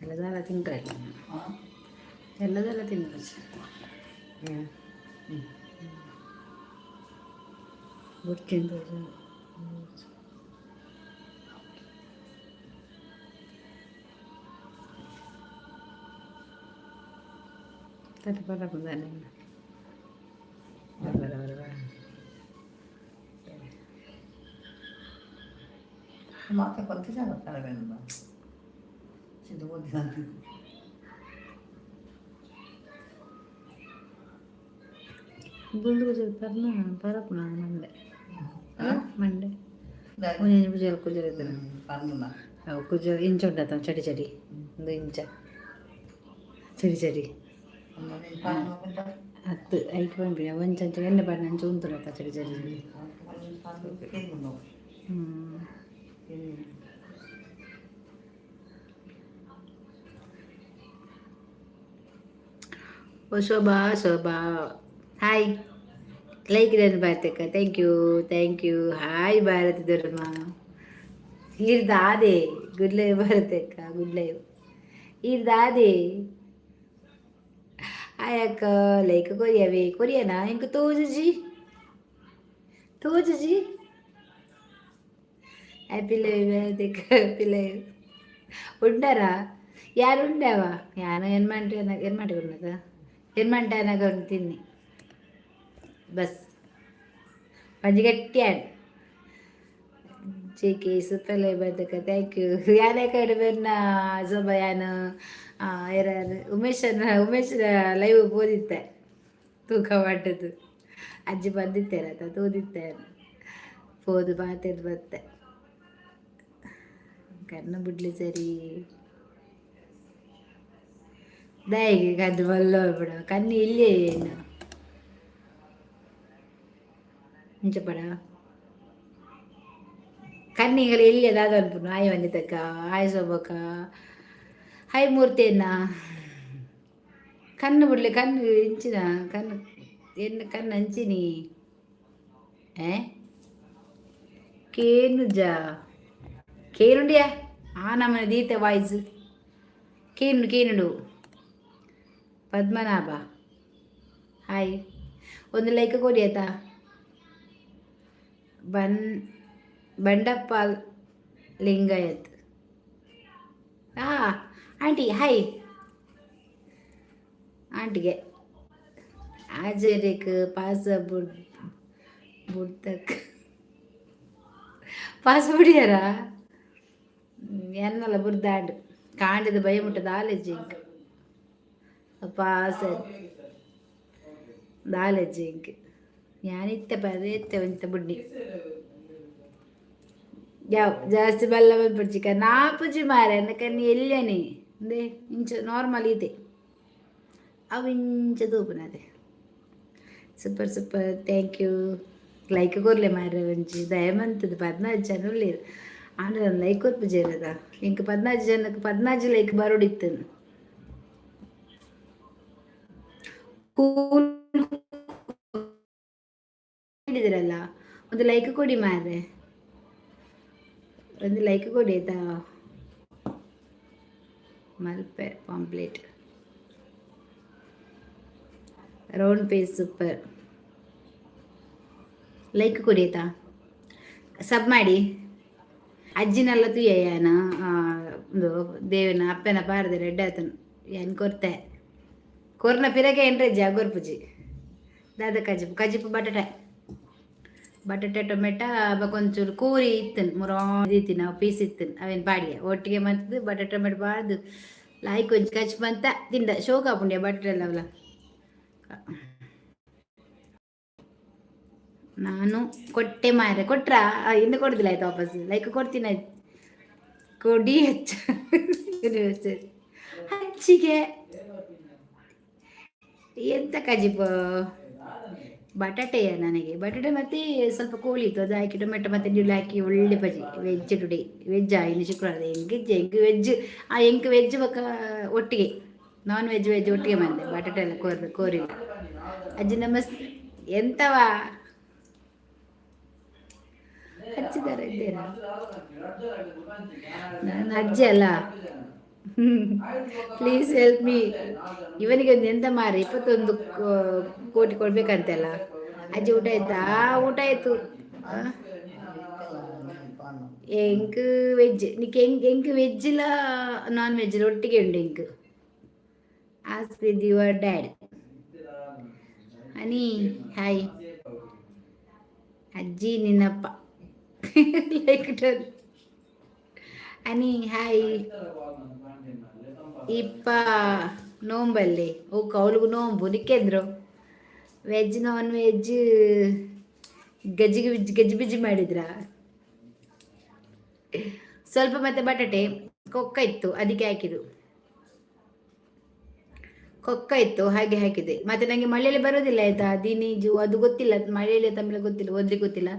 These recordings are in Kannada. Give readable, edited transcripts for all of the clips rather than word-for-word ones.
ಎಲ್ಲದೆಲ್ಲ ತಿಂತಾರೆ ಎಲ್ಲದೆಲ್ಲ ತಿಂತಾರೆ ಗೊತ್ತಿಂದ ತಲೆ ಬರ ಬಂದಾನೆ ಬರ ಬರ ಬರ ಬರ ಮಾತೆ ಕೊಲ್ತಿ ಜಾಗ ಕರಬೇಡ ಸಿದ್ದು ಓದಿದಂತೆ ಗುಂಡು ಪರಪುನ ಮಂಡೆ ಮಂಡೆ ಒಂದಿನ ಭುಜಾಲ ಕುಜರ ಇದ್ದಾರೆ ಅವು ಕುಜ ಇಂಚ ಉಂಟತ್ತ ಚಡಿ ಚಡಿ ಒಂದು ಇಂಚ ಚಡಿ ಚಡಿ ಹತ್ತು ಐದು ಪಂಪಿನ ಒಂಚಂಚ ಎಣ್ಣೆ ಬಣ್ಣ ಅಂಚು ಉಂಟುರತ್ತ ಚಡಿ ಚಡಿ ಓ ಶೋಭಾ ಶೋಭಾ ಹಾಯ್ ಲೈಕ್ ಇದನ್ನು ಭಾರತಕ್ಕ ಥ್ಯಾಂಕ್ ಯು ಹಾಯ್ ಭಾರತ ಧರ್ಮ ಇರ್ದಾದೆ ಗುಡ್ ಲೈವ್ ಭಾರತಕ್ಕ ಗುಡ್ ಲೈವ್ ಇರ್ದಾದೆ ಹಾಯ್ ಅಕ್ಕ ಲೈಕ್ ಕೊರಿಯಾವೇ ಕೊರಿಯಾನಾ ಇಂಕ ತೋಜಿ ಹ್ಯಾಪಿ ಲೈವ್ ಭಾರತಕ್ಕ ಹ್ಯಾಪಿ ಲೈವ್ ಉಂಡಾರಾ ಯಾರು ಉಂಡಾವ ಯಾನು ಎನ್ಮಾಂಟನದ ಎನ್ಮಾಂಟನಾಗ ತಿನ್ನಿ ಬಸ್ ಮಂಜಿ ಗಟ್ಟಿಯಾಡು ಜೇಕೆ ಸುತ್ತಲೇ ಬಂದಕ್ಕ ಥ್ಯಾಂಕ್ ಯು ಯಾರೇ ಕಡೆ ಬೆನ್ನ ಸೊಬ್ಬ ಯಾನು ಯಾರು ಉಮೇಶ್ ಲೈವ್ ಓದಿತ್ತೆ ತೂಕ ಮಾಡಿದ್ದು ಅಜ್ಜಿ ಬಂದಿತ್ತೇನತ್ತ ತೋದಿತ್ತೆ ಹೋದು ಮಾತೇದು ಬತ್ತೆ ಕಣ್ಣು ಬಿಡ್ಲಿ ಸರಿ ದಯಗೆ ಕದ್ದು ಬಲ್ಲೋ ಬಿಡ ಕಣ್ಣು ಇಲ್ಲೇ ಏನು ಮುಂಚೆಪಡ ಕಣ್ಣಿಗೆಲ್ಲ ಎಲ್ಲಿ ಅದಾದ ಅನ್ಪುನು ಆಯ್ ಬಂದಿದ್ದಕ್ಕ ಆಯ್ ಸೊಬ್ಬಕ್ಕ ಹಾಯ್ ಮೂರ್ತಿಯನ್ನ ಕಣ್ಣು ಬಿಡ್ಲಿ ಕಣ್ಣು ಇಂಚಿನ ಕಣ್ಣು ಕಣ್ಣು ಹಂಚಿನಿ ಕೇನುಂಡಿಯಾ ನಮ್ಮನೆ ದೀತೆ ವಾಯ್ಸ್ ಕೇನುಡು ಪದ್ಮನಾಭ ಹಾಯ್ ಒಂದು ಲೈಕ್ ಕೊಡಿ ಆಯ್ತಾ ಬಂಡಪ್ಪ ಲಿಂಗಾಯತ್ ಆಂಟಿ ಹಾಯ್ ಆಂಟಿಗೆ ಆಜರಿಕ್ ಪಾಸ ಬುಡ್ತಕ್ ಪಾಸ ಬಿಡಿಯಾರ എന്നല്ല ബുർദാണ്ട് കാണ്ടത് ഭയമുട്ടത് ആലോചിക്ക് പാസ ആലോചിക്ക് ഞാനിತ್ತ ಪದೇತ್ತೆ ಒಂತ ಬುಡ್ಡಿ ಜಾಸ್ತಿ ಬೆಲ್ಲ ಬಲ್ಪಡ್ಚಿಕ ನಾಪುಜಿ ಮಾರ ಕಣ್ಣಿ ಎಲ್ಲನೇ ಅಂದೆ ಇಂಚ ನಾರ್ಮಲ್ ಇದೆ ಅವು ಇಂಚ ತೂಪುನದೆ ಸೂಪರ್ ಥ್ಯಾಂಕ್ ಯು ಲೈಕ್ ಕೊರ್ಲೆ ಮಾರ ಒಂಚಿ ದಯಮಂತದ 14 ಜನ ಉಳ್ಳೇರು ಆಂಡ್ರೆ ಒಂದು ಲೈಕ್ ಕೊರ್ಪುಜೇರದ ಇಂಕ 14 ಜನಕ್ಕೆ 14 ಲೈಕ್ ಬರೋಡಿತ್ತು ಹೇಳಿದಿರಲ್ಲ ಒಂದು ಲೈಕ್ ಕೊಡಿ ಮಾರ್ರೆ ಒಂದು ಲೈಕ್ ಕೊಡಿ ಆಯ್ತಾ Malpe pamphlet round face super like ಕೊಡಿ ಆಯ್ತಾ ಸಬ್ ಮಾಡಿ ಅಜ್ಜಿನೆಲ್ಲ ತುಯ್ಯಾನ ಒಂದು ದೇವನ ಅಪ್ಪನ ಪಾರದೆ ರೆಡ್ ಆತನು ಏನು ಕೊರ್ತೆ ಕೊರ್ನ ಪಿರಗೆ ಏನ್ರಿ ಜಾಗೋರ್ಪುಜಿ ದಾದ ಕಜಿಪು ಬಟಾಟೆ ಟೊಮೆಟೊ ಬಕೊಂಚೂರು ಕೂರಿ ಇತ್ತನು ಮುರೀತಿ ನಾವು ಪೀಸ್ ಇತ್ತನು ಅವೇನು ಪಾಡಿಯ ಒಟ್ಟಿಗೆ ಮತ್ತು ಬಟಾಟೆ ಟೊಮೆಟೊ ಬಾರ್ದು ಲಾಯ್ ಕೊಂಚ ಕಚ್ ಬಂತ ತಿಂದ ಶೋಕ ಪುಂಡ್ಯ ಬಟಾಟೆ ಎಲ್ಲವಲ್ಲ ನಾನು ಕೊಟ್ಟೆ ಮಾರೆ ಕೊಟ್ರಾ ಇನ್ನು ಕೊಡುದಿಲ್ಲ ಆಯ್ತು ವಾಪಸ್ ಲೈಕ್ ಕೊಡ್ತೀನಿ ಆಯ್ತು ಕೊಡಿ ಹಚ್ಚಿಗೆ ಎಂತ ಕಜಿಪ ಬಟಾಟೆಯ ನನಗೆ ಬಟಾಟೆ ಮತ್ತು ಸ್ವಲ್ಪ ಕೋಳಿ ಇತ್ತು ಅದು ಹಾಕಿ ಟೊಮೆಟೊ ಮತ್ತು ನೀರು ಹಾಕಿ ಒಳ್ಳೆ ಬಜಿ ವೆಜ್ ಟುಡೇ ವೆಜ್ ಇನ್ನು ಶುಕ್ರವಾರ ಹೆಂಗೆ ವೆಜ್ ವೆಜ್ ಬಕ್ಕ ಒಟ್ಟಿಗೆ ನಾನ್ ವೆಜ್ ಒಟ್ಟಿಗೆ ಬಂದೆ ಬಟಾಟೆ ಎಲ್ಲ ಕೋರಿಲ್ಲ ಅಜ್ಜಿ ನಮಸ್ತೆ. ಎಂತವಾ ಹಚ್ಚಿದಾರ ಇದ್ದೇನೆ, ನಾನು ಅಜ್ಜಿ ಅಲ್ಲ. Please help me. ಇವನಿಗೆ ಒಂದು ಎಂತ ಮಾರಿ 21 ಕೋಟಿ ಕೊಡ್ಬೇಕಂತೆಲ್ಲ. ಅಜ್ಜಿ ಊಟ ಆಯ್ತಾ? ಊಟ ಆಯ್ತು. ಎಂಕ್ ವೆಜ್ ನಿಕ್ಕೆ ಎಂಕ್ ವೆಜ್ಜಿಲ ನಾನ್ ವೆಜ್ಜಿಲ ಒಟ್ಟಿಗೆ ಉಂಡು ಎಂಕ್. Ask with your dad. Honey hi ಅಜ್ಜಿ ನಿನ್ನಪ್ಪ. Like done. Honey hi. ಇಪ್ಪ ನೋಂಬಲ್ಲಿ ಓಕೆ ಅವಳಿಗೂ ನೋಂಬು ನಿಕ್ಕೆಂದ್ರು ವೆಜ್ ನಾನ್ ವೆಜ್ ಗಜ್ಜಿ ಬಿಜ್ಜಿ ಮಾಡಿದ್ರ. ಸ್ವಲ್ಪ ಮತ್ತೆ ಬಟಾಟೆ ಕೊಕ್ಕ ಇತ್ತು ಅದಕ್ಕೆ ಹಾಕಿದ್ದು, ಕೊಕ್ಕ ಇತ್ತು ಹಾಗೆ ಹಾಕಿದೆ. ಮತ್ತೆ ನನಗೆ ಮಳೆಯಲ್ಲಿ ಬರೋದಿಲ್ಲ ಆಯ್ತಾ, ದಿನೀಜು ಅದು ಗೊತ್ತಿಲ್ಲ, ಮಳೆಯಲ್ಲಿ ತಮಿಳು ಗೊತ್ತಿಲ್ಲ, ಓದ್ಲಿಕ್ಕೆ ಗೊತ್ತಿಲ್ಲ.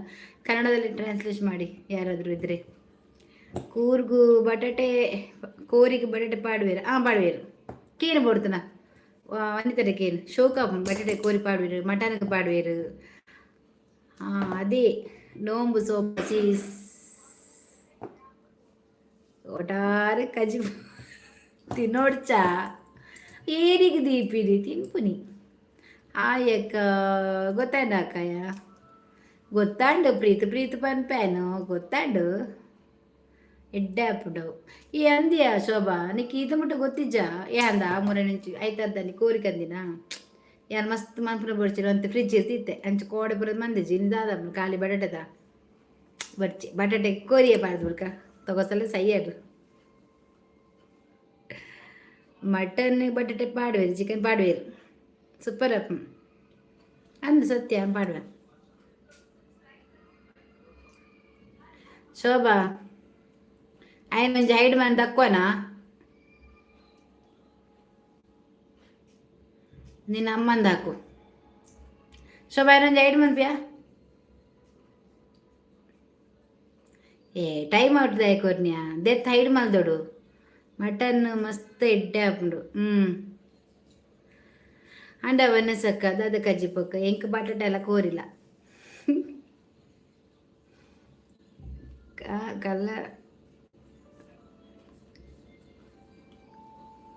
ಕನ್ನಡದಲ್ಲಿ ಟ್ರಾನ್ಸ್ಲೇಷನ್ ಮಾಡಿ ಯಾರಾದರೂ ಇದ್ರೆ. ಕೂರ್ಗು ಬಟಾಟೆ ಕೋರಿಗೆ ಬಟಾಟೆ ಪಾಡುವೇರು ಪಾಡುವೇರು ಕೇನು ಪೊಡ್ತನ ವನಿತಡೆ ಕೇನು ಶೋಕ ಬಟಾಟೆ ಕೋರಿ ಪಾಡುವೇರು ಮಟನ್ಗೆ ಪಾಡುವೇರು. ಅದೇ ನೋಂಬು ಸೋಮ ಸೀಸ್ ಒಟಾರೆ ಕಜಿ ತಿನ್ನೋಡ್ಚ ಏರಿಗೆ ದೀಪಿರಿ ತಿನ್ಪುನಿ ಆಯಕ್ಕ ಗೊತ್ತಾಂಡಾಕಯ ಗೊತ್ತಾಂಡು ಪ್ರೀತು ಪನ್ಪ್ಯಾನು ಗೊತ್ತಾಂಡು ಎಡ್ಡೆ ಅಪ್ಪುಡು ಈ ಅಂದಿಯ ಶೋಭಾ ನೀಕ್ ಇದು ಮುಟ್ಟ ಗೊತ್ತಿಜ್ಜ ಯಾಂದ ಮೂರೇ నుంచి ಐತದ್ದಲ್ಲಿ ಕೋರಿಕಂದಿನ ಯಾರು ಮಸ್ತ್ ಮನ್ಪುನ ಬಡ್ಚಿರು ಅಂತ ಫ್ರಿಜ್ ಇರ್ತಿತ್ತೆ ಅಂಚೆ ಕೋಡೆ ಬರೋದು ಮಂದಿಜಿ ನಿದಾದ ಖಾಲಿ ಬಟಾಟದ ಬಡ್ಚಿ ಬಟಾಟೆ ಕೋರಿಯೇ ಪಾಡ್ದು ಬಿಡ್ಕ ತಗೋಸಲ ಸೈಯರು ಮಟನ್ ಬಟಾಟೆ ಪಾಡುವೇರು ಚಿಕನ್ ಪಾಡುವೇರು ಸೂಪರ್ ಅಪ್ಪ ಅಂದು ಸತ್ಯ ಪಾಡುವ ಶೋಭಾ ఆయన మంచి హైట్ మన తక్కువనా నేను అమ్మని దాకు శోభా ఆయన హైట్ మనిపియా ಏ ಟೈಮ್ ಔಟ್ದ ಕೊರ್ನಿಯ ದೆತ್ ಹೈಡ್ ಮಲ್ದೋಡು ಮಟನ್ ಮಸ್ತ್ ಎಡ್ಡೆ ಹಾಕೊಂಡು ಅಂಡ ಅವನ್ನೇ ಸಕ್ಕ ದಾದ ಕಜ್ಜಿ ಪಕ್ಕ ಎಂಕ್ ಬಟಾಟೆ ಎಲ್ಲ ಕೋರಿಲ್ಲ ಕಲ್ಲ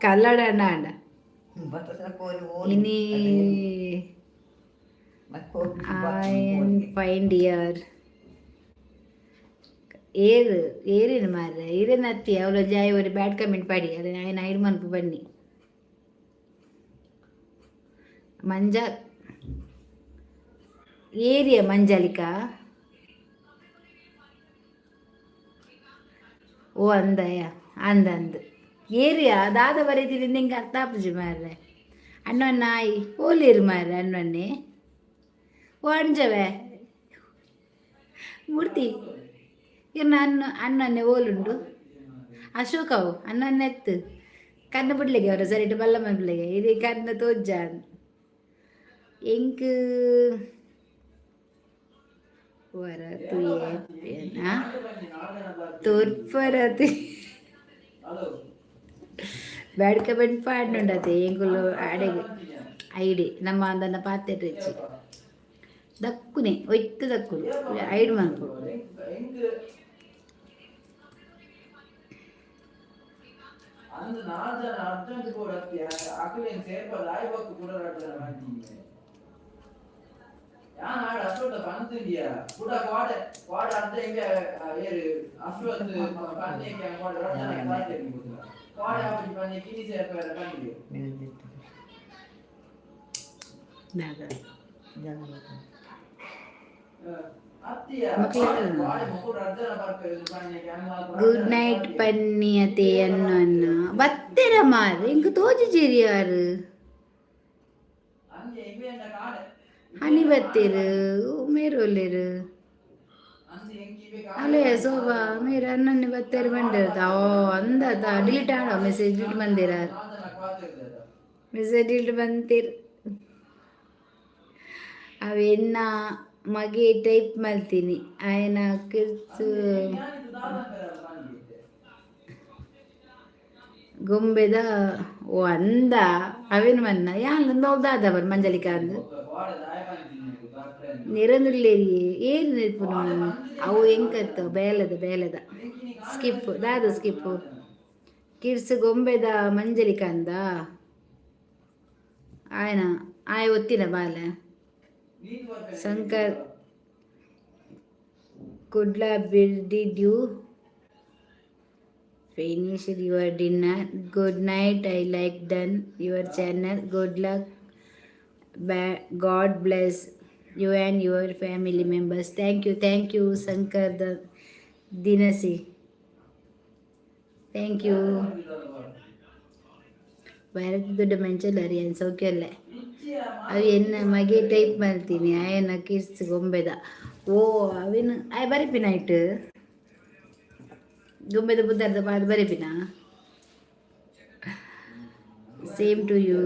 ಕಲ್ಲಡಣ್ಣ ಅಂಡ ಇನಿ ಫೈನ್ ಡಿಯರ್ ಏರಿನ ಮಾರ್ರೆ ಇರೇನ ಅತ್ತಿ ಅವಳ ಜಾಯ್ ஒரு ಬ್ಯಾಡ್ ಕಮೆಂಟ್ ಪಾಡಿ ಅದೇ ఆయన ಐದು ಮನ್ಪು ಬನ್ನಿ ಮಂಜ ಏರಿಯ ಮಂಜಾಲಿಕಾ ಓ ಅಂದಯ್ಯ ಅಂದಂದು ಏರಿಯಾ ದಾದ ಬರೀತಿರಿ ನಿಂಗೆ ಅರ್ಥ ಆಪುಜಿ ಮಾರ್ರೆ ಅಣ್ಣನ ನಾಯಿ ಓಲಿರು ಮಾರ್ರೆ ಅಣ್ಣನ್ನೇ ಓ ಅಂಜವೆ ಮೂರ್ತಿ ಇನ್ನು ಅಣ್ಣನ್ನೇ ಓಲುಂಡು ಅಶೋಕವು ಅಣ್ಣನ್ನೆತ್ತು ಕಣ್ಣ ಬಿಡ್ಲಿಗೆ ಅವರು ಸರಿಟ್ಟು ಬಲ್ಲಮ್ಮ ಬಿಡ್ಲಿಗೆ ಇದು ಕಣ್ಣ ತೋಜ್ಜ ಎಂಕ್ ವರತು ತೋರ್ಪರತು ಬ್ಯಾಡ್ಕ ಬೆಂಡ್ ಪಾಡ್ನುಂಡತೆ ಎಂಗುಲು ಅಡೆಗೆ ಐಡಿ ನಮ್ಮ ಅಂದನ್ನ ಪಾತ್ರೆ ರಿಚಿ ದಕ್ಕುನೆ ಒಯ್ತು ದಕ್ಕುನು ಐಡು ಮನ್ಪು ಗುಡ್ ನೈಟ್ ಪನ್ನಿಯತೆ ಅನ್ನ ಬತ್ತೆರ ಮಾರ್ ಇಂಕ ತೋಜಿಜಿರಿ ಯಾರು ಹನಿ ಬತ್ತೀರು ಮೇರು ಒಲ್ಲೇರು ಅಲ್ಲೇ ಶೋಭಾ ಮೇರೆ ಅನ್ನನ್ನೇ ಬತ್ತೇರು ಬಂದಿರ್ತ ಓ ಅಂದದ ಡಿಲೀಟ್ ಆಡೋ ಮೆಸೇಜ್ ಡಿಲೀಟ್ ಬಂದಿರ ಮೆಸೇಜ್ ಡಿಲೀಟ್ ಬಂತೀರ್ ಅವೆನ್ನ ಮಗೆ ಟೈಪ್ ಮಾಡ್ತೀನಿ ಆಯನ ಕಿರ್ಚು ಗೊಂಬೆದ ಓ ಅಂದ ಅವೇನು ಮನ್ನ ಯಾನ್ ನೋಡ್ದಾದ ಬರ್ ಮಂಜಲಿಕ ಅಂದು ನಿರಂದ್ರಲೇರಿ ಏನು ನೆನಪುನು ಅವು ಹೆಂಕತ್ತು ಬೇಲದ ಸ್ಕಿಪ್ ದಾದ ಸ್ಕಿಪ್ ಕಿಡ್ಸ್ ಗೊಂಬೆದ ಮಂಜಲಿಕ ಅಂದ ಆಯ್ನ ಆಯ್ ಒತ್ತಿನ Bala Shankar Kudla did you finished your dinner? Good night. I like done your channel. Good luck. God bless you and your family members. Thank you, Sankar the Dinasi. Thank you. Bharat ದೊಡ್ಡ ಮಂಚಲ್ಲರಿ ಏನು ಸೌಖ್ಯ ಅಲ್ಲ ಅವು ಎನ್ನ ಮಗೆ ಟೈಪ್ ಮಾಡ್ತೀನಿ ಆಯನ ಕಿಡ್ಸ್ ಗೊಂಬೆದ ಓ ಅವಿನ ಆಯ್ ಬರಿಪಿನ ಆಯ್ತು ಗೊಂಬೆದ ಬುದ್ಧಾರ್ದ ಪಾದ ಬರಿಪಿನ ಸೇಮ್ ಟು ಯು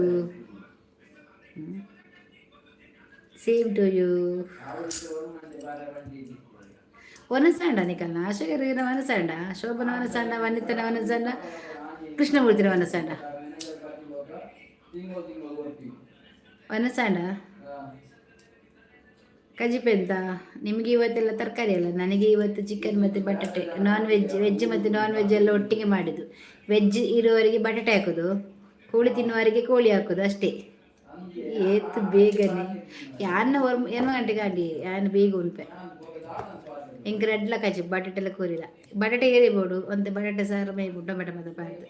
ವನಸಾಂಡ ನಿಕಲ್ನ ಅಶೋಕರಿನ ವನಸಾಂಡ ಶೋಭನ ವನಸಾಂಡ ವನಿತನ ವನಸಾಂಡ ಕೃಷ್ಣಮೂರ್ತಿನ ವನಸಾಂಡ ವನಸಾಂಡ ಕಜಿಪೆಂತ ನಿಮಗೆ ಇವತ್ತೆಲ್ಲ ತರಕಾರಿ ಅಲ್ಲ ನನಗೆ ಇವತ್ತು ಚಿಕನ್ ಮತ್ತು ಬಟಾಟೆ ವೆಜ್ ಮತ್ತು ನಾನ್ ವೆಜ್ ಎಲ್ಲ ಒಟ್ಟಿಗೆ ಮಾಡಿದ್ದು ವೆಜ್ ಇರುವವರಿಗೆ ಬಟಾಟೆ ಹಾಕೋದು ಕೋಳಿ ತಿನ್ನುವವರಿಗೆ ಕೋಳಿ ಹಾಕೋದು ಅಷ್ಟೇ ಏತು ಬೇಗನೆ ಯಾನ್ನ ಎನ್ನೋ ಗಂಟೆಗೆ ಆಡಿ ಯಾನು ಬೇಗ ಉಂಟೆ ಎಂಕ ರೆಡ್ಲ ಕಾಚಿ ಬಟಾಟೆಲ್ಲ ಕೋರಿಲ್ಲ ಬಟಾಟೆ ಏರಿಬೋಡು ಒಂದು ಬಟಾಟೆ ಸಾರು ಮೇಯ್ಬಿಡು ಟೊಮೆಟೊ ಮತ್ತು ಪಾಯ್ದು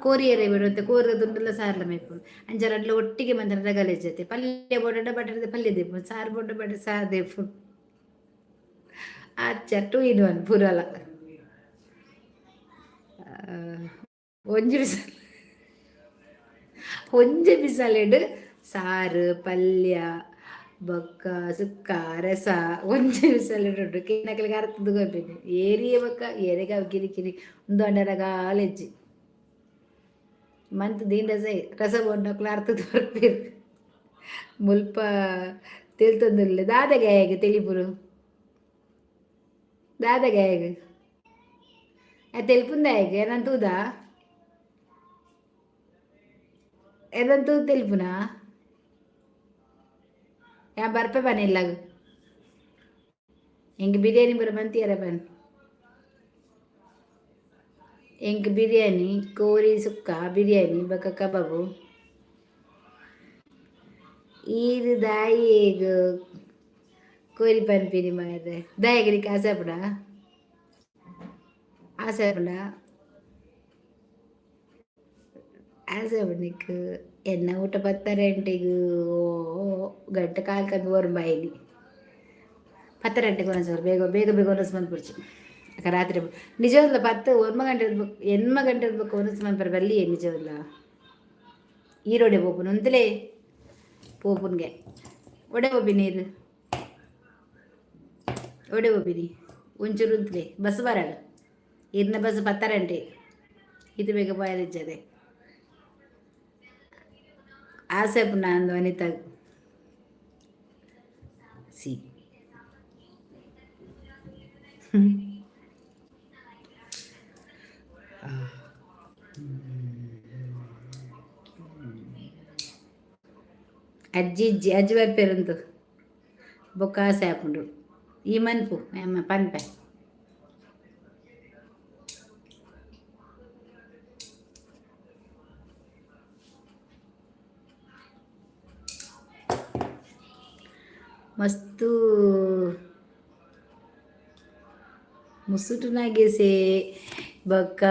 ಕೋರಿ ಏರಿಬೇಡು ಅಂತ ಕೋರಿದ ದುಂಡೆಲ್ಲ ಸಾರ್ಲ ಮೇಯ್ಬೋದು ಅಂಜಾರ ಅಡ್ಲ ಒಟ್ಟಿಗೆ ಮಂತ್ರ ರಗಲೆ ಜೊತೆ ಪಲ್ಯ ಬೋಡ ಬಟಾಟೆ ಪಲ್ಯ ದೇಪು ಸಾರು ಬೋಡ ಬಟಾಟೆ ಸಾರು ದೇಪು ಚಟ್ಟು ಇದು ಅನ್ ಪುರಲ ಒಂಜಿ ಬಿಸಲೆಡು ಸಾರು ಪಲ್ಯ ಬೊಕ್ಕ ಸುಕ್ಕ ರಸ ಒಂಜಿ ಬಿಸಲೆಡು ಕಿನ್ನಕಲಿಗೆ ಅರ್ಥದ್ದು ಗೊಬ್ಬೆ ಏರಿಯ ಬೊಕ್ಕ ಏರೆಗ ಕಿರಿಕಿರಿ ಒಂದು ಅಂಡರಗ ಆಲೆಜ್ಜಿ ಮಂತ್ ದೀಂಡ ಸೈ ರಸ ಬೋಂಡಕ್ಲ ಅರ್ಥ ತೋರ್ಪೇರು ಮುಲ್ಪ ತಿಳ್ತಂದಿಲ್ಲ ದಾದಗಾಯಗೆ ತಿಳಿಪುರು ದಾದಗಾಯಗೆ తెలుపుందాయకి ఏనంతూదా ఏదంతూ తెలుపునా యా ಬರ್ಪೆ ಬನ್ ಇಲ್ಲಾಗ ಎಂಗೆ ಬಿರಿಯಾನಿ ಬರ ಬಂತಿಯರ ಬನ್ ಎಂಗೆ ಬಿರಿಯಾನಿ ಕೋರಿ ಸುಕ್ಕ ಬಿರಿಯಾನಿ ಬಕ ಕಬಾಬು ಈರು ದಾಯಿಗ ಕೋರಿ ಪನ್ಪಿನಿ ಮಾರ್ರೆ ದಾಯಿಗರಿಗೆ ಆಸೆ ಪಡನಿಕ್ ಎನ್ನ ಊಟ 10 ಗಂಟೆಗೂ ಗಂಟೆ ಕಾಲ್ಕಂದು ಓರ್ಬಾಯಿನಿ 10 ಗಂಟೆಗೆ ಒಂದೊಂದು ಬೇಗ ಒಂದೊಂದು ಮಂತ್ ಬಿಡ್ಚು ಯಾಕೆ ರಾತ್ರಿ ನಿಜವಲ್ಲ 1 ಗಂಟೆ ಇರ್ಬೇಕು ಒಂದೊಂದು ಮಂತ್ ಬರಬಲ್ಲಿ ನಿಜವಲ್ಲ ಈರೋಡೆ ಪೋಪುನು ಅಂತಲೇ ಪೋಪುನ್ಗೆ ಒಡೆ ಹೋಗಿ ನೀರು ಒಡೆ ಹೋಗಿನಿ ಒಂಚೂರು ಅಂತಲೇ ಬಸ್ ಬರಾಡು ಇರ್ನ ಬಸ್ 10 ಗಂಟೆ ಇದು ಬೇಗ ಬಾಯಲಿಜ್ಜದೆ ಆಸೆಪು ನಾನು ವನಿತಾಗ ಸಿ అజ్జి వారి పేరుందు బొక్క సేపుండు ఈ మన్పు పనిపై ಮಸ್ತು ಮುಸುಟು ನಾಗೇಸೆ ಬೊಕ್ಕ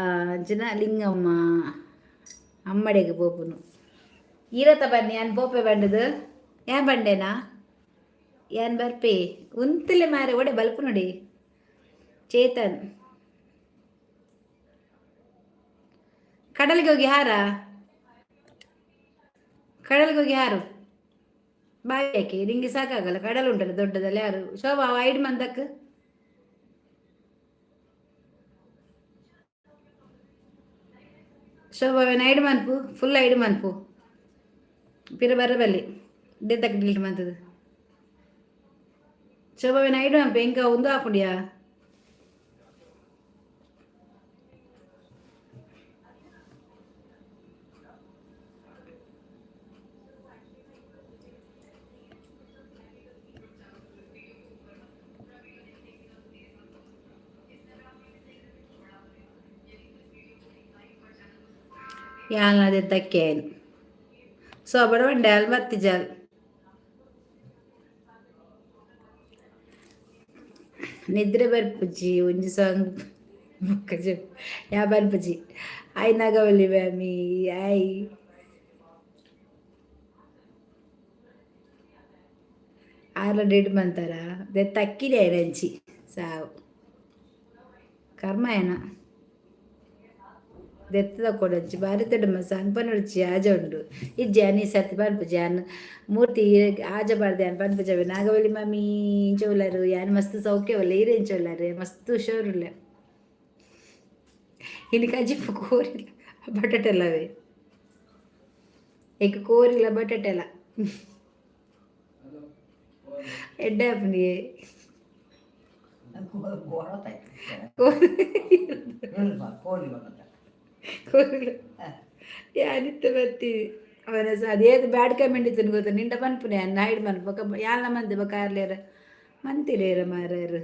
ಅಂಚನ ಲಿಂಗಮ್ಮ ಅಮ್ಮಡೆಗೆ ಪೋಪುನು ಈರತ್ತ ಬನ್ನಿ ಯಾನ್ ಪೋಪೆ ಬಂಡದು ಯಾನ್ ಬಂಡೇನಾ ಯಾನ್ ಬರ್ಪೆ ಉಂತಲೆ ಮಾರೆ ಒಡೆ ಬಲ್ಪು ನೋಡಿ ಚೇತನ್ ಕಡಲಿಗೆ ಹೋಗಿ ಹಾರು ಬಾಯಿ ಯಾಕೆ ನಿಂಗೆ ಸಾಕಾಗಲ್ಲ ಕಡಲು ಉಂಟಲ್ಲ ದೊಡ್ಡದಲ್ಲಿ ಯಾರು ಶೋಭಾ ಐಡ್ ಮಂದಕ್ಕೆ ಶೋಭಾವೇನ ಐಡ್ ಮನ್ಪು ಫುಲ್ ಐಡ್ ಮನ್ಪು ಪಿರ ಬರಬಲ್ಲಿ ಡೆತ್ತಕ್ಕೆ ಡಿಲೀಟ್ ಮಂತದು ಶೋಭಾವೇನ ಐಡ್ ಮನ್ಪು ಎಂಕ ಒಂದು ಹಾಪುಡಿಯಾ ಯಾಲ್ನದೆ ತಕ್ಕೇನು ಸೋಬಡ ಬಂಡೆ ಅಲ್ಲಿ ಬತ್ತಿ ಜಾಲ್ ನಿದ್ರೆ ಬರ್ಪುಜಿ ಒಂಜಿ ಸಾಂಗ್ ಬೊಕ್ಕ ಯಾ ಬರ್ಪುಜಿ ಆಯ್ ನಗವಲ್ಲಿ ಬ್ಯಾಮಿ ಆಯ್ ಆರ್ಲ ಡೇಟ್ ಬಂತಾರ ದೆ ತಕ್ಕಿದೆ ರಂಚಿ ಸಾವು ಕರ್ಮ ಏನ ದೆತ್ತದ ಕೊಡಚ್ಚಿ ಬಾರಿ ತೆಡಮ ಸಂಪನೊಡ್ಚಿ ಆಜ ಉಂಡು ಇಜ್ಜೆ ನೀ ಸರ್ತಿ ಪನ್ಪುಜಿ ಯಾನ್ ಮೂರ್ತಿ ಆಜ ಬಾರ್ದೆ ಯಾನ್ ಪನ್ಪುಜವೆ ನಾಗವಲ್ಲಿ ಮಮ್ಮಿ ಇಂಚೋಲರು ಯಾನ್ ಮಸ್ತ್ ಸೌಖ್ಯವಲ್ಲ ಈರೆ ಇಂಚೋಲರು ಮಸ್ತ್ ಹುಷಾರುಲ್ಲ ಇನ್ನು ಕಜಿಪ್ಪು ಕೋರಿಲ್ಲ ಬಟಾಟೆಲ್ಲವೇ ಏಕ ಕೋರಿಲ್ಲ ಬಟಾಟೆಲ್ಲ ಎಡ್ಡೆ ಅಪ್ಪನಿಗೆ ಕೋರಿಲ್ಲ ಯಾನಿತ್ತ ಬರ್ತೀವಿ ಅವನ ಅದೇದು ಬ್ಯಾಡ್ ಕಮೆಂಟ್ ಇತ್ತು ಗೊತ್ತ ನಿಂಡ ಪನ್ಪುನೆ ಅನ್ನ ಹೈಡ್ ಮನ್ಪಕ ಯಾಲ್ನ ಮಂದಿ ಬಕಾರ್ಲೇರ ಮಂತಿಲೇರ ಮಾರಾರು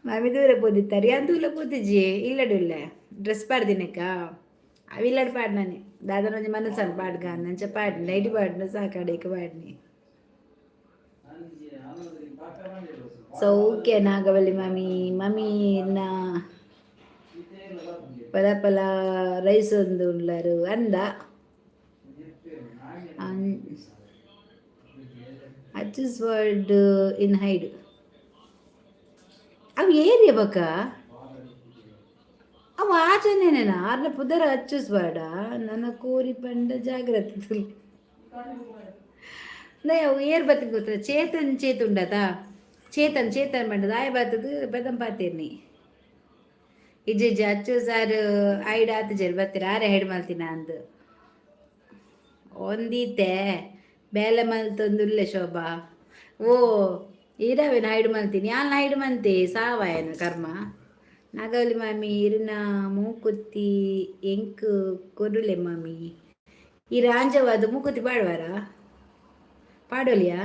ಮಾಮಿ ದೂರ ಪೋದಿತ್ತಾರೆ ಯಾನ್ ದೂರ ಪೋತಿಜಿ ಇಲ್ಲಡಿಲ್ಲ ಡ್ರೆಸ್ ಪಾಡ್ದಿನಕ್ಕ ಅವಿಲ್ಲಡ್ ಪಾಡ್ನಾನೆ ದಾದನೊಂಜಿ ಮನಸ್ಸನ್ನು ಪಾಡ್ಗ ನಂಚ ಪಾಡ್ನಿ ನೈಟಿ ಪಾಡ್ನ ಸಾಕಾಡೇಕ ಪಾಡ್ನಿ ಸೌಖ್ಯ ನಾಗವಲ್ಲಿ ಮಮ್ಮಿ ನಾ ಪಲ ಪಲ ರೈಸ್ ಒಂದು ಉಳ್ಳರು ಅಂದ ಅಚ್ಚಸ್ ವರ್ಡ್ ಇನ್ ಹೈಡ್ ಅವು ಏರಿಯ ಬಕ ಅವು ಆಚರಣೆನೇನ ಆರ್ನ ಪುದರ ಅಚ್ಚಸ್ ಬೇಡ ನನ್ನ ಕೋರಿ ಪಂಡ ಜಾಗ್ರತೆ ಅವು ಏರ್ ಬತ್ತಿಗೆ ಗೊತ್ತಿಲ್ಲ ಚೇತುಂಡತ ಚೇತನ್ ಪಂಡದ ಆಯ ಬತ್ತದು ಬೆದಂ ಪಾತೀರ್ನಿ ಇಜ್ಜೆ ಅಚ್ಚು ಸಾರು ಐಡ್ ಆತು ಜಲ್ ಬರ್ತೀರ ಆರೆ ಹೆಡ್ ಮಲ್ತಿನ ಅಂದು ಒಂದೀತೆ ಬೇಲೆ ಮಲ್ತೊಂದುಲ್ಲೆ ಶೋಭಾ ಓ ಇರವೇನು ಹೈಡ್ ಮಲ್ತೀನಿ ಯಾನ್ ಹೈಡ್ ಮಂತೆ ಸಾವಾಯನ ಕರ್ಮ ನಾಗವಲಿ ಮಾಮಿ ಇರಿನ ಮೂಕುತ್ತಿ ಎಂಕ್ ಕೊರುಲೆ ಮಾಮಿ ಈ ರಾಂಜವಾದ ಮೂಕುತ್ತಿ ಪಾಡುವಾರ ಪಾಡೋಲಿಯಾ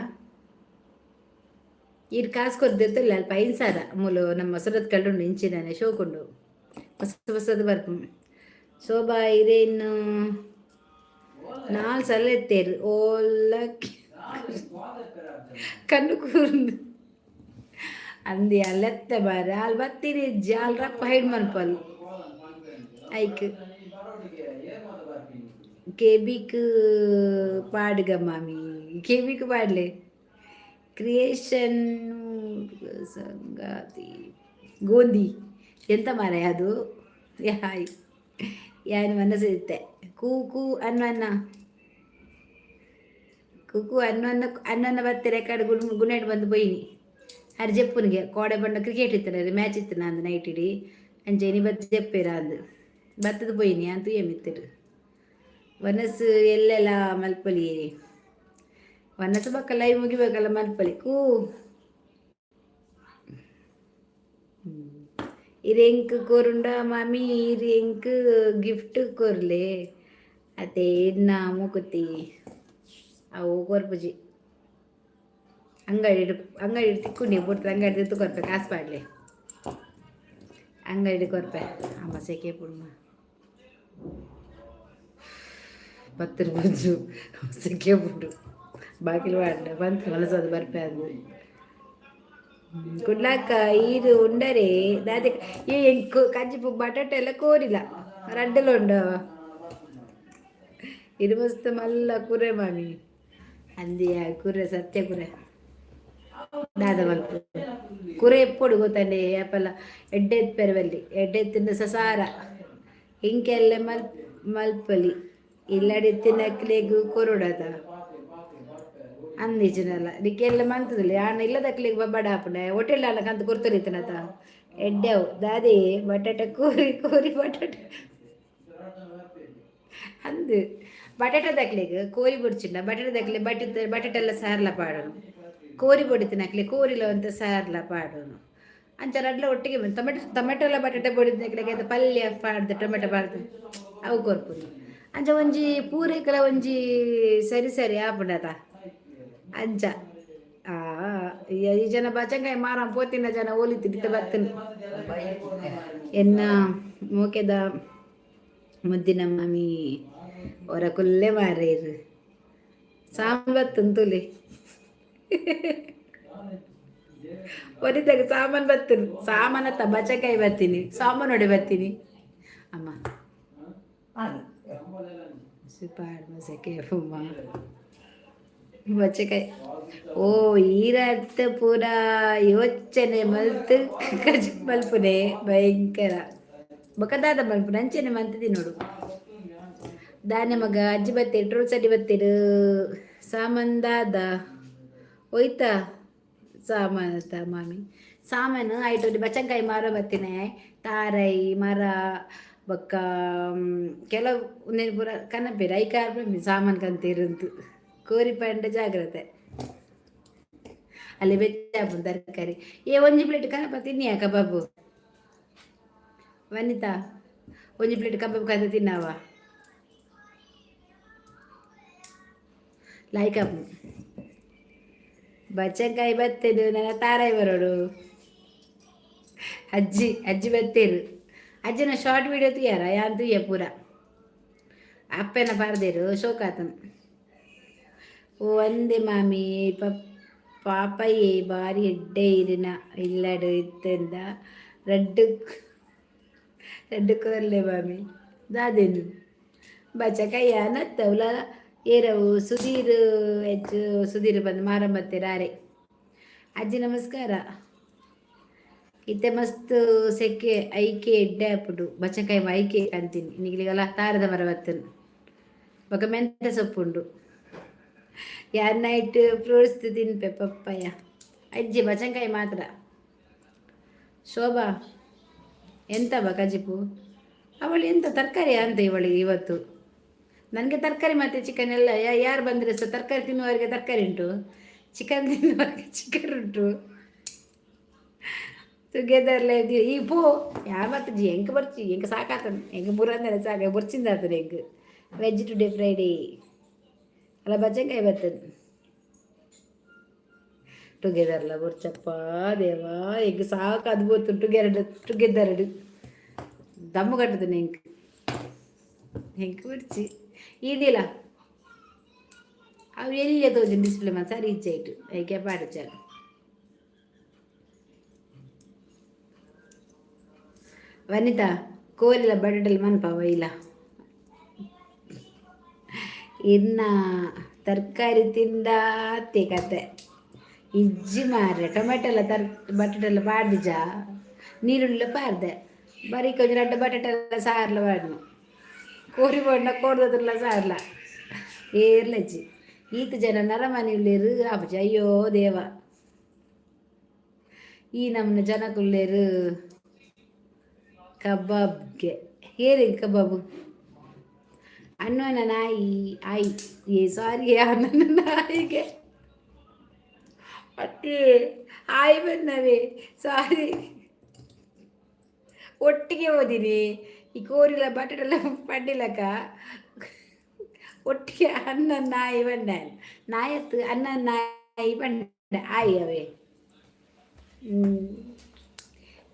ಇರ್ ಕಾಸು ಕೊರ್ದಿರ್ತಲ್ಲ ಅಲ್ಪ ಐನ್ಸಾರ ಮೂಲು ನಮ್ಮ ಸುರತ್ ಕಳ್ಳುಂಡು ಇಂಚಿದಾನೆ ಶೋಕೊಂಡು ಹೊಸದು ಬರ್ಪು ಶೋಭಾ ಇರೇನು 4 ಸಲ ಎತ್ತೇರು ಓಲ್ಲ ಕಣ್ಣು ಕೂರ್ದು ಅಂದಿ ಅಲ್ಲೆತ್ತ ಬಾರ ಅಲ್ಲಿ ಬತ್ತೀರಿ ಜಾಲ್ ರಪ್ಪ ಹೈಡ್ ಮನ್ಪಲ್ ಐಕ್ ಕೇಬಿಕ್ ಪಾಡ್ಗ ಮಾಮಿ ಕೇಬಿಕ್ ಪಾಡ್ಲೆ ಕ್ರಿಯೇಷನ್ ಸಂಗಾತಿ ಗೋಂದಿ ಎಂತ ಮಾರ ಅದು ಯಾಯ್ ಯಾನ್ ಮನಸ್ಸಿರುತ್ತೆ ಕೂಕು ಅನ್ನ ಕೂಕು ಅನ್ನನ್ನ ಬರ್ತಾರೆ ಕಡೆ ಗುಣೆಡ್ ಬಂದು ಬೈನಿ ಅರ್ ಜಪ್ಪನಿಗೆ ಕೋಡೆ ಬಂಡ ಕ್ರಿಕೆಟ್ ಇತ್ತು ಮ್ಯಾಚ್ ಇತ್ತು ನಂದು ನೈಟ್ ಇಡೀ ಅಂಜೇನಿ ಬತ್ತು ಜಪ್ಪೇರ ಅಂದು ಬತ್ತದ ಬೈನಿ ಅಂತೂ ಏಮಿತ್ತರು ವನಸ್ಸು ಎಲ್ಲೆಲ್ಲ ಮಲ್ಪಲಿ ವನಸ್ಸು ಬಕ್ಕ ಲೈವ್ ಮುಗಿಬೇಕಲ್ಲ ಮಲ್ಪಲಿ ಕೂ ಇರೆಂಕ್ ಕೋರುಂಡ ಮಾಮಿ ಇರೆಂಕ್ ಗಿಫ್ಟ್ ಕೊರ್ಲೆ ಅತ್ತೆ ಇನ್ನ ಮೂಕುತ್ತಿ ಅವು ಕೊರ್ಪುಜಿ ಅಂಗಡಿ ತಿಕ್ಕೊಂಡಿ ಬಿಡ್ತದೆ ಅಂಗಡಿ ತಿತ್ತು ಕೊರ್ಪೆ ಕಾಸು ಪಾಡ್ಲೆ ಅಂಗಡಿ ಕೊರ್ಪೆ ಅಮ್ಮ ಸೆಕೆ ಪುಡ್ಮ 10 ರೂಪಾಯಿ ಸೆಕೆ ಪುಡ್ಡು ಬಾಕಿಲು ಪಾಡ್ಲ ಬಂತು ಮನಸ್ಸದು ಬರ್ಪೆ ಅಂದು ಕುಡ್ಲಾಕ ಇದು ಉಂಡರೆ ದಾದೆ ಈ ಕಜ್ಜಿಪು ಬಟಾಟೆ ಎಲ್ಲ ಕೋರಿಲ್ಲ ರಡ್ಡಲು ಉಂಡವ ಇದು ಮಸ್ತ್ ಮಲ್ಲ ಕುರೆ ಮಾಮಿ ಅಂದಿಯ ಕುರೆ ಸತ್ಯ ಕುರೆ ದಾದ ಮಲ್ಪು ಕುರೆ ಎಪ್ಪೊಡು ಗೊತ್ತಂಡೆ ಯಾಪಲ್ಲ ಎಡ್ಡೆತ್ ಪೆರವಲ್ಲಿ ಎಡ್ಡೆತ್ತಿನ ಸಸಾರ ಇಂಕೆಲ್ಲ ಮಲ್ಪಲಿ ಇಲ್ಲಡಿ ತಿನ್ನಕ್ಲೆಗು ಕೊರಡದ ಅಂದಿಜನಲ್ಲ ನಿಕ್ಕೆಲ್ಲ ಮಂತದಲ್ಲಿ ಆನ ಇಲ್ಲದಕ್ಲಿಗೆ ಬಬ್ಬಡ ಹಾಪುಂಡೆ ಹೋಟೆಲ್ ಅಲ್ಲ ಕಂತ ಕೊರ್ತರಿತನತ ಎಡ್ಡೆವು ದಾದಿ ಬಟಾಟೆ ಕೋರಿ ಬಟಾಟೆ ಅಂದು ಬಟಾಟೆ ದಕ್ಲಿಗೆ ಕೋರಿ ಬುಡ್ಚಿಂಡ ಬಟಾಟೆ ದಕ್ಲಿ ಬಟಾಟೆ ಎಲ್ಲ ಸಾರ್ಲ ಪಾಡೋನು ಕೋರಿ ಬಡಿತಿನಕ್ಲಿ ಕೋರಿಲ ಅಂತ ಸಾರ್ಲ ಪಾಡೋನು ಅಂಚಾರ ಅಡ್ಲ ಒಟ್ಟಿಗೆ ಟೊಮೆಟೊ ಎಲ್ಲ ಬಟಾಟೆ ಬಡಿದ್ನಕ್ಲಿಗೆ ಅದು ಪಲ್ಯ ಪಾಡ್ದು ಟೊಮೆಟೊ ಪಾಡ್ದು ಅವು ಕೊರ್ಪುದು ಅಂಚ ಒಂಜಿ ಪೂರೈಕಲ ಒಂಜಿ ಸರಿ ಆಪುಂಡತ ಅಂಚ ಈ ಜನ ಬಚಂಗಾಯಿ ಮಾರ ಪೋತಿನ ಜನ ಓಲಿತಿದ್ದ ಬತ್ತನು ಎನ್ನ ಮೋಕೆದ ಮುದ್ದಿನ ಮಾಮಿ ಅವರ ಕುಲ್ಲೆ ಮಾರೇರು ಸಾಮಾನು ಬತ್ತಂತುಲಿ ಒರಿದಾಗ ಸಾಮಾನು ಬರ್ತೀನಿ ಸಾಮಾನತ್ತ ಬಚಕಾಯಿ ಬರ್ತೀನಿ ಸಾಮಾನು ಹೊಡೆ ಬರ್ತೀನಿ ಅಮ್ಮ ಹಾಗೆ ಸುಪಾರ್ ಮಸಕೆ ಅಮ್ಮ ಬಚಕಾಯಿ ಓ ಈರತ್ತ ಪೂರ ಯೋಚನೆ ಮಲ್ತು ಕಜ್ ಮಲ್ಪುನೆ ಭಯಂಕರ ಬಕದಾದ ಮಲ್ಪುನೆ ಅಂಚನೆ ಮಂತದಿ ನೋಡು ದಾನೆ ಮಗ ಅಜ್ಜಿ ಬತ್ತೇರು ಟ್ರೋಲ್ ಸಡಿ ಬತ್ತೇರು ಸಾಮಾನ್ದಾದ ಹೋಯ್ತಾ ಸಾಮಾನತ್ತ ಮಾಮಿ ಸಾಮಾನು ಆಯ್ತು ಬಚಂಕಾಯಿ ಮಾರ ಬತ್ತಿನ ತಾರೈ ಮರ ಬೊಕ್ಕ ಕೆಲವು ಉಂದೆನ್ ಪೂರ ಕನ್ನಪೇರು ಐಕಾರ್ ಸಾಮಾನು ಕಂತೀರಂತು ಕೋರಿ ಪಂಡ ಜಾಗ್ರತೆ ಅಲ್ಲಿ ಬೆಚ್ಚಾಪು ತರಕಾರಿ ಒಂಜಿ ಪ್ಲೇಟ್ ಕಬಾಬ್ ತಿನ್ನಿಯಾ ಕಬಾಬು ವನಿತಾ ಒಂಜಿ ಪ್ಲೇಟ್ ಕಬಾಬ್ ಕಂದ ತಿನ್ನವ ಲೈಕಪ್ಪು ಬಚ್ಚಂಕಾಯಿ ಬತ್ತೇರು ನನ್ನ ತಾರಾಯಿ ಬರೋಡು ಅಜ್ಜಿ ಬತ್ತೇರು ಅಜ್ಜಿನ ಶಾರ್ಟ್ ವಿಡಿಯೋ ತುಯ್ಯಾರ ಯಾನ್ ತುಯ್ಯ ಪೂರ ಅಪ್ಪನ ಪಾರ್ದೇರು ಶೋಕಾತನ್ ಒಂದೇ ಮಾಮಿ ಪಾಪಯ್ಯೇ ಬಾರಿ ಎಡ್ಡೆ ಇರಿನ ಇಲ್ಲಡು ಇತ್ತಂದ ரெண்டு ಕೋರ್ಲೆ ಮಾಮಿ ದಾದೇನು ಬಚ್ಚಕಾಯಿ ಅನ್ನತ್ತವಲ್ಲ ಏರವು ಸುಧೀರ್ ಬಂದು ಮಾರಂಬತ್ತೇರಾರೆ ಅಜ್ಜಿ ನಮಸ್ಕಾರ ಇತ್ತೆ ಮಸ್ತ್ ಸೆಕೆ ಐಕೆ ಎಡ್ಡೆ ಹಾಪುಡು ಬಚ್ಚಕಾಯಿ ಐಕೆ ಅಂತೀನಿ ನಿಗಲಿಗೆಲ್ಲ ತಾರದ ಮರ ಬತ್ತನು ಬೊಕ ಮೆಂತೆ ಸೊಪ್ಪುಂಡು ಯಾರು ನೈಟ್ ಫ್ರೂಟ್ಸ್ ತಿನ್ಪೆ ಪಪ್ಪಯ್ಯ ಅಜ್ಜಿ ಬಚಂಕಾಯಿ ಮಾತ್ರ ಶೋಭಾ ಎಂತ ಕಜಿಪು ಅವಳು ಎಂತ ತರಕಾರಿ ಅಂತ ಇವಳಿಗೆ ಇವತ್ತು ನನಗೆ ತರಕಾರಿ ಮತ್ತು ಚಿಕನ್ ಎಲ್ಲ ಯಾರು ಬಂದರೆ ಸಹ ತರಕಾರಿ ತಿನ್ನುವವರಿಗೆ ತರಕಾರಿ ಉಂಟು ಚಿಕನ್ ತಿನ್ನುವವರಿಗೆ ಚಿಕನ್ ಉಂಟು ಟುಗೆದರ್ಲೆ ಈ ಪೋ ಯಾವತ್ತು ಜಿ ಹೆಂಗೆ ಬರ್ಚಿ ಹೆಂಗೆ ಸಾಕಾತನು ಹೆಂಗೆ ಬುರಂದರೆ ಸಾಕ ಬರ್ಚಿಂದಾತದೆ ಹೆಂಗೆ ವೆಜ್ ಟುಡೇ ಫ್ರೈಡೇ ಅಲ್ಲ ಬಚ್ಚಂಕಾಯಿ ಬರ್ತದೆ ಟುಗೆದರ್ಲ ಬರ್ಚಪ್ಪ ದೇವಾ ಹೆಂಗೆ ಸಾಕು ಅದು ಗೊತ್ತು ಟುಗೆದರ್ ದಮ್ಮು ಕಟ್ಟುತ್ತಾನೆ ಹೆಂಗೆ ಬಿಡ್ಸಿ ಇದಿಲ್ಲ ಅವು ಎಲ್ಲಿ ತೋಜಿ ಡಿಸ್ಪ್ಲೇ ಮಾಡಿ ಸರಿ ಇಚ್ಛೆ ಇಟ್ಟು ಹೇಗೆ ಪಾಡಿಚಾರ ವನಿತಾ ಕೋಲಿಲ್ಲ ಬಡಡಲ್ಲಿ ಮನ್ಪಾವ ಇಲ್ಲ ಇನ್ನ ತರಕಾರಿ ತಿಂದಾತೆ ಕತೆ ಇಜ್ಜಿ ಮಾರ್ರೆ ಟೊಮೆಟೊ ಎಲ್ಲ ಬಟಾಟೆಲ್ಲ ಪಾಡ್ದಿಜ ನೀರುಳ್ಳಿ ಪಾರ್ದೆ ಬರೀ ಕೊಂಚ ரெண்டு ಬಟಾಟೆಲ್ಲ ಸಾರ್ಲ ಪಾಡ್ನು ಕೋರಿ ಬಣ್ಣ ಕೋಡ್ದಲ್ಲ ಸಾರ್ಲ ಏರ್ಲಜ್ಜಿ ಈತ ಜನ ನರಮನೆ ಉಳ್ಳೇರು ಅಪ್ಪಜಿ ಅಯ್ಯೋ ದೇವ ಈ ನಮ್ಮನ್ನ ಜನ ಕುಳ್ಳೇರು ಕಬಾಬ್ಗೆ ಹೇರಿಗೆ ಕಬಾಬು ಅನ್ನೋನ ನಾಯಿ ಸಾರಿ ನನ್ನ ನಾಯಿಗೆ ಅಟ್ಟೆ ಆಯಿ ಬಂದವೆ ಸಾರಿ ಒಟ್ಟಿಗೆ ಓದಿನಿ ಈ ಕೋರಿಲ ಬಟಾಟೆಲ್ಲ ಪಡ್ಡಿಲಕ್ಕ ಒಟ್ಟಿಗೆ ಅನ್ನ ನಾಯಿ ಬಂಡ ನಾಯತ್ತು ಅನ್ನ ನಾಯಿ ಬಂಡ ಆಯಿ ಅವೇ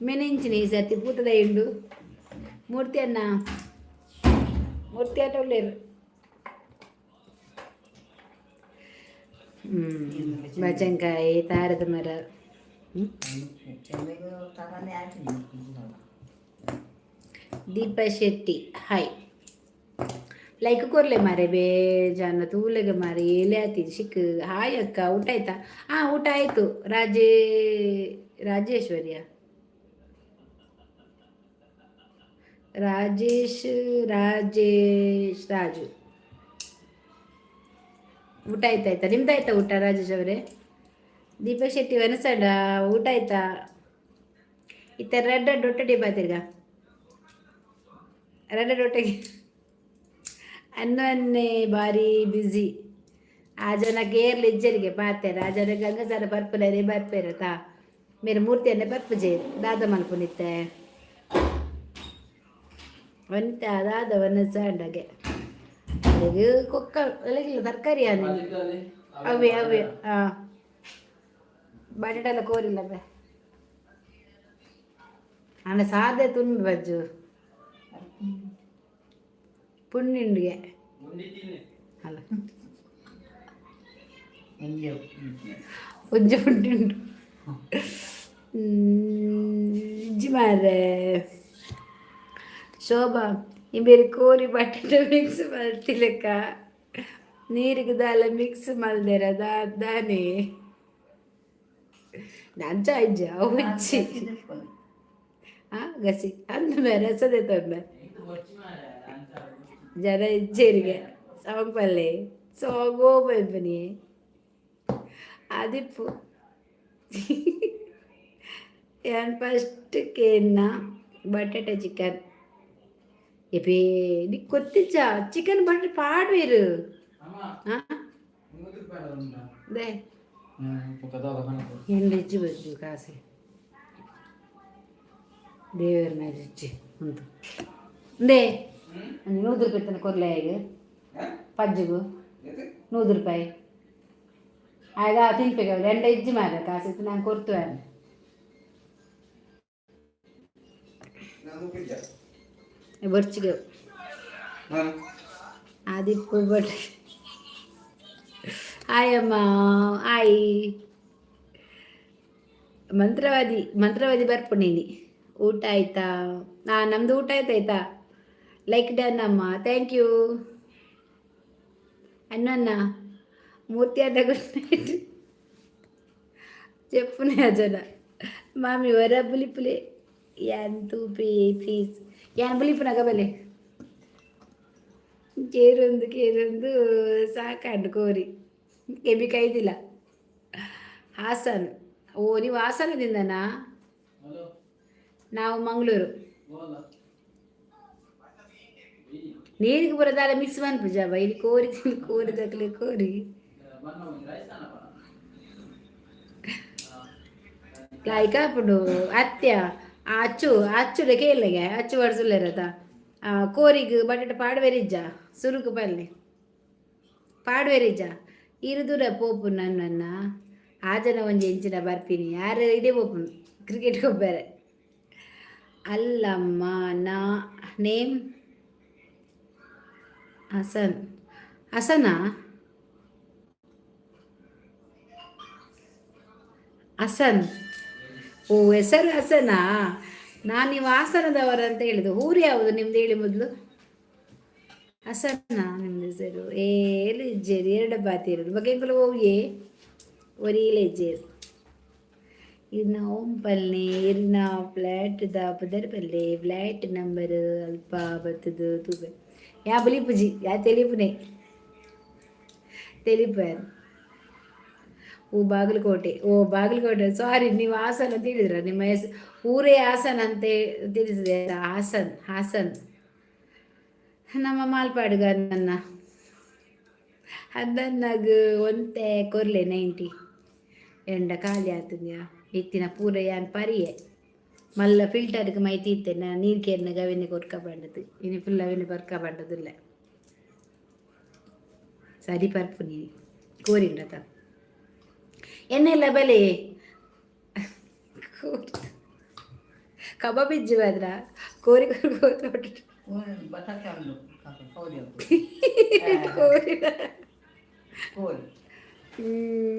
ಮೆನೆಂಚಿನ ಈ ಸರ್ತಿ ಪೂತದ ಇಂಡು ಮೂರ್ತಿ ಆಟ ಒಳ್ಳೆಯರು ಬಚಂಕಾಯಿ ತಾರದ ಮರ ದೀಪಾ ಶೆಟ್ಟಿ ಹಾಯ್ ಲೈಕ್ ಕೊರ್ಲೆ ಮಾರೆ ಬೇಜಾನ ತೂಲೆಗೆ ಮಾರೆ ಎಲೆ ಆತಿ ಸಿಕ್ ಹಾಯ್ ಅಕ್ಕ ಊಟ ಆಯ್ತಾ ಊಟ ಆಯ್ತು ರಾಜೇಶ್ವರ್ಯ ರಾಜೇಶ್ ರಾಜು ಊಟ ಆಯ್ತಾಯ್ತಾ ನಿಮ್ದಾಯ್ತಾ ಊಟ ರಾಜೇಶ್ ಅವರೇ ದೀಪಕ್ ಶೆಟ್ಟಿ ವನಸಡ ಊಟ ಆಯ್ತಾ ಇತ್ತ ರೆಡ್ ಒಟ್ಟಡಿ ಬಾತಿರ್ಗ ರೆಡ್ ಒಟ್ಟಿಗೆ ಅನ್ನೊನ್ನೆ ಬಾರಿ ಬ್ಯುಸಿ ಆ ಜನ ಕೇರ್ಲ ಇಜ್ಜರಿಗೆ ಪಾತೇರ ಆ ಜನ ಗಂಗಸಾರ ಬರ್ಪುಲರೆ ಬರ್ಪೇರತಾ ಮೇರೆ ಮೂರ್ತಿಯನ್ನೇ ಬರ್ಪುಜೆ ದಾದ ಮಲ್ಪುನಿತ್ತೆ ವನಿತ ಅದಾದ ವನಸಂಡಗೆ ಅದಕ್ಕೆ ಕೊಕ್ಕ ಎಲ್ಲಿಗಿಲ್ಲ ತರಕಾರಿ ಅವೇ ಬಟಾಟೆಲ್ಲ ಕೋರಿಲ್ಲ ಬೇ ಆನೆ ಸಾದೆ ತುಂಬಿ ಬಜ್ಜು ಪುಣ್ಯುಂಡಿಗೆ ಅಲ್ಲ ಎಂಜೆ ಉಜ್ಜು ಪುಣ್ಯುಂಡು ಇಜ್ಜಿ ಮಾರೆ ಶೋಭಾ ಈ ಬೇರೆ ಕೋರಿ ಬಟಾಟೆ ಮಿಕ್ಸ್ ಮಾಡ್ತಿಲಕ್ಕ ನೀರಿಗೆ ದಾಲ ಮಿಕ್ಸ್ ಮಲ್ದೇರ ದಾನೆ ನಂಚ ಇಜ್ಜ ಉಜ್ಜಿ ಗಸಿ ಅಂದ ರಸದೆ ತೊಂಬೆ ಜನ ಇಜ್ಜೇರಿಗೆ ಸಾಂಪಲ್ಲೆ ಸೋಗೋ ಬಲ್ಪನಿ ಆದಿಪ್ಪು ഞാൻ ഫസ്റ്റ് കേന്ന ബട്ടട്ട ചിക്കൻ എപ്പേ നീ കൊത്തിച്ച ചിക്കൻ ബട്ടർ പാടുവേര് ಎಂಡಿಚ್ಚು ಬಜ್ಜು ಕಾಸೆ ದೇವರನ್ನ ರುಚಿ ಅಂತ ಅಂದೇ ₹100 ತನಕ ಕೊರ್ಲೆಗೆ ಪಜ್ಜಿಗೂ ₹100 ಆಗ ತಿನ್ಬೇಕು ಎಂಡ ಇಜ್ಜಿ ಮಾರ ಕಾಸಿತ್ತು ನಾನು ಕೊಡ್ತುವೆ ಬರ್ಚಿಗೆ ಆದಿಪ್ಪು ಬಟ್ ಆಯಮ್ಮ ಆಯಿ ಮಂತ್ರವಾದಿ ಬರ್ಪುಣೀನಿ ಊಟ ಆಯ್ತಾ ನಮ್ದು ಊಟ ಆಯ್ತಾಯ್ತಾ ಲೈಕ್ ಡನ್ ಅಮ್ಮ ಥ್ಯಾಂಕ್ ಯು ಅನ್ನ ಮೂರ್ತಿ ಅಂತ ಗುಡ್ చెప్పునే అజన మామి వర బులిపులే యాంతు ప్లీజ్ యాన్ బులిపున గబలే ಕೇರೊಂದು ಸಾಕಂಡು ಕೋರಿ ಕೆಬಿ ಕೈದಿಲ್ಲ ಹಾಸನ್ ಓ ನೀವು ಹಾಸನದಿಂದನಾ ನಾವು ಮಂಗಳೂರು ನೀರಿಗೆ ಬರೋದಾಲ ಮಿಕ್ಸ್ ಮಾಡ್ಬಿಟ್ಟು ಜಾಬ ಇಲ್ಲಿ ಕೋರಿ ತಕ್ಕಲೆ ಕೋರಿ ಲೈಕ ಅప్పుడు ಅತ್ಯ ಅಚ್ಚುಡೆ ಕೇಳಗೆ ಅಚ್ಚು ಬಡ್ಸುಲ್ಲೇರತ ಕೋರಿಗೆ ಬಟಾಟ ಪಾಡ್ವೇರಿಜ್ಜ ಸುರುಕು ಪಲ್ಲೆ ಪಾಡ್ವೇರಿಜ್ಜ ಇರುದುರ ಪೋಪು ನನ್ನ ಆ ಜನ ಒಂಜಿ ಎಂಚಿನ ಬರ್ತೀನಿ ಯಾರು ಇದೇ ಪೋಪು ಕ್ರಿಕೆಟ್ ಕೊಬ್ಬರೆ ಅಲ್ಲಮ್ಮ ನಾ ನೇಮ್ ಹಸನಾ ಹಸನ್ ಓ ಹೆಸರು ಹಸನಾ ನಾನು ನೀವು ಹಾಸನದವರ ಅಂತ ಹೇಳಿದ್ದು ಊರು ಯಾವುದು ನಿಮ್ದು ಹೇಳಿ ಮೊದಲು ಹಸನಾ ನಿಮ್ದು ಹೆಸರು ಏಲು ಇಜ್ಜೇರಿ ಎರಡು ಬಾತಿ ಇರೋದು ಬಗ್ಗೆ ಹೋಗಿ ಒರಿಯಲೇ ಇಜ್ಜೇರು ಇನ್ನ ಓಂ ಪಲ್ಲೆ ಇರ್ನ ಫ್ಲ್ಯಾಟ್ ದಾಪದರ್ ಪಲ್ಲೆ ಫ್ಲ್ಯಾಟ್ ನಂಬರ್ ಅಲ್ಪ ಬತ್ತದು ತೂಬ ಯಾ ಬುಲಿಪುಜಿ ಯಾ ತೆಲಿಪುನೆ ತೆಲಿಪಾರು ಬಾಗಲಕೋಟೆ ಸಾರಿ ನೀವು ಹಾಸನ ಅಂತ ಹೇಳಿದ್ರ ನಿಮ್ಮ ಹೆಸರು ಊರೇ ಹಾಸನ ಅಂತ ತಿಳಿಸಿದೆ ಹಾಸನ್ ನಮ್ಮ ಮಾಲ್ಪಾಡುಗ ಅದನ್ನಾಗ ಒಂತೆ ಕೊರ್ಲೆ 90 ಎಂಡ ಖಾಲಿ ಆತದ್ಯಾ ಇತ್ತಿನ ಪೂರ ಯಾನ್ ಪರಿಯೆ ಮಲ್ಲ ಫಿಲ್ಟರ್ಗೆ ಮೈತಿ ಇತ್ತೆ ನಾ ನೀರು ಕೇರ್ನಾಗ ಅವೆನ್ನೆ ಕೊರ್ಕ ಬಂಡದು ಇನ್ನು ಫುಲ್ ಅವೆನ್ನೆ ಬರ್ಕ ಬಂಡದಿಲ್ಲ ಸರಿ ಪರ್ಪು ನೀ ಕೋರಿಂಡತ ಎನ್ನೆಲ್ಲ ಬಲೆ ಕಬಾಬ್ ಇಜ್ಜಿ ಅದ್ರ ಕೋರಿ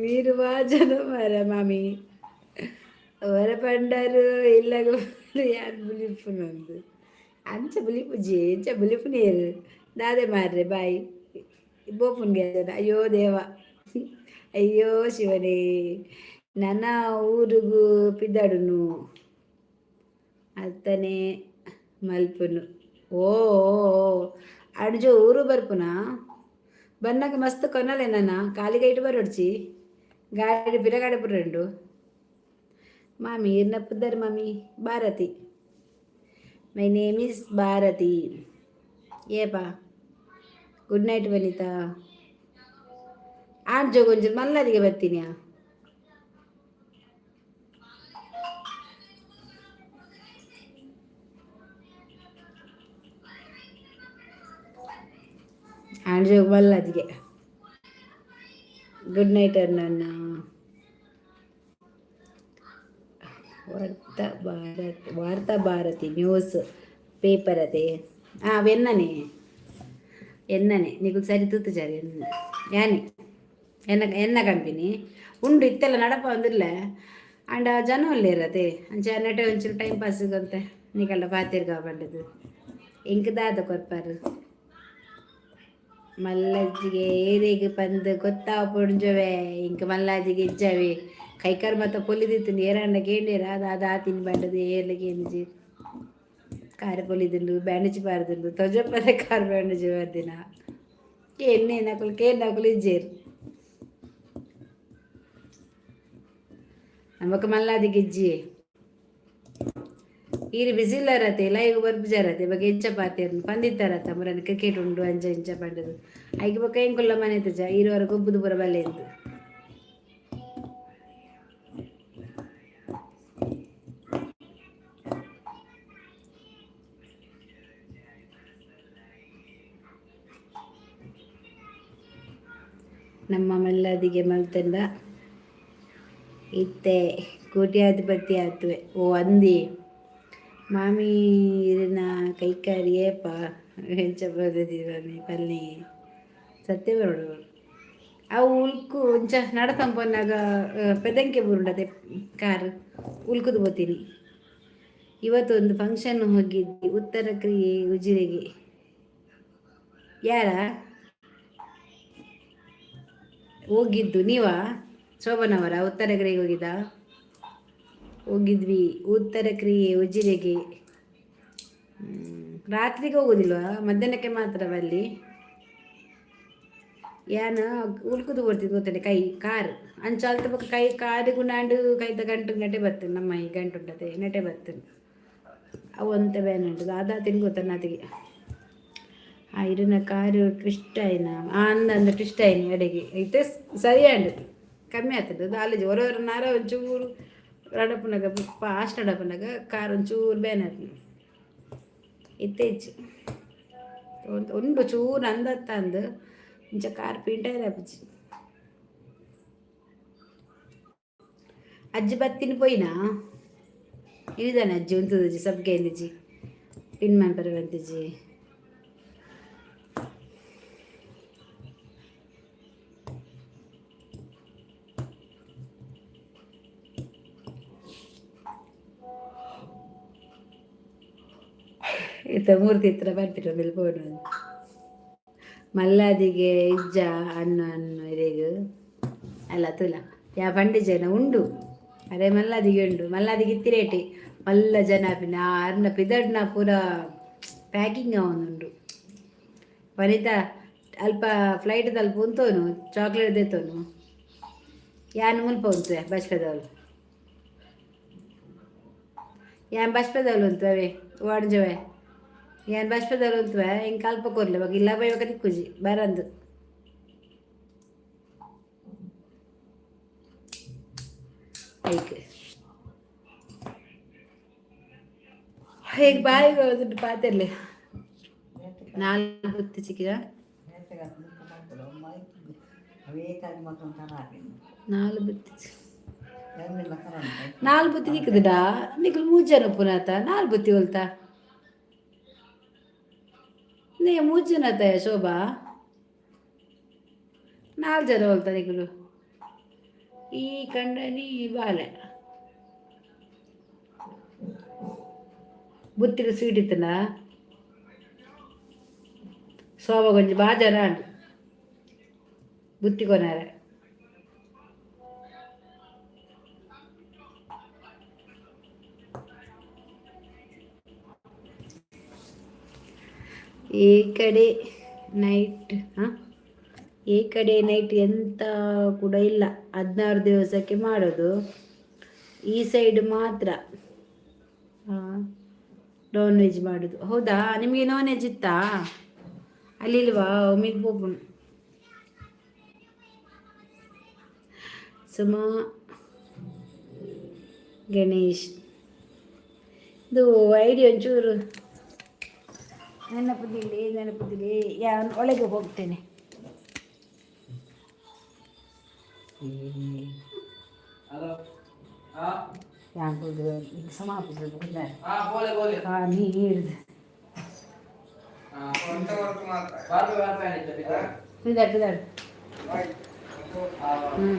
ನೀರು ಜನ ಮರ ಮಾಮಿ ಅವರ ಪಂಡರು ಇಲ್ಲಾಗ ಯಾರು ಬುಲಿಪು ನಂದು ಅಂಚ ಬುಲಿಪುಜಿ ಎಂಚ ಬುಲಿಪು ನೀರು ದಾದೆ ಮಾರ್ರೆ ಬಾಯಿ ಬೋಪುನ್ಗೆ ಅಯ್ಯೋ ದೇವ ಅಯ್ಯೋ ಶಿವನೇ ನನ್ನ ಊರಿಗೂ ಪಿದ್ದಾಡುನು ಅತ್ತನೇ ಮಲ್ಪುನು ಓ ಅಡ್ಜು ಊರು ಬರ್ಪುನ ಬನ್ನಾಗ ಮಸ್ತ್ ಕೊನಲೆ ನನ್ನ ಕಾಲಿಗೆ ಇಟ್ಟು ಬರೋಡ್ಚಿ ಗಾಡಿ ಬಿರಗಾಡಿ ಬುರ್ರೆಂಡು ಮಾಮಿ ಇರ್ನಪ್ಪದಾರ ಮಾಮಿ Bharati my name is Bharati ಏಪಾ ಗುಡ್ ನೈಟ್ ವನಿತಾ ಆಡ್ಜೋ ಗೊಂಚೂರು ಮಲ್ಲದಿಗೆ ಬರ್ತೀನಿ ಆಡ್ಜೋ ಮಲ್ಲದಿಗೆ ಗುಡ್ ನೈಟ್ ನನ್ನ ವಾರ್ತಾ ಭಾರತಿ ನ್ಯೂಸ್ ಪೇಪರ್ ಅದೇ ವೆನ್ನನೆ ಎಣ್ಣನೆ నీకు సరి తూతుచారు ఎన్న యాని ఎన్న కంపెనీ ఉండు ఇత్తెಲ್ಲ ನಡಪ ಅಂದಿಲ್ಲ ಅಂಡ ಜನ ಒಳ್ಳೆರದೆ ಅಂಚೆ ನೆಟ್ಟೆ ಒಂಚೂರು ಟೈಮ್ ಪಾಸ್ ಅಂತೆ ನೀಕಲ್ಲ ಪಾತಿರ್ಗ ಪಂಡದು ಇಂಕ ದಾದ ಕೊರ್ಪಾರು ಮಲ್ಲಜ್ಜಿಗೆ ಏರಿಗೆ ಬಂದು ಗೊತ್ತಾ ಪುಂಜವೆ ಇಂಕ ಮಲ್ಲಾಜಿಗೆ ಇಜ್ಜವೆ ಕೈಕಾರ್ ಮತ್ತ ಪೊಲಿದಿತ್ತು ಏರಂಡ ಕೇಂಡಿರ ಅದು ಆ ತಿನ್ ಬಂಡದು ಏರ್ಲಿಗೆ ಏನಿಜಿ ಕಾರ್ ಪೊಲಿದಿಂಡು ಬ್ಯಾಂಡೇಜ್ ಪಾರ್ದಿಂಡು ತೊಜಪ್ಪದೆ ಕಾರ್ ಬ್ಯಾಂಡೇಜ್ ಬರ್ದಿನ ಎಣ್ಣೆ ನಕಲು ನಕಲು ಇಜ್ಜೇರು ನಮಕ್ ಮಲ್ಲಾದಿಗೆ ಇಜ್ಜಿ ಈರಿ ಬಿಸಿಲರತೆ ಲೈವ್ ಬರ್ಬಿಜಾರತೆ ಬಗ್ಗೆ ಇಂಚ ಪಾತಿರ್ನು ಪಂದಿತ್ತಾರತ್ತ ಮುರನ್ ಕ್ರಿಕೆಟ್ ಉಂಡು ಅಂಚ ಇಂಚ ಪಂಡದು ಐಗೆ ಬೊಕ್ಕ ಹೆಂಗ್ ಕುಲ್ಲ ಮನೆ ತಜ ಈರುವರ ಗೊಬ್ಬುದು ಪುರ ಬಲ್ಲೆ ಎಂದು ನಮ್ಮ ಮಲ್ಲಾದಿಗೆ ಮಲ್ತಂಡ ಇತ್ತೆ ಕೋಟ್ಯಾಧಿಪತಿ ಆತ್ವೆ ಓ ಅಂದಿ ಮಾಮೀರಿನ ಕೈಕಾರಿ ಏಪ ಹೆಂಚ ಬದದಿ ಮಾಮಿ ಪಲ್ನಿ ಸತ್ಯ ಬರೋಡು ಅವು ಉಲ್ಕು ಇಂಚ ನಡತಂಪನ್ನಾಗ ಪೆದಂಕೆ ಬುರುಂಡದೆ ಕಾರ್ ಉಲ್ಕುದು ಬೋತೀನಿ ಇವತ್ತೊಂದು ಫಂಕ್ಷನ್ ಹೋಗಿದ್ದಿ ಉತ್ತರ ಕ್ರಿಯೆ ಉಜಿರೆಗೆ ಯಾರ ಹೋಗಿದ್ದು ನೀವಾ ಶೋಭನವರ ಉತ್ತರ ಕ್ರಿಯೆಗೆ ಹೋಗಿದ್ವಿ ಉತ್ತರ ಕ್ರಿಯೆ ಉಜಿರೆಗೆ ರಾತ್ರಿಗೆ ಹೋಗೋದಿಲ್ವಾ ಮಧ್ಯಾಹ್ನಕ್ಕೆ ಮಾತ್ರವಲ್ಲಿ ಯಾನ ಉಳ್ಕುದು ಬರ್ತಿದ್ದು ಗೊತ್ತೇನೆ ಕೈ ಕಾರ್ ಅಂಚಾಲ್ತ ಪಕ್ಕ ಕೈ ಕಾರಿಗೂ ನಾಂಡು ಕೈತ ಗಂಟು ನಟೆ ಬರ್ತೇನೆ ನಮ್ಮ ಈ ಗಂಟು ಉಂಟದೆ ನಟೆ ಬರ್ತೇನೆ ಅವು ಅಂತ ಬ್ಯಾನ್ ಉಂಟು ಅದ ತಿನ್ ಗೊತ್ತಾನ ಅತಿಗೆ ಆ ಇರಿನ ಕಾರು ಟ್ವಿಸ್ಟ್ ಆಯ್ನ ಅಂದ ಟ್ವಿಸ್ಟ್ ಆಯ್ನ ಎಡೆಗೆ ಐತೆ ಸರಿಯಾಂಡು ಕಮ್ಮಿ ಆಗ್ತದೆ ಅದು ಅಲ್ಲಜಿ ಹೊರವರನಾರ ಒಂಚೂರು ರಡಪನಾಗ ಫಾಸ್ಟ್ ನಡಪನಾಗ ಕಾರ್ ಒಂಚೂರು ಬ್ಯಾನ್ ಆಯ್ತು ಇತ್ತೇಚು ಉಂಡು ಚೂರು ಅಂದತ್ತ ಅಂದು ಇಂಚ ಕಾರ್ ಪಿಂಟೈರ್ ಆಪಚ್ಚಿ ಅಜ್ಜಿ ಬತ್ತಿನ ಪೋಯಿನಾ ಇಳಿದಾನೆ ಅಜ್ಜಿ ಉಂತದಜ್ಜಿ ಸಬ್ಗೆ ಎಂದಿಜ್ಜಿ ಪಿನ್ ಮ್ಯಾಂಪರ್ ಬಂತಿಜ್ಜಿ ಇತ್ತ ಮೂರ್ತಿ ಹತ್ರ ಬರ್ತಿರೋ ಮೇಲೆ ಬೋರ್ಡು ಮಲ್ಲಾದಿಗೆ ಇಜ್ಜ ಅನ್ನು ಇರೇಗು ಅಲ್ಲ ತುಲ ಯಾ ಪಂಡಿ ಜನ ಉಂಡು ಅರೆ ಮಲ್ಲಾದಿಗೆ ಉಂಡು ಮಲ್ಲಾದಿಗೆ ಇತ್ತಿರೇಟಿ ಮಲ್ಲ ಜನ ಪಿನ ಅರ್ನ ಪಿದಡ್ನ ಪೂರ ಪ್ಯಾಕಿಂಗ್ ಅವನುಂಡು ವನಿತಾ ಅಲ್ಪ ಫ್ಲೈಟ್ ತಲ್ಪ ಉಂತೋನು ಚಾಕ್ಲೇಟ್ ದೇತೋನು ಯಾನ್ ಮುಲ್ಪ ಉಂತು ಬಸ್ಪೆದವಳು ಯಾನ್ ಬಸ್ಪೆದವಳು ಉಂತವೆ ವಾಡ್ಜವೆ ಯಾನ್ ಬಸ್ಪೆದವಳು ಉಂತವೆ ಹಿಂಗೆ ಕಲ್ಪ ಕೊರ್ಲಿ ಇವಾಗ ಇಲ್ಲ ಬೈವಾಗ ತಿಕ್ಕುಜಿ ಬರಂದು ಐಕ್ ಹೇಗೆ ಬಾಯಿಗೆ ಹೋದುಂಟು ಪಾತೆರ್ಲಿ ನಾಲ್ಕು ಬುತ್ತಿ ಸಿಕ್ಕಿದ ನಾಲ್ಕು ಬುತ್ತಿ ನಿಕ್ಕುದಾ ನಿಕ್ಕಲು ಮೂಜನ ಪುನತ ನಾಲ್ಕು ಬುತ್ತಿ ಹೊಲ್ತಾ ನೀ ಮೂಜನತ ಶೋಭಾ ನಾಲ್ಕು ಜನ ಹೊಲ್ತಾ ನಿಕ್ಕಲು ಈ ಕಂಡನಿ ಬಾಲೆ ಬುತ್ತಿಗೆ ಸ್ವೀಟ್ ಇತ್ತನ ಶೋಭಾ ಕೊಂಚ ಬಾಜಾರ ಅಂಡು ಬುತ್ತಿ ಕೊನಾರೆ ಈ ಕಡೆ ನೈಟ್ ಈ ಕಡೆ ನೈಟ್ ಎಂತ ಕೂಡ ಇಲ್ಲ 16 ದಿವಸಕ್ಕೆ ಮಾಡೋದು ಈ ಸೈಡ್ ಮಾತ್ರ ನಾನ್ ವೆಜ್ ಮಾಡೋದು ಹೌದಾ ನಿಮಗೆ ನಾನ್ ವೆಜ್ ಇತ್ತಾ ಅಲ್ಲಿ ಇಲ್ವಾ ಒಮ್ಮಿಗೆ ಹೋಗೋಣ ಸುಮಾ ಗಣೇಶ್ ಇದು ಐಡಿಯಾ ಒಂಚೂರು ನೆನಪುದಿಲ್ಲ ಒಳಗೆ ಹೋಗ್ತೇನೆ ನೀರು ಬಿದ್ದಾಡು ಬಿದ್ದಾಡು. ಹ್ಞೂ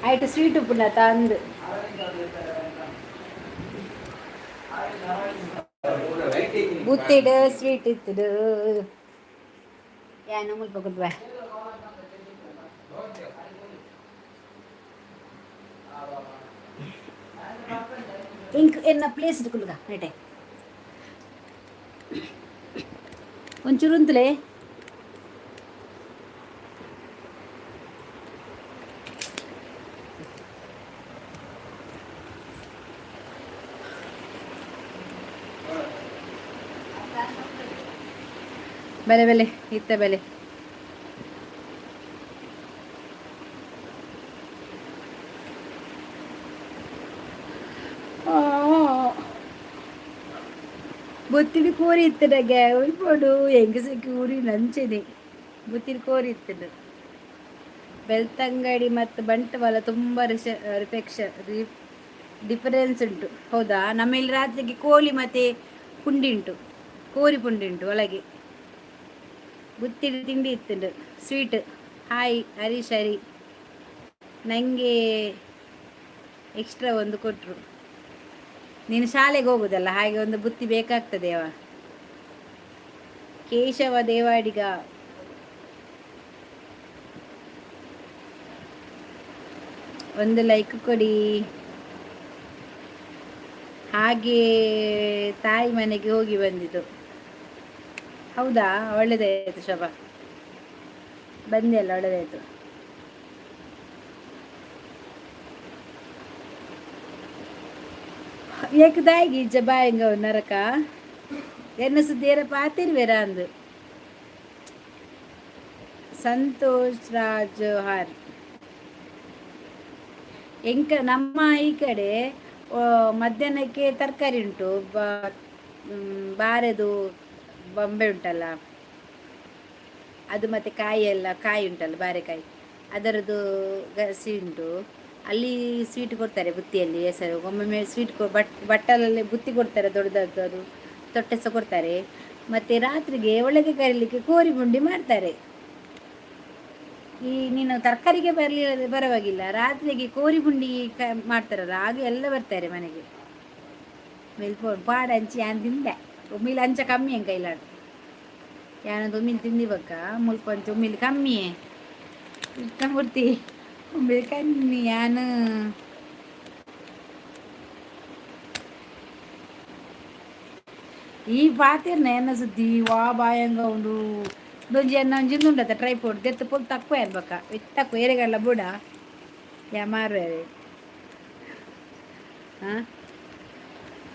ಆಯ್ತು ಸ್ವೀಟ್ ಉಪ್ಪುನ ತಂದು ಬುತ್ತಿಡು ಸ್ವೀಟ್ ಇತ್ತಿಡು ಯಾನು ಮುಲ್ಪ ಕೊಡ್ಬಾ ఇంక ఎన్న ప్లేస్ ఇటుకులుగా రైటే ಒಂಚೂರು ಉಂತಲೇ ಬೆಲೆ ಬೆಲೆ ಇತ್ತ ಬೆಲೆ బొత్తిడి కూర ఇత్తడగా ఇప్పుడు ఎంగసకి ఊరి నంಚನೆ ಬುತ್ತಿನ ಕೋರಿ ಇತ್ತದು ಬೆಳ್ತಂಗಡಿ ಮತ್ತು ಬಂಟ್ವಾಳ ತುಂಬ ಡಿಫರೆನ್ಸ್ ಉಂಟು ಹೌದಾ. ನಮ್ಮಲ್ಲಿ ರಾತ್ರಿಗೆ ಕೋಳಿ ಮತ್ತು ಪುಂಡಿ ಉಂಟು, ಕೋರಿ ಪುಂಡಿ ಉಂಟು ಒಳಗೆ. ಬುತ್ತಿಡಿ ತಿಂಡಿ ಇತ್ತುಂಡು ಸ್ವೀಟ್. ಹಾಯ್ ಹರೀಶ್ ಹರಿ, ನನಗೆ ಎಕ್ಸ್ಟ್ರಾ ಒಂದು ಕೊಟ್ಟರು. ನೀನು ಶಾಲೆಗೆ ಹೋಗೋದಲ್ಲ, ಹಾಗೆ ಒಂದು ಬುತ್ತಿ ಬೇಕಾಗ್ತದೆ. ಕೇಶವ ದೇವಾಡಿಗ, ಒಂದು ಲೈಕ್ ಕೊಡಿ. ಹಾಗೆ ತಾಯಿ ಮನೆಗೆ ಹೋಗಿ ಬಂದಿದ್ದು. ಹೌದಾ, ಒಳ್ಳೆದಾಯಿತು ಶೋಭಾ, ಬಂದೆ ಅಲ್ಲ, ಒಳ್ಳೆದಾಯಿತು. ಏಕದಾಗಿ ಜಬಾಯಿಂಗ ನರಕ ಎನ್ನ ಸುದ್ದಿಯರ ಪಾತಿರ್ವೇರಾ ಅಂದು. ಸಂತೋಷ್ ರಾಜ್ ಹಾರ್ ಎಂಕ ನಮ್ಮ ಈ ಕಡೆ ಮಧ್ಯಾಹ್ನಕ್ಕೆ ತರಕಾರಿ ಉಂಟು. ಬಾರೆದು ಬೊಂಬೆ ಉಂಟಲ್ಲ ಅದು, ಮತ್ತು ಕಾಯಿ ಎಲ್ಲ ಕಾಯಿ ಉಂಟಲ್ಲ ಬಾರೆಕಾಯಿ, ಅದರದ್ದು ಗಸಿ ಉಂಟು. ಅಲ್ಲಿ ಸ್ವೀಟ್ ಕೊಡ್ತಾರೆ ಬುತ್ತಿಯಲ್ಲಿ. ಹೆಸರು ಒಮ್ಮೊಮ್ಮೆ ಸ್ವೀಟ್ ಬಟ್ಟಲಲ್ಲಿ ಬುತ್ತಿ ಕೊಡ್ತಾರೆ, ದೊಡ್ಡದು ತೊಟ್ಟೆ ಸಹ ಕೊಡ್ತಾರೆ. ಮತ್ತು ರಾತ್ರಿಗೆ ಒಳಗೆ ಕರೀಲಿಕ್ಕೆ ಕೋರಿ ಬುಂಡಿ ಮಾಡ್ತಾರೆ. ಈ ನೀನು ತರಕಾರಿಗೆ ಬರವಾಗಿಲ್ಲ, ರಾತ್ರಿಗೆ ಕೋರಿ ಬುಂಡಿ ಮಾಡ್ತಾರಲ್ಲ, ಆಗ ಎಲ್ಲ ಬರ್ತಾರೆ ಮನೆಗೆ. ಮೇಲ್ಪೋಡು ಪಾಡ ಹಂಚಿ ಯಾನು ತಿಂದೆ ಒಮ್ಮಿಲಿ ಹಂಚ ಕಮ್ಮಿ ಹೆಂಗೆ ಕೈಲಾಡು ಯಾನದು ಒಮ್ಮಿಲಿ ತಿಂದಿಬಕ್ಕ ಮುಲ್ಪ ಹಂಚ ಒಮ್ಮಿಲಿ ಕಮ್ಮಿ ಇಷ್ಟಮೂರ್ತಿ ಒಮ್ಮಿಲಿ ಕಮ್ಮಿ ಯಾನು. ಈ ಪಾತಿರ್ನ ಎನ್ನ ಸುದ್ದಿ ವಾ ಬಾಯಂಗ ಉಂಡು ದೊಂಜಿ ಅನ್ನ ಒಂಜಿಂದು ಉಂಡತ್ತ ಟ್ರೈಪೋರ್ಟ್ ದೆತ್ತು ಪೊಲ್ ತక్కుವ ಇರ್ಬೇಕ ಇತ್ತಕ್ಕು ಏರೆಗಲ್ಲ ಬುಡ ಯಾ ಮಾರು ಹಾಂ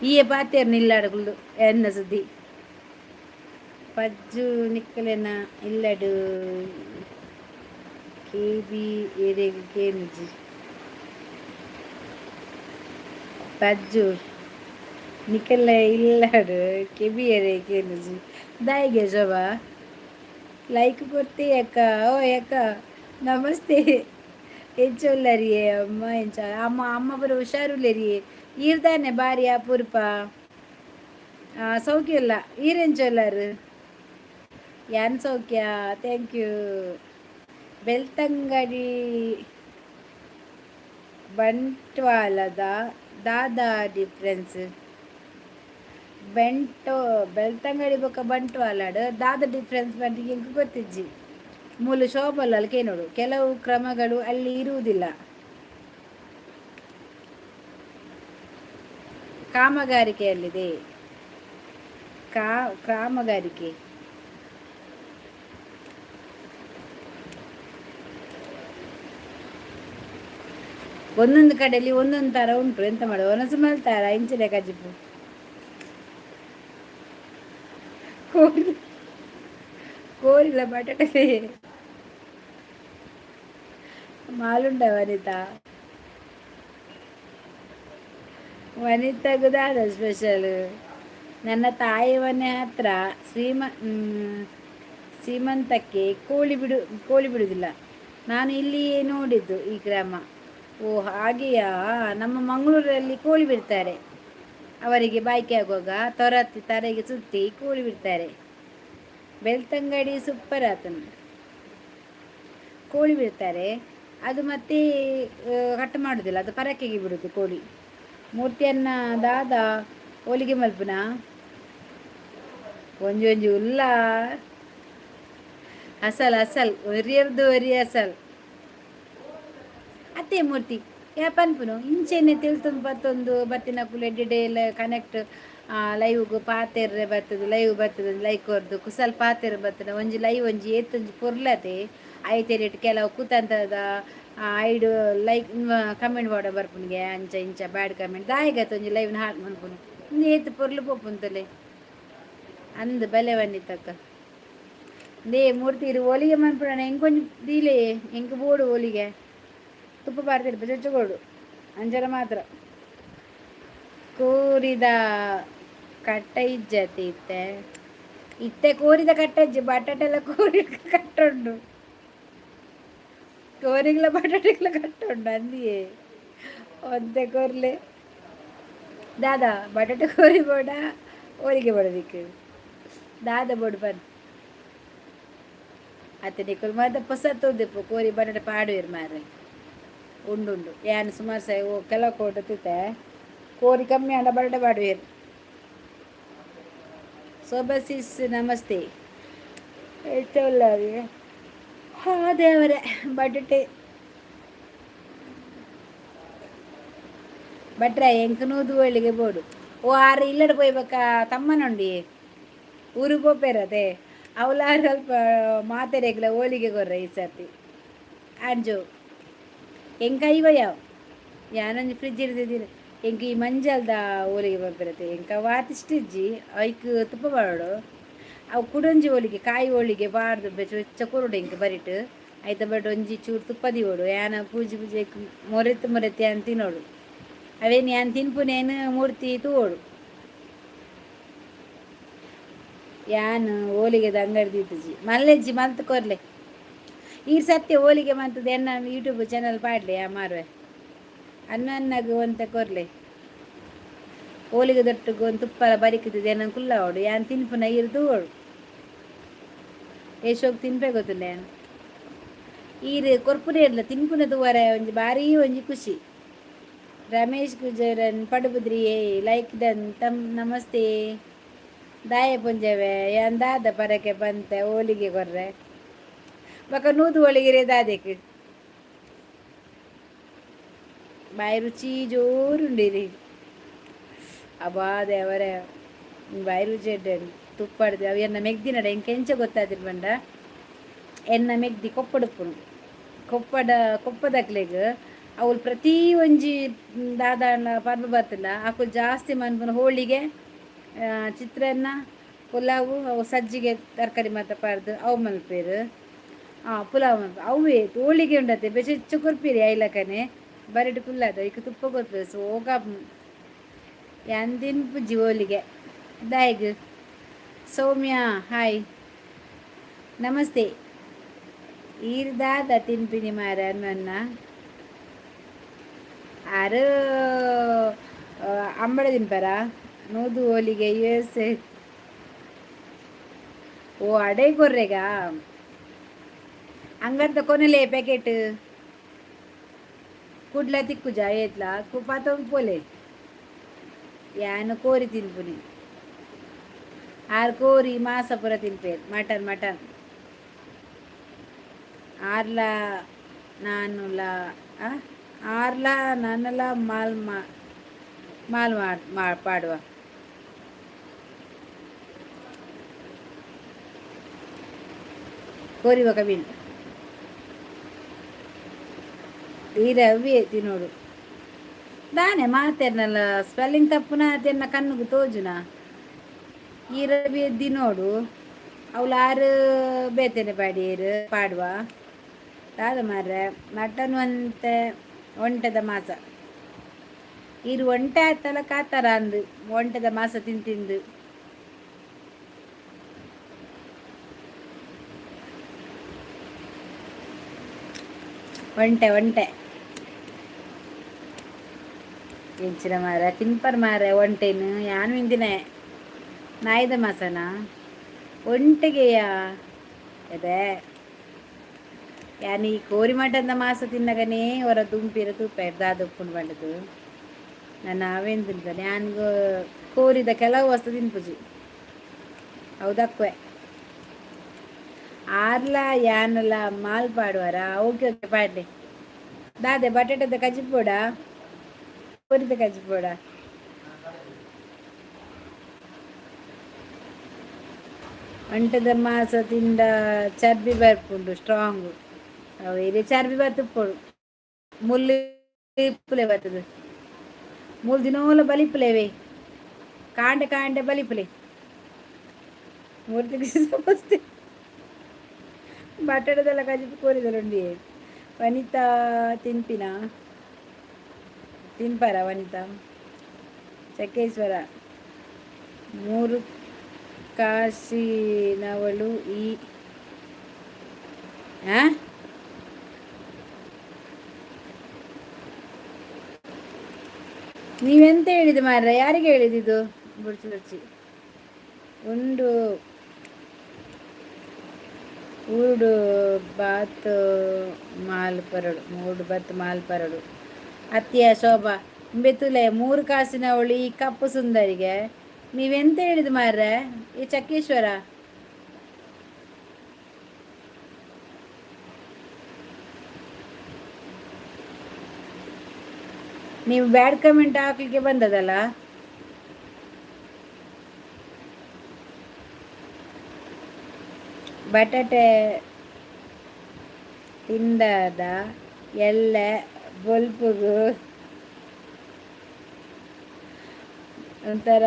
ಈ ಪಾತಿರ್ನ ಇಲ್ಲಾಡುಗಳು ಎನ್ನ ಸುದ್ದಿ ಪಜ್ಜು ನಿಕ್ಕಲೆನ ಇಲ್ಲಡು ಕೇಬಿ ಏರೆಗೆ ಕೇನುಜಿ ಪಜ್ಜು ನಿಕಲ್ಲ ಇಲ್ಲಾಡು ಕೆಬಿ ಏರೆ ಕೇನುಜಿ ದಾಯಿಗೆ ಶೋಭಾ ಲೈಕ್ ಕೊಡ್ತಿ ಅಕ್ಕ. ಓ ಅಕ್ಕ ನಮಸ್ತೆ. ಹೆಚ್ಚೊಲ್ಲರಿಯೇ ಅಮ್ಮ ಎಂಚ ಅಮ್ಮ ಬರೋ ಹುಷಾರುಲ್ಲರಿಯೇ ಈರ್ದಾನೆ ಬಾರಿ ಅಪೂರ್ಪ ಸೌಖ್ಯ ಇಲ್ಲ ಈರೆಂಚೊಲ್ಲರು ಯಾನ್ ಸೌಖ್ಯ. Thank you. ಬೆಳ್ತಂಗಡಿ ಬಂಟ್ವಾಳದ ದಾದಾ ಡಿಫ್ರೆನ್ಸ್ ಬೆಳ್ತಂಗಡಿ ಬೊಕ್ಕ ಬಂಟ್ವಾಳಡ್ ದಾದ ಡಿಫ್ರೆನ್ಸ್ ಬಂಟಿಗೆ ಎಂಕ ಗೊತ್ತಿಜ್ಜಿ ಮೂಲ ಶೋಭಲ್ಲಕ್ಕೆ ನೋಡು ಕೆಲವು ಕ್ರಮಗಳು ಅಲ್ಲಿ ಇರುವುದಿಲ್ಲ. ಕಾಮಗಾರಿಕೆಯಲ್ಲಿದೆ ಕಾಮಗಾರಿಕೆ ಒಂದೊಂದು ಕಡೆಯಲ್ಲಿ ಒಂದೊಂದು ಥರ ಉಂಟು. ಎಂತ ಮಾಡುವ ಒನಸು ಮಲ್ತಾರ ಇಂಚಿನ ಕಜಿಪು ಕೋರಿಲ್ಲ ಬಟಾಟೆ ಮಾಲುಂಡ ವನಿತಾಗುದಾದ ಸ್ಪೆಷಲ್. ನನ್ನ ತಾಯಿ ಮನೆ ಹತ್ರ ಸೀಮಂತಕ್ಕೆ ಕೋಳಿ ಬಿಡುವುದಿಲ್ಲ. ನಾನು ಇಲ್ಲಿಯೇ ನೋಡಿದ್ದು ಈ ಗ್ರಾಮ. ಓ ಹಾಗೆಯಾ. ನಮ್ಮ ಮಂಗಳೂರಲ್ಲಿ ಕೋಳಿ ಬಿಡ್ತಾರೆ. ಅವರಿಗೆ ಬಾಯ್ಕೆ ಆಗುವಾಗ ತರೆಗೆ ಸುತ್ತಿ ಕೋಳಿ ಬಿಡ್ತಾರೆ. ಬೆಳ್ತಂಗಡಿ ಸೂಪರ್ ಆತನು. ಕೋಳಿ ಬಿಡ್ತಾರೆ, ಅದು ಮತ್ತೆ ಕಟ್ ಮಾಡೋದಿಲ್ಲ, ಅದು ಪರಕೆಗೆ ಬಿಡೋದು ಕೋಳಿ. ಮೂರ್ತಿಯನ್ನ ದಾದ ಹೋಲಿಗೆ ಮಲ್ಪುನ ಒಂಜಿ ಒಂಜಿ ಉಲ್ಲ ಅಸಲ್ ಅಸಲ್ ಒರಿಯರ್ದು ಒರಿ ಅಸಲ್ ಅತ್ತೆ ಮೂರ್ತಿ ಯಾ ಪನ್ಪುನು ಇಂಚೆನೆ ತಿಳ್ತೊಂದು ಬತ್ತೊಂದು ಬತ್ತಿನ ಕುಲು ಎಡ್ಡೆ ಎಲ್ಲ ಕನೆಕ್ಟ್ ಲೈವ್ಗು ಪಾತೆರ್ರೆ ಬರ್ತದೆ, ಲೈವ್ ಬರ್ತದೆ, ಲೈಕ್ ಹೊರ್ದು ಕುಸಲ್ ಪಾತೆರ್ ಬರ್ತದೆ, ಒಂಜಿ ಲೈವ್ ಒಂಜಿ ಏತ್ತೊಂಜಿ ಪೊರ್ಲತೆ ಐತೆರಿಟ್ಟು ಕೆಲವು ಕೂತಂತದ ಐಡು ಲೈಕ್ ಕಮೆಂಟ್ ಬಾಡ ಬರ್ಪುನಿಗೆ ಅಂಚ ಇಂಚ ಬ್ಯಾಡ್ ಕಮೆಂಟ್ ದಾಯಿಗತ್ತ ಒಂಜಿ ಲೈವ್ನ ಹಾಳು ಮನ್ಪುನು ಒಂದು ಏತ್ತು ಪೊರ್ಲು ಪೋಪುಂತಲೆ ಅಂದು ಬಲೆ ಬನ್ನಿತಕ್ಕ ದೇ ಮೂರ್ತಿ ಇರು ಹೋಲಿಗೆ ಮನ್ಪುಣ ಹೆಂಗೊಂದು ದೀಲೆ ಹೆಂಗೆ ಬೋಡು ಹೋಲಿಗೆ ತುಪ್ಪ ಬಾರ್ತಿರ್ಪ ಚೊಚ್ಚಗೋಡು ಅಂಜರ ಮಾತ್ರ ಕೋರಿದ ಕಟ್ಟ ಇಜ್ಜತಿ ಇತ್ತೆ ಕೋರಿದ ಕಟ್ಟ ಇಜ್ಜೆ ಬಟಾಟೆಲ್ಲ ಕೋರಿ ಕಟ್ಟುಂಡು ಕೋರಿಗ್ಲ ಬಟಾಟೆಗ್ಲ ಕಟ್ಟುಂಡು ಅಂದಿಯೇ ಒಂತೆ ಕೋರ್ಲೆ ದಾದಾ ಬಟಾಟೆ ಕೋರಿ ಬೋಡ ಹೋರಿಗೆ ಬೋಡದಿಕ್ಕೆ ದಾದ ಬೋಡು ಬನ್ ಅತ್ತೆ ನಿಕ್ಕಲು ಮಾತ ಪೊಸತ್ತೋದೆಪ್ಪು ಕೋರಿ ಬಟಾಟೆ ಪಾಡುವೆರು ಮಾರ್ರೆ ಉಂಡುಂಡು ಏನು ಸುಮಾರು ಸೈ ಕೆಲವು ಕೋಟು ತಿತ್ತೆ ಕೋರಿ ಕಮ್ಮಿ ಅಂಡ ಬಟಾಟೆ ಪಾಡುವೆರು. ಸೋಬಸಿಸ್ ನಮಸ್ತೆ ಇಷ್ಟವಲ್ಲ ಹಾ ದೇವರೇ ಬಟಾಟೆ ಬಟ್ರ ಎಂಕ ನೂದು ಒಳ್ಳಿಗೆ ಬೋಡು ಓ ಆರು ಇಲ್ಲಡ ಪೋಯ್ಬೇಕ ತಮ್ಮನುಂಡಿ ಊರಿಗೆ ಪೋಪೇರದೆ ಅವಲಾರು ಸ್ವಲ್ಪ ಮಾತೆರೆಗ್ಲ ಹೋಳಿಗೆ ಕೊರ್ರೆ ಈ ಸರ್ತಿ ಅಂಜು ಎಂಕ ಇವಯಾವ ಯಾನೊಂದು ಫ್ರಿಜ್ ಇರ್ತಿದ್ದೀರ ಎಂಕ ಈ ಮಂಜಲ್ದ ಹೋಳಿಗೆ ಬರ್ಬಿರತ್ತೆ ಎಂಕ ವಾತಿಷ್ಟಿಜ್ಜಿ ಐಕ್ ತುಪ್ಪ ಬಾಡೋಡು ಅವು ಕುಡಂಜಿ ಹೋಳಿಗೆ ಕಾಯಿ ಹೋಳಿಗೆ ಬಾರ್ದು ಬೆಚ್ಚ ಕೊರುಡು ಎಂಕ ಬರಿಟ್ ಆಯ್ತ ಬಟ್ ಒಂಜಿ ಚೂರು ತುಪ್ಪದಿ ಓಡು ಯಾನ ಪೂಜೆ ಮೊರೆತ್ತು ಯಾನ್ ತಿನ್ನೋಡು ಅವೇನು ಯಾನ್ ತಿನ್ಪುನೇನು ಮೂರ್ತಿ ತೂವೋಡು ಯಾನು ಹೋಳಿಗೆದ ಅಂಗಡಿ ದೀತಜಿ ಮಲ್ಲೆಜ್ಜಿ ಮಲ್ತು ಕೊರ್ಲೆ ಈ ಸತ್ಯ ಹೋಳಿಗೆ ಮಂತದ ಎನ್ನ ಯೂಟ್ಯೂಬ್ ಚಾನಲ್ ಪಾಡ್ಲೆ ಆ ಮಾರುವೆ ಅನ್ನನ್ನಾಗು ಅಂತ ಕೊರ್ಲೆ ಹೋಳಿಗೆ ದೊಟ್ಟುಗು ಒಂದು ತುಪ್ಪಲ ಬರಿಕಿದ್ದು ಏನ ಕುಲ್ಲ ಓಡು ಯಾನ್ ತಿನ್ಪುನ ಇರ್ದು ಓಡು ಯಶೋಗ್ ತಿನ್ಪೆ ಗೊತ್ತಿಲ್ಲ ಏನು ಈರು ಕೊರ್ಪುನೇ ಇರಲ್ಲ ತಿನ್ಪುನದು ವರ ಒಂಜಿ ಭಾರಿ ಒಂಜಿ ಖುಷಿ. ರಮೇಶ್ ಗುಜರನ್ ಪಡುಬುದ್ರಿಯೇ ಲೈಕ್ ಡನ್ ತಮ್ ನಮಸ್ತೆ ದಾಯ ಪುಂಜವೆ ಯಾನ್ ದಾದ ಪರಕೆ ಬಂತೆ ಹೋಳಿಗೆ ಕೊರ್ರೆ ಬಕ ನೂದು ಹೋಳಿಗೆ ದಾದೆಕ್ ಬಾಯಿ ರುಚಿ ಜೋರುಂಡಿರಿ ಅಬಾ ದೇವರೇ ಬಾಯಿ ರುಚಿ ಎಡ್ಡೆನು ತುಪ್ಪಾಡ್ದು ಅವು ಎನ್ನ ಮೆಗ್ದಿನಡ ಹೆಂಗೆ ಕೆಂಚ ಗೊತ್ತಾದಿರ್ ಬಂಡ ಎನ್ನ ಮೆಗ್ದಿ ಕೊಪ್ಪಡುಪ್ಪುನು ಕೊಪ್ಪದಕ್ಲೆಗ್ ಅವಳು ಪ್ರತಿ ಒಂಜಿ ದಾದಾಂಡ ಪರ್ಬ ಬರ್ತಿಲ್ಲ ಅಕು ಜಾಸ್ತಿ ಮನ್ಪುನ ಹೋಳಿಗೆ ಚಿತ್ರಾನ್ನ ಪುಲಾವು ಅವು ಸಜ್ಜಿಗೆ ತರಕಾರಿ ಮಾತ್ರ ಪಾರ್ದು ಅವು ಮಲ್ಪೇರು ಪುಲಾವ್ ಮಲ್ಪ ಅವೇ ಹೋಳಿಗೆ ಉಂಡತ್ತೆ ಬೆಚ್ಚ ಕೊರ್ಪೀರಿ ಐಲಕನೆ ಬರಿಟ್ ಕುಲ್ಲಾದ ಈಗ ತುಪ್ಪ ಕೊರ್ಪೇರು ಸೋಗ ಎಂದಿನ ಪುಜ್ಜಿ ಹೋಳಿಗೆ ದಾಯಿಗ್ ಸೌಮ್ಯ ಹಾಯ್ ನಮಸ್ತೆ ಈರ್ದಾದ ತಿನ್ಪಿನಿ ಮಾರ ನನ್ನ ಆರು ಅಂಬಡ ತಿನ್ಪಾರ ನೂದು ಹೋಳಿಗೆ US ಓ ಅಡೆ ಕೊರ್ರೆಗ ಅಂಗಡ್ದ ಕೊನೆಲೆ ಪ್ಯಾಕೆಟ್ ಕುಡ್ಲ ತಿಕ್ಕುಜ ಏತ್ಲ ಪಾತ ಪೋಲೆ ಯಾನು ಕೋರಿ ತಿನ್ಪುನಿ ಆರು ಕೋರಿ ಮಾಸಪುರ ತಿನ್ಪೇರು ಮಟನ್ ಆರ್ಲ ನಾನುಲ ಆರ್ಲ ನಾನಲ್ಲ ಮಾಲ್ ಪಾಡುವ ಕೋರಿ ಕಬೀನ್ ಈ ರವಿ ತಿನ್ನೋಡು ದಾನೆ ಮಾತೇರ್ನಲ್ಲ ಸ್ಪೆಲ್ಲಿಂಗ್ ತಪ್ಪುನ ಅದನ್ನ ಕಣ್ಣಿಗೆ ತೋಜುನ ಈ ರವಿ ಎದ್ದಿನೋಡು ಅವಳು ಆರು ಬೇತೇನೆ ಪಾಡುವ ತಾದ ಮಾರ್ರೆ ಮಟನ್ ಒಂಟೆದ ಮಾಸ ಇರು ಒಂಟೆ ಆಯ್ತಲ್ಲ ಕಾತಾರ ಅಂದು ಒಂಟೆದ ಮಾಸ ತಿಂದು ಒಂಟೆ ಎಂಚಿನ ಮಾರ ತಿನ್ಪರ್ ಮಾರ ಒಂಟೇನು ಯಾನು ಇಂದಿನ ನಾಯ್ದ ಮಾಸನ ಒಂಟೆಗೆಯ ಅದೇ ಯಾನಿ ಕೋರಿ ಮಟದ ಮಾಸ ತಿನ್ನಗನೇ ಹೊರ ದುಂಪಿರ ತೂಪ ದಾದಪ್ಪುಂಡು ಬಂಡದು ನಾನು ಅವೇನು ತಿಂತಾನೆ ಯಾನ್ಗು ಕೋರಿದ ಕೆಲವು ವಸ್ತು ತಿನ್ಪುಜಿ ಹೌದಕ್ವೆ ಆರ್ಲ ಯಾನಲ್ಲ ಮಾಲ್ ಪಾಡುವಾರ ಓಕೆ ಓಕೆ ಪಾಡ್ಲಿ ದಾದೆ ಬಟಾಟದ ಕಜಿಪೋಡ ಕೋರಿದ ಕಜಿಪೋಡ ಅಂಟದ ಮಾಸ ತಿಂದ ಚರ್ಬಿ ಬರ್ಪುಂಡು ಸ್ಟ್ರಾಂಗು ಅವು ಇಲ್ಲಿ ಚರ್ಬಿ ಬರ್ತುಪ್ಪುಡು ಮುಳ್ಳು ಇಪ್ಪುಲೆ ಬರ್ತದೆ ಮೂರು ದಿನೋಲ ಬಲಿಪ್ಪುಲೇವೆ ಕಾಂಡೆ ಕಾಂಡೆ ಬಲಿಪ್ಪುಲೆ ಮೂರು ದಿವಸ ಸಮಸ್ತೆ ಬಟಾಟದೆಲ್ಲ ಕಜಿಪು ಕೋರಿದರುಂಡಿ ವನಿತಾ ತಿನ್ಪಿನ ತಿನ್ಪಾರ ವನಿತಾ ಚಕ್ಕೇಶ್ವರ ಮೂರು ಕಾಸಿನವಳು ಈ ನೀವೆಂತ ಹೇಳಿದ್ದು ಮಾರ್ರ ಯಾರಿಗೆ ಹೇಳಿದ್ದು ಬುಡ್ಚಿ ಉಂಡು ಊಡು ಬಾತ್ ಮಾಲ್ಪರಡು ಮೂಡು ಬತ್ ಮಾಲ್ಪರಡು ಅತ್ತಿಯ ಶೋಭಾ ಬೆತ್ತುಲೆ ಮೂರು ಕಾಸಿನವಳು ಈ ಕಪ್ಪು ಸುಂದರಿಗೆ ನೀವೆಂತ ಹೇಳಿದ್ದು ಮಾರ್ರೆ ಈ ಚಕ್ಕೇಶ್ವರ ನೀವು ಬ್ಯಾಡ್ ಕಮೆಂಟ್ ಹಾಕ್ಲಿಕ್ಕೆ ಬಂದದಲ್ಲ ಬಟಾಟೆ ತಿಂದದ ಎಲ್ಲ ಬೊಲ್ಪುಗು ಒಂಥರ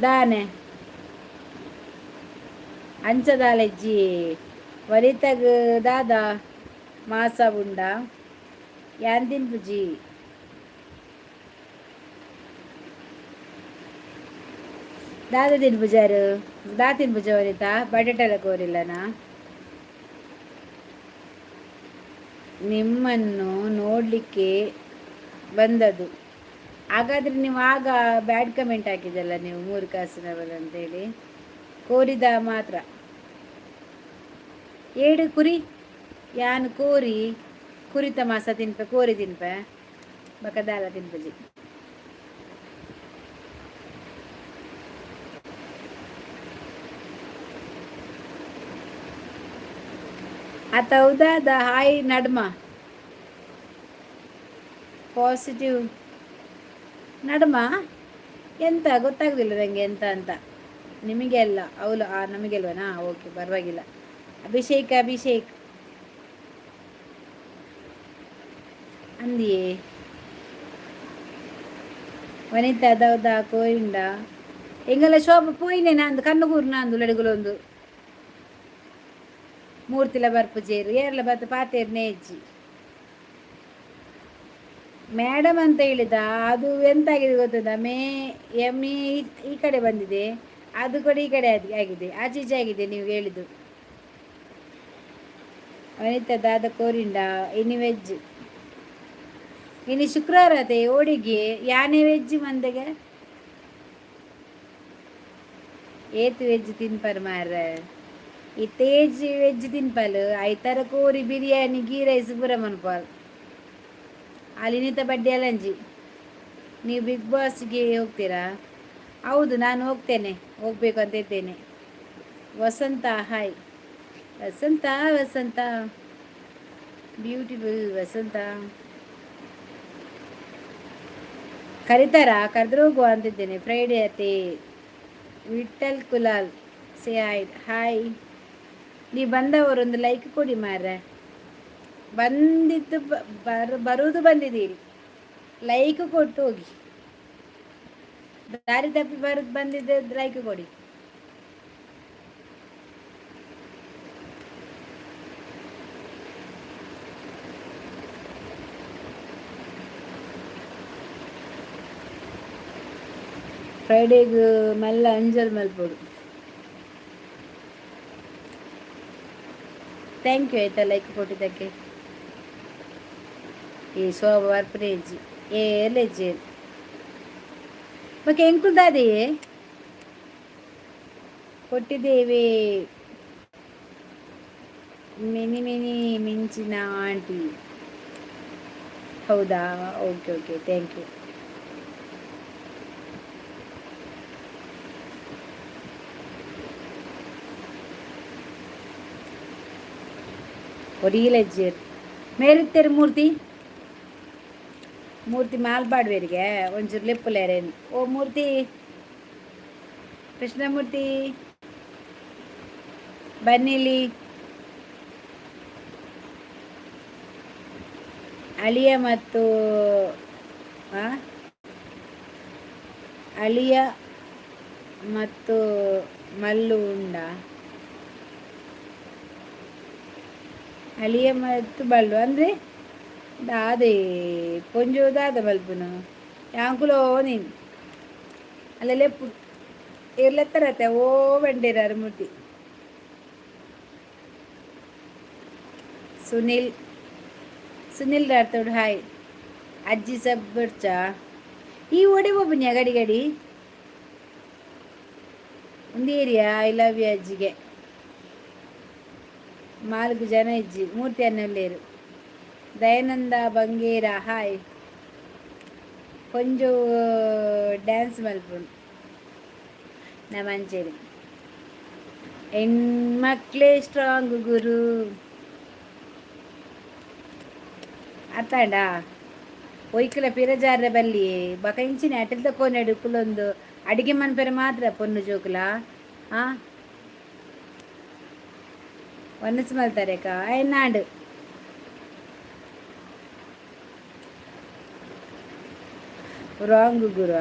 ದಾನೆ ಅಂಚದಾಲೆಜ್ಜಿ ವರಿತಗ್ ದಾದ ಮಾಸ ಉಂಡ ಯಾನ್ ತಿನ್ಪುಜಿ ದಾದ ತಿನ್ಪುಜಾರು ದಾ ತಿನ್ಪುಜ ವರಿತ ಬಟಾಟೆಲ್ಲ ಕೋರಿಲ್ಲನಾ ನಿಮ್ಮನ್ನು ನೋಡಲಿಕ್ಕೆ ಬಂದದ್ದು ಹಾಗಾದರೆ ನೀವು ಆಗ ಬ್ಯಾಡ್ ಕಮೆಂಟ್ ಹಾಕಿದ್ದಲ್ಲ ನೀವು ಮೂರು ಕಾಸಿನವಳು ಅಂತೇಳಿ ಕೋರಿದ ಮಾತ್ರ ಏಡು ಕುರಿ ಯಾನು ಕೋರಿ ಕುರಿತ ಮಾಸ ತಿನ್ಪೆ ಕೋರಿ ತಿನ್ಪೆ ಬಕದಾಲ ತಿನ್ಪಜಿ ಆತ ಹೌದಾದ ಹಾಯ್ ನಡ್ಮ ಪಾಸಿಟಿವ್ ನಡ್ಮ ಎಂತ ಗೊತ್ತಾಗೋದಿಲ್ಲ ನನಗೆ ಎಂತ ಅಂತ ನಿಮಗೆ ಅಲ್ಲ ಅವಳು ನಮಗೆಲ್ವನಾ ಓಕೆ ಪರವಾಗಿಲ್ಲ ಅಭಿಷೇಕ್ ಅಂದಿಯೇ ವನಿತಾ ಅದೌದಾ ಕೋರಿಂಡ ಎಂಗಲ್ಲ ಶೋಭ ಪೋಯಿನೇ ನಂದು ಕಣ್ಣುಗೂರು ನಂದು ಲಡುಗುಲೊಂದು ಮೂರ್ತಿಲ ಬರ್ಪುಜೇರು ಏರ್ಲ ಬತ್ತು ಪಾತೇರು ನೇಜ್ಜಿ ಮೇಡಮ್ ಅಂತ ಹೇಳಿದ ಅದು ಎಂತಾಗಿದೆ ಗೊತ್ತದ ಎಮ್ಮೆ ಈ ಕಡೆ ಬಂದಿದೆ ಅದು ಕೂಡ ಈ ಕಡೆ ಆಗಿದೆ ಆಚೀಚೆ ಆಗಿದೆ ನೀವು ಹೇಳಿದ್ದು ವನಿತಾ ದಾದ ಕೋರಿಂಡ ಇನಿ ವೆಜ್ ಇನಿ ಶುಕ್ರವಾರ ಅದೇ ಓಡಿಗೆ ಯಾನೆ ವೆಜ್ ಮಂದೆಗೆ ಏತು ವೆಜ್ ತಿನ್ಪರ್ ಮಾರ ಈ ತೇಜ್ ವೆಜ್ ತಿನ್ಪಲು ಐತರ ಕೋರಿ ಬಿರಿಯಾನಿ ಗೀ ರೈಸ್ ಪೂರ ಮನ್ಪಾಲ್ ಅಲ್ಲಿನಿತ ಬಡ್ಡಿ ಅಲಂಜಿ ನೀವು ಬಿಗ್ ಬಾಸ್ಗೆ ಹೋಗ್ತೀರಾ ಹೌದು ನಾನು ಹೋಗ್ತೇನೆ ಹೋಗ್ಬೇಕು ಅಂತ ಇದ್ದೇನೆ ವಸಂತ ಹಾಯ್ ವಸಂತ ಬ್ಯೂಟಿಫುಲ್ ವಸಂತ ಕರೀತಾರಾ ಕರೆದ್ರೆ ಹೋಗುವ ಅಂತಿದ್ದೇನೆ ಫ್ರೈಡೇ ಅತ್ತೆ ವಿಠಲ್ ಕುಲಾಲ್ ಸೇ ಹಾಯ್ ನೀವು ಬಂದವರೊಂದು ಲೈಕ್ ಕೊಡಿ ಮಾರ್ರೆ ಬಂದಿದ್ದು ಬರುವುದು ಬಂದಿದ್ದೀರಿ ಲೈಕ್ ಕೊಟ್ಟು ಹೋಗಿ ದಾರಿ ತಪ್ಪಿ ಬಂದಿದ್ದ ಲೈಕ್ ಕೊಡಿ ಫ್ರೈಡೇಗೆ ಮಲ್ಲ ಅಂಜಲ್ ಮಲ್ಪೋಡು ಥ್ಯಾಂಕ್ ಯು ಆಯಿತಾ ಲೈಕ್ ಕೊಟ್ಟಿದ್ದಕ್ಕೆ. ಈ ಸೋಮವಾರ ಪ್ರೇಜಿ ಏ ಲೆಜ್ಜೆ ಬಕ್ಕೆ ಎಂಕುಲ್ದಾದೆ ಕೊಟ್ಟಿದ್ದೇವೆ. ಮಿನಿ ಮಿನಿ ಮಿಂಚಿನ ಆಂಟಿ. ಹೌದಾ, ಓಕೆ ಓಕೆ, ಥ್ಯಾಂಕ್ ಯು. ಒಡಿಲಜ್ಜೀರ್ ಮೇರಿತ್ತೇರು ಮೂರ್ತಿ ಮೂರ್ತಿ ಮಾಲ್ಪಾಡ್ವೇರಿಗೆ ಒಂಚೂರು ಲೆಪ್ಪುಲೇರೇನು. ಓ ಮೂರ್ತಿ, ಕೃಷ್ಣಮೂರ್ತಿ ಬನ್ನಿಲಿ. ಅಳಿಯ ಮತ್ತು ಅಳಿಯ ಮತ್ತು ಮಲ್ಲು ಉಂಡ. ಅಳಿಯ ಮತ್ತು ಬಲ್ಲು ಅಂದರೆ ದಾದೆ ಪೊಂಜು ದಾದ ಬಲ್ಪುನು ಯಾಂಕುಲೋ ನೀನು ಅಲ್ಲೆಲ್ಲ ಇರ್ಲೆತ್ತರತ್ತೆ ಓ ಬಂಡಿರಾರು ಮೂರ್ತಿ. ಸುನಿಲ್ ರಾಥೋಡ್ ಹಾಯ್. ಅಜ್ಜಿ ಸಬ್ ಬರ್ಚಾ ಈ ಓಡಿ ಒಬ್ಬನ್ಯಾ ಗಡಿ ಗಡಿ ಒಂದು ಏರಿಯಾ. ಐ ಲವ್ ಯು ಅಜ್ಜಿಗೆ. 4 ಜನ ಇಜ್ಜಿ ಮೂರ್ತಿ ಅನ್ನಲ್ಲೇರು. ದಯಾನಂದ ಬಂಗೇರ ಹಾಯ್. ಕೊಂಚ ಡ್ಯಾನ್ಸ್ ಮಲ್ಪುಂಡು ನಮ್ಮಂಚೇರಿ. ಹೆಣ್ಮಕ್ಳೇ ಸ್ಟ್ರಾಂಗ್ ಗುರು ಅತ್ತಾಂಡ ಒಯ್ಕಲ ಪಿರಜಾರ ಬಲ್ಲಿ ಬಕ ಇಂಚಿನ ಅಟಲ್ ತಕೊಂಡೆ ಕುಲೊಂದು ಅಡಿಗೆ ಮನ್ಪೆರೆ ಮಾತ್ರ ಪೊನ್ನು ಜೋಕುಲ ಒನ್ನಸ್ ಮಲ್ತಾರೆ ಕಾ ಎನ್ನಾಡು ರಾಂಗ್ ಗುರು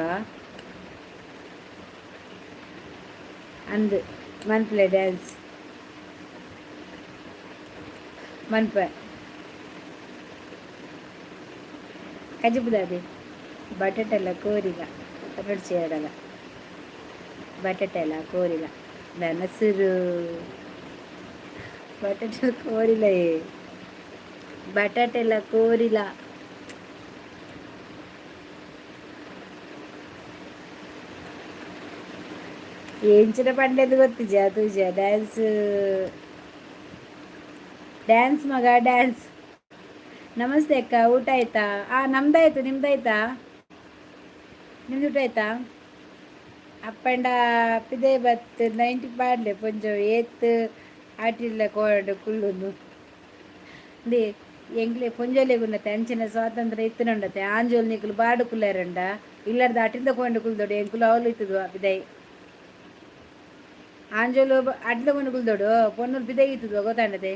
ಅಂದು ಮನ್ಪ್ಲೆ ಡ್ಯಾನ್ಸ್ ಮನ್ಪ ಕಜಿಬುದಾದೆ ಬಟಾಟೆಲ್ಲ ಕೋರಿಗ ರೊಟ್ಟಿ ಸೇರಲ್ಲ. ಬಟಾಟೆಲ್ಲ ಕೋರಿಲ್ಲ ಮೆಣಸರು ಬಟಾಟೆ ಕೋರಿಲ್ಲ. ಬಟಾಟೆಲ್ಲ ಕೋರಿಲ್ಲ. ಏಂಚಿನ ಪಂಡೆದು ಗೊತ್ತಿಜ ತುಜ ಡ್ಯಾನ್ಸ್ ಮಗ ಡ್ಯಾನ್ಸ್. ನಮಸ್ತೆ ಅಕ್ಕ, ಊಟ ಆಯ್ತಾ? ನಮ್ದಾಯ್ತು, ನಿಮ್ದಾಯ್ತಾ? ನಿಮ್ದು ಊಟ ಆಯ್ತಾ? ಅಪ್ಪಂಡ ಪಿದೆ ಬತ್ತು 90 ಪಾಡ್ಲೆ ಪೊಂಜ ಏತ್ ಆಟಿಲ್ಲ ಕೋಡು ಕುಳ್ಳುನು ದೇ ಎಂಗ್ಲೆ ಪೊಂಜೋಲೆಗುಂಡತೆ ಅಂಚಿನ ಸ್ವಾತಂತ್ರ್ಯ ಇತ್ತುನುಂಡತೆ ಆಂಜೋಲ್ ನಿಕುಲು ಬಾಡು ಕುಲ್ಲಾರಂಡ ಇಲ್ಲರ್ದ ಅಟಿಂದ ಕೊಂಡು ಕುಲ್ದೊಡು ಎಂಕುಲು ಅವಲು ಇತ್ತದು ಪಿದೈ ಆಂಜೋಲು ಅಡ್ಲ ಕೊಂಡು ಕುಲ್ದೊಡು ಪೊನ್ನೂರು ಪಿದೈ ಇತ್ತದು ಗೊತ್ತಾಂಡತೆ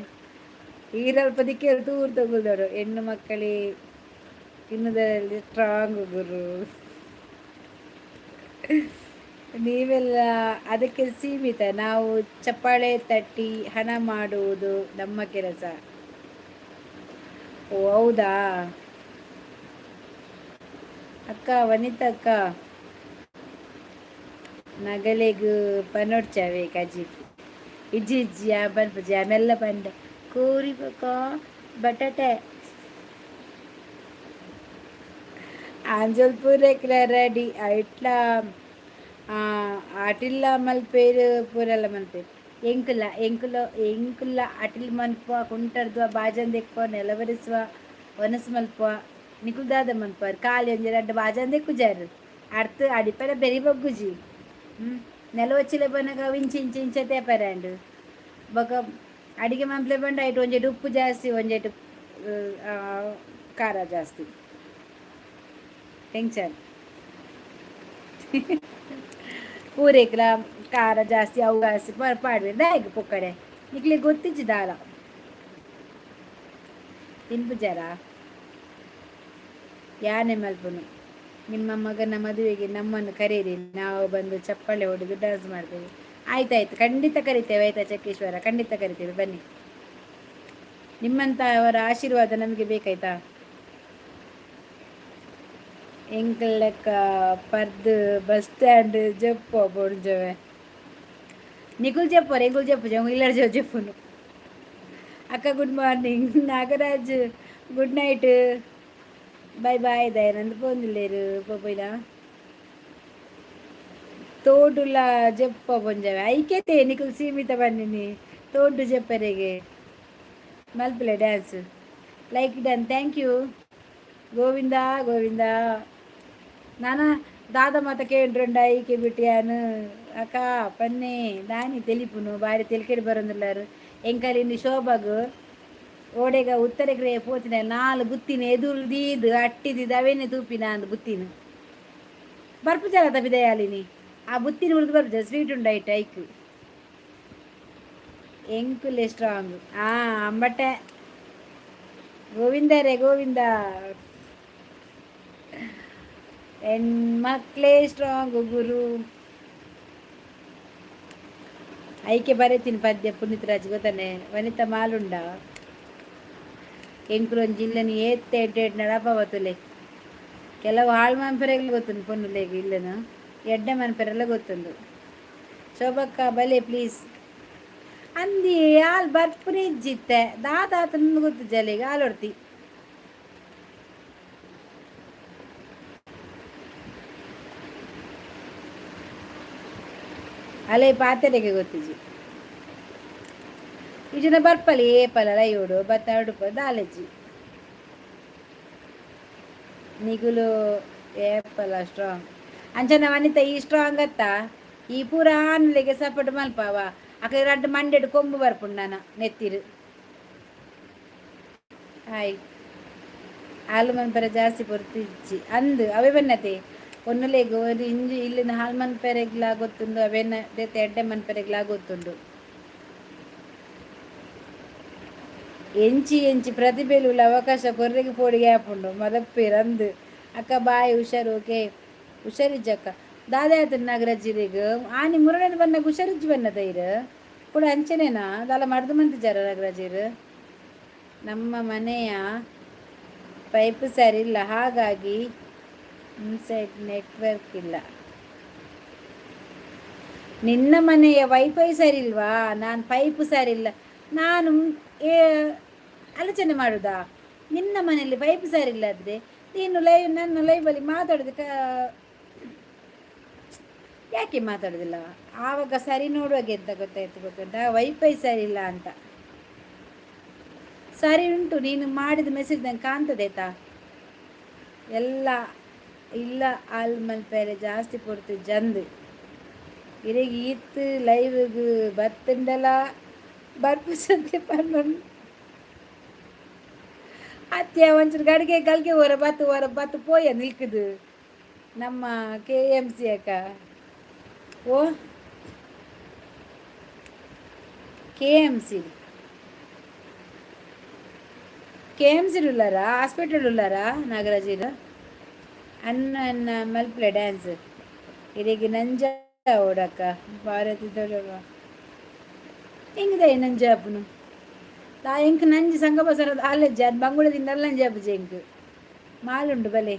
ಈರಲ್ಪ ದಿಕ್ಕೆ ತೂರ್ ತಗುಲ್ದೊಡು. ಹೆಣ್ಣು ಮಕ್ಕಳಿ ತಿನ್ನುವುದರಲ್ಲಿ ಸ್ಟ್ರಾಂಗ್ ಗುರು. ನೀವೆಲ್ಲ ಅದಕ್ಕೆ ಸೀಮಿತ. ನಾವು ಚಪ್ಪಾಳೆ ತಟ್ಟಿ ಹಣ ಮಾಡುವುದು ನಮ್ಮ ಕೆಲಸ. ಓ ಹೌದಾ ಅಕ್ಕ, ವನಿತಾ ಅಕ್ಕ ನಗಲೆಗು ಪನೋಡ್ಚಾವೆ ಕಜಿ ಇಜ್ಜಿ ಇಜ್ಜಿ ಬನ್ಪಜಿ ಆಮೆಲ್ಲ ಬಂಡೆ ಕೋರಿ ಬಕ ಬಟಾಟೆ ಆಂಜಲ್ ಪೂರೈಕ್ಲ ರೆಡಿ ಇಟ್ಲ ಅಟಿಲ್ಲ ಮಲ್ಪೇರು ಪೂರೆಲ್ಲ ಮಲ್ಪೇರು ಎಂಕುಲ ಅಟಿಲ್ ಮನ್ಪ ಕುಂಟರ್ದುವ ಬಾಜಂದ ಎಕ್ಕುವ ನೆಲವರಿಸುವ ಒನಸು ಮಲ್ಪ ನಿಕುಲ್ದಾದ ಮನ್ಪಾರು ಖಾಲಿ ಒಂಜಿ 2 ಬಾಜಂದ ಎಕ್ಕುಜಾರು ಅರ್ಥ ಅಡಿಪೆರ ಬೆರಿ ಬಗ್ಗುಜಿ ನೆಲವಚ್ಚಿಲೆ ಬನಗ ಇಂಚಿ ಇಂಚಿ ಇಂಚ ತೇಪರಂಡು ಬೊಕ ಅಡಿಗೆ ಮಂಪ್ಲೆ ಬಂಡ ಐಟು ಒಂಜೆಟ್ಟು ಉಪ್ಪು ಜಾಸ್ತಿ ಒಂಜೆಟ್ಟು ಖಾರ ಜಾಸ್ತಿ ಟೆನ್ಷನ್ ಪೂರೇಕ್ಲ ಖಾರ ಜಾಸ್ತಿ ಅವು ಜಾಸ್ತಿ ಪಾಡ್ವೆ ದಾಯಿಗೆ ಪೊಕ್ಕಡೆ ನಿಕ್ಲಿಗೆ ಗೊತ್ತಿಜ್ಜಿ ದಾಲ ತಿನ್ಪುಜಾರ ಯಾನೆ ಮಲ್ಪುನು. ನಿಮ್ಮ ಮಗನ ಮದುವೆಗೆ ನಮ್ಮನ್ನು ಕರೀರಿ, ನಾವು ಬಂದು ಚಪ್ಪಾಳೆ ಹೊಡೆದು ಡ್ಯಾನ್ಸ್ ಮಾಡ್ತೇವೆ. ಆಯ್ತಾಯ್ತು, ಖಂಡಿತ ಕರಿತೇವೆ ಆಯ್ತಾ ಚಕ್ಕೇಶ್ವರ, ಖಂಡಿತ ಕರಿತೇವೆ ಬನ್ನಿ. ನಿಮ್ಮಂತ ಅವರ ಆಶೀರ್ವಾದ ನಮಗೆ ಬೇಕಾಯ್ತಾ. ಎಂಕಲಕ್ಕ ಪರ್ದು ಬಸ್ ಸ್ಟ್ಯಾಂಡ್ ಜಪ್ಪು ಬೊಡ್ಜವೆ ನಿಕುಲ್ ಜಪ್ಪರು ಎಂಗುಲ್ ಜಪ್ಪು ಜಂಗು ಇಲ್ಲರ ಜೋ ಜಪ್ಪುನು ಅಕ್ಕ good morning. Nagaraj good night. Bye bye Dayanand పోందిలేరు పోయినా తోడుల చెప్ప పొంజాವೆ ಐಕೆತೆ ನಿಖಿಲ್ ಸೀಮಿತ ಬನ್ನಿನಿ ತೋಡು చెప్పರೆಗೆ ಮಲ್ಪಲೆ dance like done thank you Govinda Govinda. ನಾನ ದಾದ ಮಾತ ಕೇಳ್ರಂಡ ಐಕೆ ಬಿಟ್ಟಿಯಾನು ಅಕ್ಕ ಪನ್ನೆ ದಾನಿ ತೆಲಿಪುನು ಬಾರಿ ತೆಲಿಕೆಡು ಬರೋದಿಲ್ಲಾರು ಎಂಕಲಿನಿ ಶೋಭಾಗು ಓಡೆಗ ಉತ್ತರಗ್ರೆ ಪೋತಿನ 4 ಬುತ್ತಿನ ಎದುರುದೀದು ಅಟ್ಟಿದಿದ್ದು ಅವೇನೆ ತೂಪಿನ ಅಂದು ಬುತ್ತಿನ ಬರ್ಪು ಜಲ ತಪ್ಪಿದೆಯಾಲಿನಿ ಆ ಬುತ್ತಿನ ಉಳಿದು ಬರ್ಪು ಸ್ವೀಟ್ ಉಂಡಾಯ್ತು ಐಕು ಎಂಕುಲೆ ಸ್ಟ್ರಾಂಗ್ ಅಂಬಟ್ಟೆ ಗೋವಿಂದ ರೇ ಗೋವಿಂದ. ಹೆಣ್ಮಕ್ಳೇ ಸ್ಟ್ರಾಂಗ್ ಗುರು ಐಕೆ ಬರೀತೀನಿ ಪದ್ಯ ಪುನೀತ್ ರಾಜ್ ಗೊತ್ತಾನೆ ವನಿತಾ ಮಾಲುಂಡ ಎಂಕುಲೊಂದು ಜಿಲ್ಲೆನ ಏತ್ತೆ ಎಡ್ಡೆಡ್ ನಡಪ ಬತ್ತುಲೆ ಕೆಲವು ಹಾಳು ಮನ್ಪೆರೆಗಳು ಗೊತ್ತುಂಡು ಪೊನ್ನುಲೆಗೆ ಇಲ್ಲನು ಎಡ್ಡೆ ಮನ್ಪೆರೆಲ್ಲ ಗೊತ್ತುಂಡು. ಶೋಭಕ್ಕ ಬಲೆ ಪ್ಲೀಸ್ ಅಂದಿ ಹಾಲು ಬರ್ಪುನೇ ಇಜ್ಜಿತ್ತೆ ದಾತ ಗೊತ್ತು ಜಲೆಗೆ ಹಾಲು ಹೊಡ್ತಿ ಅಲೆ ಪಾತೆರೆಗೆ ಗೊತ್ತಿಜಿ ಇಜನ ಬರ್ಪಲಿ ಏಪಲ ಯೋಡು ಬತ್ತ ಉಡುಪ ದಾಲೆಜ್ಜಿ ನಿಗುಲು ಏಪಲ ಸ್ಟ್ರಾಂಗ್ ಅಂಚನ ವನಿತ ಈ ಸ್ಟ್ರಾಂಗ್ ಅತ್ತ ಈ ಪೂರ ಆನ್ಲೆಗೆ ಸಪೋರ್ಟ್ ಮಲ್ಪವ ಅಕ್ಕ ರಡ್ಡು ಮಂಡೆಡು ಕೊಂಬು ಬರ್ಪುಂಡು ನಾನು ನೆತ್ತಿರು ಹಾಯ್ ಹಾಲು ಮನ್ಪೆರೆ ಜಾಸ್ತಿ ಪೊರ್ತಿಜ್ಜಿ ಅಂದು ಅವೇ ಬನ್ನತೆ ಒನ್ನುಲೆಗು ಒಂದು ಇಂಜಿ ಇಲ್ಲಿನ ಹಾಲು ಮನ್ಪೆರೆಗ್ಲ ಗೊತ್ತುಂಡು ಅವೇನ ದೇತೆ ಎಡ್ಡೆ ಮನ್ಪೆರೆಗ್ಲ ಗೊತ್ತುಂಡು ಎಂಚಿ ಎಂಚಿ ಪ್ರತಿಭೆಲು ಅವಕಾಶ ಕೊರ್ರೆಗೆ ಪೋಡಿಗೆ ಹಾಪುಂಡು ಮದಪ್ಪೇರು ಅಂದು ಅಕ್ಕ ಬಾಯ್ ಹುಷಾರು ಓಕೆ ಹುಷಾರಿಜ್ಜಕ್ಕ ದಾದ ಆಯ್ತು ನಾಗರಾಜಿರಿಗ ಆನಿ ಮುರಳನ ಬನ್ನಾಗ ಹುಷಾರಿಜ್ಜಿ ಬನ್ನ ತೈರು ಕೂಡ ಅಂಚನೇನಾ ದಾಲ ಮಡ್ದು ಮಂತಿದ್ದಾರ ನಾಗರಾಜಿರು. ನಮ್ಮ ಮನೆಯ ಪೈಪ್ ಸರಿ ಇಲ್ಲ ಹಾಗಾಗಿ ಇನ್ಸೈಡ್ ನೆಟ್ವರ್ಕ್ ಇಲ್ಲ. ನಿನ್ನ ಮನೆಯ ವೈಫೈ ಸರಿ ಇಲ್ವಾ? ನಾನು ಪೈಪು ಸರಿ ಇಲ್ಲ ನಾನು ಆಲೋಚನೆ ಮಾಡುದಾ? ನಿನ್ನ ಮನೆಯಲ್ಲಿ ಪೈಪ್ ಸರಿ ಇಲ್ಲಾದರೆ ನೀನು ನನ್ನ ಲೈವಲ್ಲಿ ಮಾತಾಡೋದಕ್ಕೆ ಯಾಕೆ ಮಾತಾಡೋದಿಲ್ಲ? ಆವಾಗ ಸರಿ ನೋಡುವಾಗೆ ಅಂತ ಗೊತ್ತಾಯ್ತು ವೈಫೈ ಸರಿ ಇಲ್ಲ ಅಂತ. ಸರಿ ಉಂಟು, ನೀನು ಮಾಡಿದ ಮೆಸೇಜ್ ನಂಗೆ ಕಾಣ್ತದೈತಾ ಎಲ್ಲ ಇಲ್ಲ. ಆಲ್ ಮಲ್ಪೆರೆ ಜಾಸ್ತಿ ಪೊಡ್ತು ಜಂದು ಇರಿಗೆ ಈತ್ ಲೈವ್ಗೆ ಬತ್ತುಂಡಲ ಬರ್ಪು ಸತ್ಯ ಪರ್ಮನ್ ಅತ್ಯ ಒಂಚೂರು ಗಡಿಗೆ ಗಲ್ಗೆ ಹೊರ ಬತ್ತು ಪೋಯ ನಿಲ್ಕುದು ನಮ್ಮ KMC ಅಕ್ಕ. ಓ KMC ಉಳ್ಳಾರ ಹಾಸ್ಪಿಟಲ್ ಉಳ್ಳಾರ ನಾಗರಾಜಿರು ಅನ್ನ ಮಲ್ಪಲೆ ಡ್ಯಾನ್ಸ್ ಇರಿಗೆ ನಂಜ ಓಡಕ್ಕ ಭಾರತಿ ದೊಡ್ಡವ ಹೆಂಗಿದೆ ನಂಜಾಪುನು ಎಂಕ್ ನಂಜಿ ಸಂಘ ಬಸರದ ಆಲೆಜ್ಜ ಅದು ಬಂಗುಳದಿಂದ ನಂಜಾಪುಜಿ ಎಂಕ್ ಮಾಲುಂಡು ಬಲೆ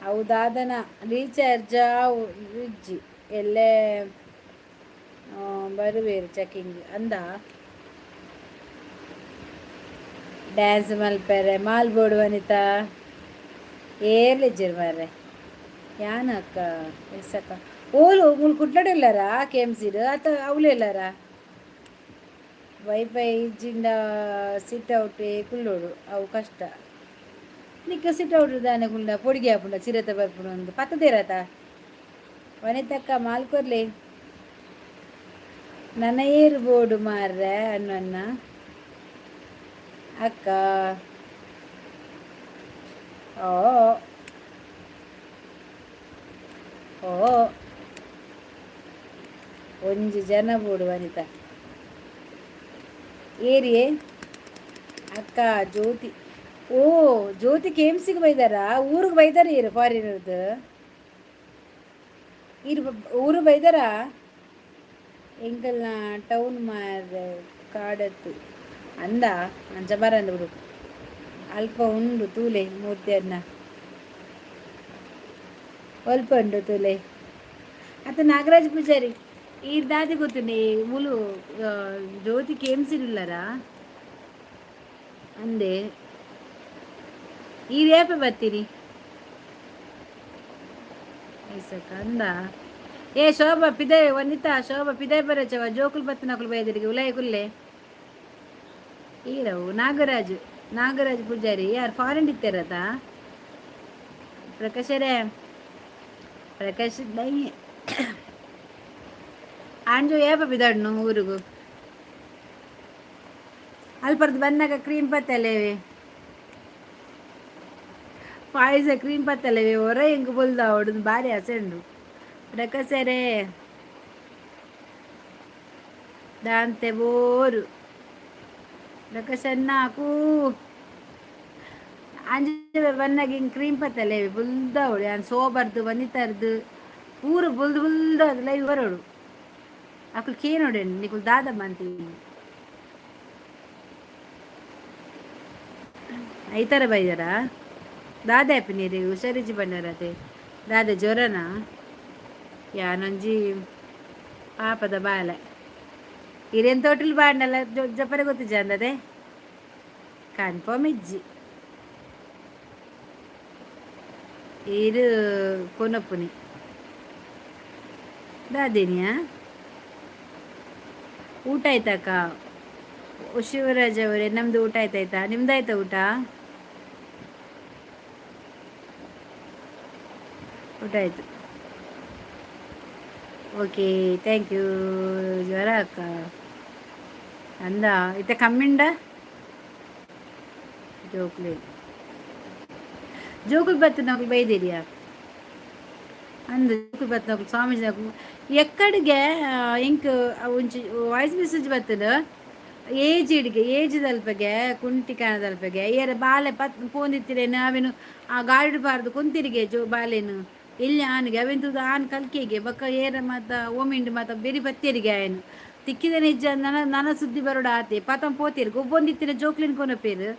ಹೌದಾದನ ರೀಚಾರ್ಜ್ ಇಜ್ಜಿ ಎಲ್ಲೇ ಬರುವೇರು ಚೆಕಿಂಗ್ ಅಂದ ಡ್ಯಾನ್ಸ್ ಮಲ್ಪೆರೆ ಮಾಲ್ ಬೋರ್ಡು ವನಿತಾ ಏರ್ಲಿಜ್ಜಿರು ಮಾರ್ರೆ ಯಾನ ಅಕ್ಕ ಎಸ್ಸಕ್ಕ ಓಲು ಮುಲ್ ಕುಟ್ಲಾಡು ಇಲ್ಲಾರ KMCಡು ಅಥವಾ ಅವಳು ಇಲ್ಲಾರ ವೈಫೈ ಇಜ್ಜಿಂದ ಸಿಟ್ ಔಟ್ ಕುಳ್ಳೋಡು ಅವು ಕಷ್ಟ ನಿಕ್ಕ ಸಿಟ್ ಔಟ್ ದಾನೆ ಕುಂಡ ಪೊಡಿಗೆ ಹಾಪುಂಡ ಚಿರತೆ ಬರ್ಪುಂಡು ಒಂದು ಪತ್ತದೇರತ ವನಿತಕ್ಕ ಮಾಲ್ಕೊರ್ಲಿ ನನ್ನ ಏರು ಬೋರ್ಡು ಮಾರ್ರೆ ಅನ್ನ ಅಕ್ಕ. ಓ ಓ ಒಂಜಿ ಜನ ಬೋಡು ವನಿತ ಏರಿಯೇ ಅಕ್ಕ ಜ್ಯೋತಿ. ಓ ಜ್ಯೋತಿ KMCಗೆ ಬೈದಾರ ಊರಿಗೆ ಬೈದಾರ ಇರು ಫಾರಿನರ್ದು ಊರು ಬೈದಾರ ಎಂಕಲ್ನ ಟೌನ್ ಮಾರ ಕಾಡತ್ತು ಅಂದ ಅಂಚ ಬರಂದು ಬಿಡು ಅಲ್ಪ ಉಂಡು ತೂಲೆ ಮೂರ್ತಿ ಅನ್ನ ಅಲ್ಪ ಉಂಡು ತೂಲೆ ಅತ್ತ ನಾಗರಾಜ್ ಪೂಜಾರಿ ಈ ದಾದಿ ಗೊತ್ತುಂಡೆ ಮುಲು ಜ್ಯೋತಿ KMC ಇಲ್ಲರ ಅಂದೆ ಈ ರೇಪೆ ಬರ್ತೀನಿ ಐಸಕ ಅಂದ ಏ ಶೋಭಾ ಪಿದೆ ವನಿತಾ ಶೋಭಾ ಪಿದೆ ಬರಚವ ಜೋಕುಲ್ ಬತ್ತು ನಕುಲು ಬೈದರಿಗೆ ಉಲಾಯ ಕುಲ್ಲೆ ಈರವು ನಾಗರಾಜು ಪೂಜಾರಿ ಯಾರು ಫಾರಿನ್ ಇತ್ತಾರದ ಪ್ರಕಾಶರೇ ಪ್ರಕಾಶ್ ದೈ ಆಂಜು ಏಪ ಬಿದಾಡ್ನು ಊರಿಗೂ ಅಲ್ಪರ್ದು ಬಂದಾಗ ಕ್ರೀಮ್ ಪತ್ತಲೇವೆ ಪಾಯಸ ಕ್ರೀಮ್ ಪತ್ತಲೇವೆ ಹೊರ ಹೆಂಗೆ ಬಲ್ದ ಹೊಡೆದು ಭಾರಿ ಹಸೆಂಡು ಪ್ರಕಾಶರೇ ದಾಂತೆ ಬೋರು ಪ್ರಕಾಶನ್ನಾಕು ಅಂಜ ಬನ್ನಾಗ ಹಿಂಗೆ ಕ್ರೀಮ್ ಪತ್ತಲೇವೆ ಬುಲ್ದ ಹೊಡಿ ನಾನು ಸೋಬಾರ್ದು ಬಂದಿತ್ತಾರ್ದು ಪೂರ ಬುಲ್ದು ಅದು ಲೈವ್ ಬರೋಡು ಅಕ್ಕಳು ಕೇ ನೋಡಿ ನಿಕ್ಕಳು ದಾದಮ್ಮ ಅಂತೀನಿ ಐತರ ಬೈದಾರ ದಾದ ಆ್ಯಪಿ ನೀರು ಹುಷಾರಿಜಿ ಬಂಡಾರತೆ ದಾದ ಜ್ವರನಾ ಯಾನೊಂಜಿ ಪಾಪದ ಬಾಲೆ ಇರೇನು ತೋಟಲ್ ಬಾಂಡಲ್ಲ ಜಪ್ಪರೆ ಗೊತ್ತಿಜ್ಜ ಅಂದದೆ ಕನ್ಫರ್ಮ್ ಇಜ್ಜಿ ಇದು ಕೊನಪ್ಪುನಿ ದಾದೇನಿಯಾ ಊಟ ಆಯ್ತಾಕ ಶಿವರಾಜ್ ಅವರೇ ನಮ್ದು ಊಟ ಆಯ್ತಾಯ್ತಾ ನಿಮ್ದಾಯ್ತಾ ಊಟ ಆಯ್ತು ಓಕೆ ಥ್ಯಾಂಕ್ ಯು ಜ್ವರ ಅಕ್ಕ ಅಂದ ಇತ್ತ ಕಮ್ಮಿಂಡ ಜೋಕುಲ್ ಬತ್ತು ನಾವು ಬೈದೇರಿಯಾ ಅಂದ ಜೋಕುಲ್ ಬತ್ತು ನಾವು ಸ್ವಾಮೀಜಿ ನಾವು ಎಕ್ಕಡಿಗೆ ಇಂಕ್ ಒಂಚಿ ವಾಯ್ಸ್ ಮೆಸೇಜ್ ಬರ್ತದ ಏಜ್ ದಲ್ಪಗೆ ಕುಂಟಿ ಕಾಣದಲ್ಪಗೆ ಏರ ಬಾಲೆ ಪೋಂದಿತ್ತಿರೆ ನಾವೇನು ಆ ಗಾಡಿ ಬಾರ್ದು ಕುಂತಿರಿಗೆ ಬಾಲೆನು ಇಲ್ಲಿ ಆನಿಗೆ ಅವೆಂತದ ಆನ್ ಕಲ್ಕೆಗೆ ಬಕ್ಕ ಏರ ಮಾತ ಓಮಿಂಡು ಮಾತ ಬೇರೆ ಬತ್ತೇರಿಗೆ ಆಯನು ತಿಕ್ಕಿದ ನಿಜ ನನ್ನ ಸುದ್ದಿ ಬರೋಡ ಆತೆ ಪಾತಂ ಪೋತೀರಿ ಗೊಬ್ಬೊಂದಿತ್ತಿನ ಜೋಕ್ಲಿನ ಕೊನಪೇರು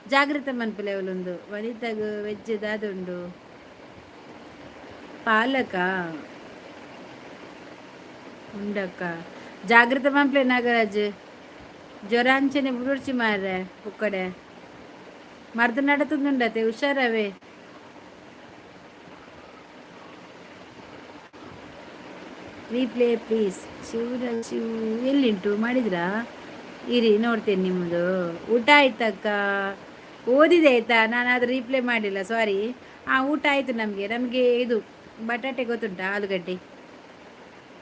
ಜಾಗ್ರತೆ ಮನ್ಪಲೆ ಅವಳೊಂದು ವನಿತಾಗ ವೆಜ್ ದಾದುಂಡು ಪಾಲಕ ಉಂಡಕ್ಕ ಜಾಗ್ರತೆ ಮನ್ಪಲೆ ನಾಗರಾಜ್ ಜ್ವರ ಅಂಚನೆ ಬುಡುಡ್ಚಿ ಮಾರ್ರೆ ಉಕ್ಕಡೆ ಮರ್ದು ನಡತುಂಡುಂಡತೆ ಹುಷಾರವೇ ರೀಪ್ಲೇ ಪ್ಲೀಸ್ ಶಿವ್ ಎಲ್ಲಿಂಟು ಮಾಡಿದ್ರಾ ಇರಿ ನೋಡ್ತೇನೆ ನಿಮ್ಮದು ಊಟ ಆಯ್ತಕ್ಕ ಓದಿದೆ ಆಯ್ತಾ ನಾನು ಅದು ರೀಪ್ಲೇ ಮಾಡಿಲ್ಲ ಸಾರಿ ಊಟ ಆಯಿತು ನಮಗೆ ಇದು ಬಟಾಟೆ ಗೊತ್ತುಂಟಾ ಆಲೂಗಡ್ಡೆ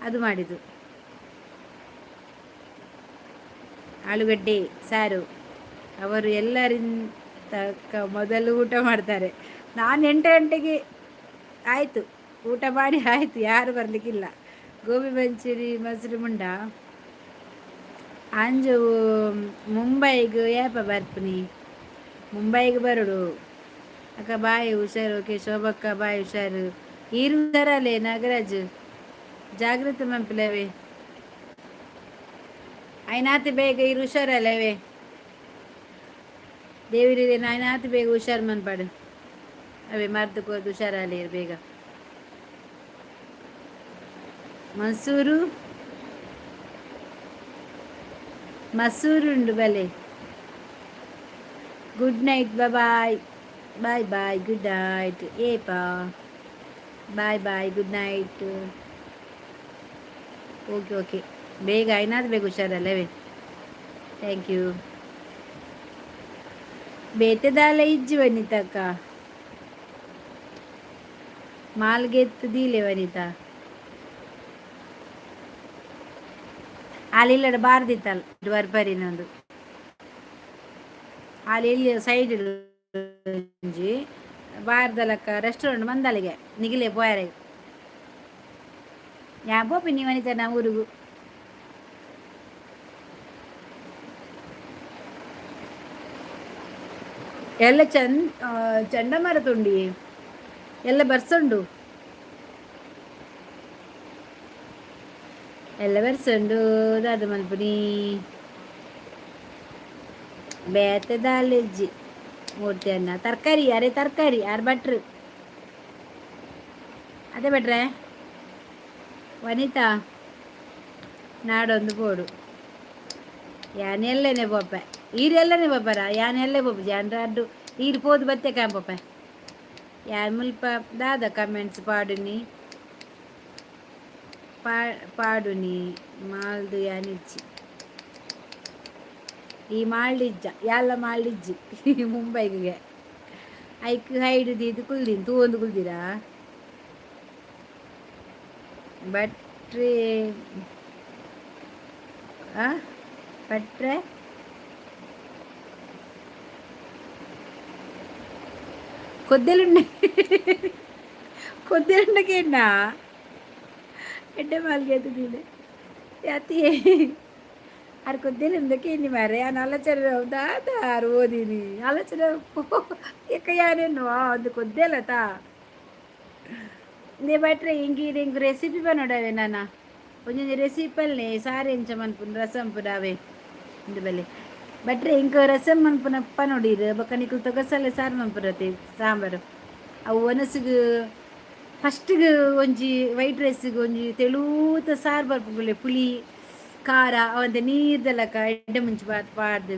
ಅದು ಮಾಡಿದ್ದು ಆಲೂಗಡ್ಡೆ ಸಾರು ಅವರು ಎಲ್ಲರಿಂದ ಮೊದಲು ಊಟ ಮಾಡ್ತಾರೆ ನಾನು 8 ಗಂಟೆಗೆ ಆಯಿತು ಊಟ ಮಾಡಿ ಆಯಿತು ಯಾರು ಬರಲಿಕ್ಕಿಲ್ಲ ಗೋಬಿ ಮಂಚೂರಿ ಮೊಸರು ಮುಂಡ ಅಂಜು ಮುಂಬೈಗೆ ಯಾಪ ಬರ್ಪನಿ ಮುಂಬೈಗೆ ಬರೋಡು ಅಕ್ಕ ಬಾಯಿ ಹುಷಾರು ಓಕೆ ಶೋಭಕ್ಕ ಬಾಯಿ ಹುಷಾರು ಇರುತ್ತಾರಲ್ಲೇ ನಾಗರಾಜ್ ಜಾಗೃತಿ ಮಂಪಲವೇ ಆಯ್ನಾತಿ ಬೇಗ ಇರು ಹುಷಾರಲ್ಲವೇ ದೇವರಿದೆ ಆಯ್ನಾತಿ ಬೇಗ ಹುಷಾರು ಮನ್ಪಾಡು ಅವೇ ಮರ್ದಕ್ಕೋದು ಹುಷಾರಲ್ಲಿ ಬೇಗ ಮಸೂರು ಉಂಡು ಬಲೆ good night bye good night ಏಪಾ ಬಾಯ್ ಗುಡ್ ನೈಟ್ ಓಕೆ ಬೇಗ ಏನಾದ್ರು ಬೇಗ ಹುಷಾರಲ್ಲವೇ ಥ್ಯಾಂಕ್ ಯು ಬೇತೆದಾಲ ಇಜ್ಜಿ ವನಿತಕ್ಕ ಮಾಲ್ಗೆತ್ತದಿಲೆ ವನಿತಾ ಅಲ್ಲಿಲ್ಲಡ ಬಾರ್ದಿತ್ತಲ್ಲ ಬರ್ಬರಿನೊಂದು ಅಲ್ಲಿ ಇಲ್ಲಿ ಸೈಡ್ ಬಾರ್ದಲಕ್ಕ ರೆಸ್ಟೋರೆಂಟ್ ಮಂದಲಿಗೆ ನಿಗಿಲೆ ಪೋಯಾರೆ ಯಾ ಬೋಪಿ ನೀವು ಅನಿತ ನಾ ಊರಿಗೂ ಎಲ್ಲ ಚಂಡಮಾರುತ ಎಲ್ಲ ಬರ್ಸುಂಡು ಎಲ್ಲ ಬರ್ಸುಂಡು ದಾದ ಮಲ್ಪುನಿ ಬೇತೆ ದಾಲೆಜ್ಜಿ ಮೂರ್ತಿ ಅನ್ನ ತರಕಾರಿ ಯಾರು ಭಟ್ರು ಅದೇ ಭಟ್ರೆ ವನಿತಾ ನಾಡೊಂದು ಪೋಡು ಯಾನೆಲ್ಲೇನೆ ಪೋಪೆ ಈರೆಲ್ಲನೇ ಬಬ್ಬರ ಯಾನ್ ಎಲ್ಲೇ ಬಬ್ಬು ಜಾನ್ರ ಅಡ್ಡು ಈರು ಪೋದು ಬತ್ತೆ ಕಾಂಪಪ್ಪ ಯಾನ್ ಮುಲ್ಪ ದಾದ ಕಮೆಂಟ್ಸ್ ಪಾಡುನಿ ಪಾಡುನಿ ಮಾಲ್ದು ಯಾನಿಜ್ಜಿ ಈ ಮಾಲ್ಡಿಜ್ಜ ಯಾಲ್ಲ ಮಾಲ್ಡಿಜ್ಜಿ ಮುಂಬೈಗೆ ಐಕ್ ಹೈಡ್ ಇದು ಕುಲ್ದಿನ್ ತೂ ಒಂದು ಕುಲ್ದಿರಾ ಬಟ್ರೆ ಬಟ್ರೆ కొద్దిలుండే కొద్దిలుండకేనా ఎడ్డే మాల్గేది దీని యాతి ఆరు కొద్దిలుండకేంది మరి ఆ నల్లచర దాదారు ఓదిని నల్లచర ఎక్కయానేను ಅದು ಕೊದ್ದೆಲತ ನೇ ಬಟ್ರೆ ಇಂಕ ರೆಸಿಪಿ ಬನ್ನೋಡವೆ ನಾನ ಒಂಜೊಂದು ರೆಸಿಪಲ್ನೆ ಸಾರು ಎಂಚಮನ್ಪುನ ರಸಂ ಪುಡಾವೆ ಇಂದು ಬೆಲೆ ಬಟ್ರೆ ಇಂಕ ರಸಂ ಮನ್ಪುನ ಪನೋಡಿರು ಬೊಕ್ಕ ನಿಕುಲು ತೊಗಸಲೆ ಸಾರು ಮನ್ಪುರತೆ ಸಾಂಬಾರು ಅವು ಒನಸಿಗೆ ಫಸ್ಟ್ಗೆ ಒಂಜಿ ವೈಟ್ ರೈಸ್ಗೆ ಒಂಜಿ ತೆಳೂತ ಸಾರು ಬರ್ಪುಗುಲೆ ಪುಳಿ ಖಾರ ಅವಂತೆ ನೀರ್ದಲಕ ಎಡ್ಡೆ ಮುಂಚಿ ಪಾಡ್ದು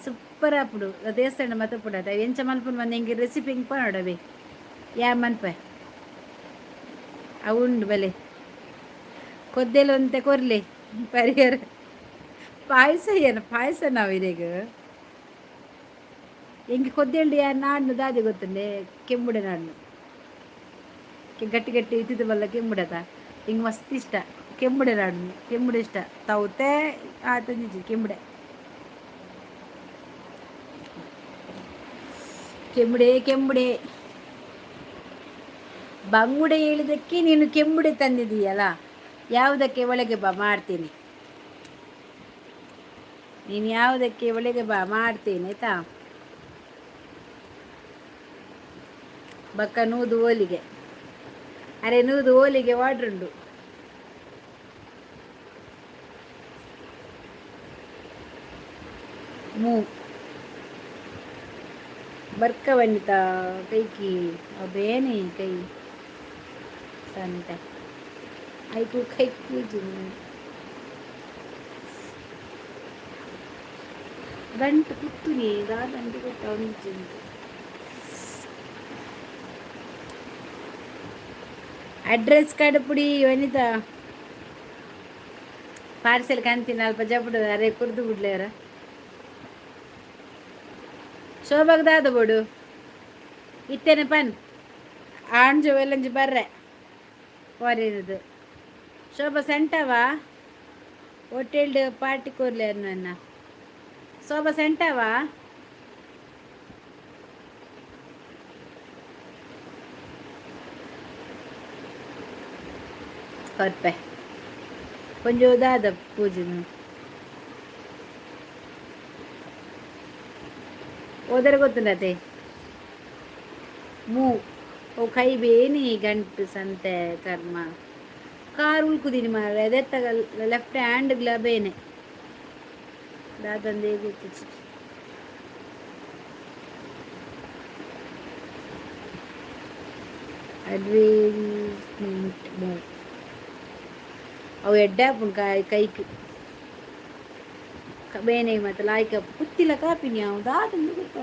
ಸೂಪರ್ ಆಪುಡು ದೇವಸ್ಥಾನ ಮತ ಪುಡದ ಎಂಚ ಮನ್ಪುನ ಬಂದು ಹಿಂಗೆ ರೆಸಿಪಿ ಹಿಂಗೆ ಪನೋಡವೆ ಯಾ ಮನ್ಪ అవుండు భలే కొద్దిలు అంతే కొర్లే పరిహార ಪಾಯಸ ನಾವು ಇದೇಗ ಹೆಂಗೆ ಕೊದ್ದೇಳಿ ನಾಡ್ನು ದಾದಿ ಗೊತ್ತಂಡೆ ಕೆಂಬುಡೆ ನಾಡ್ನು ಗಟ್ಟಿ ಗಟ್ಟಿ ಇದ್ದಿದ್ದವಲ್ಲ ಕೆಂಬುಡತ ಹಿಂಗೆ ಮಸ್ತ್ ಇಷ್ಟ ಕೆಂಬುಡೆ ನಾಡ್ನು ಕೆಂಬುಡೆ ಇಷ್ಟ ತೌತೆ ತಂದಿಜ್ಜಿ ಕೆಂಬುಡೆ ಕೆಂಬುಡೆ ಕೆಂಬುಡೆ ಬಂಗುಡೆ ಹೇಳಿದಕ್ಕೆ ನೀನು ಕೆಂಬುಡೆ ತಂದಿದೀಯಲ್ಲ ಯಾವುದಕ್ಕೆ ಒಳಗೆ ಬಾ ಮಾಡ್ತೀನಿ ನೀನು ಯಾವುದಕ್ಕೆ ಒಳಗೆ ಬಾ ಮಾಡ್ತೀನಿ ಆಯ್ತಾ ಬಕ್ಕ ನೂದು ಓಲಿಗೆ ಅರೆ ನೂದು ಓಲಿಗೆ ವಾಡ್ರುಂಡು ಮೂ ಬರ್ಕ ವನಿತ ಕೈಕಿ ಅಬೇನಿ ಕೈ ಸಂತೆ ಐಕು ಕೈ ಪೂಜೆ ಗಂಟು ಕುತ್ತುನಿ ದಾದಂಟು ಕೊಟ್ಟ ಒಂಚುಂಟು ಅಡ್ರೆಸ್ ಕಡಪುಡಿ ವನಿತ ಪಾರ್ಸೆಲ್ ಕಾಣ್ತೀನಿ ಅಲ್ಪ ಜಪುಡು ಅರೆ ಕುರ್ದು ಬಿಡ್ಲೇರ ಶೋಭಾಗ ದಾದ ಬೋಡು ಇತ್ತೇನೆ ಪನ್ ಆಂಜು ಎಲ್ಲಂಜು ಬರ್ರೆ ಹೊರಿರೋದು ಶೋಭಾ ಸೆಂಟವಾ ಹೋಟೆಲ್ಡ್ ಪಾರ್ಟಿ ಕೊರ್ಲಿ ಅನ್ನ ಶೋಭಾ ಸೆಂಟವಾ ಕೊರ್ಪೆ ಕೊಂಚ ದಾದ ಪೂಜೆನು ಓದರೆ ಗೊತ್ತುಂಡತೆ ಮೂ ಓ ಕೈ ಬೇನಿ ಗಂಟು ಸಂತೆ ಕರ್ಮ ಕಾರ್ ಉಳ್ಕುದೀನಿ ಮಾರ ಅದೆತ್ತಾಗ ಲೆಫ್ಟ್ ಹ್ಯಾಂಡ್ಗ್ಲ ಬೇನೆ ದಾದಂದೇ ಗೊತ್ತಿச்சு ಅಡ್ವರ್ಟೈಸ್ಮೆಂಟ್ ಮೂ ಅವು ಎಡ್ಡಾಪುನ್ ಕೈಕ್ ಬೇನೆ ಮತ್ತು ಲಾಯ್ಕ ಪುತ್ತಿಲ ಕಾಪಿನಿ ಅವು ದಾದಂದು ಗೊತ್ತ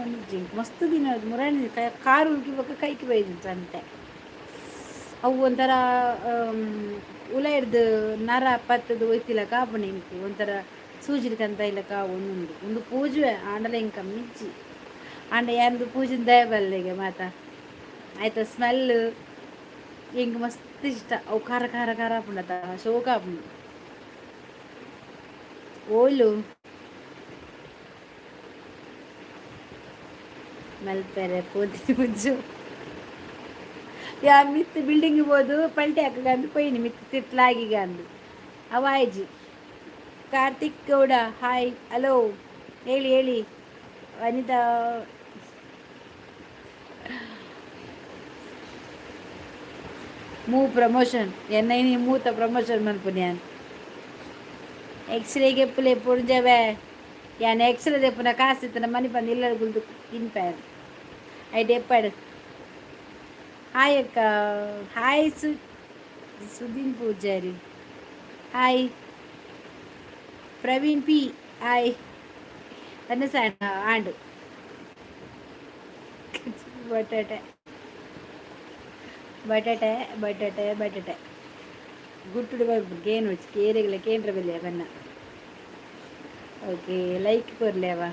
ಮಸ್ತ್ ದಿನ ಮುರಾಣಿ ಕಾರು ಉಳ್ಕಿಬೇಕು ಕೈకి ಬೈದಂತ ಅಂತೆ ಅವು ಒಂಥರ ಉಲ ಹಿಡ್ದು ನರ ಪತ್ತದು ಒಯ್ತಿಲ್ಲ ಕಾಪುಣಿ ಇಂಕು ಒಂಥರ ಸೂಜಿಲಿಕಂತ ಇಲ್ಲಕ ಒಂದು ಪೂಜೆ ಆಂಡಲ ಇಂಕ ಮಿಚ್ಚಿ ಆಂಡ ಯಾರ್ದು ಪೂಜೆ ದಯಬಲ್ಲೆಗೆ ಮಾತ ಆಯ್ತಾ ಸ್ಮೆಲ್ ಹಿಂಗೆ ಮಸ್ತ್ ಇಷ್ಟ ಅವು ಖಾರ ಖಾರ ಖಾರ ಪುಂಡತ ಶೋಕಾಪುಂಡು ಓಲು ಮಲ್ಪೆರೆ ಪೋತಿ ಮುಂಜು ಯಾ ಮಿತ್ತು ಬಿಲ್ಡಿಂಗ್ ಹೋದು ಪಲ್ಟಿ ಹಾಕಂದು ಪೊಯ್ನಿ ಮಿತ್ತು ತಿರ್ಲಾಗಿಗ ಅಂದು ಅವಾಯ್ಜಿ ಕಾರ್ತಿಕ್ ಗೌಡ ಹಾಯ್ ಹಲೋ ಹೇಳಿ ಹೇಳಿ ವನಿತಾ ಮೂ ಪ್ರಮೋಷನ್ ಎನ್ನೈನಿ ಮೂತ ಪ್ರಮೋಷನ್ ಮನ್ಪುನ್ಯಾನ್ ಎಕ್ಸ್ರೇಗೆ ಪುಲೆ ಪುರ್ಜವೆ ಯಾನ್ ಎಕ್ಸ್ರೇ ದೆಪ್ಪುನ ಕಾಸಿತ್ತನ ಮನಿ ಬಂದು ಇಲ್ಲ ಗುಲ್ದು ತಿನ್ಪ್ಯಾನ್ ಐ ಡೆಪ್ಪಡ್ ಹಾಯ್ ಅಕ್ಕ hi Sudeen Poojary hi Praveen P hi ಅನ್ನ ಸಣ್ಣ ಆಂಡು ಬಟಾಟೆ ಬಟಾಟೆ ಬಟಾಟೆ ಬಟಾಟೆ ಗುಟ್ಟುಡು ಬರ್ಬಿಡು ಗೇನು వచ్చి ಕೇರಿಗಲ ಕೇಂದ್ರ ಬೆಲೆ ಬನ್ನ ಓಕೆ ಲೈಕ್ ಕೊರ್ಲೆ ಅವ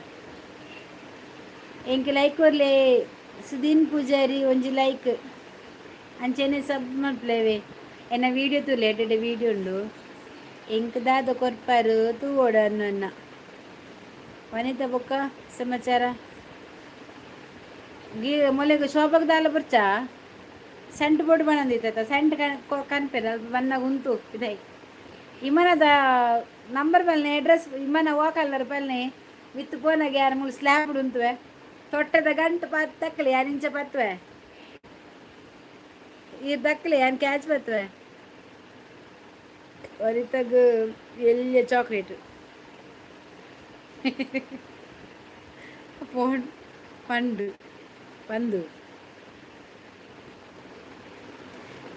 ಎಂಕ್ ಲೈಕ್ ಕೊರ್ಲೆ ಸುದೀನ್ ಪೂಜಾರಿ ಒಂಜಿ ಲೈಕ್ ಅಂಚೆನೆ ಸಬ್ ಮಲ್ಪ್ಲೇವೆ ಎನ್ನ ವೀಡಿಯೋ ತುಲೆ ಎಡ್ಡೆ ವೀಡಿಯೋ ಉಂಡು ಎಂಕ್ ದಾದ ಕೊರ್ಪಾರು ತೂವೋಡು ಅನ್ನ ವನಿತ ಬೊಕ್ಕ ಸಮಾಚಾರ ಗೀ ಮೊಲೆಗೆ ಶೋಭಕ್ ದಾಲ ಬರ್ಚಾ ಸೆಂಟ್ ಬೋರ್ಡ್ ಬಂದಿತ್ತ ಸೆಂಟ್ ಕನ್ಪೆದ ಬನ್ನ ಉಂತು ಇದೈ ಇಮನದ ನಂಬರ್ ಬಲ್ನೆ ಅಡ್ರೆಸ್ ಇಮನ ಓಕಲ್ಲರ ಬಲ್ನೆ ವಿತ್ ಪೋನಾಗ ಯಾರು ಮೂರು ಸ್ಲ್ಯಾಬ್ ಉಂತುವೆ ತೊಟ್ಟದ ಗಂಟು ಪತ್ ತಕ್ಕಲಿ ಯಾರು ಇಂಚ ಪತ್ವೆ ಈ ದಕ್ಕಲಿ ಯಾನ್ ಕ್ಯಾಚ್ ಬತ್ವೆ ವರಿತಗ ಎಲ್ಲಿಯ ಚಾಕ್ಲೇಟ್ ಫೋನ್ ಪಂಡು ಪಂದು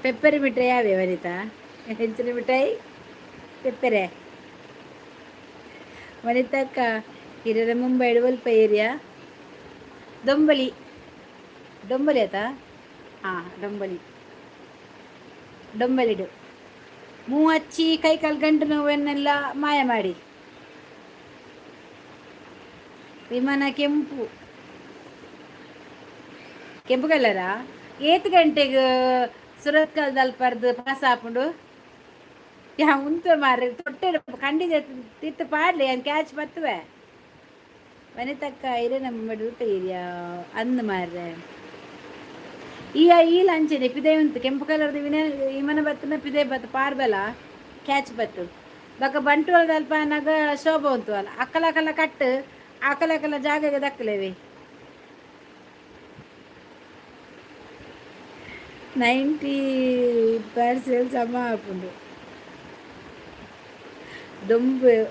ಪೆಪ್ಪರಿ ಮಿಠಾಯಿ ಯಾವೇ ವನಿತಾ ಹೆಂಚಿನ ಮಿಠಾಯಿ ಪೆಪ್ಪರೆ ವನಿತಕ್ಕ ಹಿರಿಯರ ಮುಂಬೈ ಒಲ್ಪ ಏರಿಯಾ ದೊಂಬಲಿ ಡೊಂಬಲಿ ಆಯ್ತಾ ಹಾಂ ಡೊಂಬಲಿಡು ಮೂವಚ್ಚಿ ಕೈ ಕಾಲು ಗಂಟು ನೋವನ್ನೆಲ್ಲ ಮಾಯ ಮಾಡಿ ವಿಮಾನ ಕೆಂಪು ಕಲರಾ ಏತ್ ಗಂಟೆಗೆ ಸುರತ್ ಕಾಲದಲ್ಲಿ ಪರ್ದು ಪಾಸ್ ಹಾಕೊಂಡು ಯಾ ಉಂತು ಮಾರ್ರೆ ತೊಟ್ಟೆ ಖಂಡಿತ ತಿತ್ತು ಪಾಡ್ಲಿ ಏನು ಕ್ಯಾಚ್ ಬತ್ತವೆ ವನಿತಕ್ಕ ಇರೇ ನಮ್ಮ ಊಟ ಇರಿಯಾ ಅಂದು ಮಾರ್ರೆ ಈ ಲಂಚನೆ ಪಿದೆ ಉಂಟು ಕೆಂಪು ಕಲರ್ದು ವಿಮನ ಬತ್ತನ ಪಿದೆ ಬತ್ತು ಪಾರ್ಬಲ ಕ್ಯಾಚ್ ಬತ್ತು ಬಕ್ಕ ಬಂಟ್ವಾಳದ ಅಲ್ಪ ನಾಗ ಶೋಭ ಉಂಟು ಅಲ್ಲ ಅಕ್ಕಲ ಕಟ್ಟು ಅಕ್ಕಲ ಜಾಗಗೆ ದಕ್ಕಲೇವಿ 90% ಸಮ ಹಾಕೊಂಡು ಡೊಂಬೆಲಿ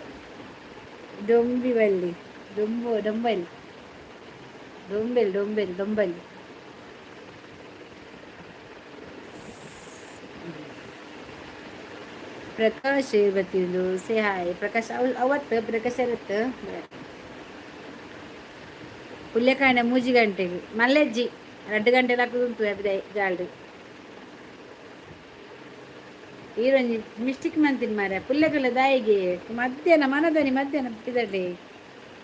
ಪ್ರಕಾಶ್ ಇವತ್ತಿಂದು ಸೇ ಹಾಯ್ ಪ್ರಕಾಶ್ ಅವತ್ತು ಪ್ರಕಾಶ್ ಇರುತ್ತೆ ಹುಲ್ಲೆಕಾಯಿನ 3 ಗಂಟೆಗೆ ಮಲ್ಲೆಜ್ಜಿ 2 ಗಂಟೆ ಹಾಕುದುಂಟು ಅಬಿದಾಯಿ ಜಾಲ್ಡು ಈರೊಂಜಿ ಮಿಸ್ಟೇಕ್ ಮಂತಿನ ಮಾರ ಪುಲ್ಲೆಕಲ್ಲ ದಾಯಿಗೆ ಮಧ್ಯಾಹ್ನ ಪಿದಡ್ಡೆ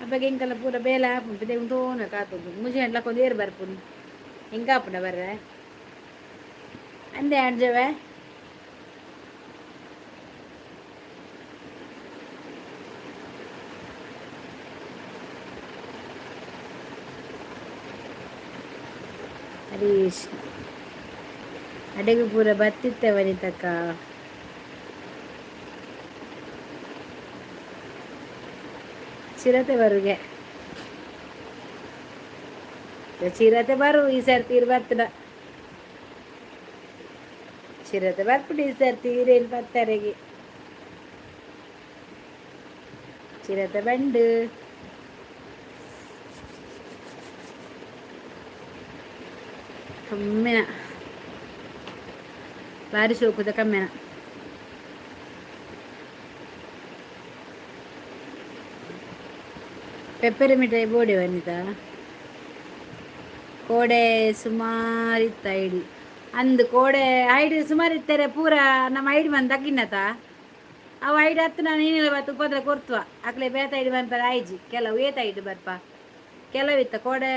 ಅಬ್ಬಗೆ ಎಂಕಲ್ಲ ಪೂರ ಬೇಲ ಹಾಪು ಪಿದೆ ಉಂಟೋನ ಕಾತುಂಡು ಮುಜಿ ಗಂಟ್ಲಕ್ಕೊಂದು ಏರು ಬರ್ಪುಂಡು ಹೆಂಗಾಪುಂಡ ಬರ್ರೆ ಅಂದೆ ಆಡ್ಜವೆ ಹರೀಶ್ ಅಡೆಗೆ ಪೂರ ಬತ್ತಿತ್ತೆ ವನಿತಕ್ಕ ಚಿರತೆ ಬರುಗೆ ಚಿರತೆ ಬರು ಈ ಸರ್ತಿ ಬರ್ತದ ಚಿರತೆ ಬರ್ಬಿಟ್ಟು ಈ ಸರ್ತಿ ಇರೇನು ಬತ್ತರೆಗೆ ಚಿರತೆ ಬಂಡು ಕಮ್ಮಿನ ಭಾರಿ ಶೋಕುದ ಕಮ್ಮಿನ ಪೆಪ್ಪರಿ ಮಿಠಾಯಿ ಬೋಡೆ ವನಿತ ಕೋಡೆ ಸುಮಾರಿತ್ತ ಐಡಿ ಅಂದು ಕೋಡೆ ಐಡಿ ಸುಮಾರಿತ್ತಾರೆ ಪೂರ ನಮ್ಮ ಐಡಿ ಬಂದು ತಗ್ಗಿನತ ಅವು ಐಡಿ ಹತ್ತು ನಾನು ಏನಿಲ್ಲ ಬತ್ತು ಉಪದ್ರ ಕೊರ್ತವ ಅಕ್ಲೆ ಬೇತ ಐಡಿ ಬಂತಾರೆ ಐಜಿ ಕೆಲವು ಏತ ಐಡಿ ಬರ್ಪ ಕೆಲವಿತ್ತ ಕೋಡೆ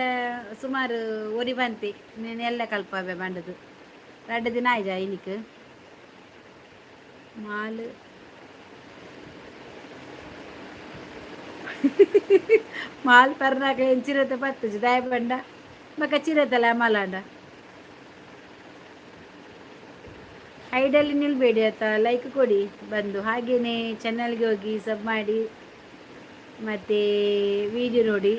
ಸುಮಾರು ಒರಿ ಬಂತಿ ನೀನು ಎಲ್ಲ ಕಲ್ಪವೆ ಬಂಡದು 2 ದಿನ ಆಯ್ಜಾ ಇನಿಕ್ ಮಾಲು ಮಾಲ್ ಪರ್ನಾಕ ಚಿರತೆ ಪತ್ತಜು ದಾಯ ಬಂಡ ಬಕ್ಕ ಚಿರತೆಲ್ಲ ಮಾಲಾಂಡ ಐಡಲ್ಲಿ ನಿಲ್ಬೇಡಿ ಆಯ್ತಾ ಲೈಕ್ ಕೊಡಿ ಬಂದು ಹಾಗೇನೆ ಚಾನಲ್ಗೆ ಹೋಗಿ ಸಬ್ ಮಾಡಿ ಮತ್ತು ವಿಡಿಯೋ ನೋಡಿ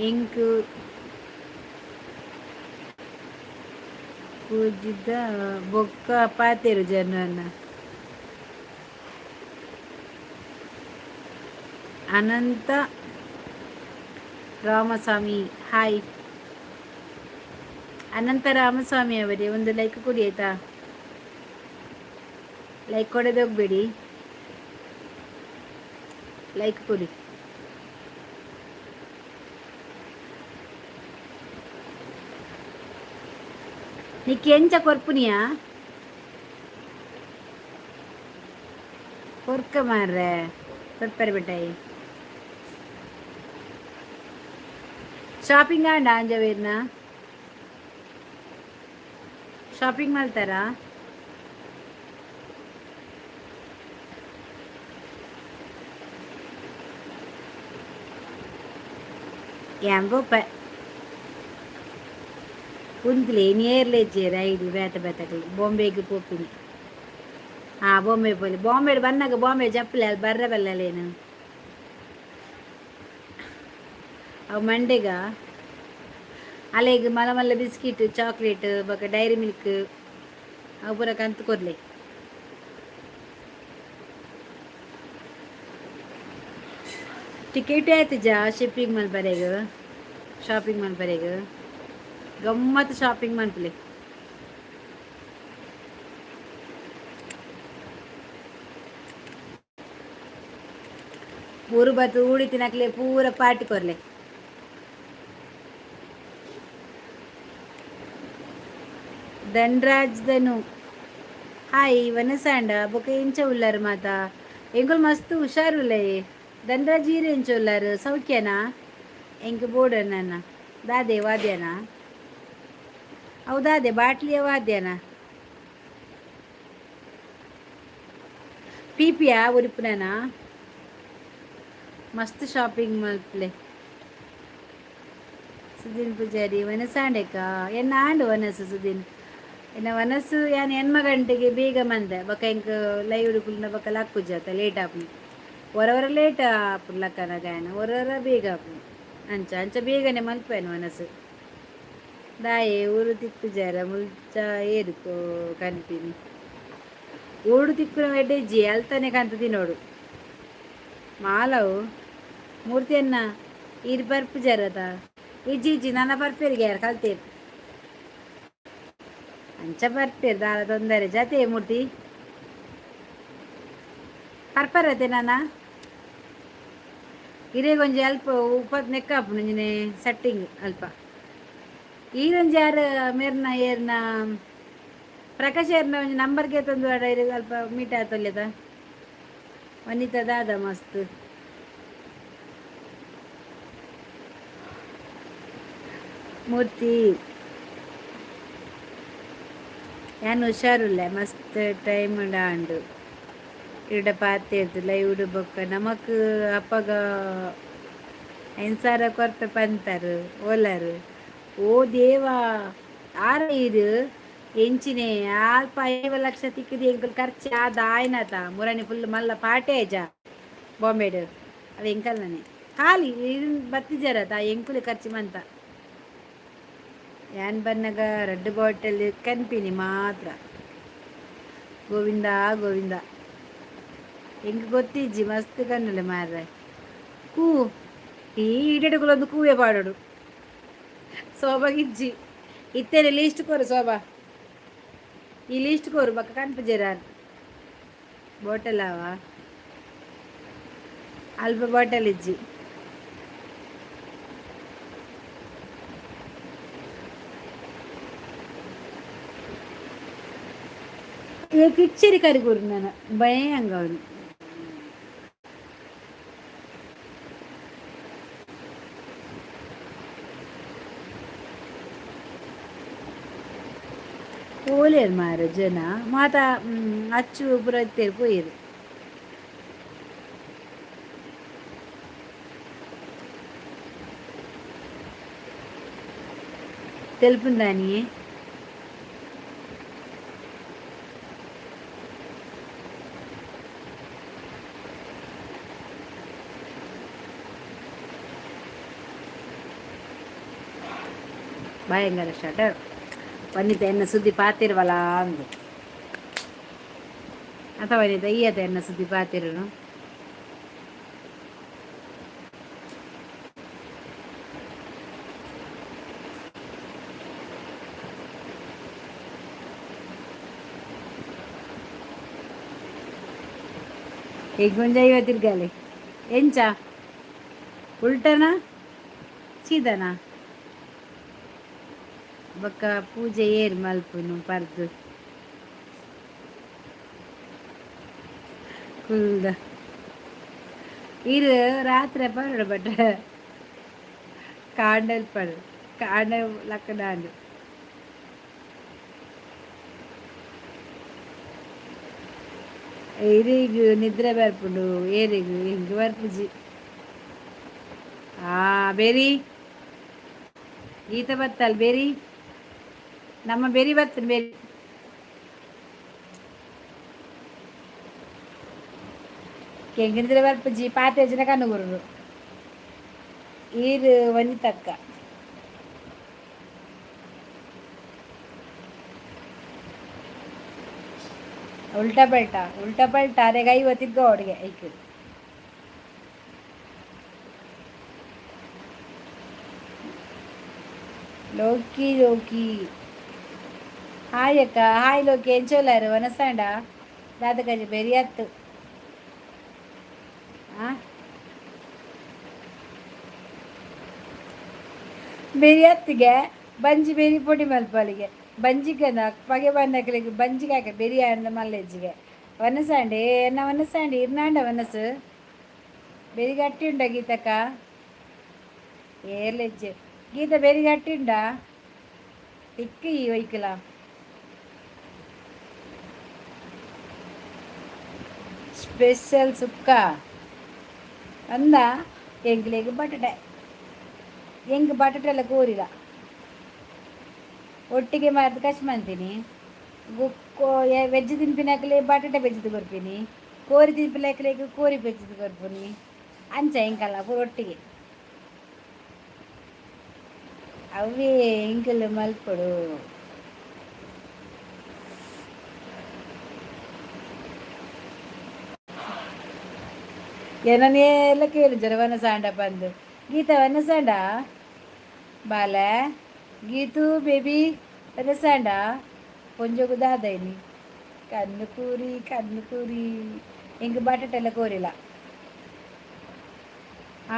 ಇಂಕು ಪೂಜಿದ್ದ ಬೊಕ್ಕ ಪಾತೇರು ಜನರನ್ನ ಅನಂತ ರಾಮಸ್ವಾಮಿ ಹಾಯ್ ಅನಂತ ರಾಮಸ್ವಾಮಿ ಅವರೇ ಒಂದು ಲೈಕ್ ಕೊಡಿ ಆಯ್ತಾ ಲೈಕ್ ಕೊಡೋದು ಹೋಗ್ಬೇಡಿ ಲೈಕ್ ಕೊಡಿ. నీకు ఎంచ కొర్పునియా కొర్క ಮಾರ್ರೆ ಪೆಪ್ಪರ್ ಬಿಟ್ಟಾಯಿ ಶಾಪಿಂಗ್ ಆಂಡ ಅಂಜವೇರ್ನ ಶಾಪಿಂಗ್ ಮಾಡ್ತಾರಾ? ಎಂಗೋಪ ಕುಂತ್ಲೆ ನೇರ್ಲೆ ಇಜ್ಜೇರ ಐದು ಬೇತ ಬೇತಗಳು ಬಾಂಬೆಗೆ ಪೋಪಿನಿ. ಬಾಂಬೆ ಪೋಲಿ ಬಾಂಬೆ ಬನ್ನಾಗ ಬಾಂಬೆ ಜಪ್ಪಲೆ ಅಲ್ಲಿ ಬರ್ರ ಬಲ್ಲಲೇನು ಅವು ಮಂಡೆಗ ಅಲೆಗೆ ಮಲ್ಲ ಮಲ್ಲ ಬಿಸ್ಕಿಟ್ ಚಾಕ್ಲೇಟ್ ಬೊಕ ಡೈರಿ ಮಿಲ್ಕ್ ಅವು ಪೂರ ಕಂತು ಕೊರ್ಲೆ. ಟಿಕೆಟ್ ಆಯ್ತು ಜಾ ಶಿಪ್ಪಿಂಗ್ ಮಲ್ಪರೆಗ ಶಾಪಿಂಗ್ ಮಲ್ಪರೆಗ ಗಮ್ಮತ್ತು ಶಾಪಿಂಗ್ ಮನ್ಪಲೆ. ಊರು ಬತ್ತು ಊಡಿ ತಿನ್ನಕ್ಲೆ ಪೂರ ಪಾರ್ಟಿ ಕೊರ್ಲೆ. ಧನ್ರಾಜ್ದನು ಹಾಯ್ ವನಸಾಂಡ ಬೊಕ ಎಂಚ ಉಲ್ಲಾರು ಮಾತ ಎಂಕುಲು ಮಸ್ತ್ ಹುಷಾರುಲ್ಲೆ. ಧನ್ರಾಜ್ ಈರು ಎಂಚ ಉಲ್ಲಾರು ಸೌಖ್ಯನಾ? ಎಂಕ ಬೋಡನ್ನ ದಾದೆ ವಾದ್ಯನಾ? ಅವು ದಾದೆ ಬಾಟ್ಲಿಯ ವಾದ್ಯನಾ? ಪಿಪಿಯಾ ಉರುಪುನನಾ ಮಸ್ತ್ ಶಾಪಿಂಗ್ ಮಲ್ಪಲೆ. ಸುದೀನ್ ಪೂಜಾರಿ ವನಸಾಂಡೆಕ ಎನ್ನ ಆಂಡು ವನಸು ಸುದೀನ್ ಎನ್ನ ವನಸ್ಸು ಯಾನ್ ಹೆಣ್ಮ ಗಂಟೆಗೆ ಬೇಗ ಮಂದೆ ಬೊಕ ಎಂಕ್ ಲೈವ್ ಉಡುಪುಲ್ನ ಬೊಕ ಲಕ್ಕುಜಾತ ಲೇಟ್ ಆಪುಂಡು. ಹೊರವರ ಲೇಟ್ ಆಪುಂಡು ಲಕ್ಕನ ಗಾಯನ ಹೊರವರ ಬೇಗ ಆಪುಂಡು ಅಂಚ ಅಂಚ ಬೇಗನೆ ಮಲ್ಪೇನು ವನಸ್ಸು. ದಾಯೆ ಊರು ತಿಕ್ಕುಜಾರ ಮುಲ್ಚ ಏದುಕೋ ಕನ್ಪಿನಿ ಓಡು ತಿಕ್ಕುನ ಎಡ್ಡೆಜ್ಜಿ ಅಲ್ತಾನೆ ಕಂತ ತಿನ್ನೋಡು ಮಾಲವು ಮೂರ್ತಿಯನ್ನ ಇರು ಬರ್ಪು ಜರದ ಇಜ್ಜಿ ಇಜ್ಜಿ ನನ್ನ ಬರ್ಪೇರಿಗೆ ಯಾರು ಕಲ್ತೇರು ಅಂಚ ಬರ್ಪೇರು ದಾರ ತೊಂದರೆ ಜತೆ ಮೂರ್ತಿ ಪರ್ಪರತೆ ನಾನ ಹಿರೇಗೊಂಜಿ ಅಲ್ಪ ಉಪ್ಪತ್ತು ನೆಕ್ಕಾಪು ನಂಜಿನೆ ಸೆಟ್ಟಿಂಗ್ ಅಲ್ಪ ಈರೊಂಜಿ ಯಾರು ಮೇರ್ನ ಏರ್ನ ಪ್ರಕಾಶ್ ಏರ್ನ ಒಂಜಿ ನಂಬರ್ಗೆ ತಂದು ಅಲ್ಪ ಮೀಟ ಆತೊಲ್ಯದ ವನಿತಾ ದಾದ ಮಸ್ತ್ ಮೂರ್ತಿ ಯಾನು ಹುಷಾರುಲ್ಲ ಮಸ್ತ್ ಟೈಮ್ ಡಾಂಡು ಇಡ ಪಾತೇರ್ದು ಲೈವ್ ಬೊಕ್ಕ ನಮಕ್ ಅಪ್ಪಗ ಎಂಸಾರ ಕೊರ್ಪೆ ಪಂತರು ಓಲರು ಓ ದೇವಾ ಆರ ಇದು ಎಂಚಿನೆ ಅಲ್ಪ 5 ಲಕ್ಷ ತಿಕ್ಕಿದ ಎಂಕಲ್ ಖರ್ಚು ಆದ ಆಯ್ನತ ಮುರಣಿ ಫುಲ್ ಮಲ್ಲ ಪಾಟೇಜ ಬಾಂಬೆಡು ಅವು ಎಂಕಲ್ನೇ ಖಾಲಿ ಬತ್ತಿಜಾರತ ಎಂಕುಲೆ ಖರ್ಚು ಮಂತ ಯಾನ್ ಬನ್ನಗ ರೆಡ್ ಬಾಟಲ್ ಕನ್ಪಿನಿ ಮಾತ್ರ ಗೋವಿಂದ ಗೋವಿಂದ ಎಂಕ ಗೊತ್ತಿಜ್ಜಿ ಮಸ್ತ್ ಕಣ್ಣಲೆ ಮಾರ್ರೆ ಕೂ ಈ ಇಡೆಡುಗಳೊಂದು ಕೂವೆ ಪಾಡೋಡು ಸೋಬಾಗಿಜ್ಜಿ ಇತ್ತೇನೆ ಲೀಸ್ಟ್ ಕೋರು ಸೋಬಾ ಈ ಲೀಸ್ಟ್ ಕೋರು ಬಕ್ಕ ಕನ್ಪಜರಾರ್ ಬಾಟಲ್ ಅವ ಅಲ್ಪ ಬಾಟಲ್ ಇಜ್ಜಿ ಕಿಚ್ಚರಿ ಕರಿಗೂರು ನಾನು ಭಯಂಗ ಅವನು ಓಲೇರು ಮಾರ ಜನ ಮಾತ ಅಚ್ಚು ಪುರತ್ತೇರು ಪೋಯಿರು తెలుపుందాని ಭಯಂಕರ ಶಟರ್ ವನಿತ ಎನ್ನ ಸುದ್ದಿ ಪಾತಿರುವಲ್ಲ ಅಂದು ಅಥವಾ ವನಿತ ಈಯತ ಎನ್ನ ಸುದ್ದಿ ಪಾತಿರು ಈಗ ಗೊಂಜ 50 ತಿರ್ಗಾಲಿ ಎಂಚ ಉಲ್ಟನಾ ಸೀದನಾ ಬೊಕ್ಕ ಪೂಜೆ ಏರ್ ಮಲ್ಪುನು ಪರ್ದು ಕುಲ್ದ ಇದು ರಾತ್ರಿ ಪರಡು ಬಟ್ ಕಾಂಡಲ್ ಪಡು ಕಾಂಡ ಲಕ್ಕಡಾಂಡು ಇರಿಗು ನಿದ್ರೆ ಬರ್ಪುಂಡು ಏರಿಗು ಹಿಂಗೆ ಬರ್ಪುಜಿ ಬೇರಿ ಗೀತ ಬತ್ತಲ್ ಬೇರಿ ನಮ್ಮ ಬೇರಿ ಬರ್ತದೆ ಬೇರಿ ಕೆಂಗೆ ನಿದ್ರೆ ಬರ್ಪುಜಿ ಪಾತೆ ಜನ ಕಣ್ಣುಗುರು ಈರು ವನಿತಕ್ಕ ಉಲ್ಟಾ ಪಲ್ಟಾ ಅರೆಗ 50 ಗೋಡ್ಗೆ ಐಕ್ ಲೋಕಿ ಲೋಕಿ ಹಾಯ್ ಅಕ್ಕ ಹಾಯ್ ಲೋಕಿ ಎಂಚೋಲಾರು ವನಸಾಂಡ ದಾದಗಜ ಬೆರಿಯತ್ತು ಬೆರಿಯತ್ತಿಗೆ ಬಂಜಿ ಬೆರಿ ಪೊಡಿ ಮಲ್ಪಲಿಗೆ ಬಂಜಿಗನ ಪಗೆ ಬನ್ನಕ್ಲಿಗೆ ಬಂಜಿಗೆ ಹಾಕ ಬೆರಿ ಅಂಡ ಮಲ್ಲೆಜ್ಜಿಗೆ ವನಸಾಂಡಿ ಎನ್ನ ವನಸಾಂಡಿ ಇರ್ನಾಂಡ ವನಸು ಬೆರಿ ಗಟ್ಟಿ ಉಂಡ ಗೀತಕ್ಕ ಏರ್ಲೆಜ್ಜೆ ಗೀತ ಬೆರಿ ಗಟ್ಟಿ ಉಂಡ ತಿಕ್ಕಿ ಒಯ್ಕಲ ಸ್ಪೆಷಲ್ ಸುಕ್ಕ ಅಂದ ಎಂಗ್ಲಿಗೆ ಬಟಾಟೆ ಹೆಂಗೆ ಬಟಾಟೆ ಎಲ್ಲ ಕೋರಿಲ್ಲ ಒಟ್ಟಿಗೆ ಮಾಡಿದ ಕಚ್ಮಂತೀನಿ ವೆಜ್ ತಿನ್ಪಿನಾಕಲಿ ಬಟಾಟೆ ಬೆಜ್ಜಿದು ಕೊರ್ಪಿನಿ ಕೋರಿ ತಿನ್ಪಿಲಾಕಲಿಗೆ ಕೋರಿ ಬೆಜ್ಜಿದು ಕೊರ್ಪುನಿ ಅಂಚ ಹೆಂಕಲ್ಲ ಒಟ್ಟಿಗೆ ಅವೇ ಹೆಂಕಲ್ ಮಲ್ಪಡು ಏನನ್ನೆಲ್ಲ ಕೇಳು ಜರವನ ಸಾಂಡ ಬಂದು ಗೀತ ವನಸಾಂಡ ಬಾಲ ಗೀತು ಬೇಬಿ ವನಸಾಂಡ ಪೊಂಜೋಗು ದಾದೈನಿ ಕಣ್ಣು ಕೂರಿ ಹಿಂಗೆ ಬಟಾಟೆಲ್ಲ ಕೋರಿಲ್ಲ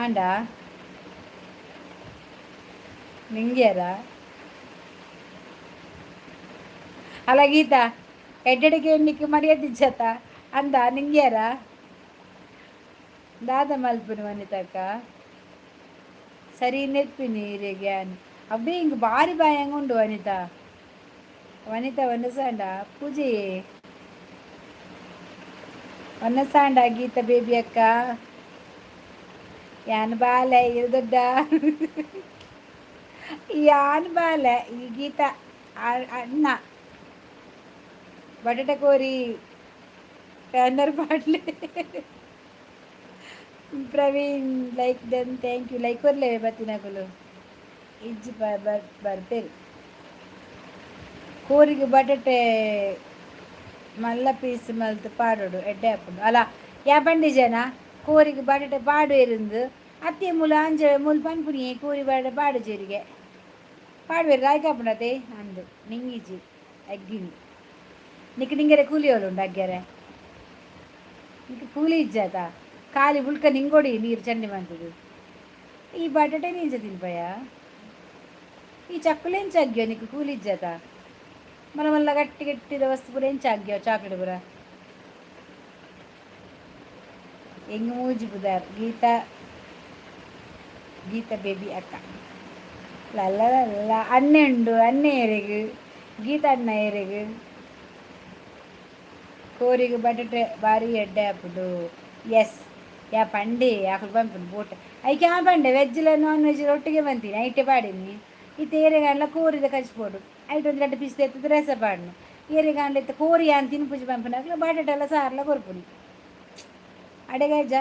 ಆಂಡ ನಿಂಗ್ಯಾರ ಅಲ್ಲ ಗೀತ ಎಡ್ಡೆಡಿಗೆ ಎಣ್ಣಿಕ್ಕೆ ಮರ್ಯಾದಿಚ್ಚತ್ತ ಅಂದ ನಿಂಗ್ಯಾರ ದಾದ ಮಲ್ಪುನಿ ವನಿತಕ್ಕ ಸರಿ ನೆಪ್ಪಿನಿ ರೇಗ್ಯಾನ್ ಅಬ್ಬೇ ಹಿಂಗೆ ಭಾರಿ ಬಾಯಂಗ ಉಂಡು ವನಿತ ವನಸಾಂಡ ಪೂಜೆ ವನಸಾಂಡ ಗೀತ ಬೇಬಿ ಅಕ್ಕ ಯಾನ್ ಬಾಲ ಇದು ದೊಡ್ಡ ಯಾನ್ ಬಾಲ ಈ ಗೀತ ಅಣ್ಣ ಬಟಾಟೆ ಕೋರಿ ಟರ್ನರ್ ಪಾಟ್ಲೆ Praveen like then thank you like ಕೊರ್ಲೇವೆ ಬತ್ತಿನಕುಲು ಇಜ್ಜಿ ಬರ್ಪೇರಿ ಕೋರಿಗೆ ಬಟಾಟೆ ಮಲ್ಲ ಪೀಸ್ ಮಲ್ತು ಪಾಡೋಡು ಎಡ್ಡೆ ಹಾಕೊಂಡು ಅಲ್ಲ ಯಾ ಪಂಡಿ ಜನ ಕೋರಿಗೆ ಬಟಾಟೆ ಪಾಡು ಇருந்து ಅತ್ತೆ ಮೂಲ ಅಂಜ ಮೂಲ ಪನ್ಪುನಿ ಕೋರಿ ಬಟಾಟೆ ಪಾಡು ಜೇರಿಗೆ ಪಾಡುವೇರು ರಾಯ್ಕಾಪುಣತೆ ಅಂದು ನಿಂಗಿಜಿ ಅಗ್ಗಿನಿ ನಿಂಗೆರೆ ಕೂಲಿಯೋಳು ಉಂಡು ಅಗ್ಗ್ಯಾರೆ ನಿಂಗೆ ಕೂಲಿ ಇಜ್ಜಾತ ಖಾಲಿ ಬುಳ್ಕ ನಿಂಗೊಡಿ ನೀರು ಚಂಡಿ ಬಂತದು ಈ ಬಟಾಟೆ ನೀಂಚ ತಿನ್ಪಯ ಈ ಚಕ್ಕುಲು ಎಂಚ ಆಗ್ಯೋ ನಿಂಗೆ ಕೂಲಿ ಇಜ್ಜಾತ ಮಲ್ಲ ಗಟ್ಟಿ ಗಟ್ಟಿದ ವಸ್ತು ಪೂರ ಎಂಚ ಆಗ್ಯೋ ಚಾಕ್ಲೇಟ್ ಪೂರ ಹೆಂಗೆ ಮೂಜಿ ಬುದಾರ್ ಗೀತ ಬೇಬಿ ಅಕ್ಕ ಲಲ್ಲ ಅಣ್ಣೆ ಉಂಡು ಅಣ್ಣೆ ಎರೆಗು ಗೀತ ಅಣ್ಣ ಎರೆಗು ಕೋರಿಗೆ ಬಟಾಟೆ ಭಾರಿ ಎಡ್ಡೆ ಹಾಪುಡು ಎಸ್ ಯಾ ಪಂಡೆ ಯಾಕಲು ಬಂಪುಡು ಬೋಟ್ ಐಕೆ ಆ ಪಂಡೆ ವೆಜ್ಲ ನಾನ್ ವೆಜ್ ಒಟ್ಟಿಗೆ ಬಂತೀನಿ ಐಟೆ ಪಾಡಿನಿ ಇತ್ತು ಏರೆಗಾಂಡ್ಲ ಕೋರಿದ ಕಚ್ಚಿಪೋಡು ಐಟು ಒಂದು 2 ಪೀಸ್ ಎತ್ತದ ರಸ ಪಾಡ್ನು ಏರೆಗಾಂಡ್ಲ ಎತ್ತ ಕೋರಿ ಅಂತ ತಿನ್ಪುಜಿ ಬಂಪುನಾಗ್ಲ ಬಟಾಟೆ ಎಲ್ಲ ಸಾರ್ಲ ಕೊರ್ಪುನಿ ಅಡೆಗಜ್ಜ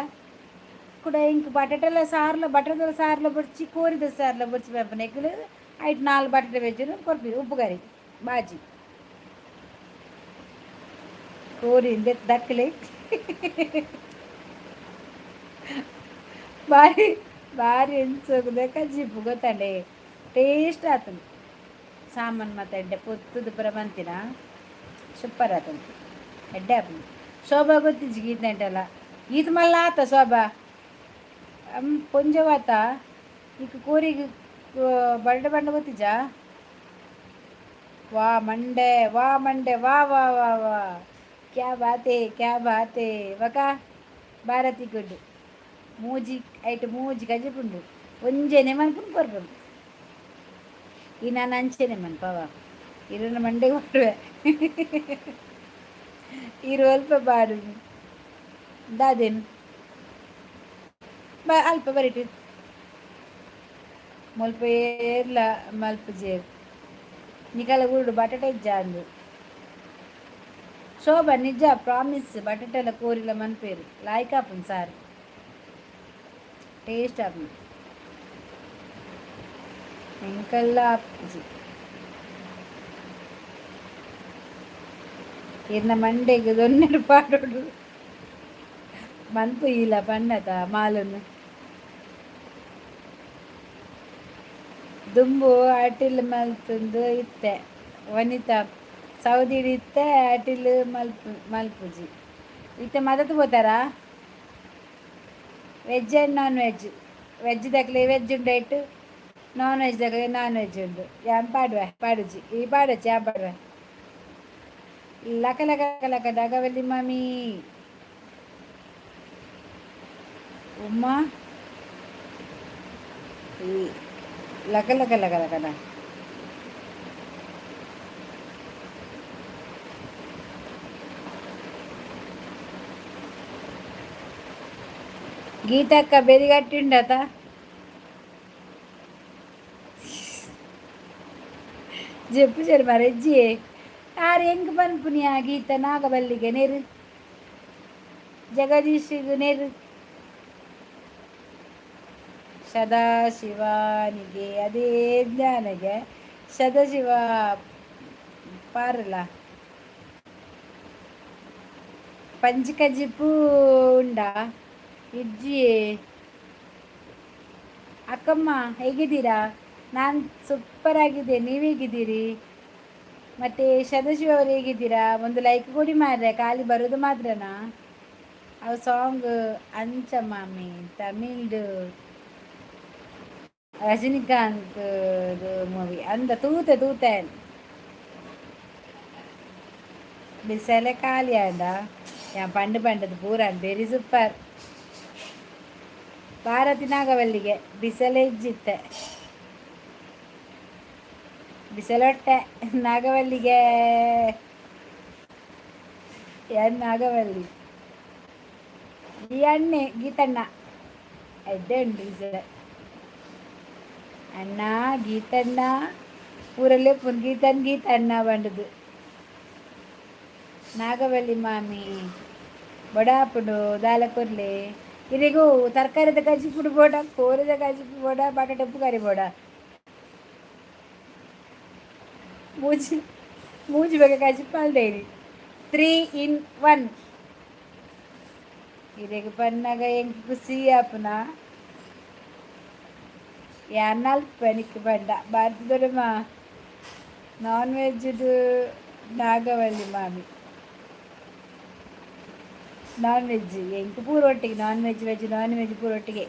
ಕೂಡ ಇಂಕ್ ಬಟಾಟೆಲ್ಲ ಸಾರ್ಲ ಬಟಾಟೆಲ್ಲ ಸಾರ್ಲ ಬಡ್ಚಿ ಕೋರಿದ ಸಾರ್ಲ ಬಡ್ಚಿ ಬಂಪುನಕ್ಲು ಐಟು 4 ಬಟಾಟೆ ವೆಜ್ಜು ಕೊರ್ಪಿ ಉಪ್ಪು ಕರಿ ಬಾಜಿ ಕೋರಿಂದ ದಕ್ಕಲೆ ಭಾರಿ ಎನ್ಸೋಗುದ ಕಜ್ಜಿಪ್ಪು ಗೊತ್ತಂಡೆ ಟೇಸ್ಟ್ ಆತನು ಸಾಮಾನು ಮತ್ತು ಎಡ್ಡೆ ಪೊತ್ತುದು ಪುರ ಬಂತಿನ ಸೂಪರ್ ಆತನು ಎಡ್ಡೆ ಆಪನು ಶೋಭಾ ಗೊತ್ತಿಜ್ಜಿ ಗೀತ ಎಂಟಲ್ಲ ಗೀತ ಮಲ್ಲ ಆತ ಶೋಭಾ ಪೊಂಜವಾತ ಈಗ ಕೋರಿಗೆ ಬರ್ಡ ಬಣ್ಣ ಗೊತ್ತಿಜ ವಾ ಮಂಡೆ ವಾ ವಾ ವಾ ವಾ ಕ್ಯಾ ಬಾತೆ ವಕ ಭಾರತಿ ಗುಡ್ಡು ಮೂಜಿ ಐಟ್ ಮೂಜಿ ಗಜಿಪುಂಡು ಒಂಜೆನೆ ಮನ್ಪುಂಡು ಬರ್ಪುಂಡು ಈ ನಾನು ಅಂಚೆನೆ ಮನ್ಪವ ಇರನ್ನ ಮಂಡೆ ಕೊಡುವೆ ಇರು ಅಲ್ಪ ಬಾಡು ದಾದೇನು ಅಲ್ಪ ಬರಿಟ್ಟು ಮುಲ್ಪ ಏರ್ಲ ಮಲ್ಪ ಜೇರು ನಿಕಲ ಗುರುಡು ಬಟಾಟೆ ಜಾಂದು ಶೋಭಾ ನಿಜ ಪ್ರಾಮಿಸ್ ಬಟಾಟೆಲ್ಲ ಕೋರಿಲ ಮನ್ಪೇರು ಲಾಯ್ಕ್ ಆಪುಂಡು ಸಾರು ಟೇಸ್ಟ್ ಆಪುಂಡು ಎಂಕಲ್ಲ ಆಪುಜಿ ಇರ್ನ ಮಂಡೆಗೆ ದೊನ್ನೆಡು ಪಾಡೋಡು ಮನ್ಪು ಇಲ್ಲ ಪಣ್ಣತ ಮಾಲನ್ನು ದುಂಬು ಅಟಿಲ್ ಮಲ್ತುಂದು ಇತ್ತೆ ವನಿತಾ ಸೌದಿಡ್ ಇತ್ತೆ ಅಟಿಲ್ ಮಲ್ಪುಜಿ ಇತ್ತೆ ಮದತ್ పోతారా veg and non veg veg దగ్గర వెజ్ ఉండేట్టు నాన్ వెజ్ దగ్గర నాన్ వెజ్ ఉండు ఏం పాడువా పాడుజి ఈ పాడొచ్చు ఏం పాడువా లక లక లక డగవెల్లి మమ్మీ ఉమ్మా లక లక లక లకనా గీతక్క బెదిగట్టిండత చెప్పు సరి మరెజ్జి ಯಾರು ಹೆಂಗೆ ಪನ್ಪುನಿಯ ಗೀತ ನಾಗಬಲ್ಲಿಗೆ ನೇರು ಜಗದೀಶಿಗೆ ನೇರು ಸದಾಶಿವನಿಗೆ ಅದೇ ಜ್ಞಾನಗೆ ಸದಾಶಿವ ಪಾರಲ್ಲ ಪಂಚಕಜಿಪ್ಪು ಉಂಡ ಇಜ್ಜಿ ಅಕ್ಕಮ್ಮ ಹೇಗಿದ್ದೀರಾ? ನಾನು ಸೂಪರ್ ಆಗಿದೆ, ನೀವು ಹೇಗಿದ್ದೀರಿ? ಮತ್ತು ಸದಾಶಿವ ಅವರು ಹೇಗಿದ್ದೀರಾ? ಒಂದು ಲೈಕ್ ಕೊಡಿ ಮಾರ್ರೆ, ಖಾಲಿ ಬರೋದು ಮಾತ್ರನಾ? ಅವ ಸಾಂಗ್ ಅಂಚ ಮಾಮಿ ತಮಿಳ್ದು ರಜನಿಕಾಂತ್ ಮೂವಿ ಅಂದ ತೂತೆ ಬಿಸಲೆ ಖಾಲಿ ಆಂಡ ಯಾ ಪಂಡದು ಪೂರಾನ್ ವೆರಿ ಸೂಪರ್. ಭಾರತಿ ನಾಗವಲ್ಲಿಗೆ ಬಿಸಲೆ ಇಜ್ಜಿತ್ತೆ ಬಿಸಲೊಟ್ಟೆ ನಾಗವಲ್ಲಿಗೆ ಯಾರು ನಾಗವಲ್ಲಿ ಈ ಅಣ್ಣೆ ಗೀತಣ್ಣ ಎಡ್ಡೆ ಉಂಟು ಬಿಸಲೆ ಅಣ್ಣ ಗೀತಣ್ಣ ಊರಲ್ಲೇ ಪುನ್ ಗೀತಣ್ಣ ಬಂಡದು ನಾಗವಲ್ಲಿ ಮಾಮಿ ಬೊಡಾಪುಡು ದಾಲಕೊರ್ಲೆ ಇರಿಗೂ ತರಕಾರಿದ ಕಜಿಪುಡು ಬೋಡ ಕೋರಿದ ಕಜಿಪು ಬೋಡ ಬಟಾಟಪ್ಪು ಕರಿ ಬೋಡ ಮೂಜಿ ಬಗ್ಗೆ ಕಜಿಪ್ಪಲ್ದೇರಿ 3 in 1 ಇರೆಗ್ ಪನ್ನಾಗ ಹೆಂಗ್ ಖುಷಿ ಆಪುನ ಯಾರ್ನಾಲ್ ಪನಿಕ್ ಬಂಡ ಭಾರತದೊಡಮ ನಾನ್ ವೆಜ್ದು ನಾಗವಲ್ಲಿ ಮಾಮಿ ನಾನ್ ವೆಜ್ ಎಂಕ್ ಪೂರೊಟ್ಟಿಗೆ ನಾನ್ ವೆಜ್ ಪೂರೊಟ್ಟಿಗೆ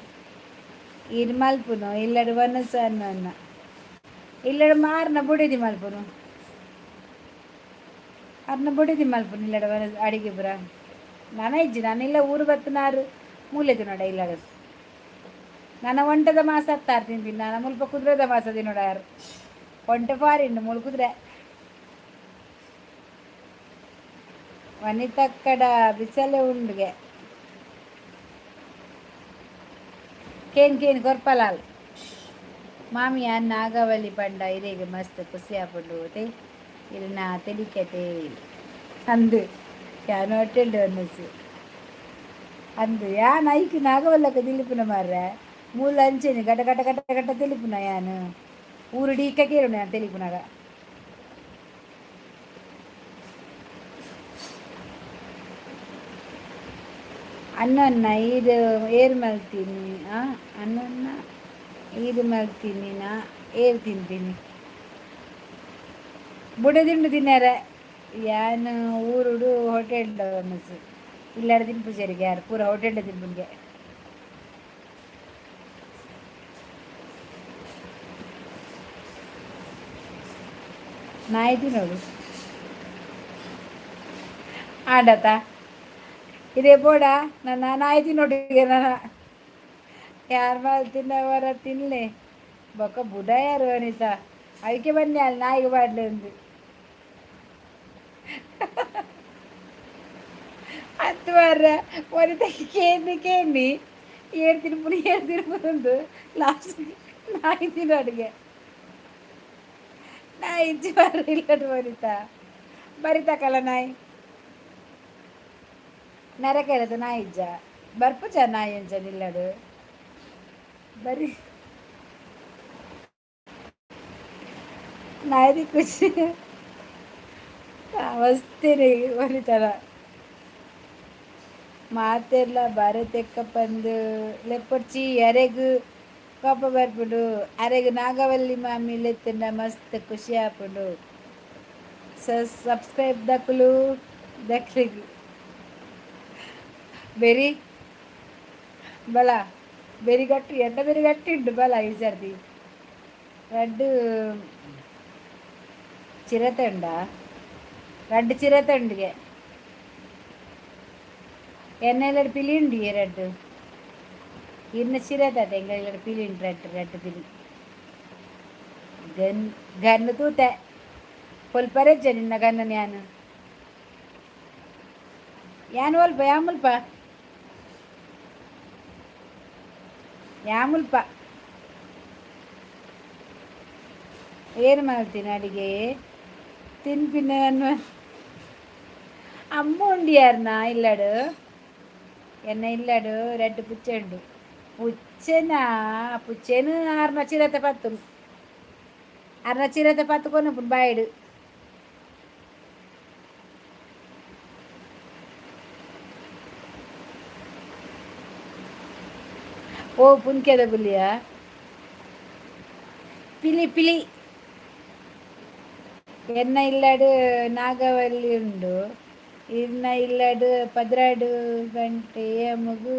ಇದು ಮಲ್ಪುನು ಇಲ್ಲಡು ವನಸ ಅನ್ನ ಇಲ್ಲಡು ಮಾರ್ನ ಬುಡಿದಿ ಮಲ್ಪುನು ಅರ್ನ ಬುಡಿದಿ ಮಲ್ಪುನು ಇಲ್ಲಡ ವನಸ ಅಡಿಗೆ ಬುರ ನಾನಿಲ್ಲ ಊರು ಬತ್ತನಾರು ಮೂಲೆದು ನೋಡ ಇಲ್ಲಡ ನನ್ನ ಒಂಟದ ಮಾಸ ಹತ್ತಾರು ತಿಂತೀನಿ ನಾನು ಮುಲ್ಪ ಕುದುರೆದ ಮಾಸ ತಿನ್ನೋಡ ಯಾರು ಒಂಟೆ ಫಾರಿನ್ ಮುಳು ಕುದುರೆ ವನಿತಕ್ಕಡ ಬಿಸಲೆ ಉಂಡ್ಗೆ ಕೇನ್ ಕೊರ್ಪಲಾಲ್ ಮಾಮಿ ಅನ್ನ ನಾಗವಲ್ಲಿ ಪಂಡ ಇರೇಗೆ ಮಸ್ತ್ ಖುಷಿ ಆಪುಂಡು ಇಲ್ನ ತೆಲಿಕತೆ ಅಂದು ಯಾನು ಹೊಟ್ಟೆಲ್ಡು ಅನ್ನಿಸು ಅಂದು ಯಾನ್ ಐಕಿ ನಾಗವಲ್ಲಕ ತಿಲಿಪುನ ಮಾರ್ರೆ ಮೂಲ ಅಂಚೆನಿ ಗಟ ಗಟ ಗಟ ಗಟ ತೆಲಿಪುನ ಯಾನು ಊರು ಡೀಕ ಕೇಳು ನಾನು ತೆಲಿಪುನಾಗ ಅನ್ನ ಇದು ಏರು ಮಲ್ತೀನಿ ಅನ್ನ ಇದು ಮಲ್ತೀನಿ ನಾ ಏರು ತಿಂತೀನಿ ಬುಡದಿಂಡು ತಿನ್ನಾರ ಯಾನು ಊರುಡು ಹೋಟೆಲ್ ಅನ್ನಿಸು ಇಲ್ಲಾರ ತಿನ್ಪು ಸರಿಗೆ ಯಾರು ಪೂರ ಹೋಟೆಲ್ ತಿನ್ಪುನ್ಗೆ ನಾಯಿ ನೋಡು ಆಡತ ಇದೇ ಬೋಡ ನಾಯಿ ನೋಡಿಗೆ ನಾನು ಯಾರು ಮಾಡಿ ತಿನ್ನವರ ತಿನ್ನಲೆ ಬೊಕ್ಕ ಬುಡ ಯಾರು ಅನಿತಾ ಅದಕ್ಕೆ ಬನ್ನಿ ಅಲ್ಲಿ ನಾಯಿಗೆ ಬಾಡ್ಲಿ ಅಂದು ಹತ್ತು ವಾರ ವನಿತ ಕೇಳಿ ಏಳ್ತೀನಿ ಬಂದು ಲಾಸ್ಟ್ ನಾಯಿ ತಿನ್ನೋ ಅಡುಗೆ ನಾಯಿ ಇಜ್ಜಿ ಬಾರ ಇಲ್ಲಡು ಬರಿತಾಕಲ್ಲ ನಾಯಿ ನರಕ ಇರೋದು ನಾಯಿ ಇಜ್ಜ ಬರ್ಪುಜ ನಾಯಿ ಅಂಚ ನಿಲ್ಲಡು ಬರೀ ನಾಯಿ ಖುಷಿ ಅವಸ್ಥೆನೇ ಬರೀತಾರ ಮಾತೆಲ್ಲ ಬರತೆಕ್ಕ ಬಂದು ಲೆಪ್ಪರ್ಚಿ ಎರೆಗು ಕೋಪ ಬರ್ಬಿಡು ಅರೆಗು ನಾಗವಲ್ಲಿ ಮಾಮಿ ಲೆತ್ತಿಂದ ಮಸ್ತ್ ಖುಷಿ ಆಪುಡು ಸಬ್ಸ್ಕ್ರೈಬ್ ದಕ್ಕಲು ದಕ್ಲಿಗೆ ಬೆರಿ ಬಲ ಬೆರಿ ಗಟ್ಟಿ ಎಂತ ಬೆರಿ ಗಟ್ಟಿ ಉಂಟು ಬಲ ಈ ಸರ್ದಿ ರಡ್ಡು ಚಿರತೆ ಉಂಡ ರಡ್ಡು ಚಿರತೆ ಉಂಡಿಗೆ ಎಣ್ಣೆಲ್ಲಡು ಪಿಲಿ ಉಂಡು ರಡ್ಡು ಇನ್ನು ಚಿರತೆ ಅದ ಎಂಗಲ್ಲಡು ಪಿಲಿ ಉಂಟು ರಡ್ಡು ಪಿಲಿ ಗನ್ನು ತೂತೆ ಹೊಲ್ಪರೆಜ್ಜ ನಿನ್ನ ಗನ್ನನ ಯಾನು ಹೊಲ್ಪ ಯಾಮುಲ್ಪ ಏನು ಮಾಡ್ತೀನಿ ಅಡಿಗೆ ತಿನ್ಪಿನ ಅಮ್ಮ ಉಂಡಿಯಾರ್ನ ಇಲ್ಲಡು ಎನ್ನ ಇಲ್ಲಡು ரெண்டு புச்சை உண்டு புச்சேன்னு அரை சிரத்தை பத்து அரை சிரத்தை பத்துக்கொன்னு பாயிடு ಓ ಪುನ್ಕೆದ ಬುಲಿಯ ಪಿಲಿ ಎನ್ನ ಇಲ್ಲಡು ನಾಗವಲ್ಲಿ ಉಂಡು ಇನ್ನ ಇಲ್ಲಡು 12 ಗಂಟೆ ಮಗು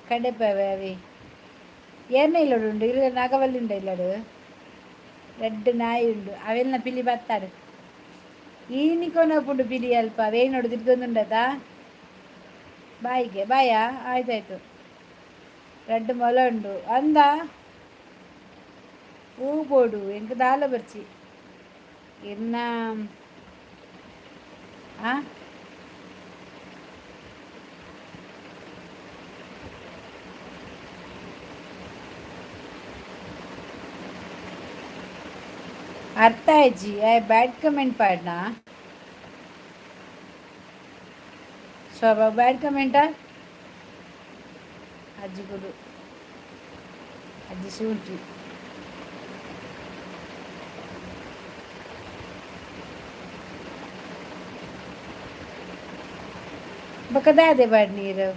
ಕಡೆಪವೆ ಅವಿ ಏನ ಇಲ್ಲಡು ಉಂಡು ಇಲ್ಲ ನಾಗವಲ್ಲಿ ಉಂಡು ಇಲ್ಲಡು ரெண்டு ನಾಯಿ ಉಂಡು ಅವೆಲ್ಲ ಪಿಲಿ ಬತ್ತಾಡು ಈನಿಕೊನಪುಂಡು ಪಿಲಿ ಅಲ್ಪ ವೇನೋಡು ತಿರ್ಗೊಂದುಂಡತಾ ಬಾಯಿಗೆ ಬಾಯ ಆಯ್ತಾಯ್ತು ரெண்டு ಮೊಲ ಉಂಡು ಅಂದ ಹೂ ಬೋಡು ಎಂಕ ದಾಲ ಬರ್ಚಿ ಇನ್ನ ಅರ್ಥ ಆಯ್ಜಿ ಬ್ಯಾಡ್ ಕಮೆಂಟ್ ಪಾಡ್ನಾ ಶೋಭಾ ಬ್ಯಾಡ್ ಕಮೆಂಟಾ ಅಜ್ಜಿ ಗುಡು ಅಜ್ಜಿ ಸೂಟಿ ಬೊಕ್ಕ ದಾದೆ ಬಾಡ್ ನೀರು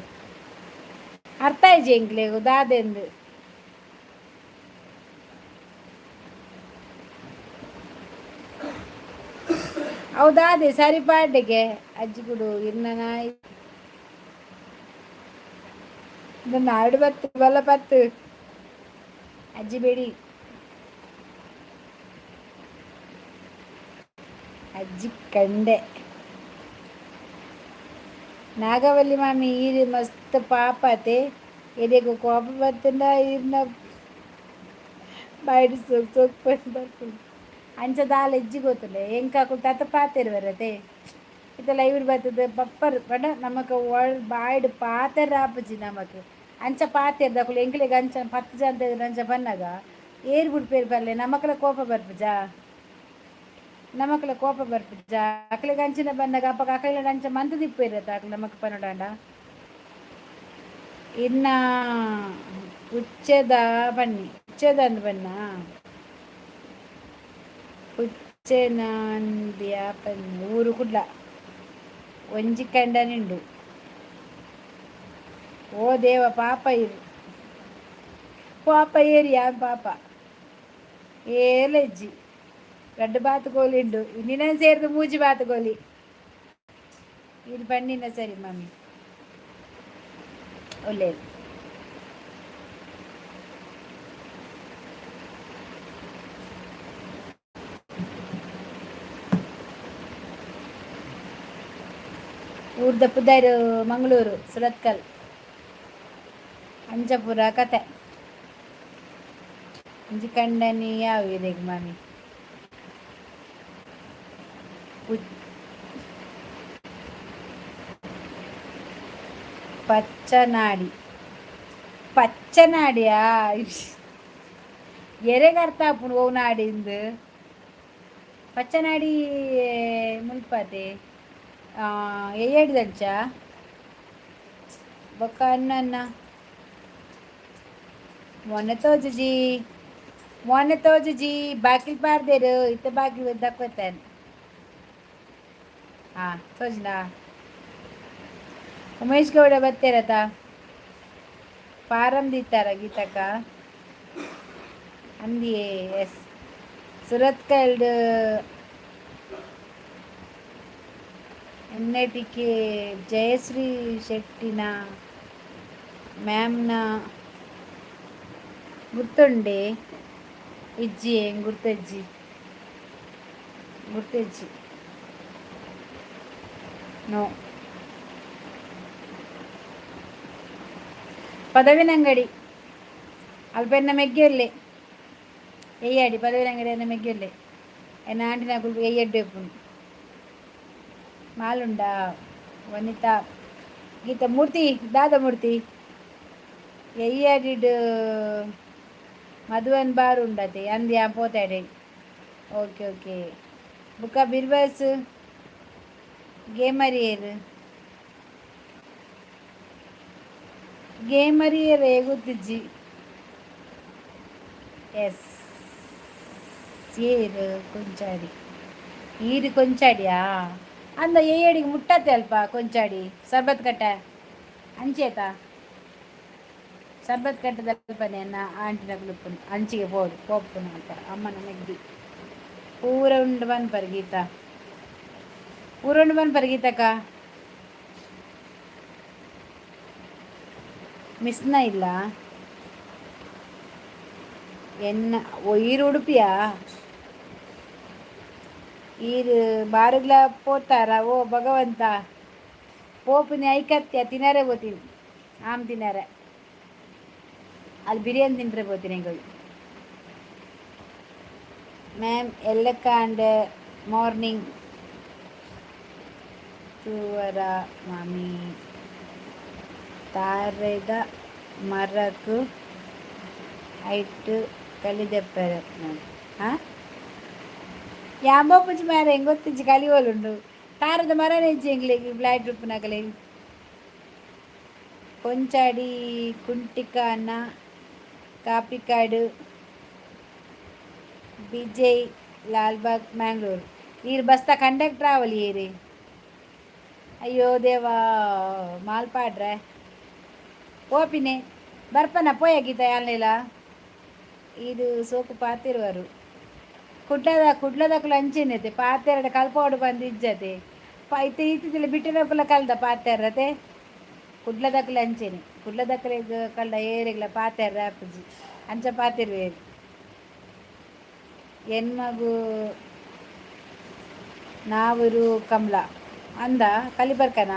ಅರ್ಥ ಆಯ್ಜಿ ಎಂಕ್ಲೆಗು ದಾದೆ ಎಂದು ಅವು ದಾದೆ ಸರಿ ಪಾಡ್ಡೆಗೆ ಅಜ್ಜಿ ಗುಡು ಇನ್ನ ನಾಯಿ ನಾಡು ಬತ್ತು ಬಲ ಪತ್ತು ಅಜ್ಜಿ ಬೇಡಿ ಅಜ್ಜಿ ಕಂಡೆ ನಾಗವಲ್ಲಿ ಮಾಮಿ ಈರು ಮಸ್ತ್ ಪಾಪತೆ ಎದೆಗೂ ಕೋಪ ಬತ್ತಂಡ ಈರ್ನ ಬೈಡು ಸೊಕ್ ಬರ್ಕೊಂಡು ಅಂಚ ದಾಲ ಎಜ್ಜಿ ಗೊತ್ತಲೆ ಎಂಕಾಕು ತತ ಪಾತೆರು ಬರತೆ ಇತ್ತಲ್ಲ ಇವ್ರು ಬರ್ತದೆ ಪಪ್ಪರು ಬಡ ನಮಕ್ ಬಾಯ್ಡು ಪಾತೆರ ಆಪಜಿ ನಮಕ್ ಅಂಚ ಪಾತೆರ್ ದಕ್ಕಲು ಎಂಕ್ಲೆಗೆ ಅಂಚ 10 ಜನ ಅಂಚ ಬನ್ನಾಗ ಏರ್ ಬಿಡ್ಪೇರು ಬರಲೆ ನಮಕ್ಲ ಕೋಪ ಬರ್ಪುಜ ಅಕ್ಲೆಗೆ ಅಂಚಿನ ಬಂದಾಗ ಅಪ್ಪಗ ಅಕ್ಲೆಗೆ ಅಂಚ ಮಂತ ದಿಪ್ಪೇರತ್ತ ಅಕ್ಲ ನಮಕ್ ಪನೋಡಾಂಡ ಇನ್ನ ಉಚ್ಚೆದ ಅಂದ್ ಬನ್ನ ಉಚ್ಚೆನಂದಿಯ ಪನ್ನಿ ಊರು ಕುಡ್ಲ ಒಂಜಿ ಕಂಡನಿಂಡು ಓ ದೇವ ಪಾಪ ಏರಿಯಾ ಪಾಪ ಏಲೆಜ್ಜಿ ರಡ್ಡು ಬಾತುಕೋಲಿ ಉಂಡು ನಿನ್ನ ಸೇರಿದು ಮೂಜಿ ಬಾತುಕೋಲಿ ಇದು ಬಣ್ಣಿನ ಸರಿ ಮಮ್ಮಿ ಒಳ್ಳೆಯದು ಊರ್ದ ಪುದಾರು ಮಂಗಳೂರು ಸುರತ್ಕಲ್ ಅಂಜಪುರ ಕತೆ ಅಂಜಿ ಕಂಡನಿ ಯಾವ ಇದೆ ಮಾಮಿ ಪಚ್ಚನಾಡಿ ಪಚ್ಚನಾಡಿಯಾ ಎರೆಗರ್ತ ಅಪ್ಪು ಓ ನಾಡಿಂದು ಪಚ್ಚನಾಡಿ ಮುಲ್ಪತೆ ಏಡ್ದಂಚ ಬೊಕ್ಕ ಅನ್ನ ಮೊನ್ನೆ ತೋಜುಜಿ ಬಾಕಿಲ್ ಪಾರ್ದೇರು ಇತ್ತ ಬಾಗಿಲು ದಕ್ಕೋತಾನೆ ಹಾಂ ತೋಜ್ನಾ ಉಮೇಶ್ ಗೌಡ ಬತ್ತೇರತ ಪಾರಂ ದಿತ್ತಾರ ಗೀತಕ್ಕ ಅಂದಿಯೇ ಎಸ್ ಸುರತ್ಕಲ್ಡ್ ಎನ್ನೆಟಿಕೆ ಜಯಶ್ರೀ ಶೆಟ್ಟಿನ ಮ್ಯಾಮ್ನ ಗುರ್ತುಂಡೆ ಇಜ್ಜಿ ಗುರ್ತಜ್ಜಿ ನೋ ಪದವಿನಂಗಡಿ ಅಲ್ಪೆನ್ನ ಮೆಗ್ಗೆಯಲ್ಲೇ ಎಯ್ಯಾಡಿ ಪದವಿನಂಗಡಿ ಅನ್ನ ಮೆಗ್ಗೆಯಲ್ಲೇ ಎನ್ನ ಆಂಟಿನ ಕುಲ್ಪು ಎಯ್ಯಡ್ಡೆಪ್ಪುನು ಮಾಲುಂಡಾ ವನಿತಾ ಗೀತಾ ಮೂರ್ತಿ ದಾದ ಮೂರ್ತಿ ಎಯ್ಯಾಡಿಡ್ ಮಧುವನ್ ಬಾರ್ ಉಂಡತೆ ಅಂದ್ಯಾ ಪೋತಾಡೆ ಓಕೆ ಓಕೆ ಬುಕ್ಕ ಬಿರ್ಬಸ್ ಗೇಮರಿಯರ್ ಗೊತ್ತಿಜ್ಜಿ ಎಸ್ ಏರು ಕೊಂಚಾಡಿ ಈರು ಕೊಂಚಾಡಿಯಾ ಅಂದ ಏಡಿಗೆ ಮುಟ್ಟತ್ತೆ ಅಲ್ಪ ಕೊಂಚಾಡಿ ಸರ್ಬತ್ ಕಟ್ಟ ಅಂಚೇತಾ ಸರ್ಬತ್ ಕಟ್ಟದ ಅಲ್ಪನೆ ಅನ್ನ ಆಂಟಿನ ಕುಲುಪ್ಪನು ಅಂಚಿಗೆ ಪೋಪುನು ಅಂತ ಅಮ್ಮನ ನೆಗ್ದಿ ಪೂರ ಉಂಡು ಬಂದ್ಪರ್ ಗೀತಾ ಪೂರ ಉಂಡು ಬಂದ್ಪರ್ ಗೀತಕ್ಕ ಮಿಸ್ನ ಇಲ್ಲ ಎನ್ನ ಈರು ಉಡುಪಿಯಾ ಈರು ಬಾರುಗ್ಲ ಪೋತಾರ ಓ ಭಗವಂತ ಪೋಪಿನ ಐಕತ್ಯ ತಿನ್ನರೇ ಬೋತೀನಿ ಆಮ್ ತಿನ್ನರೆ ಅಲ್ಲಿ ಬಿರಿಯಾನಿ ತಿಂದ್ರೆ ಬೋತೀನಿ ಹೆಂಗೆ ಮ್ಯಾಮ್ ಎಲ್ಲಕ್ಕಾಂಡ್ ಮಾರ್ನಿಂಗ್ ತೂವರ ಮಾಮಿ ತಾರೆದ ಮರಕು ಐಟು ಕಲಿದೆಪ್ಪರೆ ಹಾಂ ಯಾಂಬೋಪುಜಿ ಮಾರ ಹೆಂಗೆ ಗೊತ್ತಿಜ್ಜಿ ಕಲಿಯೋಲುಂಡು ತಾರದ ಮರ ನೆಜ್ಜಿ ಹೆಂಗ್ಲಿಗೆ ಫ್ಲೈಟ್ ಉಪ್ಪುನಕಲೆ ಕೊಂಚಾಡಿ ಕುಂಟಿಕಾನ ಕಾಪಿಕಾಡು ಬಿಜೈ ಲಾಲ್ಬಾಗ್ ಮ್ಯಾಂಗ್ಳೂರು ಈರು ಬಸ್ತಾ ಕಂಡಕ್ಟರ್ ಆವಲಿ ಏರಿ ಅಯ್ಯೋ ದೇವಾ ಮಾಲ್ಪಾಡ್ರೆ ಓಪಿನೆ ಬರ್ಪನ ಪೋಯ ಗೀತ ಯಾಲ್ನೆಲ ಇದು ಸೋಕು ಪಾತಿರುವರು ಕುಡ್ಲದಕ್ಕಲು ಅಂಚಿನತೆ ಪಾತೆರಡ ಕಲ್ಪೋಡು ಬಂದು ಇಜ್ಜತೆ ಇತ್ತಿತ್ತಿಲ್ಲ ಬಿಟ್ಟಿನಕ್ಕಲ್ಲ ಕಲ್ದ ಪಾತೆರತೆ ಕುಡ್ಲದಕ್ಕಲು ಅಂಚೆನೆ ಕುಡ್ಲದಕ್ಕಲಿಗೆ ಕಲ್ದ ಏರಿಗ್ಲ ಪಾತೆರ ಆಪುಜಿ ಅಂಚ ಪಾತಿರುವೇರು ಹೆಣ್ಮಗು ನಾವರು ಕಮಲ ಅಂದ ಕಲಿಬರ್ಕನ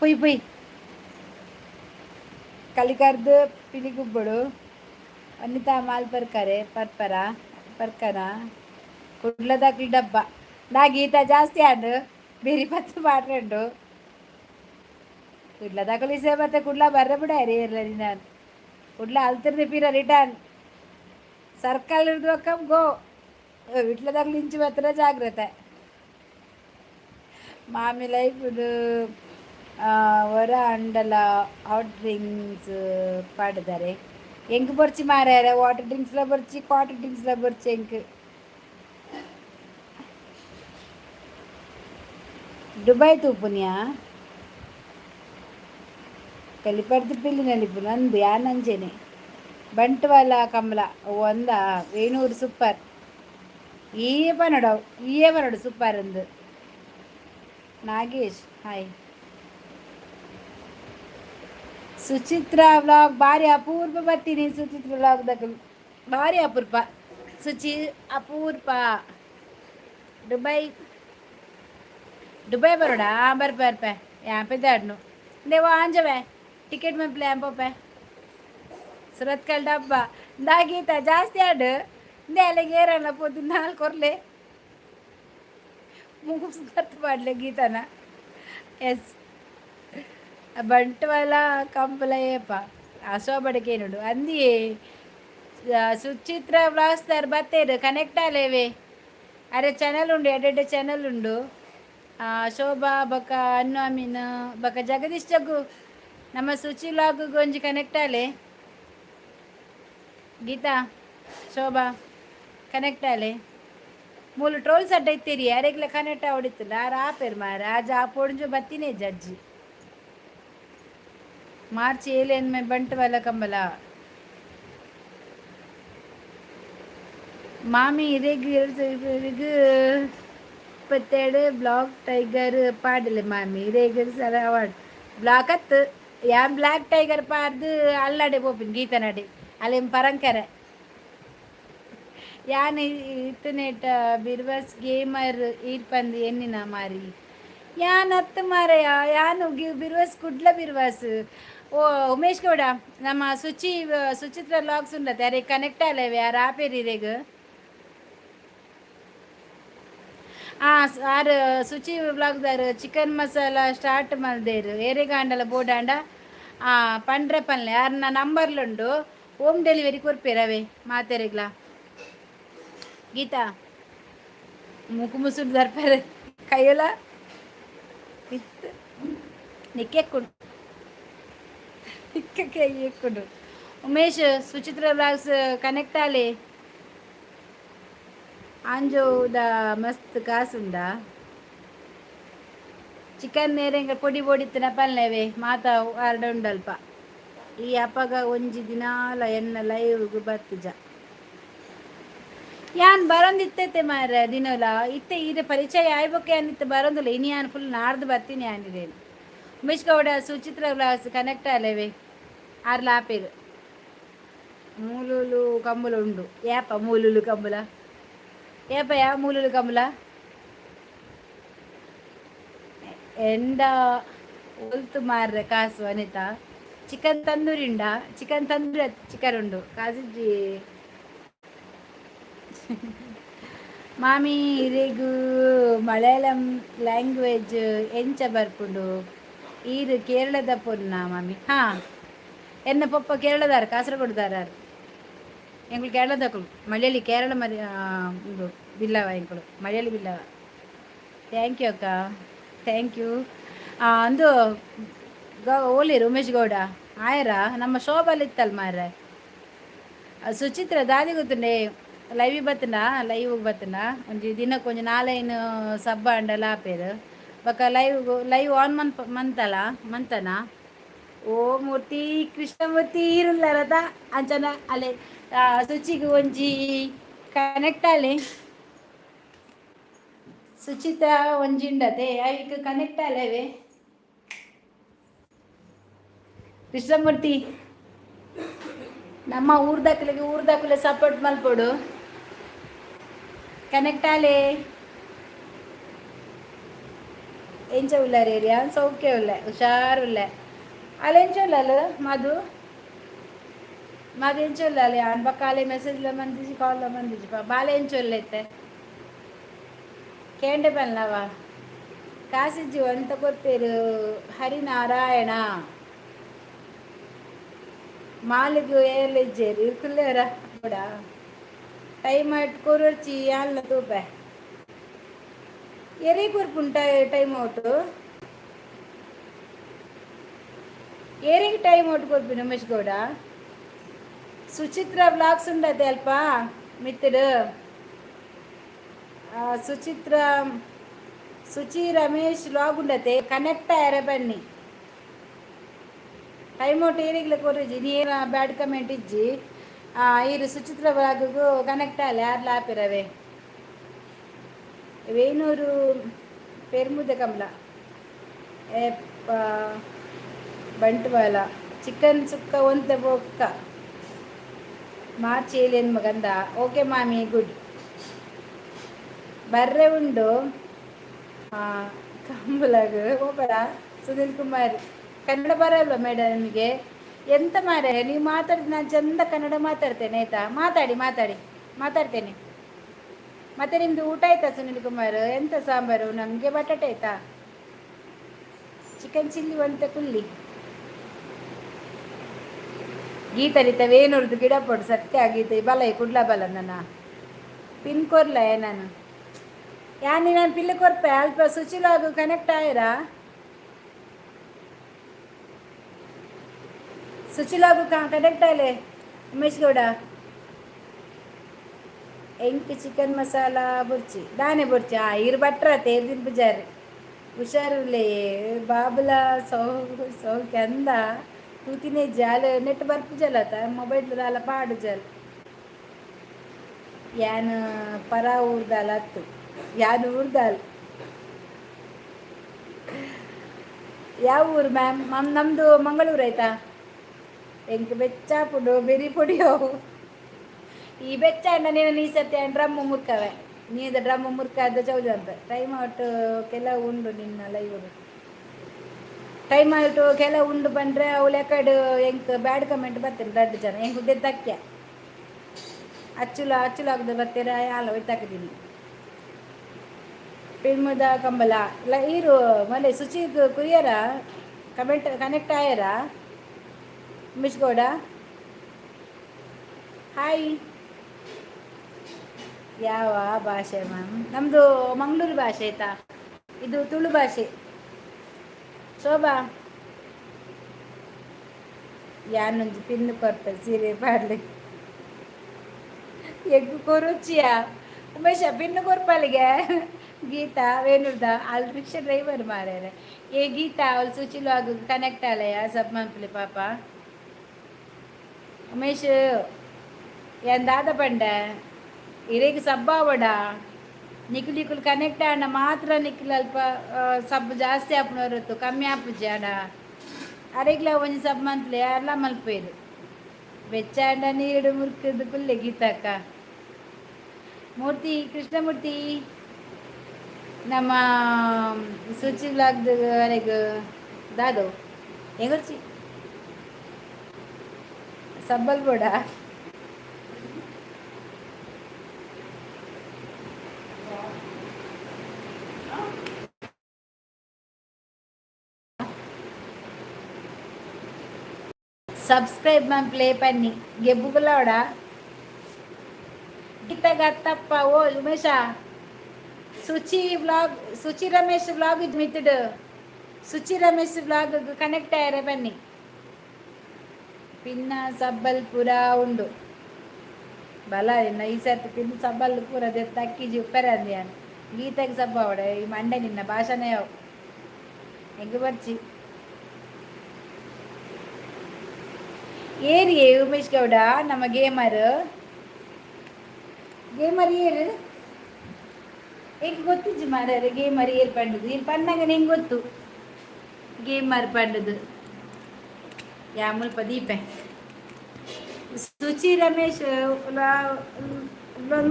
ಪುಯ್ ಕಲಿಕರ್ದು ಪಿಲಿಗುಬ್ಬಳು ವನಿತಾ ಮಾಲ್ ಪರ್ಕನ ಕುಡ್ಲದಕ್ಲು ಡಬ್ಬ ನಾ ಗೀತ ಜಾಸ್ತಿ ಆಡು ಬೇರೆ ಪತ್ತು ಪಾಟ್ರೆಂಡು ಕುಡ್ಲದಕ್ಕಲು ಇಸೆ ಮತ್ತೆ ಕುಡ್ಲ ಬರ್ರೆ ಬಿಡಾರಿ ಇರ್ಲಿ ನಾನು ಕುಡ್ಲ ಅಲ್ತಿರ್ದು ಪೀರ ರಿಟರ್ನ್ ಸರ್ಕಲ್ ಇರ್ದು ಗೋ ವಿಟ್ಲದಾಗ್ಲು ಇಂಚು ಮಾತ್ರ ಜಾಗ್ರತೆ ಮಾಮಿ ಲೈಫ್ ಹೊರ ಅಂಡಲ ಹಾಟ್ ಡ್ರಿಂಕ್ಸ್ ಪಾಡಿದ್ದಾರೆ ಹೆಂಗೆ ಬರ್ಚಿ ಮಾರ್ಯಾರ ವಾಟರ್ ಡ್ರಿಂಕ್ಸ್ಲ ಬರ್ಚಿ ಕ್ವಾಟರ್ ಡ್ರಿಂಕ್ಸ್ಲ ಬರ್ಚಿ ಹೆಂಗೆ ದುಬೈ ತೂಪುನಿಯಾ ಕಲಿಪರ್ದು ಪಿಲ್ಲಿ ನಲಿಪು ನಂದು ಯಾನಂಜೆನೆ ಬಂಟ್ವಾಳ ಕಮಲ ಒಂದ ವೇಣೂರು ಸೂಪರ್ ಈಯೇ ಪನೋಡು ಸೂಪರ್ ಅಂದು ನಾಗೇಶ್ ಹಾಯ್ ಸುಚಿತ್ರ ವ್ಲಾಗ್ ಭಾರಿ ಅಪೂರ್ವ ಬರ್ತೀನಿ ಸುಚಿತ್ರ ವ್ಲಾಗ್ದಾಗ ಭಾರಿ ಅಪೂರ್ವ ಅಪೂರ್ವ ದುಬೈ ಬರೋಡ ಬರ್ಪ यहाँ पे दर्दनु दे वो आन जावे टिकेट में प्ले पे ಸುರತ್ಕಲ್ ಡಬ್ಬ ದಾ ಗೀತಾ ಜಾಸ್ತಿ ಆಡು ದೇ ಅಲ್ಲಿಗೆ ಏರಲ್ಲ ಪೋದು ನಾಲ್ಕು ಕೊರ್ಲೆ ಮುಗಿಸ್ಕತ್ ಮಾಡ್ಲೆ ಗೀತಾನ ಎಸ್ ಬಂಟ್ವಾಳ ಕಂಪಲಯ್ಯಪ್ಪ ಅಶೋಬಡಿಕೆ ನೋಡು ಅಂದಿಯೇ సుచిత్ర వ్లాగ్స్ తారు బత్తేరు కనెక్ట్ అలేవే అరే ఛానల్ ఉండు ఎడెడ్ ఛానల్ ఉండు ಶೋಭ ಬಕ ಅನ್ನು ಅಮೀನ್ ಬಕ ಜಗದೀಶ್ ಜಗ್ಗು ನಮ್ಮ ಸುಚಿ ವ್ಲಾಗ್ ಗೊಂಜಿ ಕನೆಕ್ಟ್ ಆಲೆ ಗೀತಾ ಶೋಭಾ ಕನೆಕ್ಟ್ ಆಲೆ ಮೂಲು ಟ್ರೋಲ್ಸ್ ಅಡ್ಡ ಇತ್ತೀರಿ ಯಾರಿಗ್ಲ ಕನೆಕ್ಟ್ ಹೊಡಿತಿಲ್ಲ ಆಪೇರು ಮಾರ ಆಜ ಆ ಪೊಡ್ಜು ಬತ್ತಿನೇ ಜಡ್ಜಿ ಮಾರ್ಚ್ 7 ಬಂಟ್ವಾಳ ಕಂಬಲ ಮಾಮಿ ರೆಗ್ ಇಪ್ಪತ್ತೆರಡು ಬ್ಲಾಕ್ ಟೈಗರ್ ಪಾಡಲೆ ಮಾಮಿ ರೇಗರ್ ಸರ ಅವಾರ್ಡ್ ಬ್ಲಾಕ್ ಅತ್ತು ಯಾ ಬ್ಲಾಕ್ ಟೈಗರ್ ಪಾಡ್ದು ಅಲ್ಲಾಡೆ ಪೋಪಿನ್ ಗೀತ ನಡೆ ಅಲ್ಲೇಂ ಪರಂಕರ ಯಾನ್ ಇತ್ತನೇಟ ಬಿರ್ವಸ್ ಗೇಮರ್ ಈರ್ಪಂದು ಎನ್ನಿನ ಮಾರಿ ಯಾನ್ ಹತ್ತು ಮಾರಯ್ಯ ಯಾನು ಬಿರ್ವಸ್ ಕುಡ್ಲ ಬಿರ್ವಸ್ ಓ ಉಮೇಶ್ ಗೌಡ ನಮ್ಮ ಸುಚಿತ್ರ ಲಾಗ್ಸ್ ಉಂಡತ್ತೆ ಯಾರಿಗೆ ಕನೆಕ್ಟ್ ಅಲ್ಲವೆ ಯಾರು ಆಪೇರಿ ರೇಗ ಆರು ಸುಚಿ ವ್ಲಾಗ್ದಾರು ಚಿಕನ್ ಮಸಾಲ ಸ್ಟಾರ್ಟ್ ಮಲ್ದೇರು ಏರೆಗಾಂಡಲ ಬೋಡಾಂಡ ಪಂಡ್ರೆ ಪನ್ಲೆ ಯಾರನ್ನ ನಂಬರ್ಲುಂಡು ಹೋಮ್ ಡೆಲಿವರಿ ಕೊರ್ಪೇರವೆ ಮಾತೆರೆಗ್ಲ ಗೀತಾ ಮುಕು ಮುಸುಡು ದರ್ಪರೆ ಕೈಯಲ್ಲ ಇತ್ತು ನಿಕ್ಕೆಕ್ಕೊಂಡು ನಿಕ್ಕಕ್ಕೆ ಎಕ್ಕೊಂಡು ಉಮೇಶ್ ಸುಚಿತ್ರ ವ್ಲಾಗ್ಸ್ ಕನೆಕ್ಟ್ ಆಲೆ ಆಂಜೋದ ಮಸ್ತ್ ಕಾಸುಂಡ ಚಿಕನ್ ನೇರೆಂಗ ಪೊಡಿ ಪೊಡಿತ್ತಿನ ಪಲ್ಲೆವೆ ಮಾತ ಆರ್ಡ ಉಂಡಲ್ಪ ಈ ಅಪ್ಪಗ ಒಂಜಿ ದಿನಾಲ ಎನ್ನ ಲೈವ್ಗು ಬತ್ತುಜ ಯಾನ್ ಬರೊಂದಿತ್ತೈತೆ ಮಾರ ದಿನಲ ಇತ್ತೆ ಇದು ಪರಿಚಯ ಆಯ್ಬೇಕು ಅನ್ನಿತ್ತು ಬರೋದಿಲ್ಲ ಇನಿ ಯಾನ್ ಫುಲ್ ನಾಡ್ದು ಬರ್ತೀನಿ ಅನ್ನಿದೇನು ಉಮೇಶ್ ಗೌಡ ಸುಚಿತ್ರ ವ್ಲಾಗ್ಸ್ ಕನೆಕ್ಟ್ ಅಲ್ಲವೆ ಆರ್ಲ ಆಪೇರು ಮೂಲುಲು ಕಂಬುಲ ಉಂಡು ಯಾಪ ಮೂಲುಲು ಕಂಬುಲ ಏಪಯ್ಯ ಮೂಲುಲು ಕಂಬುಲ ಎಂಡ ಒಲ್ತು ಮಾರ್ರೆ ಕಾಸು ಅನಿತಾ ಚಿಕನ್ ತಂದೂರಿ ಉಂಡ ಚಿಕನ್ ತಂದೂರಿ ಚಿಕನ್ ಉಂಡು ಕಾಸಿಜ್ಜಿ ಮಾಮಿ ಇರೆಗು ಮಲಯಾಳಂ ಲ್ಯಾಂಗ್ವೇಜ್ ಎಂಚ ಬರ್ಪುಂಡು ಈರು ಕೇರಳದ ಪೊನ್ನ ಮಾಮಿ ಎನ್ನ ಪಪ್ಪ ಕೇರಳದಾರ ಕಾಸರಗೋಡುದಾರ ಎಂಗಳು ಕೇರಳದಕ್ಕಳು ಮಲಯಾಳಿ ಕೇರಳ ಮರಿ ಇದು ಬಿಲ್ಲವ ಎಂಗಳು ಮಲಯಾಳಿ ಬಿಲ್ಲವ ಥ್ಯಾಂಕ್ ಯು ಅಕ್ಕ ಥ್ಯಾಂಕ್ ಯು ಅಂದು ಓಲಿರು ಉಮೇಶ್ ಗೌಡ ಆಯರ ನಮ್ಮ ಶೋಭಲ್ಲಿ ಇತ್ತಲ್ಲ ಮಾರ್ರೆ ಸುಚಿತ್ರ ದಾದಿ ಗೊತ್ತುಂಡೆ ಲೈವ್ ಬತ್ತನ ಬತ್ತನ ಒಂಜಿ ದಿನಕ್ಕೆ ಒಂಜಿ 4 ಸಬ್ಬ ಅಂಡಲ ಆಪೇರು ಬೊಕ ಲೈವ್ ಆನ್ ಮಂತನ ಓ ಮೂರ್ತಿ ಕೃಷ್ಣಮೂರ್ತಿ ಇರಲ್ಲರದ ಅಂಚನ ಅಲೆ ಸುಚಿಗೆ ಒಂಜಿ ಕನೆಕ್ಟ್ ಅಲೆ ಸುಚಿತ್ರ ಒಂಜಿಂಡತೆ ಅವಿಗೆ ಕನೆಕ್ಟ್ ಅಲ್ಲವೇ ಕೃಷ್ಣಮೂರ್ತಿ ನಮ್ಮ ಊರ್ದಾಕಲೆ ಸಪೋರ್ಟ್ ಮಲ್ಪೋಡು ಕನೆಕ್ಟ್ ಆಲೆ ಎಂಚ ಉಲ್ಲಾರ ಏರಿಯಾ ಸೌಖ್ಯ ಉಲ್ಲ ಹುಷಾರುಲ್ಲ ಅಲ್ಲಿ ಎಂಚ ಉಲ್ಲ ಮಧು ಎಂಚ ಉಲ್ಲ ಅಲ್ಲಿ ಅನ್ಬ ಕಾಲೆ ಮೆಸೇಜ್ಲ ಮಂದಿಸಿ ಕಾಲ್ ಮಂದಿಸಿ ಬಾಲೆ ಎಂಚ ಉಲ್ಲೈತೆ ಕೇಂಡೆ ಬಲ್ಲವ ಕಾಸಿಜ್ಜಿ ಅಂತ ಕೊತ್ತೇರು ಹರಿನಾರಾಯಣ ಮಾಲಿಗೂ ಏರ್ಲಿಜ್ಜೇರು ಇರ್ಕುಲ್ಲೇರ ಕೂಡ ಟೈಮ್ ಕೊರಚಿ ಅಲ್ಲ ತೂಪ ಎರೆ ಕೊರ್ಪುಂಟ ಟೈಮ್ ಔಟು ಏರಿಗೆ ಟೈಮ್ ಔಟ್ ಕೊರ್ಪಿ ಉಮೇಶ್ ಗೌಡ ಸುಚಿತ್ರ ವ್ಲಾಗ್ಸ್ ಉಂಡತೆ ಅಲ್ಪ ಮಿತ್ತಡು ಸುಚಿ ರಮೇಶ್ ವ್ಲಾಗ್ ಉಂಡತೆ ಕನೆಕ್ಟ್ ಆಯ್ರ ಬನ್ನಿ ಟೈಮ್ ಔಟ್ ಏರಿಗ್ಲ ಕೊರ್ರಿಜಿ ನೀರ ಬ್ಯಾಡ್ ಕಮೆಂಟ್ ಇಜ್ಜಿ ಈರು ಸುಚಿತ್ರ ವ್ಲಾಗ್ಗೂ ಕನೆಕ್ಟ್ ಆಲೆ ಯಾರ್ಲ ಆಪಿರವೆ ವೇಣೂರು ಪೆರ್ಮುದ ಕಮಲ ಬಂಟ್ವಾಳ ಚಿಕನ್ ಸುಕ್ಕ ಒಂತ ಬೊಕ್ಕ ಮಾರ್ಚ್ 7 ಮಗಂದ ಓಕೆ ಮಾಮಿ ಗುಡ್ ಬರ್ರೆ ಉಂಡು ಕಂಬಲಾಗ ಒಬ್ಬರ ಸುನಿಲ್ ಕುಮಾರ್ ಕನ್ನಡ ಬರಲ್ವ ಮೇಡಮ್ ನಿಮಗೆ? ಎಂತ ಮಾರೆ ನೀವು ಮಾತಾಡಿದ ನಾನು ಚಂದ ಕನ್ನಡ ಮಾತಾಡ್ತೇನೆ ಆಯ್ತಾ? ಮಾತಾಡ್ತೇನೆ. ಮತ್ತೆ ನಿಮ್ದು ಊಟ ಆಯ್ತಾ ಸುನಿಲ್ ಕುಮಾರ್? ಎಂತ ಸಾಂಬಾರು? ನಮಗೆ ಬಟಾಟೆ ಆಯ್ತಾ, ಚಿಕನ್ ಚಿಲ್ಲಿ ಒಂತೆ ಕುಲ್ಲಿ ಗೀತರಿತ ವೇಣುರ್ದು ಗಿಡ ಪೊಡು ಸತ್ಯ ಗೀತೆ ಬಲ ಕುಡ್ಲ ಬಲ ನನ್ನ ಪಿನ್ ಕೊರ್ಲ ನಾನು ಯಾನಿ ನಾನು ಪಿಲ್ಲು ಕೊರ್ಪೆ ಅಲ್ಪ ಸುಚಿಲಾಗು ಕನೆಕ್ಟ್ ಆಯ್ರಾ ಸುಚಿಲಾಗು ಕನೆಕ್ಟ್ ಆಯ್ಲೆ ಉಮೇಶ್ ಗೌಡ ಎಂಕ್ ಚಿಕನ್ ಮಸಾಲ ಬುರ್ಚಿ ದಾನೆ ಬುರ್ಚಿ ಇರು ಬಟ್ರ ತೇರ್ದಿನ ಬುಜಾರಿ ಹುಷಾರಿರ್ಲಿ ಬಾಬುಲ ಸೌಖ್ಯ ಅಂದ ತೂತಿನೇ ಜಾಲ ನೆಟ್ ಬರ್ಪು ಜಲತ ಮೊಬೈಲ್ ದಾಲ ಪಾಡು ಜಲ್ ಯಾನ್ ಪರ ಊರ್ದಾಲ ಹತ್ತು ಯಾನ್ ಊರ್ದಾಲ್ ಯಾವ ಊರು ಮ್ಯಾಮ್ ನಮ್ಮದು ಮಂಗಳೂರು ಆಯ್ತಾ? ಎಂಕ್ ಬೆಚ್ಚಾಪುಡು ಬೆರಿ ಪುಡಿಯೋ ಈ ಬೆಚ್ಚ ನೀನು ಈ ಸತಿ ಡ್ರಮ್ ಮುರ್ಕವೆ ನೀದ ಡ್ರಮ್ ಮುರ್ಕಾದ ಚೌಜ ಅಂತ ಟೈಮ್ ಔಟು ಕೆಲವು ಉಂಡು ನಿನ್ನ ಲೈವ್ ಟೈಮ್ ಔಟು ಕೆಲವು ಉಂಡು ಬಂದರೆ ಅವಳು ಯಾಕಡೆ ಎಂಕ್ ಬ್ಯಾಡ್ ಕಮೆಂಟ್ ಬರ್ತೇನೆ ದೊಡ್ಡ ಜನ ಹೆಂಗೆ ಉದ್ದೆ ತಕ್ಯ ಅಚ್ಚುಲಾಗದ ಬರ್ತೀರ ಯಾಲ ಒಯ್ತಾಕಿದ್ದೀನಿ ಫಿಲ್ಮದ ಕಂಬಲ ಇಲ್ಲ ಈರು ಮನೆ ಸುಚಿದು ಕುರಿಯರ ಕನೆಕ್ಟ್ ಆಯ್ಯಾರ ಉಮೇಶ್ ಗೌಡ ಹಾಯ್. ಯಾವ ಭಾಷೆ ಮ್ಯಾಮ್? ನಮ್ಮದು ಮಂಗಳೂರು ಭಾಷೆ ಆಯ್ತಾ, ಇದು ತುಳು ಭಾಷೆ. ಶೋಭಾ ಯಾನೊಂದು ಪಿನ್ ಕೊರ್ಪೆ ಸೀರೆ ಪಾಡ್ಲಿ ಎಗ್ಗು ಕೊರುಚಿಯ ಉಮೇಶ ಪಿನ್ನು ಕೊರ್ಪಲ್ಲಿಗೆ ಗೀತಾ ವೇಣುರ್ದ ಅಲ್ಲಿ ರಿಕ್ಷಾ ಡ್ರೈವರ್ ಮಾರ್ಯಾರೆ ಏ ಗೀತಾ ಅವಳು ಸುಚಿಲು ಆಗ ಕನೆಕ್ಟ್ ಆಲಯ ಸಬ್ ಮಂಪ್ಲಿ ಪಾಪ ಉಮೇಶ್ ಏನ್ ದಾದ ಪಂಡ ಇರೇಗ ಸಬ್ಬಾವಡ ನಿಖಿಲ್ ಕನೆಕ್ಟ್ ಆಡ ಮಾತ್ರ ನಿಖಿಲ್ ಅಲ್ಪ ಸಬ್ ಜಾಸ್ತಿ ಆಪನವರತ್ತು ಕಮ್ಮಿ ಆಪುಜಿ ಆಡ ಅರೆಗ್ಲ ಒಂಜಿ ಸಬ್ ಮಂತ್ಲಿ ಎಲ್ಲ ಮಲ್ಪೇರು ಬೆಚ್ಚಾಂಡ ನೀರು ಮುರ್ಕದು ಕುಲ್ಲೆ ಗೀತಕ್ಕ ಮೂರ್ತಿ ಕೃಷ್ಣಮೂರ್ತಿ ನಮ್ಮ Suchi ಬ್ಲಾಗ್ದು ಅರೆಗ Dadu ಹೆಂಗರ್ಚಿ ಸಬ್ಬಲ್ ಬೋಡ subscribe ma'am play పన్ని గెబ్బుకులాడా గీత గత్తప్ప ఓ ఉమేష సుచి రమేష్ బ్లాగ్ మిత్రుడు సుచి రమేష్ బ్లాగ్ కనెక్ట్ అయ్యారే పన్ని పిన్న సబ్బల్ ಪೂರ ಉಂಡು ಬಲ ಈ ಸರ್ತಿ ಪಿನ್ ಸಬ್ಬಲ್ ಪೂರ ತಕ್ಕಿ ಜುಪ್ಪರೆ ಅಂದ್ಯಾನು ಗೀತೆಗೆ ಸಬ್ಬ ಅವಡ ಈ ಮಂಡೆ ನಿನ್ನ ಭಾಷಣೆ ಹೆಂಗೆ ಬರ್ಚಿ ಏರಿ ಉಮೇಶ್ ಗೌಡ ನಮ್ಮ ಗೇಮರ್ ಏರು ಹೆಂಗೆ ಗೊತ್ತಿಜ್ಜಿ ಮಾರ್ಯಾರ ಗೇಮರ್ ಏರ್ ಪಂಡದು ಇಲ್ಲಿ ಪನ್ನಾಗ ಹೆಂಗೆ ಗೊತ್ತು ಗೇಮರ್ ಪಂಡದು ಯಾ ಮುಲ್ಪ ದೀಪೆ ಸುಚಿ ರಮೇಶ್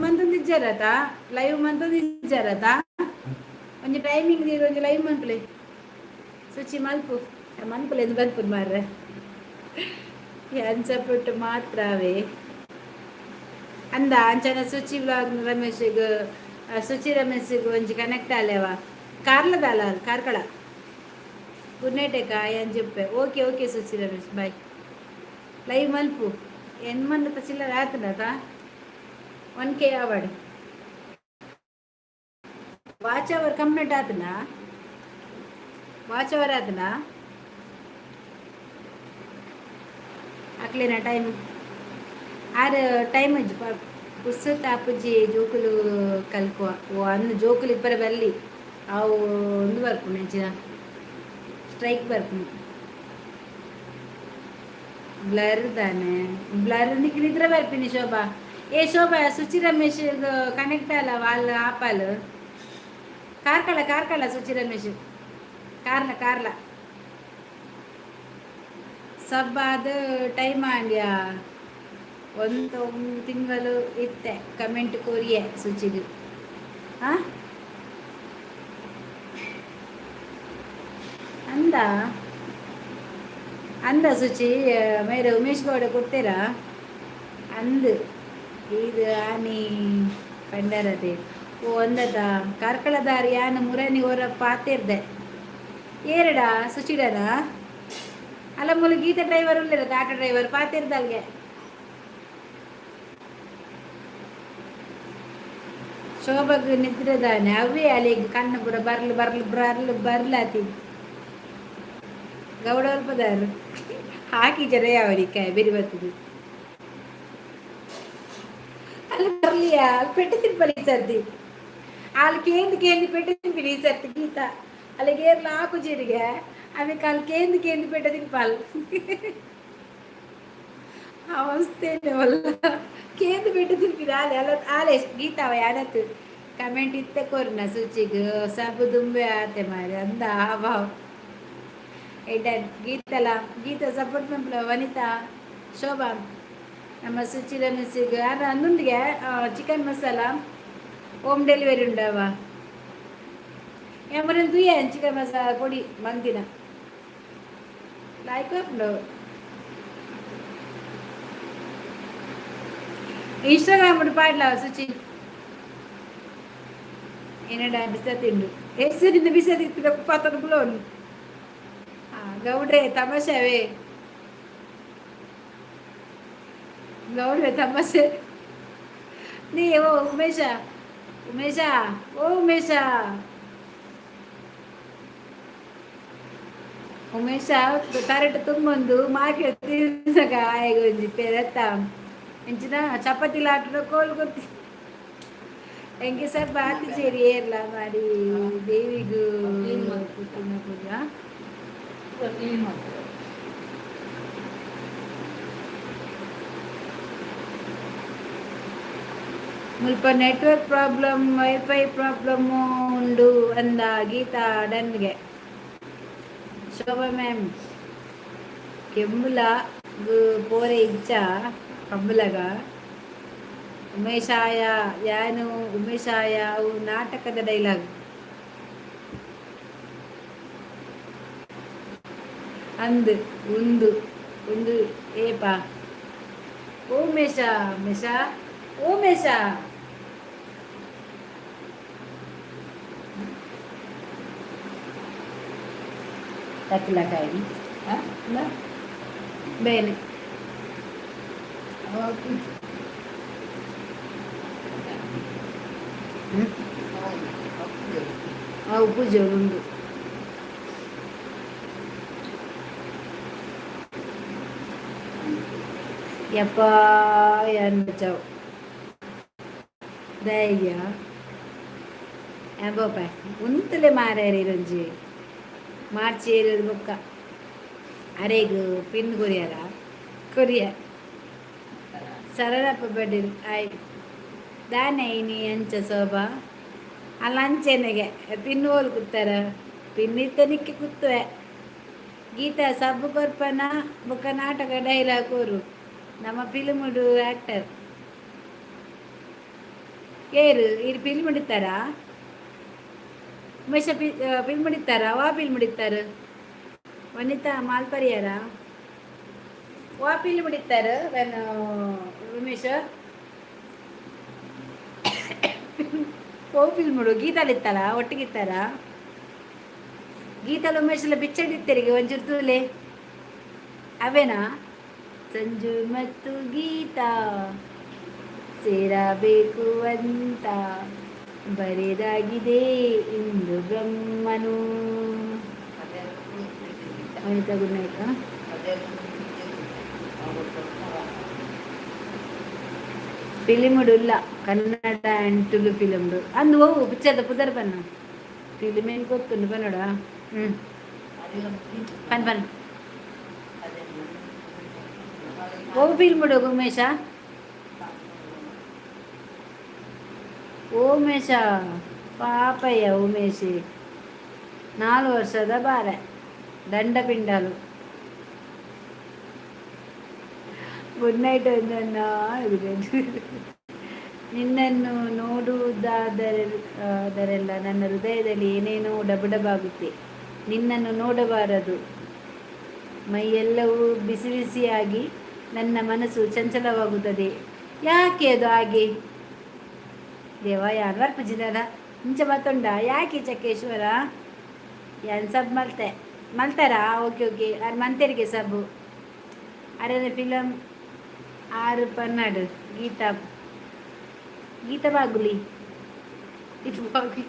ಮಂತೊಂದು ಇಜ್ಜಾರತ ಲೈವ್ ಮಂತೊಂದು ಇಜ್ಜಾರತ ಒಂಜಿ ಟೈಮಿಂಗ್ ನೀರು ಒಂಜಿ ಲೈವ್ ಮನ್ಪುಲೆ ಸುಚಿ ಮಲ್ಪು ಮನ್ಪುಲೆ ಇದು ಬರ್ಪುದು ಮಾರ್ರೆ ಅನ್ಸಪಟ್ಟು ಮಾತ್ರವೇ ಅಂದ ಅಂಚನ ಸುಚಿ ಬ್ಲಾಗ್ ರಮೇಶ್ಗೆ ಸುಚಿ ರಮೇಶ್ಗೆ ಒಂಜಿ ಕನೆಕ್ಟ್ ಆಲೇವ ಕಾರ್ಲದಾಲ ಕಾರ್ಕಳ ಗುಡ್ನೈಟೇಕ ಏನ್ చెప్పే okay Suchi Ramesh bye live ಮಲ್ಪು ಎನ್ ಮಂದ ಚಿಲ್ಲರ ಆತನತ 1K ಆವಾಡು ವಾಚ್ ಅವರ್ ಕಂಪ್ಲೀಟ್ ಆತನಾ ವಾಚ್ ಅವರ್ ಆತನಾ అట్లేనా టైం ఆరు టైం అజ్జి ಪುಸ್ತಕ ಅಪ್ಪುಜಿ ಜೋಕುಲು ಕಲ್ಕುವ ಓ ಅನ್ನು ಜೋಕುಲು ಇಪ್ಪರ ಬಲ್ಲಿ ಅವು ಒಂದು ಬರ್ಪು ನೆಂಚಿನ ಸ್ಟ್ರೈಕ್ ಬರ್ಪು ಬ್ಲರ್ ತಾನೆ ಬ್ಲರ್ ನಿಕ್ಲಿದ್ರೆ ಬರ್ಪಿನಿ ಶೋಭಾ ఏ శోభ సుచి రమేష్ కనెక్ట్ అల వాళ్ళ ఆపాలు కార్కಳ సుచి రమేష్ ಕಾರ್ಲ ಸಬ್ ಆದ ಟೈಮ್ ಆಂಡ್ಯ ಒಂದು ತಿಂಗಳು ಇತ್ತೆ ಕಮೆಂಟ್ ಕೊರಿಯೆ ಸುಚಿದು ಹಾಂ ಅಂದ ಅಂದ ಸುಚಿ ಮೇರೆ ಉಮೇಶ್ ಗೌಡ ಕೊಡ್ತೀರಾ ಅಂದು ಇದು ಆನಿ ಪಂಡರದೆ ಓ ಅಂದದ ಕಾರ್ಕಳದಾರಿ ಯಾನು ಮುರನಿ ಹೊರ ಪಾತಿರ್ದೆ ಏರಡಾ ಸುಚಿಡನಾ ಅಲ್ಲ ಮೂಲ ಗೀತ ಡ್ರೈವರ್ ಉಳ್ಳಿರೋದು ಆಟೋ ಡ್ರೈವರ್ ಪಾತಿರ್ದಲ್ಗೆ ಶೋಭಗ್ ನಿದ್ರದಾನೆ ಅವೇ ಅಲ್ಲಿಗೆ ಕಣ್ಣು ಪುರ ಬರ್ಲಾತಿ ಗೌಡ ಪದಾರು ಹಾಕಿ ಜರ ಯಾವರಿಕಾಯ ಬೆರಿ ಬರ್ತದೆ ಅಲ್ಲಿ ಬರ್ಲಿಯಾ ಅಲ್ಲಿ ಪೆಟ್ಟು ತಿನ್ಪಲಿ ಸರ್ದಿ ಅಲ್ಲಿ ಕೇಂದಿ ಪೆಟ್ಟು ತಿನ್ಪಿನಿ ಈ ಸರ್ತಿ ಗೀತ ಅಲ್ಲಿಗೆ ಏರ್ಲ ಹಾಕು ಜೀರಿಗೆ ಆಮೇಲೆ ಅಲ್ಲಿ ಕೇಂದಿ ಪೆಟ್ಟು ತಿನ್ಪಲ್ ಅವಸ್ಥೆನೆ ಒಲ್ಲ ಕೇಂದು ಪೆಟ್ಟು ತಿನ್ಪಿದ ಆಲೆ ಅಲ್ಲ ಆಲೆ ಗೀತಾವ ಯಾನತ್ತು ಕಮೆಂಟ್ ಇತ್ತೆ ಕೊರ್ನ ಸುಚಿಗೆ ಸಬು ದುಂಬೆ ಆತೆ ಮಾರಿ ಅಂದ ಹಾವ್ ಎಡ್ಡ ಗೀತಲ ಗೀತ ಸಪೋರ್ಟ್ ಮಂಪ್ಲ ವನಿತಾ ಶೋಭಾ ನಮ್ಮ ಸುಚಿಲ ಮಿಸ್ಸಿಗೆ ಯಾರು ಅನ್ನೊಂದಿಗೆ ಚಿಕನ್ ಮಸಾಲ ಹೋಮ್ ಡೆಲಿವರಿ ಉಂಡವ ಏಮರನ್ ತುಯ್ಯ ಚಿಕನ್ ಮಸಾಲ ಪೊಡಿ ಮಂದಿನ ಲೈಕ್ ಉಂಡು ಇನ್ಸ್ಟಾಗ್ರಾಮ್ ಉಂಟು ಪಾಡ್ಲ ಸುಚಿ ಏನಡ ಬಿಸ ತಿಂಡು ಹೆಸರಿಂದ ಬಿಸ ತಿಂತಿದ ಪಾತ್ರ ಕುಲೋನು ಗೌಡ್ರೆ ತಮಾಷೆವೇ ಗೌಡ್ರೆ ತಮಾಷೆ ನೀ ಓ ಉಮೇಶ ಓ ಉಮೇಶ ಕರೆಕ್ಟ್ ತುಂಬೊಂದು ಮಾರ್ಕೆಟ್ ತಿರ್ಸಕ ಆಯ್ಗ ಒಂಜಿ ಪೆರತ್ತ ಎಂಚಿನ ಚಪಾತಿಲ ಆಟದ ಕೋಲ್ ಗೊತ್ತಿ ಎಂಗೆ ಸ್ವಲ್ಪ ಹಾಕಿಚೇರಿ ಏರ್ಲ ಮಾಡಿ ದೇವಿಗೂ ಪುಟ್ಟಿನ ಪೂಜಾ ಮುಲ್ಪ ನೆಟ್ವರ್ಕ್ ಪ್ರಾಬ್ಲಮ್ ವೈಫೈ ಪ್ರಾಬ್ಲಮ್ ಉಂಡು ಅಂದ ಗೀತಾ ಡನ್ಗೆ ಶೋಭಾ ಮ್ಯಾಮ್ ಕೆಮ್ಮುಲ ಪೋರೆ ಇಚ್ಚ ಕಂಬುಲಗ ಉಮೇಶಾಯ ಯಾನು ಉಮೇಶಾಯ ಅವು ನಾಟಕದ ಡೈಲಾಗ್ ಅಂದು ಉಂದು ಉಂದು ಏಪ ಓ ಮೇಷ ಓ ಮೇಷ ತಕ್ಕಲಕಾಯಿ ಬೇನೆ ಉಪ್ಪು ಜೋಳು ಉಂಡು ಯಪ್ಪ ಎಂಚಾವ್ ಧೈರ್ಯ ಎಂಬೋಪ ಉಂತಲೆ ಮಾರೇರಿ ರಂಜಿ ಮಾರ್ಚ್ ಏರಿಯೋದು ಬೊಕ್ಕ ಅರೆಗು ಪಿನ್ ಕೊರಿಯರ ಸರಳಪ್ಪ ಬಡ್ಡಿರು ಆಯ್ ದಾನೆ ನೀ ಅಂಚ ಶೋಭಾ ಅಲ್ಲ ಅಂಚೆನೆಗೆ ಪಿನ್ ಹೋಲ್ ಕೂತಾರ ಪಿನ್ ಇತ್ತನಿಕ್ಕೆ ಕೂತ್ವೆ ಗೀತಾ ಸಬ್ಬು ಕೊರ್ಪನ ಬೊಕ್ಕ ನಾಟಕ ಡೈಲಾಗ್ ಕೋರು ನಮ್ಮ ಫಿಲ್ಮುಡು ಆ್ಯಕ್ಟರ್ ಏರು ಇಲ್ಲಿ ಫಿಲ್ಮ್ ಹಿಡಿತಾರಾ ಉಮೇಶ ಫಿಲ್ಮ್ ಹಿಡಿತಾರ ವಾ ಫಿಲ್ಮ್ ಹಿಡಿತಾರ ವನಿತಾ ಮಾಲ್ಪರಿಯಾರ ವಾ ಫಿಲ್ಮ್ ಹಿಡಿತಾರ ಉಮೇಶ ಓ ಫಿಲ್ಮ್ ಹುಡು ಗೀತಾಲಿತ್ತಾರ ಒಟ್ಟಿಗಿತ್ತಾರ ಗೀತಲು ಉಮೇಶಲ್ಲ ಬಿಚ್ಚಡಿತ್ತರಿಗೆ ಒಂಚೂರು ತೂಲೆ ಅವೇನಾ ಸಂಜು ಮತ್ತು ಗೀತಾ ಸೇರಬೇಕು ಅಂತ ಬರೆದಾಗಿದೆ ಇಂದು ಬ್ರಹ್ಮನು ವನಿತಾ ಗುಡ್ ನೈಟ್ ಫಿಲಿಮುಡು ಇಲ್ಲ ಕನ್ನಡ ಆ್ಯಂಡ್ ತುಳು ಫಿಲಿಮ್ಡು ಅಂದು ಹೋಗು ಪಿಕ್ಚರ್ದ ಪುದರ್ ಬನ್ನ ಫಿಲಿಮ್ ಏನು ಗೊತ್ತುಂಡು ಬನ್ನೋಡ ಬನ್ ಹೋಗು ಫಿಲ್ಮುಡು ಉಮೇಶ ಉಮೇಶ ಪಾಪಯ್ಯ ಉಮೇಶಿ 4 ವರ್ಷದ ಬಾರೆ ದಂಡ ಪಿಂಡಾಲು ಗುಡ್ ನೈಟ್ ನಿನ್ನನ್ನು ನೋಡುವುದಾದರೆಲ್ಲ ನನ್ನ ಹೃದಯದಲ್ಲಿ ಏನೇನೋ ಡಬಡಬಾಗುತ್ತೆ ನಿನ್ನನ್ನು ನೋಡಬಾರದು. ಮೈಯೆಲ್ಲವೂ ಬಿಸಿ ಬಿಸಿಯಾಗಿ ನನ್ನ ಮನಸ್ಸು ಚಂಚಲವಾಗುತ್ತದೆ. ಯಾಕೆ ಅದು ಹಾಗೆ? ದೇವ ಯಾರು ಬರ್ಪಜಿದಾರ ಇಂಚ ಮತ್ತೊಂಡ ಯಾಕೆ ಚಕ್ಕೇಶ್ವರ ಯಾನ್ ಸಬ್ ಮಲ್ತಾರಾ? ಓಕೆ ಓಕೆ ಅದು ಮಂತೇರಿಗೆ ಸಬ್ ಅರೆ ಫಿಲಮ್ ಆರು ಪನ್ನಾಡು ಗೀತಾ ಗೀತಾ ಬಾಗುಲಿ ಇದು ಬಾಗುಲಿ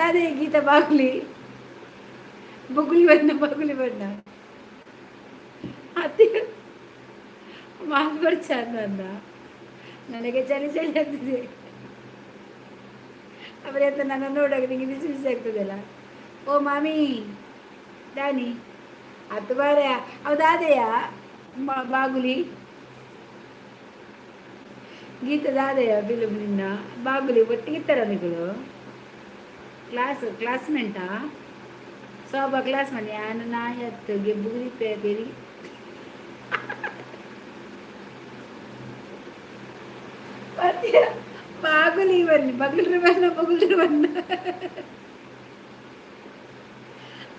ಅದೇ ಗೀತಾ ಬಾಗುಲಿ ಬಗುಲಿ ಬಣ್ಣ ಅದೇ ಮಾಲ್ಗೊಡ್ ಚಂದ ನನಗೆ ಚಳಿ ಆಗ್ತದೆ. ಅವರೆಂತ ನನ್ನ ನೋಡೋಕೆ ನಿಂಗೆ ಬಿಸಿ ಬಿಸಿ ಆಗ್ತದಲ್ಲ. ಓ ಮಾಮಿ ದಾನಿ ಅದು ಬಾರೆ ಹೌದಾದೆಯ ಬಾಗುಲಿ ಗೀತದಾದೆಯ ಫಿಲಮ್ ನಿನ್ನ ಬಾಗುಲಿ ಒಟ್ಟಿಗಿತ್ತಾರ ನಿಗಳು ಕ್ಲಾಸ್ಮೇಟಾ ಸೋಬ ಕ್ಲಾಸ್ ಮನೆ ನಾನು ನಾಯತ್ತಿಗೆ ಬುಗುರಿ ಪೇರಿ ಬಾಗುಲಿ ಬಗ್ಲರು ಬನ್ನ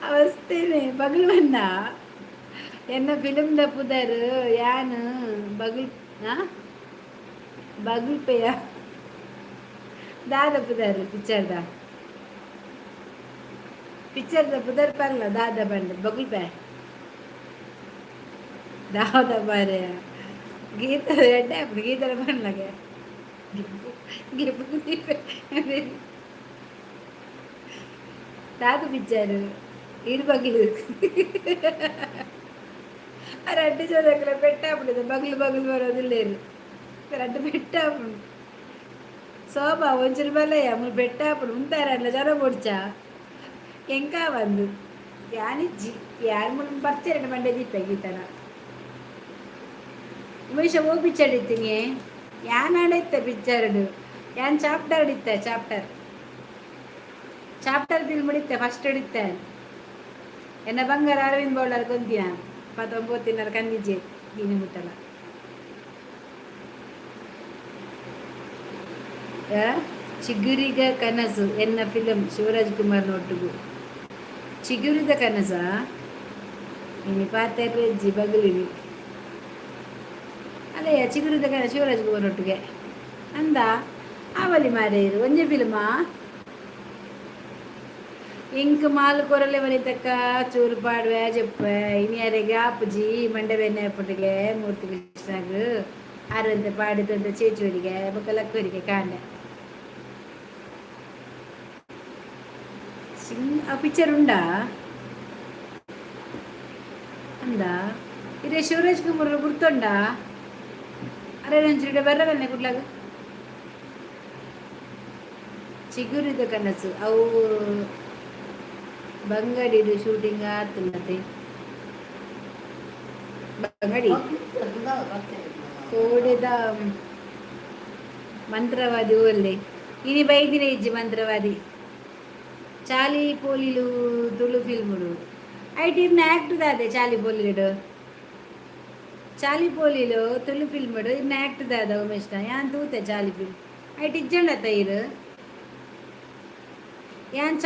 ಅವಸ್ಥೆನೆ ಬಗಲ್ ಬನ್ನ ಎನ್ನ ಫಿಲಮ್ ದ ಪುದರ್ ಯಾನ್ ಬಗಲ್ ಪೇಯ ದಾದ ಪುದರ್ ಪಿಕ್ಚರ್ ದ ಪುದರ್ ಪರ್ಲ ದಾದ ಬಂಡ ಬಗಲ್ ಪೇ ದಾದ ಬಾರೆ ಗೀತ ಎಡ್ಡೆ ಗೀತರ ಬಣ್ಣಗೆ ದಾದ ಪಿಕ್ಚರ್ ಇಡ್ಬಗ್ಲು ರಡ್ಡು ಚೋದಕ್ಕಲ ಪೆಟ್ಟಾಗ್ಬಿಡಿದೆ ಬಗ್ಲು ಬರೋದಿಲ್ಲ ರಡ್ಡು ಪೆಟ್ಟಾಗ್ಬಿಡು ಶೋಭಾ ಒಂಚೂರು ಬಲಯ ಮುಲ್ ಪೆಟ್ಟಾಗ್ಬಿಡು ಉಂತಾರಲ್ಲ ಜನ పొడిచ ಎಂಕ ಬಂದು ಯಾನಿಜ್ಜಿ ಯಾರು ಮುನ್ನ ಬರ್ತೀರ ಮಂಡ್ಯ ದೀಪ ಗೀತನ ಉಮೇಶ ಓ ಪಿಕ್ಚರ್ ಇತ್ತೀನಿ ಯಾನ್ ಆಡೈತೆ ಪಿಕ್ಚರ್ಡು ಯಾನ್ ಚಾಪ್ಟರ್ ಹಿಡಿತೆ ಚಾಪ್ಟರ್ ಫಿಲ್ಮ್ ಹಿಡಿತೆ ಫಸ್ಟ್ ಹಿಡಿತೆ ಎನ್ನ ಬಂಗಾರ ಅರವಿಂದ್ ಬೌಳರ್ ಕೊಂತಿ ನಾನು 19 ಕಂದಿಜ್ಜೆ ದೀನಿ ಮುಟ್ಟಲ್ಲ ಚಿಗುರಿಗ ಕನಸು ಎನ್ನ ಫಿಲಮ್ ಶಿವರಾಜ್ ಕುಮಾರ್ ನೊಟ್ಟಿಗೂ ಚಿಗುರಿದ ಕನಸ ಇನ್ನು ಪಾತ್ರೆಜ್ಜಿ ಬಗಲಿನಿ ಅಲ್ಲಯ್ಯ ಚಿಗುರಿದ ಕನಸು ಶಿವರಾಜ್ ಕುಮಾರ್ ಒಟ್ಟಿಗೆ ಅಂದ ಆವಲಿ ಮಾರೇರು ಒಂಜೆ ಫಿಲ್ಮಾ ಇಂಕ್ ಮಾಲ್ ಕೊರಲೆ ಮನಿತಕ್ಕ ಚೂರು ಪಾಡುವೆ ಜಪ್ಪೆ ಇನಿಯರೆಗೆ ಆಪುಜಿ ಮಂಡವೆಣ್ಣೆ ಪುಟ್ಟಿಗೆ ಮೂರ್ತಿ ಕೃಷ್ಣಾಗ ಆರಂತೆ ಪಾಡಿದಂತೆ ಚೇಚುವರಿಗೆ ಬಕ್ಕಲಕ್ಕವರಿಗೆ ಕಾಂಡೆ ಆ ಪಿಕ್ಚರ್ ಉಂಡಾ ಅಂದ ಇದೇ ಶಿವರಾಜ್ ಕುಮಾರ್ ಗುರ್ತೊಂಡ ಅರೆ ನಂಚುಡೆ ಬರ್ರವನ್ನೇ ಕುಡ್ಲಾಗ ಚಿಗುರಿದ ಕನಸು ಅವು ಬಂಗಡಿದು ಶೂಟಿಂಗ್ ಆತು ಮತ್ತೆ ಬಂಗಡಿ ಕೋಡೆದ ಮಂತ್ರವಾದಿ ಊರಲ್ಲಿ ಇನಿ ಬೈದಿನ ಇಜ್ಜಿ ಮಂತ್ರವಾದಿ ಚಾಲಿ ಪೋಲಿಲು ತುಳು ಫಿಲ್ಮುಡು ಐಟಿ ಆಕ್ಟ್ ದಾದೆ ಚಾಲಿ ಪೋಲಿಲು ತುಳು ಫಿಲ್ಮುಡು ಇನ್ನ ಆಕ್ಟ್ ದಾದ ಉಮೇಶ್ನ ಯಾನ್ ತೂತೆ ಚಾಲಿ ಫಿಲ್ಮ್ ಐಟಿ ಇಜ್ಜಂಡ ತೈರು ಯಾನ್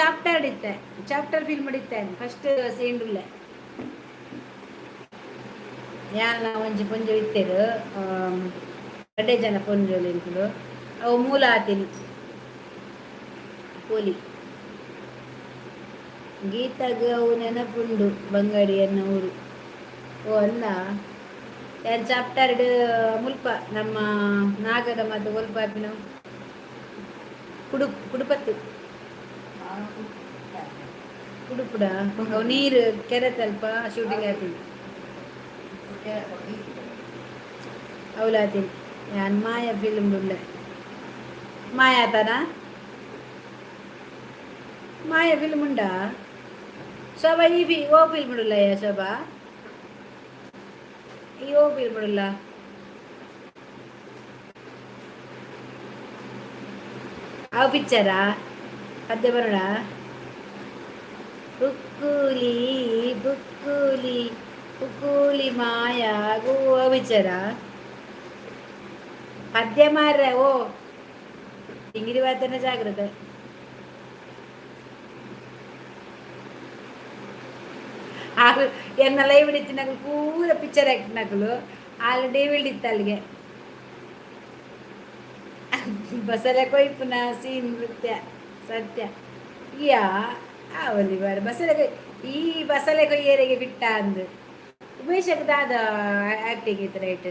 ಚಾಪ್ಟರ್ ಫಿಲ್ಮ್ ಹಿಡಿತ್ತೆ ಫಸ್ಟ್ ಸೀಂಡುಲ್ಲೆ ಯಾನ್ ಒಂಜಿ ಪೊಂಜು ಇತ್ತೇರು ಎರಡೇ ಜನ ಪೊಂಜೋಲಿ ಇರ್ಕುಡು ಅವು ಮೂಲ ಆತೀನಿ ಪೋಲಿ ಗೀತಾಗ ಅವು ನೆನಪುಂಡು ಬಂಗಡಿಯನ್ನ ಊರು ಓ ಅಲ್ಲ ಯಾನ್ ಚಾಪ್ಟರ್ ಮುಲ್ಪ ನಮ್ಮ ನಾಗರ ಮತ್ತು ಒಲ್ಪಾಪಿನ ಕುಡುಪತ್ತು ಕುಡುಪುಡ ಅವು ನೀರು ಕೆರೆ ತಲ್ಪ ಶೂಟಿಂಗ್ ಆತೀನಿ ಅವಲಾತೀನಿ ಯಾನ್ ಮಾಯಾ ಫಿಲ್ಮ್ ಉಳ್ಳೆ ಮಾಯಾತನ ಮಾಯಾ ಫಿಲ್ಮ್ ಉಂಡಾ ಶೋಭಾ ಓ ಫಿಲ್ಮ್ ಉಡಲ್ಲ ಶೋಭಾ ಈ ಓ ಫಿಲ್ಮ್ ಉಡಲ್ಲ ಅವು ಪಿಕ್ಚರಾ ಪದ್ಯ ಬರೋಣ ಬುಕ್ಕೂಲಿ ಬುಕ್ಕೂಲಿ ಬುಕ್ಕೂಲಿ ಮಾಯಾ ಗೋವ ಪಿಕ್ಚರ ಪದ್ಯ ಮಾರ್ರೆ ಓ ಇಂಗಿರಿ ವಾತನ ಜಾಗ್ರತೆ ಆರು ಎನ್ನ ಲೈವ್ ಹಿಡಿತಿನಾಗಲು ಪೂರ ಪಿಕ್ಚರ್ ಹಾಕಿನಾಗಲು ಆಳು ಡೇವಿಡ್ ಇತ್ತು ಅಲ್ಲಿಗೆ ಬಸಳೆ ಕೊಯ್ಪುನ ಸೀನ್ ನೃತ್ಯ ಸತ್ಯ ಯಾ ಅವಲಿ ಬಾರ ಬಸಳೆ ಕೊಯ್ ಈ ಬಸಳೆ ಕೊಯ್ಯರಿಗೆ ಬಿಟ್ಟ ಅಂದು ಉಮೇಶಕ್ಕೆ ದಾದ ಆಕ್ಟಿಂಗ್ ಇತ್ತು ರೈಟ್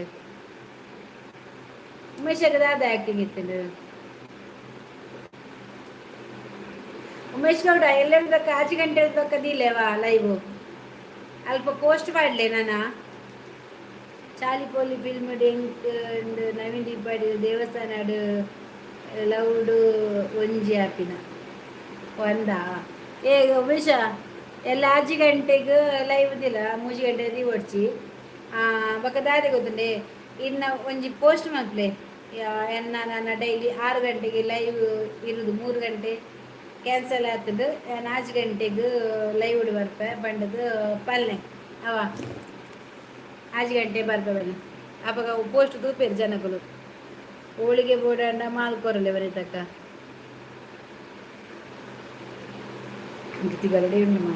ಉಮೇಶಕ್ಕೆ ದಾದ ಆಕ್ಟಿಂಗ್ ಇತ್ತು ಉಮೇಶ್ ಗೌಡ ಎಲ್ಲೆಡ್ಬೇಕ ಆಚೆ ಗಂಟೆ ಹೇಳ್ಬೇಕದಿಲ್ಲೇವಾ ಲೈವ್ ಅಲ್ಪ ಪೋಸ್ಟ್ ಮಾಡಲೆ ನಾನು ಚಾಲಿಪೋಲಿ ಫಿಲ್ಮ್ ಡೆಂಕ್ ನವೀನ್ ದಿಬ್ಬಾಡಿ ದೇವಸ್ಥಾನ ಲೌಡು ಒಂಜಿ ಆಪಿನ ಒಂದ ಏ ಉಮೇಶ ಎಲ್ಲ ಆಜಿ ಗಂಟೆಗೆ ಲೈವ್ ದಿಲ್ಲ 3 ಗಂಟೆ ಓಡ್ಚಿ ಬೊಕ್ಕ ದಾದೆ ಗೊತ್ತುಂಡೆ ಇನ್ನು ಒಂಜಿ ಪೋಸ್ಟ್ ಮನ್ಪ್ಲೆ ಎನ್ನ ನನ್ನ ಡೈಲಿ 6 ಗಂಟೆಗೆ ಲೈವ್ ಇರುದು 3 ಗಂಟೆ ಕ್ಯಾನ್ಸಲ್ ಆಗ್ತದೆ 4 ಗಂಟೆಗೆ ಲೈವ್ ಬರ್ಪೆ ಬಂಡದು ಪಲ್ಲೆ ಅವ 5 ಗಂಟೆ ಬರ್ಪವಲ್ಲ ಅವಾಗ ಪೋಸ್ಟ್ ತೂಪೇರು ಜನಗಳು ಹೋಳಿಗೆ ಬೋಡಂಡ ಮಾಲ್ಕೊರಲೆ ಬರೀತಕ್ಕ ತಿಗಲಡೆ ಉಂಡು ಮಾ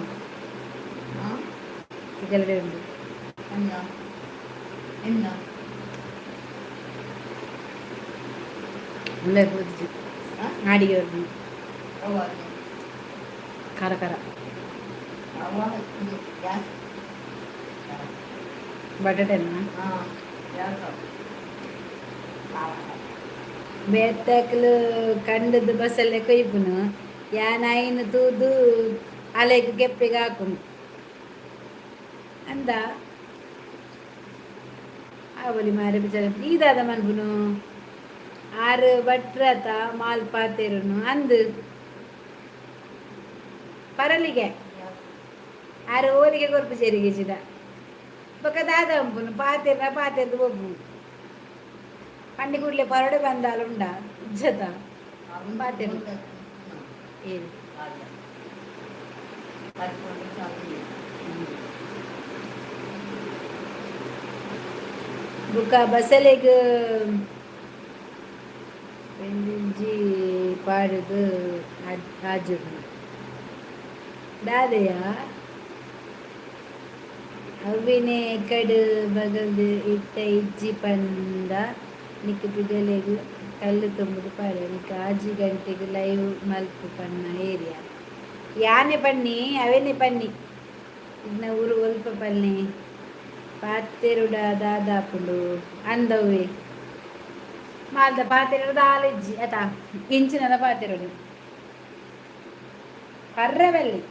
ತಿಗಲಡೆ ಉಂಡು ಒಳ್ಳೆ ಬುದ್ಧಿ ನಾಡಿಗೆ ಅವ್ರದ್ದು ಖಾರ ಖಾರ ಬಟಾಟೆನ ಬೇತಕ್ಲು ಕಂಡದು ಬಸಳೆ ಕೊಯ್ಪುನು ಯಾನಾಯಿನ ತೂದು ಅಲೆಗೆ ಕೆಪ್ಪಿಗೆ ಹಾಕುನು ಅಂದ ಅವಲಿ ಮಾರಿ ಬಿಚಾರ ಈದಾದ ಮನ್ಪುನು 6 ಭಟ್ರತ ಮಾಲ್ ಪಾತೇರುನು ಅಂದು ಪರಲಿಗೆ 6 ಓಲಿಗೆ ಕೊರ್ಪು ಸೇರಿಗೆ ಚಿದ ಬೊಕ್ಕ ದಾದ ಅಂಪುನು ಪಾತೆರ್ದು ಒಬ್ಬು ಪಂಡಿ ಕೂಡಲೇ ಪರಡೆ ಬಂದಾಲು ಉಂಡ ಇಜ್ಜತ ಪಾತೆರು ಏನು ಬುಕ್ಕ ಬಸಲೆಗೆ ಒಂಜಿ ಪಾಡುದು ಆಜುಡು ದಾದೆಯ ಅವಿನೇ ಕಡು ಬಗಲ್ದು ಇಟ್ಟ ಇಜ್ಜಿ ಪಂಡ ನಿಕ್ಕ ಬಿಗಲೆಗು ಕಲ್ಲು ತುಂಬುದು ಪಾಡು ನಿಕ್ಕ 6 ಗಂಟೆಗೆ ಲೈವ್ ಮಲ್ಪು ಪನ್ನ ಏರಿಯಾ ಯಾನೆ ಪನ್ನಿ ಅವೇನೆ ಪನ್ನಿ ಇನ್ನ ಊರು ಒಲ್ಪ ಪನ್ನಿ ಪಾತೆರುಡ ದಾದಾಪುಂಡು ಅಂದವೇ ಮಾಲ್ದ ಪಾತೆರುಡ ಆಲಿಜ್ಜಿ ಆತ ಇಂಚಿನದ ಪಾತೆರುಡು ಕರ್ರವೆಲ್ಲಿ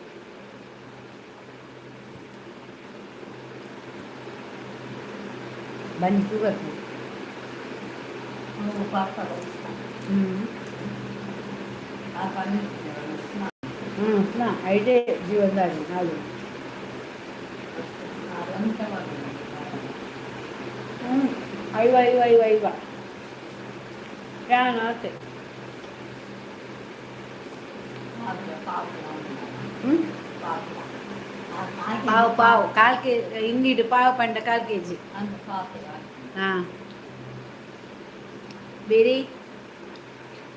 ಬನ್ನಿ ತೂಗತ್ತು ಐದೇ ಜೀವನದಾಗಿ ನಾಳು ಐವ ಫ್ಯಾನ್ ಆತೆ ಪಾವು 1/4 kg ಇಂಗಿಡು ಪಾವು ಪಂಡ 1/4 kg ಹಾಂ ಬೇರೆ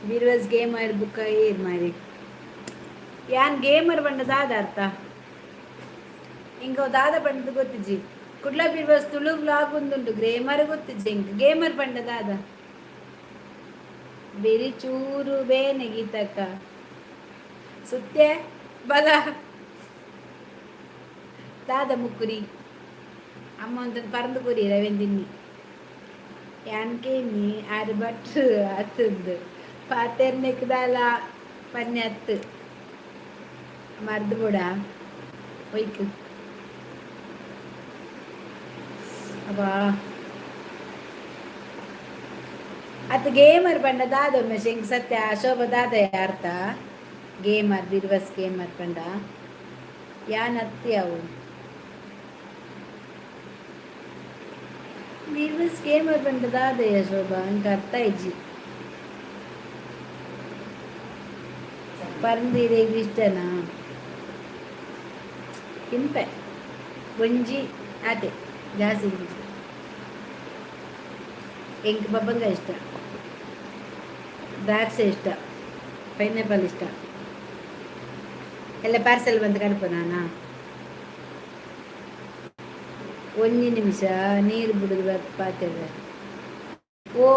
ಬೀರ್ವಸ್ ಗೇಮರ್ ಬುಕ್ಕ ಏದು ಮಾರಿ ಯಾನ್ ಗೇಮರ್ ಬಂಡ ದಾದ ಅರ್ಥ ಇಂಕೋ ದಾದ ಪಂಡದು ಗೊತ್ತಿಜ್ಜಿ ಕುಡ್ಲ ಬೀರ್ವಸ್ ತುಳು ವ್ಲಾಗ್ ಒಂದುಂಟು ಗೇಮರ್ ಗೊತ್ತಿಜ್ಜಿ ಇಂಕ ಗೇಮರ್ ಪಂಡ ದಾದ ಬೇರೆ ಚೂರು ಬೇನೆ ಗೀತಕ್ಕ ಸುತ್ತೆ ಬಲ ದಾದ ಮುಕ್ಕುರಿ ಅಮ್ಮ ಅಂತ ಪರಂದು ಕುರಿ ರವೆಂದಿನ್ನಿ ಯಾನ್ಕೇನಿ 6 ಭಟ್ರು ಹತ್ತದ್ದು ಪಾತೆರ್ನೆಕ್ದಾಲ ಪನ್ನೆ ಹತ್ತು ಮರ್ದು ಕೂಡ ಒಯ್ಕು ಅಬ್ಬಾ ಅತ್ತ ಗೇಮರ್ ಪಂಡ ದಾದೊಮ್ಮೆ ಶಂಕ್ ಸತ್ಯ ಶೋಭ ದಾದ ಅರ್ಥ ಗೇಮರ್ ಬಿರ್ವಸ್ ಗೇಮರ್ ಪಂಡ ಯಾನ್ ಹತ್ತಿ ಅವು ಬಿರ್ವಸ್ ಗೇಮರ್ ಪಂಡ ದಾದಯ್ಯ ಶೋಭಾ ಅಂಕ ಅರ್ಥ ಇಜ್ಜಿ ಪರಂದಿರೇಗೆ ಇಷ್ಟನಾ ಕೆಂಪೆ ಒಂಜಿ ಆಟೆ ಜಾಸ್ತಿ ಎಂಕ್ ಬಬ್ಬಂಗ ಇಷ್ಟ ದ್ರಾಕ್ಷೆ ಇಷ್ಟ ಪೈನಾಪಲ್ ಇಷ್ಟ ಎಲ್ಲ ಪಾರ್ಸೆಲ್ ಬಂದು ಕಣಪ ನಾನಾ ಒಂಜಿ ನಿಮಿಷ ನೀರು ಬಿಡುದು ಪಾತ್ರೆ. ಓ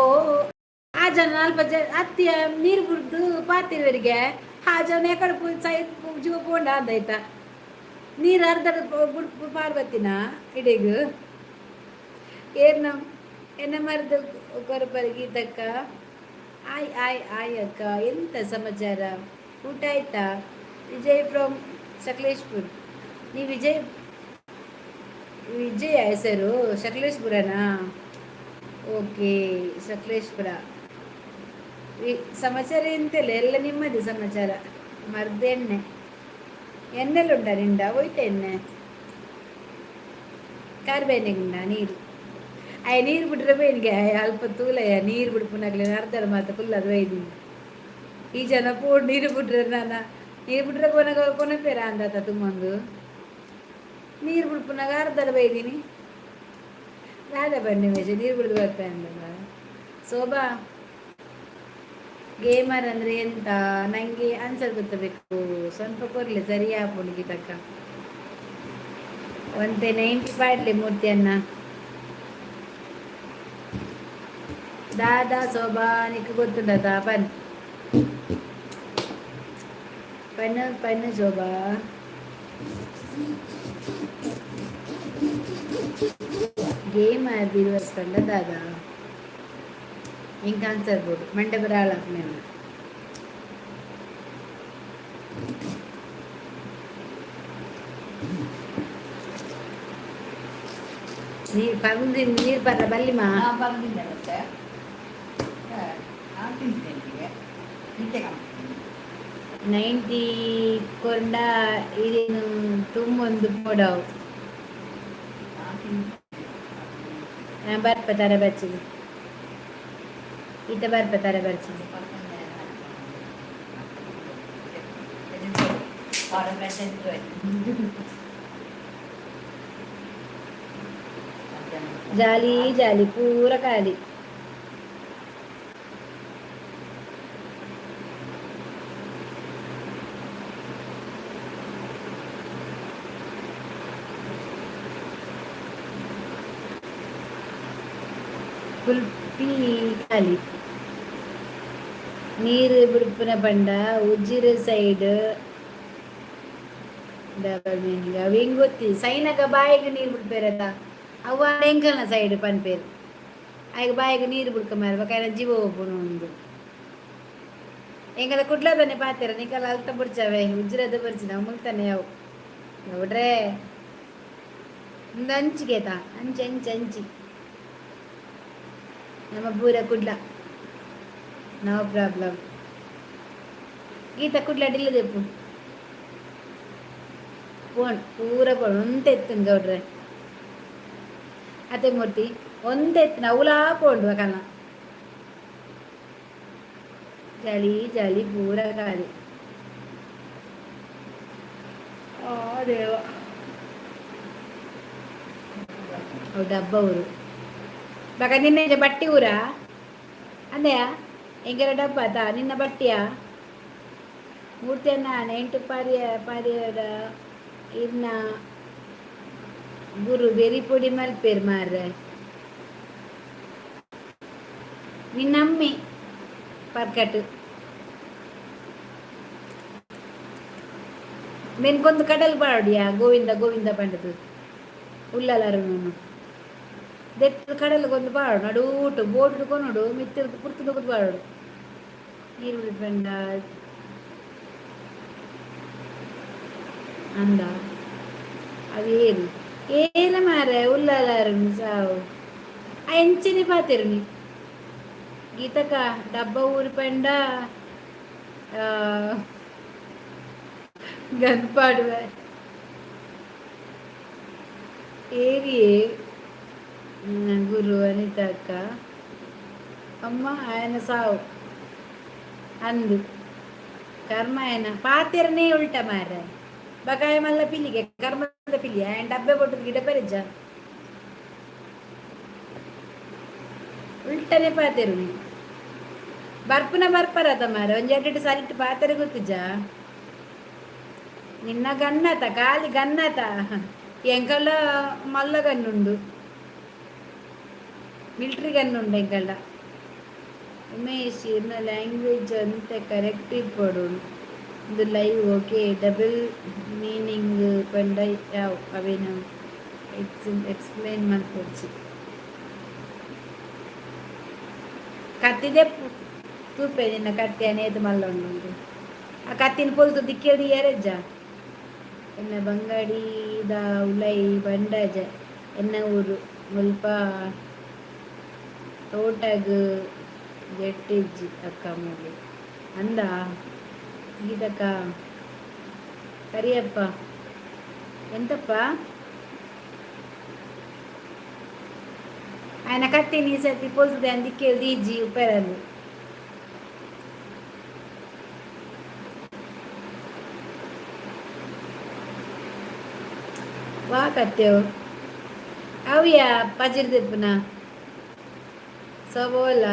ಆ ಜನ ಅಲ್ಪ ಅತ್ತಿಯ ನೀರು ಬಿಡ್ದು ಪಾತಿರುವರಿಗೆ ಆ ಜನ ಎಕಡೆ ಸೈಡ್ ಜೀವ ಪೋಂಡ ಅಂದಾಯ್ತಾ ನೀರು ಅರ್ಧ ಬಿಡ್ಪು ಪಾರ್ವತಿನ ಇಡೀಗು ಏನ್ ಎನ್ನ ಮರದ ಕೊರಪರಿ ಗೀತಕ್ಕ. ಆಯ್ ಆಯ್ ಆಯ್ ಅಕ್ಕ, ಎಂತ ಸಮಾಚಾರ? ಊಟ ಆಯ್ತಾ? ವಿಜಯ್ ಫ್ರಮ್ ಸಕಲೇಶ್ಪುರ್. ನೀ ವಿಜಯ ಹೆಸರು ಸಕಲೇಶ್ಪುರನಾ? ಓಕೆ, ಸಕಲೇಶ್ಪುರ. ಸಮಾಚಾರ ಎಂತೆಲ್ಲ ಎಲ್ಲ ನಿಮ್ಮದು ಸಮಾಚಾರ. ಮರ್ದೆಣ್ಣೆ ಎಣ್ಣೆಲ್ಲ ಉಂಟ ನಿಂಡ ಹೋಯ್ತ ಎಣ್ಣೆ ಕಾರ್ಬೇನೆಗುಂಡ ನೀರು ಅಯ್ಯ ನೀರು ಬಿಟ್ರೆ ಬೇನಿಗೆ ಅಲ್ಪ ತೂಲಯ್ಯ ನೀರು ಬಿಡ್ಪುನಾಗ್ಲಿ ಅರ್ಧರ ಮಾತ್ರ ಫುಲ್ ಅದು ಒಯ್ದೀನಿ. ಈ ಜನ ಪೋಡ್ ನೀರು ಬಿಟ್ರೆ ನೀರು ಬಿಟ್ರೆ ಕೊನಪೇರ ಅಂದಾತ ತುಂಬೊಂದು ನೀರು ಬಿಡ್ಪುನಾಗ ಅರ್ಧರ ಬೈದೀನಿ. ರಾಧ ಬನ್ನಿ ಮೇಷ ನೀರು ಬಿಡ್ದು ಬರ್ತಾ ಅಂದಲ್ಲ. ಶೋಭಾ ಗೇಮರ್ ಅಂದ್ರೆ ಎಂತ ನಂಗೆ ಆನ್ಸರ್ ಗೊತ್ತಬೇಕು, ಸ್ವಲ್ಪ ಕೊರ್ಲಿ ಸರಿ ಆಪುಣಿಗೆ ತಕ್ಕ ಒಂತೆ 90 ಪಾಡ್ಲಿ ಮೂರ್ತಿಯನ್ನ. ದಾದಾ ಶೋಭಾ ನಿಕ್ ಗೊತ್ತುಂಡದ ಪನ್ನು ಶೋಭಾ. ಗೇಮ್ ಆದಿರುವಸ್ಕಂಡ ದಾದಾ ಇಂಕ ಆನ್ಸರ್ ಬೋರ್ಡು ಮಂಡೆ ಬರಾಳ ಮೇಲೆ ನೀರು ಪಂದು ನೀರು ಬರ ಬಲ್ಲಿಮಾ ಬಂದಿದ್ದೆ ಮತ್ತೆ ನಾನು ತಿಂತೇನೆ 90 ಕೊಂಡ ಇದೇನು ತುಂಬೊಂದು ಮೋಡವು ಬರ್ಪ ತರ ಬರ್ಚಿದೆ ಈತ ಬರ್ಪ ತರ ಬರ್ಚಿದೆ. ಜಾಲಿ ಜಾಲಿ ಪೂರ ಖಾಲಿ. ಕುಲ್ಪಿ ಖಾಲಿ. ನೀರು ಬಿಡುಪಿನ ಬಂಡ ಉಜ್ಜಿರ ಸೈಡ್ ಡಬಲ್ ಮೀನಿಂಗ್ ಅವು ಹೆಂಗ್ ಗೊತ್ತಿ ಸೈನಗ ಬಾಯಿಗೆ ನೀರು ಬಿಡ್ಬೇರಲ್ಲ ಅವ ಎಂಕಲ್ನ ಸೈಡ್ ಪನ್ಪೇರು ಆಗ ಬಾಯಿಗೆ ನೀರು ಬಿಡ್ಕ ಮಾರ್ಬೇಕಾದ್ರೆ ಜೀವ ಒಬ್ಬನು ಒಂದು ಎಂಗದ ಕುಡ್ಲದನ್ನೇ ಪಾತಿರ ನಿಕಲ್ಲ ಅಲ್ತ ಬಿಡ್ಚವೆ ಉಜ್ಜಿರದ ಬರ್ಚಿ ನಾವು ಮುಗ್ತಾನೆ ಅವು ನೋಡ್ರೆ ಒಂದು ಅಂಚಿಗೆತಾ ಅಂಚಿ ಅಂಚಿ ಅಂಚಿ ನಮ್ಮ ಪೂರ ಕುಡ್ಲ ನೋ ಪ್ರಾಬ್ಲಮ್. ಗೀತ ಕುಡ್ಲ ಡಿಲ್ಲದೆಪ್ಪು ಪೋಣ್ ಪೂರ ಪೋಣ್ ಒಂದೆತ್ತನ್ ಗೌಡ್ರೆ ಅತ್ತೆ ಮೂರ್ತಿ ಒಂದೆತ್ತಿನ ಅವಲಾ ಪೋಂಡು ಕಲ್ಲ ಜಾಲಿ ಜಾಲಿ ಪೂರ ಖಾಲಿ. ದೇವ ಅವು ಡಬ್ಬ ಊರು ಬಾಗ ನಿನ್ನೆ ಬಟ್ಟಿ ಊರ ಅಂದೆಯಾ ಹೆಂಗಾರ ಡಬ್ಬ ಆತಾ ನಿನ್ನ ಬಟ್ಟಿಯ ಮೂರ್ತಿಯನ್ನ 90 ಪಾರಿಯಡ ಇನ್ನ ಗುರು ಬೆರಿ ಪೊಡಿ ಮಲ್ಪೇರು ಮಾರ್ರೆ ನಿನ್ನಮ್ಮಿ ಪರ್ಕಟ್ ನಿನ್ಗೊಂದು ಕಡಲ್ ಬಾಡಿಯಾ ಗೋವಿಂದ ಗೋವಿಂದ ಪಂಡದು ಉಳ್ಳಲಾರು ದೆತ್ತು ಕಡಲ್ಗೊಂದು ಬಾಡು ನಡೂಟು ಬೋಟ್ ಕೊನೋಡು ಮಿತ್ತಿರ್ದು ಪುರ್ತು ಬಾಡು ನೀರು ಬಿಡ್ಬಂಡ ಅಂದ ಅವೇನು ಏನ ಮಾರೆ ಉಳ್ಳಲಾರು ಸಾವು ಆ ಎಂಚಿನಿ ಪಾತಿರುನಿ ಗೀತಕ ಡಬ್ಬ ಊರು ಪಂಡ ಗನ್ಪಾಡುವೆ ಏರಿಯೇ ಗುರು ಅನಿತಾ ಅಕ್ಕ ಅಮ್ಮ ఆయన ಸಾವು ಅಂದು ಕರ್ಮ ఆయన ಪಾತಿರನೇ ಉಲ್ಟ ಮಾರ ಬಕಾಯ ಮಲ್ಲ ಪಿಲ್ಲಿಗೆ ಕರ್ಮದ ಪಿಲ್ಲಿ ఆయన ಡಬ್ಬೆ ಕೊಟ್ಟದ ಗಿಡ ಪರಿಜ್ಜ ಉಲ್ಟನೆ ಪಾತಿರು ನೀ ಬರ್ಪುನ ಬರ್ಪರದ ಮಾರ ಒಂಜೆರಡು ಸರಿಟ್ಟು ಪಾತ್ರೆ ಗೊತ್ತಿಜ್ಜ ನಿನ್ನ ಗನ್ನತ ಖಾಲಿ ಗನ್ನತ ఎంకల్లా మల్ల గన్నుండు మిలిటరీ గన్నుండు ఎంకల్లా ಉಮೇಶ್ ಇನ್ನ ಲ್ಯಾಂಗ್ವೇಜ್ ಅಂತ ಕರೆಕ್ಟ್ ಇಪ್ಪಡು ಇದು ಲೈವ್ ಓಕೆ ಡಬಲ್ ಮೀನಿಂಗ್ ಪಂಡ ಯಾವ ಅವೇನು ಎಕ್ಸ್ಪ್ಲೇನ್ ಮಾಡ್ಕೊಡ್ಸಿ ಕತ್ತಿದೆ ತೂಪೆ ನಿನ್ನ ಕತ್ತಿ ಅನೇದು ಮಲ್ಲ ಉಂಡು ಆ ಕತ್ತಿನ ಪೊಲ್ತು ದಿಕ್ಕೇಳಿ ಯಾರಜ್ಜ ಎನ್ನ ಬಂಗಾಡಿದ ಉಲೈ ಬಂಡಜ ಎನ್ನ ಊರು ಮುಲ್ಪ ತೋಟಗ್ ಜಟ್ಟಿಜ್ಜಿ ಅಕ್ಕ ಮೂಲಿ ಅಂದ ಗೀತಕ್ಕ ಕರಿಯಪ್ಪ ಎಂತಪ್ಪ ఆయన కత్తి నీ సతి పొలుతుంది అందుకే దీజి ఉప్పెరలు వా కత్తెవు అవియా పజిరి తెప్పున సోబోల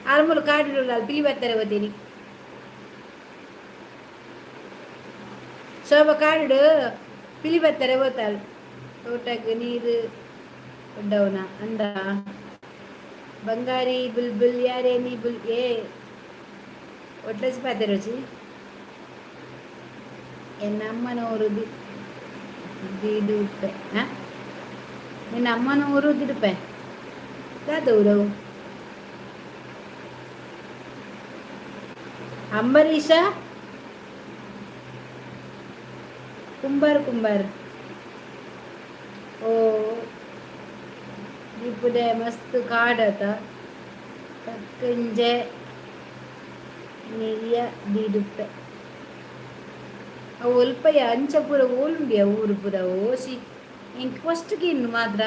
ಆಲ್ಮೂರು ಕಾಡು ಪಿಲಿ ಬರ್ತಾರೆ ಓದಿನಿ ಶೋಭ ಕಾಡು ಪಿಲಿ ಬರ್ತಾರೆ ಓದ್ತಾಳೆ ತೋಟಕ್ಕೆ ನೀರು ಡೌನ ಅಂದ ಬಂಗಾರಿ ಬುಲ್ಬುಲ್ ಯಾರೇ ನೀ ಬುಲ್ ಏ ಒಟ್ಲೆಸಿ ಪಾತೆ ರುಚಿ ಎನ್ನ ಅಮ್ಮನವರು ದಿಡುಪೆ ನಿನ್ನ ಅಮ್ಮನವರು ದಿಡುಪೆ ದಾದೂರವು ಅಂಬರೀಷ ಕುಂಬಾರ್ ಓ ಇಪ್ಪುದೆ ಮಸ್ತ್ ಕಾಡತ ಕಕ್ಕಂಜೆ ನೀರಿಯ ದೀಡುಪ್ಪೆ ಅವು ಒಲ್ಪಯ್ಯ ಅಂಚ ಪೂರ ಓಲುಂಡಿಯ ಊರು ಪೂರ ಓಸಿ ಇಂಕ್ ಫಸ್ಟ್ಗೆ ಇನ್ನು ಮಾತ್ರ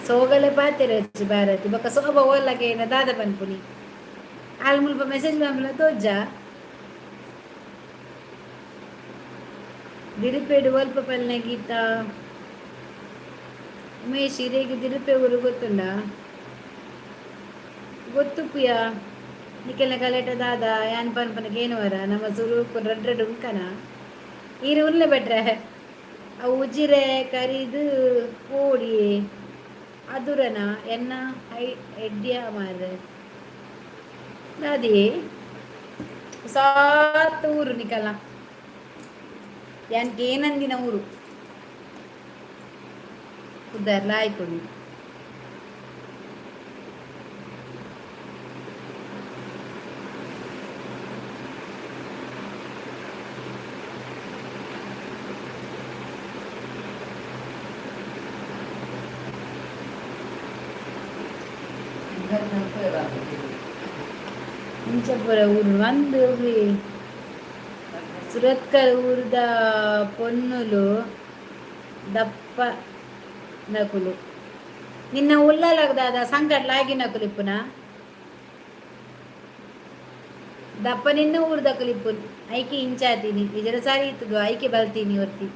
ಸೋಗಲೆ ಪಾತೆರೆ ಭಾರತಿ ಬೊಕ್ಕ ಸೋಬ ಓಲಕ್ಕೆ ಏನ ದಾದ ಪನ್ಪುನಿ ಆಲ್ ಮುಲ್ಪ ಮೆಸೇಜ್ ಬಂಬಲ ತೋಜ್ಜ ದಿರಿಪೇಡು ಒಲ್ಪ ಪಲ್ನೆ ಗೀತ ಉಮೇಶ್ ಹಿರೇಗೆ ದಿರಿಪೆ ಊರು ಗೊತ್ತುಂಡ ಗೊತ್ತುಪ್ಪುಯ ನಿಕ್ಕೆಲ್ಲ ಕಲೆಟ ದಾದ ಯಾನ್ ಪನ್ಪನಕ್ಕೆ ಏನು ವರ ನಮ್ಮ ಸುರು ರಡ್ರಡ್ ಉಂಕನ ಈರು ಉಲ್ಲೆ ಬೆಟ್ರೆ ಅವು ಉಜಿರೆ ಕರಿದು ಕೋಡಿ ಅದುರನ ಎನ್ನ ಹೈ ಎಡ್ಡಿಯ ಮಾರ ದಾದಿ ಸಾತ್ ಊರು ನಿಕಲ್ಲ ಯಾನ್ಗೆ ಏನಂದಿನ ಊರು ಉದ್ದಾರ್ಲ ಆಯ್ಕೊಂಡು ಇಂಚಪುರ ಊರು ಒಂದು ಸುರತ್ಕಲ್ ಊರದ ಪೊನ್ನುಲು ದಪ್ಪ ನಕುಲು ನಿನ್ನ ಉಳ್ಳಲಾಗದ ಸಂಕಟ್ಲಾಗಿ ನಕುಲು ಇಪ್ಪುನ ದಪ್ಪ ನಿನ್ನ ಊರು ದಕಲಿಪ್ಪುನ್ ಐಕೆ ಇಂಚಾತೀನಿ ಇದರ ಸಾರಿ ಇತ್ತದು ಐಕೆ ಬಲ್ತೀನಿ ಒತ್ತಿ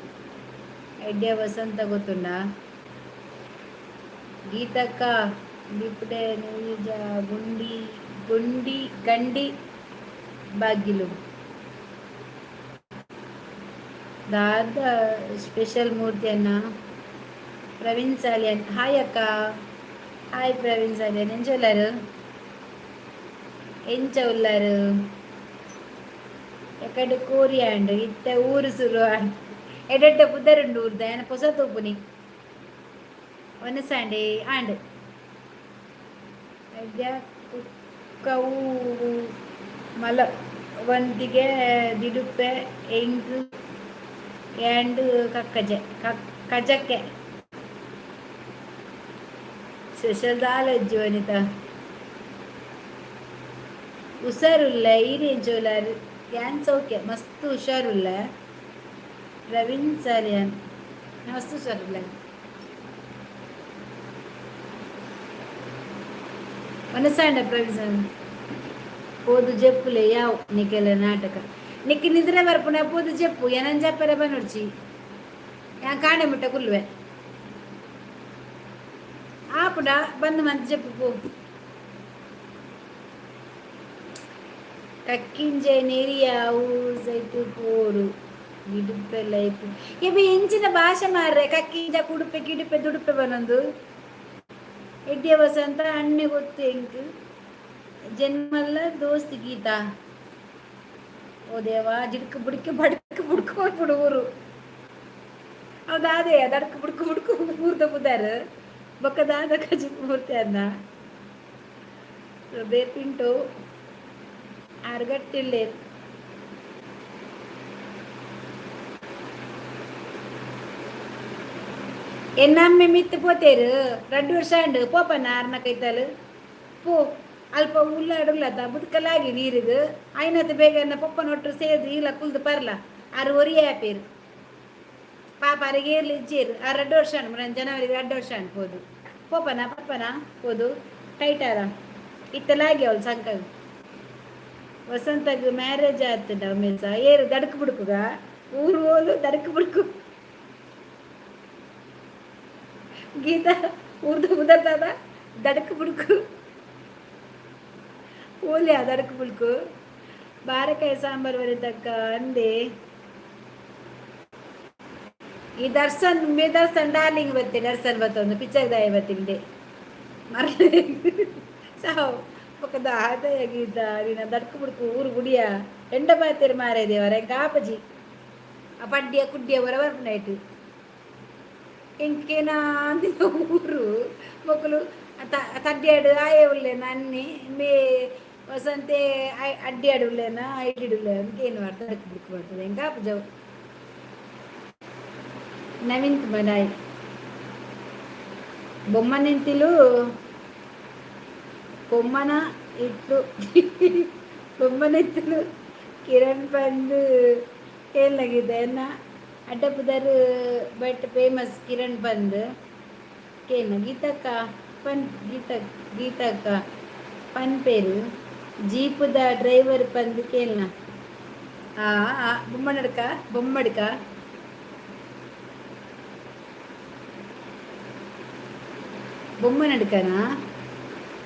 ಎಡ್ಡೆ ವಸಂತ ಗೊತ್ತುಂಡ ಗೀತಕ್ಕ ದಿಪ್ಪಡೆ ನೀಜ ಗಂಡಿ ಬಾಗಿಲು ದಾದ ಸ್ಪೆಷಲ್ ಮೂರ್ತಿಯನ್ನ ಪ್ರವೀಣ್ ಸಾಲಿಯನ್ ಹಾಯ್ ಅಕ್ಕ ಹಾಯ್ ಪ್ರವೀಣ್ ಸಾಲಿಯನ್ ಎಂಚ ಉಳ್ಳಾರು ಎಕಡೆ ಕೋರಿ ಆಂಡ್ ಇತ್ತ ಊರು ಸುರು ಎಡೆಡ್ಡ ಪುದರುಂಡು ಊರ್ದ ಏನ ಹೊಸ ತೂಪುನಿ ಒನಸಾಂಡೆ ಆಂಡ್ ಕುಕ್ಕವು ಮಲ ಒಂದಿಗೆ ದಿಡುಪ್ಪೆ ಎಂಗ್ ಆ್ಯಂಡ್ ಕಜಕ್ಕೆ ಸ್ಪೆಷಲ್ ದಾಲಜ್ಜು ವನಿತ ಹುಷಾರುಲ್ಲ ಈರೇನ್ ಜೋಲಾರ್ ಯಾನ್ ಸೌಖ್ಯ ಮಸ್ತ್ ಹುಷಾರುಲ್ಲ ಪ್ರವೀಣ್ ಸಾಲಿಯನ್ ಮಸ್ತ್ ಹುಷಾರುಲ್ಲ మనసాండ ప్రవీణ్ పోదు చెప్పులే యావు నీకెళ్ళ నాటక నీకు నిద్ర వరపు నా పోదు చెప్పు ఏనని చెప్పారా పని వచ్చి యా కాండే ముట్ట కుల్లువే ఆపుడా బంధు మంది చెప్పు పో ಕಕ್ಕಿಂಜೆ ನೆರಿಯಾವು ಸೈಟು ಪೋರು ಗಿಡುಪೆ ಲೈಫ್ ಇವೆ ಎಂಚಿನ ಭಾಷೆ ಮಾರ್ರೆ ಕಕ್ಕಿಂಜ ಕುಡುಪೆ ಗಿಡುಪೆ ದುಡುಪೆ ಬನ್ನೊಂದು ಎಡ್ಡಿಯ ವಸಂತ ಅಣ್ಣೆ ಗೊತ್ತು ಎಂಕ್ ಜನ್ಮಲ್ಲ ದೋಸ್ತಿ ಗೀತಾ ಓ ದೇವಾ ಜಿಡ್ಕು ಬುಡ್ಕೆ ಬಡ್ಕು ಬುಡ್ಕು ಮಾಡ್ಬಿಡು ಊರು ಹೌದಾದೆ ದಡ್ಕು ಬುಡ್ಕು ಬುಡ್ಕು ಊರ್ದ ಬುದಾರ ಬೊಕ್ಕದಾದ ಕಜಿ ಮೂರ್ತಿ ಅನ್ನ ಬೇಪಿಂಟು ಆರ್ಗಟ್ಟಿಲ್ಲೇ ಎನ್ನಮ್ಮೆ ಮಿತ್ತು ಪೋತೇರು 2 ವರ್ಷ ಅಂಡು ಪೋಪನ ಆರ್ನ ಕೈತಲು ಪೋ ಅಲ್ಪ ಉಳ್ಳಾಡುಲ್ಲತ ಬುದ್ಕಲಾಗಿ ನೀರಿಗು ಐನತ್ತು ಬೇಗ ಪಪ್ಪನ ಒಟ್ಟು ಸೇದು ಇಲ್ಲ ಕುಲ್ದು ಪರ್ಲ ಆರು ಒರಿಯ ಪೇರು ಪಾಪ ಅರಿಗೆ ಏರ್ಲಿ ಇಜ್ಜೇರು ಆ 2 ವರ್ಷ ಅಂಡು ನಾನು ಜನವರಿಗೆ 2 ವರ್ಷ ಅಂಡು ಹೋದು ಪೋಪನ ಪಪ್ಪನ ಹೋದು ಟೈಟಾರ ಇತ್ತಲಾಗಿ ಅವಳು ಸಂಕಲ್ ವಸಂತಗ್ ಮ್ಯಾರೇಜ್ ಆತದ ಮೆಲ್ಸ ಏರು ದಡಕು ಬುಡುಕುಗ ಊರು ಹೋಲು ದಡಕು ಬುಡುಕು ಗೀತಾ ಊರ್ದು ಬುದರ್ದಾದ ದಡಕು ಬುಡುಕು ಓಲಿ ಆ ದಡಕು ಬುಡುಕು ಬಾರಕಾಯಿ ಸಾಂಬಾರು ಬರೀತಕ್ಕ ಅಂದೆ ಈ ದರ್ಶನ್ ಡಾರ್ಲಿಂಗ್ ಬತ್ತೆ ದರ್ಶನ್ ಬತ್ತೊಂದು ಪಿಚ್ಚರ್ ದಾಯ ಬತ್ತಿಂಡೆ ಮರಳೆ ಸಾವು ಪಕ್ಕದ ಆದಾಯ ಗೀತ ನೀನು ದಡ್ಕು ಬುಡುಕು ಊರು ಗುಡಿಯ ಎಂಡ ಬಾತೇರು ಮಾರೇ ದೇವರ ಕಾಪಜಿ ಆ ಪಡ್ಡಿಯ ಕುಡ್ಡಿಯ ಬರವರ್ಪು ನೈಟ್ ಎಂಕೇನಾ ಅಂದಿನ ಊರು ಮಕ್ಕಳು ತಡ್ಡಿಯಾಡು ಆಯೆ ಉಳ್ಳೆ ನನ್ನಿ ಮೇ ವಸಂತೆ ಅಡ್ಡಿಯಾಡು ಉಳ್ಳೇನ ಐಡಿಡುಳ್ಳೆ ಅಂತ ಏನು ಮಾಡ್ತಾರೆ ದಡ್ಕು ಬುಡುಕು ಬರ್ತದೆ ಹೆಂಗೆ ಕಾಪಜವು ನವೀನ್ ಕುಮಾರ್ ನಾಯ್ ಬೊಮ್ಮನೆಂತಿಲು ಬೊಮ್ಮನ ಇಟ್ಟು ಬೊಮ್ಮನೆಂತಿಲು ಕಿರಣ್ ಬಂದು ಕೇಳಲಾಗಿದೆ ಅನ್ನ ಅಡ್ಡಪುದರು ಬಟ್ ಫೇಮಸ್ ಕಿರಣ್ ಬಂದು ಕೇಳ ಗೀತಕ್ಕ ಪನ್ ಗೀತಕ್ಕ ಪನ್ ಪೇರು ಜೀಪುದ ಡ್ರೈವರ್ ಬಂದು ಕೇಳನ ಬೊಮ್ಮಡ್ಕ ಬೊಮ್ಮನಡ್ಕನಾ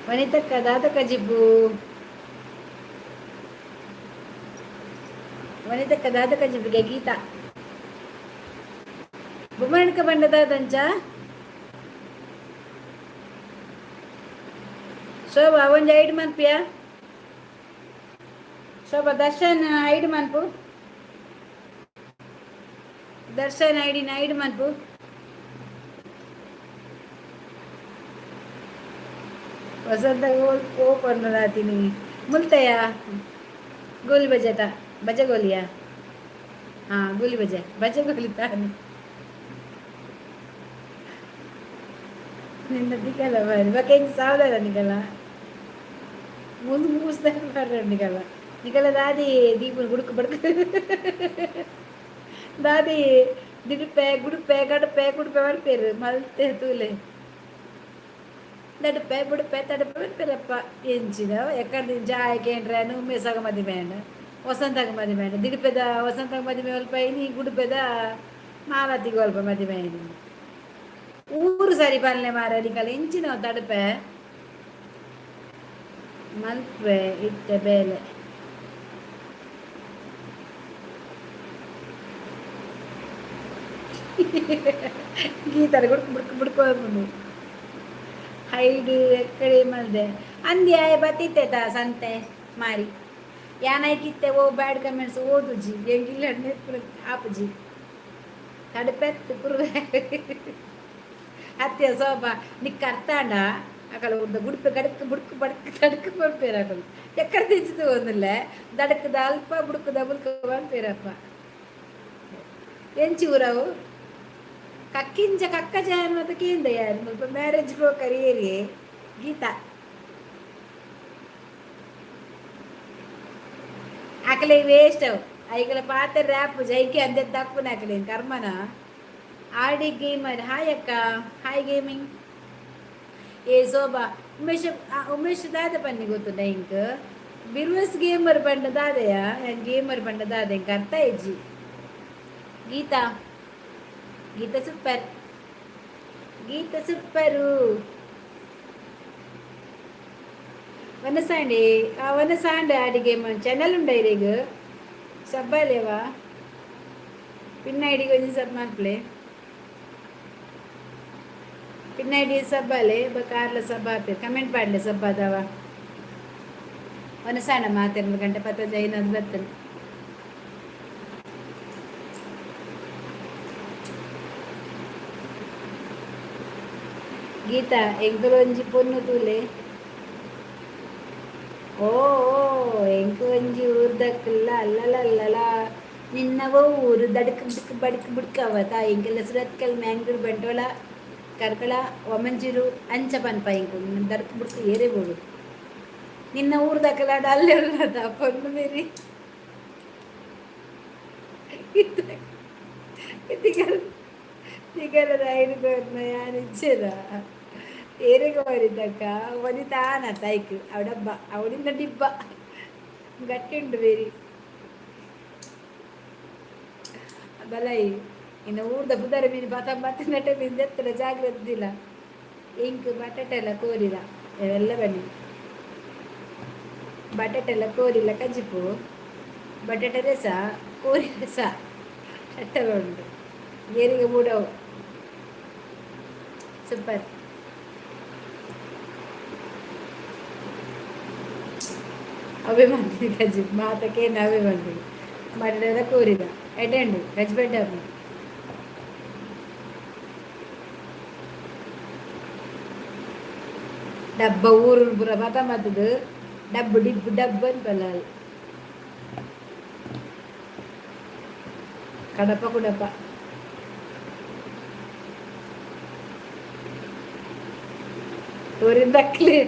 ವನಿತಕ್ಕ ದಾತಕ ಜಿಬ್ಬು ವನಿತಕ್ಕ ದಾತಕ ಜಿಬ್ಬಿಗೆ ಗೀತಾ ಬೊಮ್ಮನಡ್ಕ ಬಂಡದಾದಂಚ ಶೋಭಾ ಒಂಜಿ ಐಡ್ ಮನ್ಪಿಯ ಶೋಭಾ ದರ್ಶನ್ ಐಡ್ ಮನ್ಪು ದರ್ಶನ್ ಐಡಿನ ಐಡ್ ಮನ್ಪು ವಸಂತ ಓಪನ್ ರಾತೀನಿ ಮುಲ್ತಯ ಗೋಲಿ ಬಜೆಟ ಬಜಗೋಲಿಯಾ ಹಾಂ ಗೋಲಿ ಬಜಗೋಲಿ ತಾನು ನಿನ್ನ ದಿಕ್ಕಲ್ಲ ಬಾರಿ ಬಕೆಂಜಿ ಸಾವಧಾನ ನಿಗಲ್ಲ ಮುಂದೆ ಮೂಸ್ದಾಗ ಬರ್ರ ನಿಗಲ್ಲ ನಿಗಲ್ಲ ದಾದಿ ದೀಪನ ಗುಡುಕು ಬಡ್ಕ ದಾದಿ ದಿಡುಪೆ ಗುಡುಪೆ ಗಡುಪೆ ಗುಡುಪೆ ಬರ್ಪೇರು ಮಲ್ತೆ ತೂಲೆ ದಡುಪೆ ಬುಡುಪೆ ತಡುಪೆ ಬರ್ಪೇರಪ್ಪ ಎಂಚಿನ ಎಕ್ಕಡ ಜಾಯ್ಕೇಂಡ್ರೆ ಉಮೇಸಾಗ ಮದಿಮೆ ಅಂಡ ವಸಂತಾಗ ಮದಿಮೆ ಅಂಡ ದಿಡುಪೆದ ವಸಂತಾಗ ಮದಿಮೆ ಅಲ್ಪ ನೀ ಗುಡುಪೆದ ಮಾಲತಿಗೆ ಅಲ್ಪ ಮದಿಮೆ ಊರು ಸರಿ ಪಾಲನೆ ಮಾರಲಿಕ್ಕಲ್ಲ ಇಂಚಿನ ತಡುಪೆ ಮಲ್ಪೆ ಇತ್ತೆ ಬೇಲೆ ಗೀತಾರೆ ಬುಡ್ಕೊಂಡು ಹೈಡು ಎಕ್ಕಡೆ ಮಲ್ದೆ ಅಂದ್ಯ ಬತ್ತಿತ್ತ ಸಂತೆ ಮಾರಿ ಯಾನೈಕಿತ್ತೆ ಓ ಬ್ಯಾಡ್ ಕಮೆಂಟ್ಸ್ ಓದುಜಿ ಹೆಂಗಿಲ್ಲ ಆಪುಜಿ ತಡುಪೆತ್ತು ಕುರುವೆ ಹತ್ತಿಯ ಸೋಪ ನಿಕ್ಕ ಅರ್ಥಾಂಡ ಅಕಲ ಉರ್ದ ಗುಡುಪೆ ಗಡಕ್ಕೆ ಬುಡ್ಕು ಬಡಕ್ಕೆ ತಡಕ್ಕೆ ಬರ್ಪೇರ ಅಕಲು ಎಕ್ಕಡ ತೆಂಚಿತು ಒಂದಿಲ್ಲ ದಡಕ್ಕದ ಅಲ್ಪ ಬುಡುಕದ ಬುಲ್ಕ ಬರ್ಪೇರಪ್ಪ ಎಂಚಿ ಊರವು ಕಕ್ಕಿಂಜ ಕಕ್ಕ ಜಾನ್ಮತ ಕೇಂದ ಯಾರು ಸ್ವಲ್ಪ ಮ್ಯಾರೇಜ್ ಬ್ರೋಕರ್ ಏರಿ ಗೀತಾ ಆಕಲೆ ವೇಸ್ಟ್ ಅವು ಐಕಲ ಪಾತ್ರ ರ್ಯಾಪ್ ಜೈಕೆ ಅಂದೆ ತಪ್ಪುನ ಆಕಲೆ ಕರ್ಮನ ಆಡಿ ಗೇಮರ್ ಹಾಯ್ ಅಕ್ಕ ಹಾಯ್ ಗೇಮಿಂಗ್ ಏ ಶೋಭಾ ಉಮೇಶ್ ದಾದ ಪನ್ನಿ ಗೊತ್ತುಂಡ ಇಂಕ್ ಬಿರ್ವಸ್ ಗೇಮರ್ ಬಂಡ ದಾದೆಯ ಗೇಮರ್ ಬಂಡ ದಾದ ಇಂಕ ಅರ್ಥ ಇಜ್ಜಿ ಗೀತಾ ಸೂಪರ್ ಗೀತಾ ಸೂಪರು ವನಸಾಂಡಿ ಆ ವನಸಾಂಡ ಅಡಿಗೆ ಚಾನಲ್ ಉಂಡ ಇರೇಗ ಸಬ್ಬ ಇಲ್ಲೇವಾ ಪಿನ್ನ ಇಡಿಗೆ ಒಂಜಿ ಸಬ್ ಮಾಡ್ಪ್ಲೆ ಪಿನ್ನ ಇಡಿ ಸಬ್ಬ ಅಲೆ ಕಾರ್ಲ ಸಬ್ಬ ಹಾಕ್ತೇವೆ ಕಮೆಂಟ್ ಮಾಡ್ಲೆ ಸಬ್ಬ ಅದಾವ ವನಸಾಂಡ ಮಾತೆರಡು ಗಂಟೆ 15 ಐನದು ಬರ್ತೇನೆ ಗೀತಾ ಎಂಕುಲು ಒಂಜಿ ಪೊನ್ನು ತೂಲೆ ಓ ಎಂಕು ಒಂಜಿ ಊರ್ದಕ್ಕಲ್ಲ ಅಲ್ಲಲ್ಲ ನಿನ್ನವ ಊರು ದಡಕ್ ಬಿಡ್ಕ್ ಬಡ್ಕ್ ಬಿಡ್ಕವತ ಎಂಕೆಲ್ಲ ಸುರತ್ಕಲ್ ಮ್ಯಾಂಗ್ಳೂರ್ ಬಂಟ್ವಾಳ ಕರ್ಕಳ ಒಮಂಜೂರು ಅಂಚ ಪನ್ಪ ಎಂಕು ದಡಕ್ ಬಿಡ್ಕ್ ಏರೇ ಬೋಡು ನಿನ್ನ ಊರ್ದಕ್ಕಲ್ಲ ಅಲ್ಲೇ ಉಳ್ಳದ ಪೊನ್ನು ಮೇರಿ ತಿಗರದ ಐದುಗೋರ್ನ ಯಾನಿಚ್ಚದ ಏರಿಗ ಬರಿದ್ದಕ್ಕ ವನಿತಾನ ತಾಯ್ಕು ಅವಡಬ್ಬ ಅವಡಿಂದ ಡಿಬ್ಬ ಗಟ್ಟಿ ಉಂಟು ಬೇರಿ ಬಲೈ ಇನ್ನು ಊರ್ದ ಬುಧರ ಮೀನು ಬತ್ತಿನಟ ಮೀನು ಎತ್ತರ ಜಾಗ್ರತಿಲ್ಲ ಇಂಕ್ ಬಟಾಟೆ ಎಲ್ಲ ಕೋರಿದ ಎಲ್ಲ ಬನ್ನಿ ಬಟಾಟೆ ಎಲ್ಲ ಕೋರಿಲ್ಲ ಕಜ್ಜಿಪು ಬಟಾಟೆ ರಸ ಕೋರಿ ರಸ ಚಟ್ಟವ ಉಂಟು ಏರಿಗೆ ಮೂಡವು ಸೂಪರ್ ಅವೇ ಮಾಡ್ತೀನಿ ಕಜ್ಜಿ ಮಾತಕ್ಕೇನು ಅವೇ ಮಾಡ್ತೀನಿ ಬಟಾಟೆ ಕೋರಿದ ಎಡೆಂಡು ಕಜ್ಜಿಬೆಡ್ಡ ಡಬ್ಬ ಊರು ಪುರ ಮತ ಮತ್ತದು ಡಬ್ಬು ಡಿಬ್ಬು ಡಬ್ಬು ಅನ್ಪಲ್ಲ ಕಡಪ ಕುಡಪ ತೋರಿಂದಕ್ಲೆ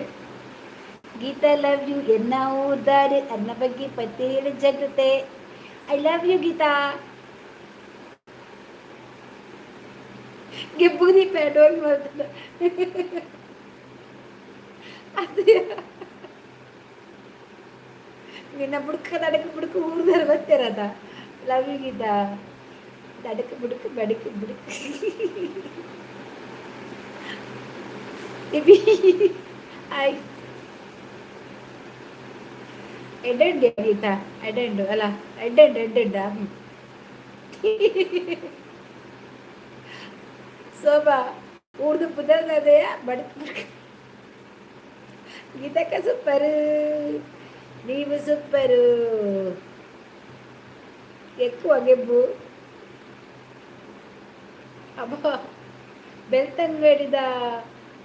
ಗೀತಾ ಲವ್ ಯು ಎನ್ನ ಊದಾರೆ ಅನ್ನ ಬಗ್ಗೆ ಪತ್ತೆ ಹೇಳಿ ಜಾಗ್ರತೆ ಐ ಲವ್ ಯು ಗೀತಾ ಗೆಬ್ಬುದಿ ಪ್ಯಾಡೋಲ್ ಮಾಡ್ತದ ಅದೇ ನಿನ್ನ ಬುಡ್ಕ ದಡಕ್ಕೆ ಬುಡ್ಕ ಊರ್ದಾರ ಬರ್ತಿರದ ಲವ್ ಯು ಗೀತಾ ದಡಕ್ಕೆ ಬುಡ್ಕ ಬಡಕ್ಕೆ ಬುಡ್ಕ ಆಯ್ ಎಡ್ಡೆಂಡು ಗೀತಾ ಎಡ್ಡೆಂಡು ಅಲ್ಲ ಎಡ್ಡೆಂಡ ಶೋಭಾ ಊರ್ದು ಪುದರ್ದದೆಯ ಬಡಕ ಗೀತಕ್ಕ ಸೂಪರು ನೀವು ಸೂಪರು ఎక్కువ ಗೆಬ್ಬು ಅಬ್ಬ ಬೆಳ್ತಂಗಡಿದ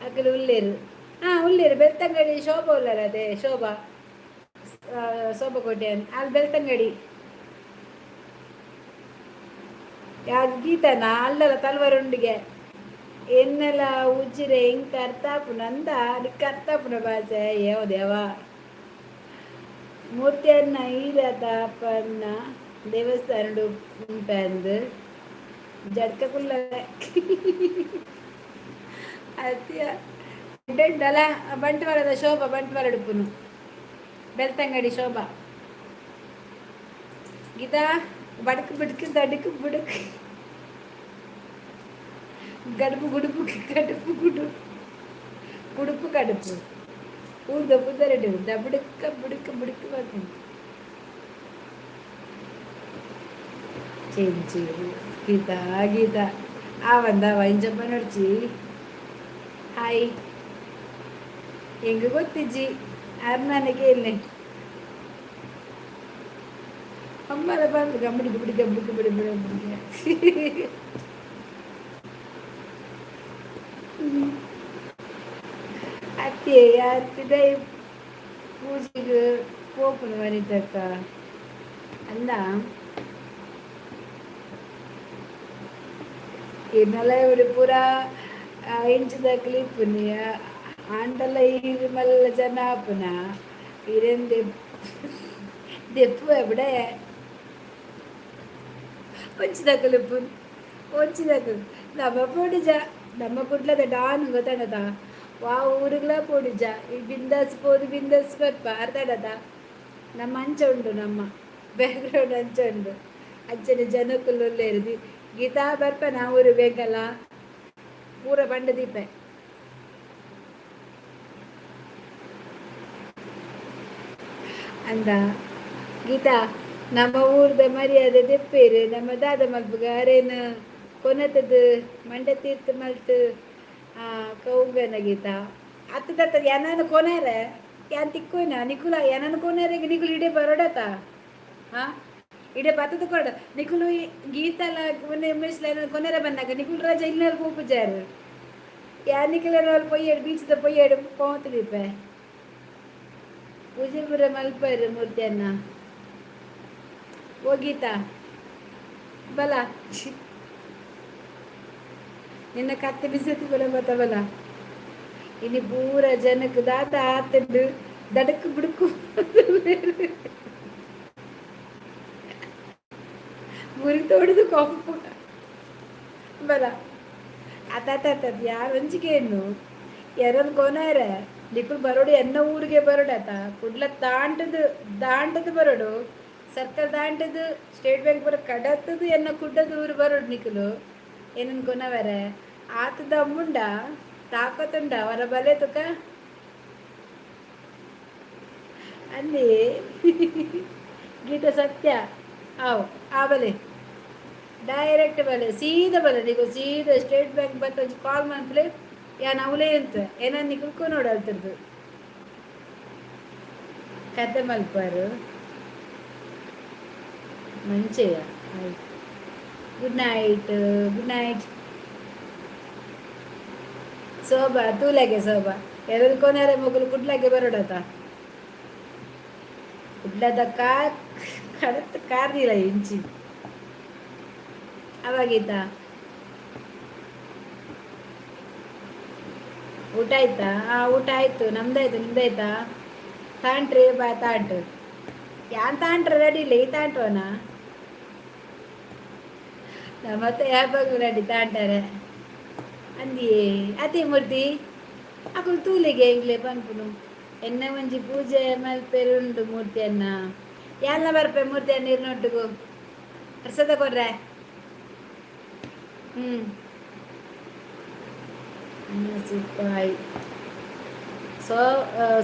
ಅಕಲು ಉಳ್ಳೇರು ಉಳ್ಳೇರು ಬೆಳ್ತಂಗಡಿ ಶೋಭಾ ಉಳ್ಳಾರ ಅದೇ ಶೋಭಾ ಕೋಟೆ ಅಲ್ಲಿ ಬೆಳ್ತಂಗಡಿ ಯಾವ್ದು ಗೀತನ ಅಲ್ಲಲ್ಲ ತಲ್ವಾರುಂಡಿಗೆ ಎನ್ನೆಲ್ಲ ಉಜ್ಜಿರೆ ಹೆಂಗ್ ಕರ್ತಾಪುನ ಅಂತ ಅದಕ್ಕೆ ಕರ್ತಾಪುನ ಭಾಷೆ ಯಾವ್ದೇವ ಮೂರ್ತಿಯನ್ನ ಈರತಪ್ಪನ್ನ ದೇವಸ್ಥಾನ ಉಂಟಂದು ಜಡ್ಕ ಕುಲ್ಲ ಅತ್ಯ ಅಲ್ಲ ಬಂಟ್ವಾಳದ ಶೋಭಾ ಬಂಟ್ವಾಳ ಉಡುಪುನು ಬೆಳ್ತಂಗಡಿ ಶೋಭಾ ಗೀತಾ ಬಡಕ್ ಬಿಡ್ಕ ದಡಕ್ ಬುಡಕ್ ಗಡುಪು ಗುಡುಪು ಕಡುಪು ಗುಡುಪು ಕಡುಪು ಊರ್ದ ಪುದರಡು ಬುಡಕ್ಕ ಬುಡಕ್ಕ ಬುಡಕ್ಕ ಬರ್ತೀನಿ ಚೆಂಚು ಗೀತಾ ಆವಂದವ ಇಂಜಪ್ಪ ನೋಡ್ಚಿ ಹಾಯ್ ಹೆಂಗ ಗೊತ್ತಿಜ್ಜಿ ನನಗೆ ಇಲ್ಲಿ ಅಮ್ಮನ ಬಂದು ಗಮ್ಮಡಿಗೆ ಬಿಡಿ ಅತ್ತೆ ಅತ್ತಿದೆ ಪೂಜೆಗೆ ಪೋಪನ ವನಿತಕ್ಕ ಅಂದ ಇನ್ನೆಲ್ಲ ಇವರು ಪೂರ ಇಂಚಿದ ಕ್ಲಿಪ್ಪುನಿ ಆಂಡಲ ಇದು ಮಲ್ಲ ಜನ ಆಪುನ ಇರೇನ್ ದೆಪ್ಪು ಎಬಡೆ ಒಂಚಿದ ಕ್ಲಿಪ್ಪು ನಮ್ಮ ಪೋಡಿಜ ನಮ್ಮ ಕುಡ್ಲದ ಡಾನ್ ಗೊತ್ತಾಡದ ವಾ ಊರಿಗ್ಲ ಪೋಡಿಜ ಈ ಬಿಂದಾಸ್ ಬರ್ಪ ಅರ್ದಾಡದ ನಮ್ಮ ಅಂಚ ಉಂಡು ನಮ್ಮ ಬ್ಯಾಕ್ಗ್ರೌಂಡ್ ಅಂಚ ಉಂಡು ಅಜ್ಜನ ಜನಕ್ಕುಲ್ಲೇ ಇರುದು ಗೀತಾ ಬರ್ಪ ನಾ ಊರು ಬೇಕಲ್ಲ ಪೂರ ಬಂಡ ದೀಪೆ ಅಂದ ಗೀತಾ ನಮ್ಮ ಊರ್ದ ಮರ್ಯಾದೆ ದೆಪ್ಪೇರು ನಮ್ಮ ದಾದ ಮಲ್ಪಗ ಅರೇನು ಕೊನತದು ಮಂಡೆ ತೀರ್ಥ ಮಲ್ತು ಕೌಗನ ಗೀತಾ ಅತ್ತದ ಯಾನು ಕೊನಾರ ಯಾನ್ ತಿಕ್ಕೋಯ್ನ ನಿಕುಲ ಯಾನನ್ನು ಕೊನಾರಿಗೆ ನಿಕುಲು ಇಡೇ ಬರೋಡತ ಹಾ ಇಡೇ ಪತ್ತದ ಕೊಡ ನಿಕುಲು ಗೀತಲ ಮೊನ್ನೆ ಉಮೇಶ್ಲ ಕೊನೆರ ಬಂದಾಗ ನಿಕುಲ್ ರಾಜ ಇಲ್ಲಾರು ಕೂಪುಜಾರು ಯಾ ನಿಕುಲ ಪೊಯ್ಯಾಡು ಬೀಚ್ದ ಪೊಯ್ಯಾಡು ಪೋತದಿಪ್ಪೆ ಪೂಜೆಪುರ ಮಲ್ಪರು ಮೂರ್ತಿಯನ್ನ ಹೋಗೀತಾ ಬಲ ನಿನ್ನ ಕತ್ತೆ ಬಿಸತಿ ಬಲ ಬತ್ತ ಬಲ ಇನ್ನು ಪೂರ ಜನಕ್ಕೆ ದಾತ ಆತಂಡು ದಡಕ್ ಬಿಡುಕು ಮುರಿ ತೋಡಿದು ಕೊಂಪು ಬಲ ಅತಾತ ಯಾರು ಹಂಚಿಕೆಯನ್ನು ಯಾರನ್ನು ಕೊನಾರ ನಿಕುಲ್ ಬರೋಡು ಎನ್ನ ಊರಿಗೆ ಬರೋಡಾತ ಕುಡ್ಲ ದಾಂಟದು ಬರೋಡು ಸರ್ಕಲ್ ದಾಂಟದು ಸ್ಟೇಟ್ ಬ್ಯಾಂಕ್ ಬರೋ ಕಡತ್ತದು ಎನ್ನ ಕುಡ್ಡದು ಊರು ಬರೋಡು ನಿಕುಲು ಏನನ್ ಕೊನವರ ಆತದ ಮುಂಡ ತಾಕತ್ತುಂಡ ಅವರ ಬಲೆ ತುಕ ಅಲ್ಲಿ ಗೀತ ಸತ್ಯ ಆವ್ ಆ ಬಲೆ ಡೈರೆಕ್ಟ್ ಬಲೆ ಸೀದಾ ಬಲೆ ನೀವು ಸೀದಾ ಸ್ಟೇಟ್ ಬ್ಯಾಂಕ್ ಬತ್ತ ಕಾಲ್ ಮಾಡ್ಲೆ ಯಾ ನವಲೇ ಅಂತ ಏನ ನಿಕುಲ್ಕೊ ನೋಡಲ್ತಿರ್ದು ಕತೆ ಮಲ್ಪಾರು ಮಂಚೆಯ ಆಯ್ತು ಗುಡ್ ನೈಟ್ ಶೋಭಾ ತೂಲೆಗೆ ಶೋಭಾ ಎರಡು ಕೊನೆರೆ ಮಗುಲು ಕುಡ್ಲಾಗೆ ಬರೋಡತ ಕುಡ್ಲದ ಕಡತ್ ಕಾರ್ದಿಲ್ಲ ಇಂಚಿ ಅವಾಗೀತ ಊಟ ಆಯ್ತಾ ಊಟ ಆಯ್ತು ನಮ್ದಾಯ್ತು ನಿಮ್ದಾಯ್ತಾ ತಾಂಟ್ರಿ ಬಾ ತಾಂಟ್ ಯಾನ್ ತಾಂಟ್ರ ರೆಡಿ ಇಲ್ಲ ಈ ತಾಂಟ್ವನ ಮತ್ತೆ ಯಾವಾಗ ರೆಡಿ ತಾಂಟಾರೆ ಅಂದಿಯೇ ಅತಿ ಮೂರ್ತಿ ಅಕುಲು ತೂಲಿಗೆ ಇಂಗ್ಲೇ ಪನ್ಪುನು ಎನ್ನ ಒಂಜಿ ಪೂಜೆ ಮಲ್ಪೆರುಂಡು ಮೂರ್ತಿಯನ್ನ ಎಲ್ಲ ಬರ್ಪೆ ಮೂರ್ತಿಯನ್ನ ನೀರ್ನೊಟ್ಟಿಗೂ ಪ್ರಸಾದ ಕೊಡ್ರೆ ಸಿಪಾಯಿ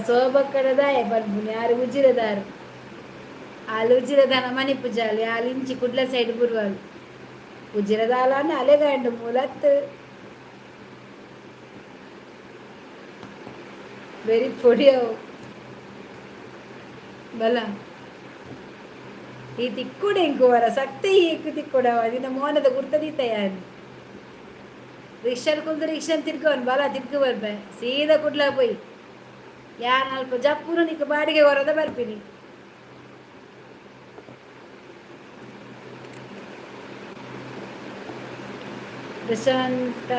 ಸೋಬಕ್ಕಡದಾಯ ಪನ್ಪುನು ಯಾರು ಉಜಿರದಾರು వాళ్ళు ఉజిరదాన మని పుజాలి వాళ్ళు ఇంచి కుడ్ల సైడ్ బుర్వాళ్ళు ఉజిరదాలని అలెగాండు మూలత్ వెరీ పొడియవు ಬಲ ಈ ತಿಕ್ಕುಡೆ ಇಂಕುವರ ಸಕ್ತಿ ಏಕು ತಿಕ್ಕುಡವ ನಿನ್ನ ಮೋನದ ಗುರ್ತದೀತಯಾನ್ ರಿಕ್ಷನ್ ಕುಂದು ರಿಕ್ಷನ್ ತಿರ್ಕವನ್ ಬಲ ತಿರ್ಕು ಬರ್ಬೆ ಸೀದಾ ಕುಡ್ಲ ಪೋಯಿ ಯಾನ್ ಅಲ್ಪ ಜಪ್ಪುನು ನಿಕ್ಕ ಬಾಡಿಗೆ ಹೊರದ ಬರ್ಪಿನಿ ಪ್ರಶಾಂತ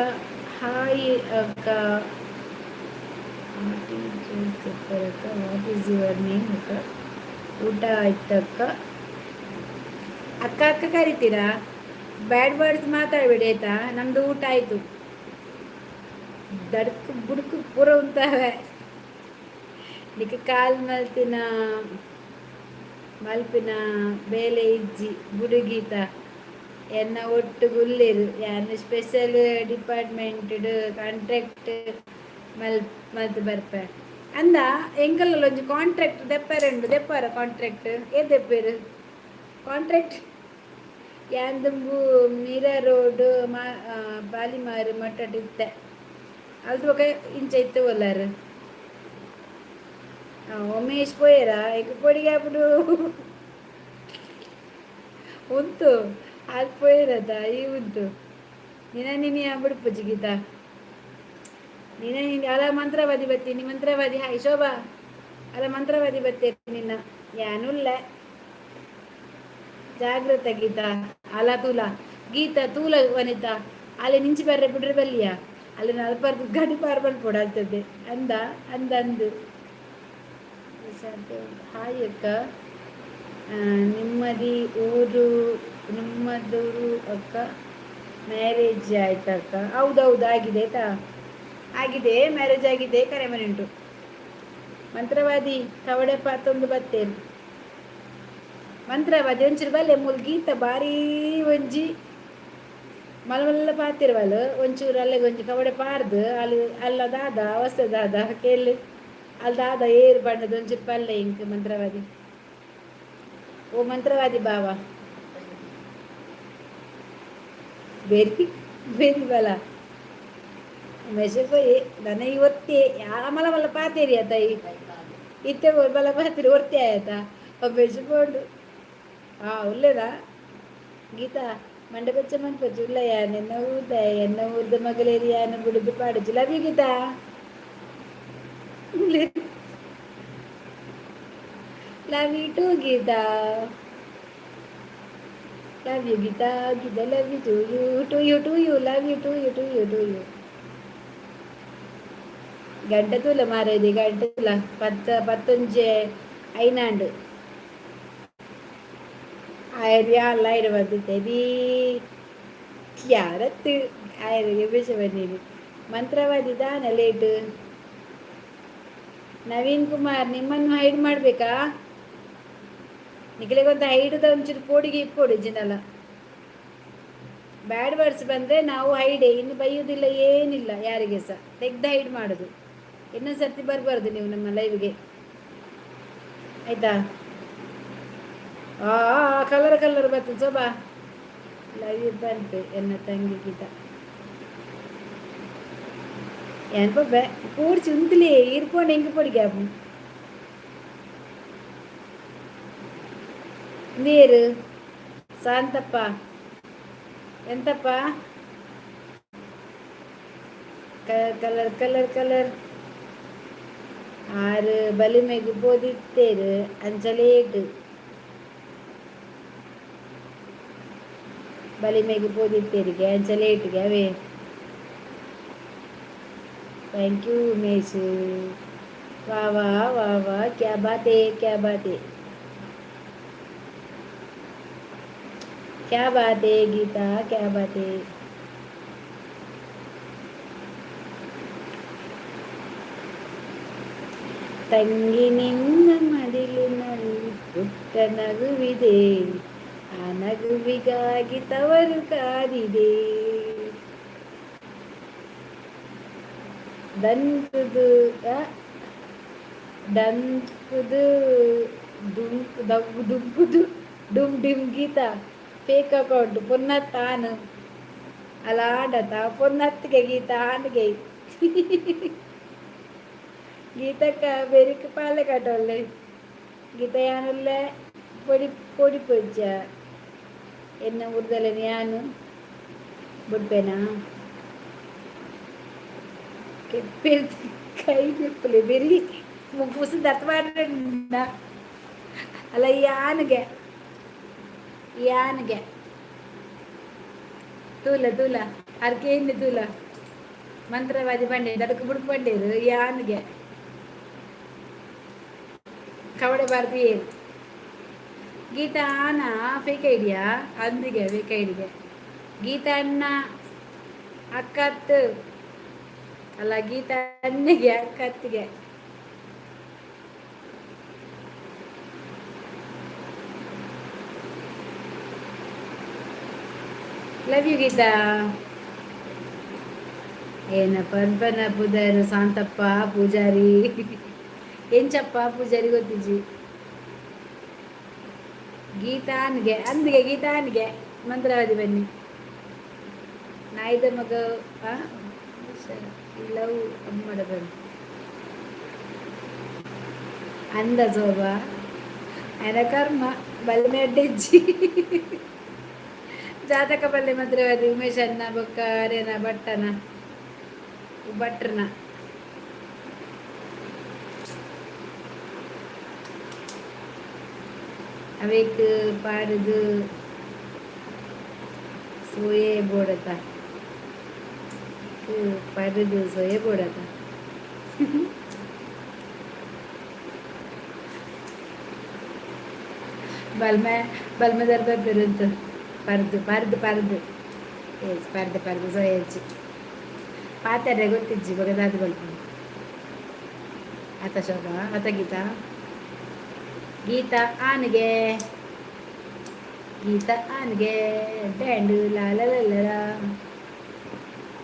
ಹಾಯ್ ಅಕ್ಕ ವಾಟ್ ಈಸ್ ಯುವರ್ ನೇಮ್ ಅಕ್ಕ ಊಟ ಆಯ್ತಕ್ಕ ಅಕ್ಕ ಅಕ್ಕ ಕರಿತೀರಾ ಬ್ಯಾಡ್ ವರ್ಡ್ಸ್ ಮಾತಾಡಬೇಡಿ ಆಯ್ತಾ ನಮ್ದು ಊಟ ಆಯ್ತು ದಡ್ಕು ಬುಡ್ಕು ಪೂರ ಉಂತಾವೆ ನಿಕ್ಕ ಕಾಲ್ ಮಲ್ಪಿನ ಬೇಲೆ ಇಜ್ಜಿ ಬುಡುಗೀತ ಎನ್ನ ಒಟ್ಟು ಗುಲ್ಲೇರು ಯಾನು ಸ್ಪೆಷಲ್ ಡಿಪಾರ್ಟ್ಮೆಂಟ್ ಕಾಂಟ್ರಾಕ್ಟ್ ಮಲ್ತು ಬರ್ಪೆ ಅಂದ ಎಂಕಲ್ಲ ಒಂಜಿ ಕಾಂಟ್ರಾಕ್ಟ್ ದೆಪ್ಪಾರ ಕಾಂಟ್ರಾಕ್ಟ್ ಏನ್ ದೆಪ್ಪೇರು ಕಾಂಟ್ರಾಕ್ಟ್ ಯಾಂದುಂಬು ಮೀರಾ ರೋಡ್ ಬಾಲಿಮಾರು ಮಟ್ಟಟ್ ಇತ್ತೆ ಅಲ್ದು ಬೊಕ ಇಂಚ ಇತ್ತು ಒಲ್ಲಾರು ಉಮೇಶ್ ಪೋಯರ ಈಗ ಕೊಡಿಗೆ ಅప్పుడు ಉಂತು ಅಲ್ಲಿ ಪೋಯಿರದ ಈ ಉಂಟು ನಿನಿ ಬಿಡ್ಪು ಜಿಗಿತ ನಿನ್ನ ಅಲ ಮಂತ್ರವಾದಿ ಬತ್ತೀನಿ ಮಂತ್ರವಾದಿ ಹಾಯ್ ಶೋಭಾ ಅಲ್ಲ ಮಂತ್ರವಾದಿ ಬತ್ತೇರಿ ನಿನ್ನ ಯಾನುಲ್ಲ ಜಾಗ್ರತ ಗೀತಾ ಅಲ ತೂಲ ಗೀತಾ ತೂಲ ವನಿತಾ ಅಲ್ಲಿ ನಿಂಚಿ ಬರ್ರೆ ಬಿಡ್ರೆ ಬಲ್ಲಿಯ ಅಲ್ಲಿ ಅಲ್ಪರ್ದು ಗಡಿ ಪಾರ್ ಬಂದ್ಕೊಡಾಗ್ತದೆ ಅಂದು ಹಾಯ್ ಅಕ್ಕ ನಿಮ್ಮದೂರು ಅಕ್ಕ ಮ್ಯಾರೇಜ್ ಆಯ್ತಕ್ಕ ಹೌದೌದು ಆಗಿದೆ ಆಯ್ತಾ ಆಗಿದೆ ಮ್ಯಾರೇಜ್ ಆಗಿದೆ ಕರೆ ಮನೆ ಉಂಟು ಮಂತ್ರವಾದಿ ಕವಡೆ ಪಾತೊಂದು ಬತ್ತೇನು ಮಂತ್ರವಾದಿ ಒಂಚೂರು ಬಲ್ಲೆ ಮುಲ್ಗೀತ ಬಾರಿ ಒಂಜಿ ಮಲ್ಲ ಪಾತಿರ್ವಲ್ ಒಂಚೂರು ಅಲ್ಲಿಗೆ ಒಂಜಿ ಕವಡೆ ಪಾರ್ದು ಅಲ್ಲ ದಾದ ಹೊಸ ದಾದ ಕೇಳಿ ಅಲ್ಲಿ ದಾದ ಏರು ಬಣ್ಣದ ಒಂಚೂರು ಪಲ್ಲೆ ಇಂಕ್ ಮಂತ್ರವಾದಿ ಓ ಮಂತ್ರವಾದಿ ಬಾವ बेरी बेरी मला मेसे पोई दाना वरती आम्हाला मला पाहते रे आता इथे मला पाहते रे वरती आहे आता मेसे पोंड हा उल्लेदा गीता ಮಂಡಪಚ್ಚ ಮಂಪಚ್ಚು ಉಳ್ಳಯ್ಯ ಎನ್ನ ಊರ್ದಾಯ ಎನ್ನ ಊರ್ದ ಮಗಲೇರಿಯಾನ ಬಿಡುದು ಪಾಡುಚು love you Geetha love you too Geetha love you Gita Gita love you to you love you to you గంట తుల మారేది గంట తుల 15 అయినాండు ആര്യ അല്ലായിരം വന്നിട്ടേരി ಯಾರತ್ತು ಆಯ್ರಿಗೆ ಬೇಷ ಬಂದೀನಿ ಮಂತ್ರವಾದಿ ದಾನ ಲೇಟ್ ನವೀನ್ ಕುಮಾರ್ ನಿಮ್ಮನ್ನು ಹೈಡ್ ಮಾಡಬೇಕಾ ನಿಖಿಲಿಗೊಂದು ಹೈಡದ ಒಂಚೂರು ಪೋಡಿಗೆ ಇಪ್ಪೋಡು ಜಿನಲ್ಲ ಬ್ಯಾಡ್ ವರ್ಡ್ಸ್ ಬಂದರೆ ನಾವು ಹೈಡೆ ಇನ್ನು ಬೈಯೋದಿಲ್ಲ ಏನಿಲ್ಲ ಯಾರಿಗೆ ಸಹ ತೆಗ್ದು ಹೈಡ್ ಮಾಡೋದು ಇನ್ನೊಂದು ಸರ್ತಿ ಬರಬಾರ್ದು ನೀವು ನಮ್ಮ ಲೈವ್ಗೆ ಆಯಿತಾ ಕಲರ್ ಬರ್ತದೆ ಸೋಬಾ ಲೈವ್ ಬಂತು ಎನ್ನ ತಂಗಿ ಗೀತ ಏನ್ ಪಬ್ಬೆ ಕೂಡ್ಸಿ ಉಂತಲೇ ಇರ್ಕೊಂಡು ಹೆಂಗೆ ಪೊಡಿಗೆ ನೀರು ಶಾಂತಪ್ಪ ಎಂತಪ್ಪ ಕಲರ್ ಆರು ಬಲಿಮೆಗೆ போதித்தேரு ಅಂಚಲೇಟು ಬಲಿಮೆಗೆ போதித்தೇರಿಗೆ ಅಂಚಲೇಟಿಗೆ ಅವೇ ಥ್ಯಾಂಕ್ ಯು ಉಮೇಶ್ ವಾ ವಾ ವಾ ವಾ ಕ್ಯಾ ಬಾತೆ क्या बात है गीता क्या बात है ತಂಗಿ ನಿನ್ನ ಮಡಿಲಿನಲ್ಲಿ ಪುಟ್ಟ ನಗುವಿದೆ ಆ ನಗುವಿಗಾಗಿ ತವರು ಕಾದಿದೆ ದಂಕುದು ದುಂಕುದು ಡುಮ್ ಡಿಮ್ ಗೀತಾ ಫೇಕ್ ಅಕೌಂಟ್ ಪೊನ್ನತ್ತಾನು ಅಲ್ಲ ಆಡತ ಪೊನ್ನತ್ತಿಗೆ ಗೀತಾ ಆನ್ಗೆ ಗೀತಕ್ಕ ಬೆರಿಕ್ ಪಾಲೆ ಕಟ್ಟೊಳ್ಳೆ ಗೀತ ಯಾನುಲ್ಲ പൊടി പൊടിച്ച എന്നെ കൂടുതൽ ഞാൻ ಬಿಡ್ಬೇನಾ ಕೈ ನಿಪ್ಪಲಿ ಬೆರಿ ಮುಗಿಸಿ ದತ್ತ ಮಾಡ್ಕೊಂಡ ಅಲ್ಲ ಯಾನ್ಗೆ ತೂಲ ಅರ್ಕೆ ಇನ್ನು ತೂಲ ಮಂತ್ರವಾದಿ ಬಂಡೆ ದಡಕ್ಕೆ ಬಿಡ್ಕು ಬಂಡೇರು ಯಾನ್ಗೆ ಕವಡೆ ಬಾರ್ದು ಏನು ಗೀತಾ ಆನ ಫೇಕ್ ಐಡಿಯಾ ಅಂದಿಗೆ ಫೇಕ್ ಐಡಿಗೆ ಗೀತಾ ಅಣ್ಣ ಅಕ್ಕತ್ತು ಅಲ್ಲ ಗೀತಾ ಅಣ್ಣಿಗೆ ಅಕ್ಕತ್ತಿಗೆ ಲವ್ ಯು ಗೀತಾ ಏನಪ್ಪ ಅನ್ಪನ ಪೂಜಾರಿ ಶಾಂತಪ್ಪ ಪೂಜಾರಿ ಎಂಚಪ್ಪ ಪೂಜಾರಿ ಗೊತ್ತಿಜ್ಜಿ ಗೀತಾನ್ಗೆ ಅಂದಿಗೆ ಗೀತಾನ್ಗೆ ಮಂತ್ರವಾದಿ ಬನ್ನಿ ನಾಯ್ದ ಮಗ ಲವ್ ಅಮ್ಮಡ ಬನ್ನಿ ಅಂದ ಸೋಬ ಅನ ಕರ್ಮ ಬಲ್ಮೆ ಅಡ್ಡೆಜ್ಜಿ ಜಾತಕ ಬಲ್ಲೆ ಮಂತ್ರವಾದಿ ಉಮೇಶ್ ಅನ್ನ ಬೊಕ್ಕ ಅರೇನ ಭಟ್ರನ ಅವೇಕ್ ಪಾಡುದು ಸೋಯೆ ಬೋಡತ ಪಾಡುದು ಸೋಯೆ ಬೋಡತ ಬಲ್ಮ ದರ್ಬ ಬೆರುಂತು ಪರ್ದು ಎಸ್ ಪರ್ದು ಸೋಯಜ್ಜಿ ಪಾತ್ರೆ ಗೊತ್ತಿಜ್ಜಿ ಬಗದಾದ ಬಲ್ಪ ಆತ ಶೋಭಾ ಆತ ಗೀತಾ ಆನ್ಗೆ ಡ್ಯಾಂಡು ಲಾಲಲಲ್ಲ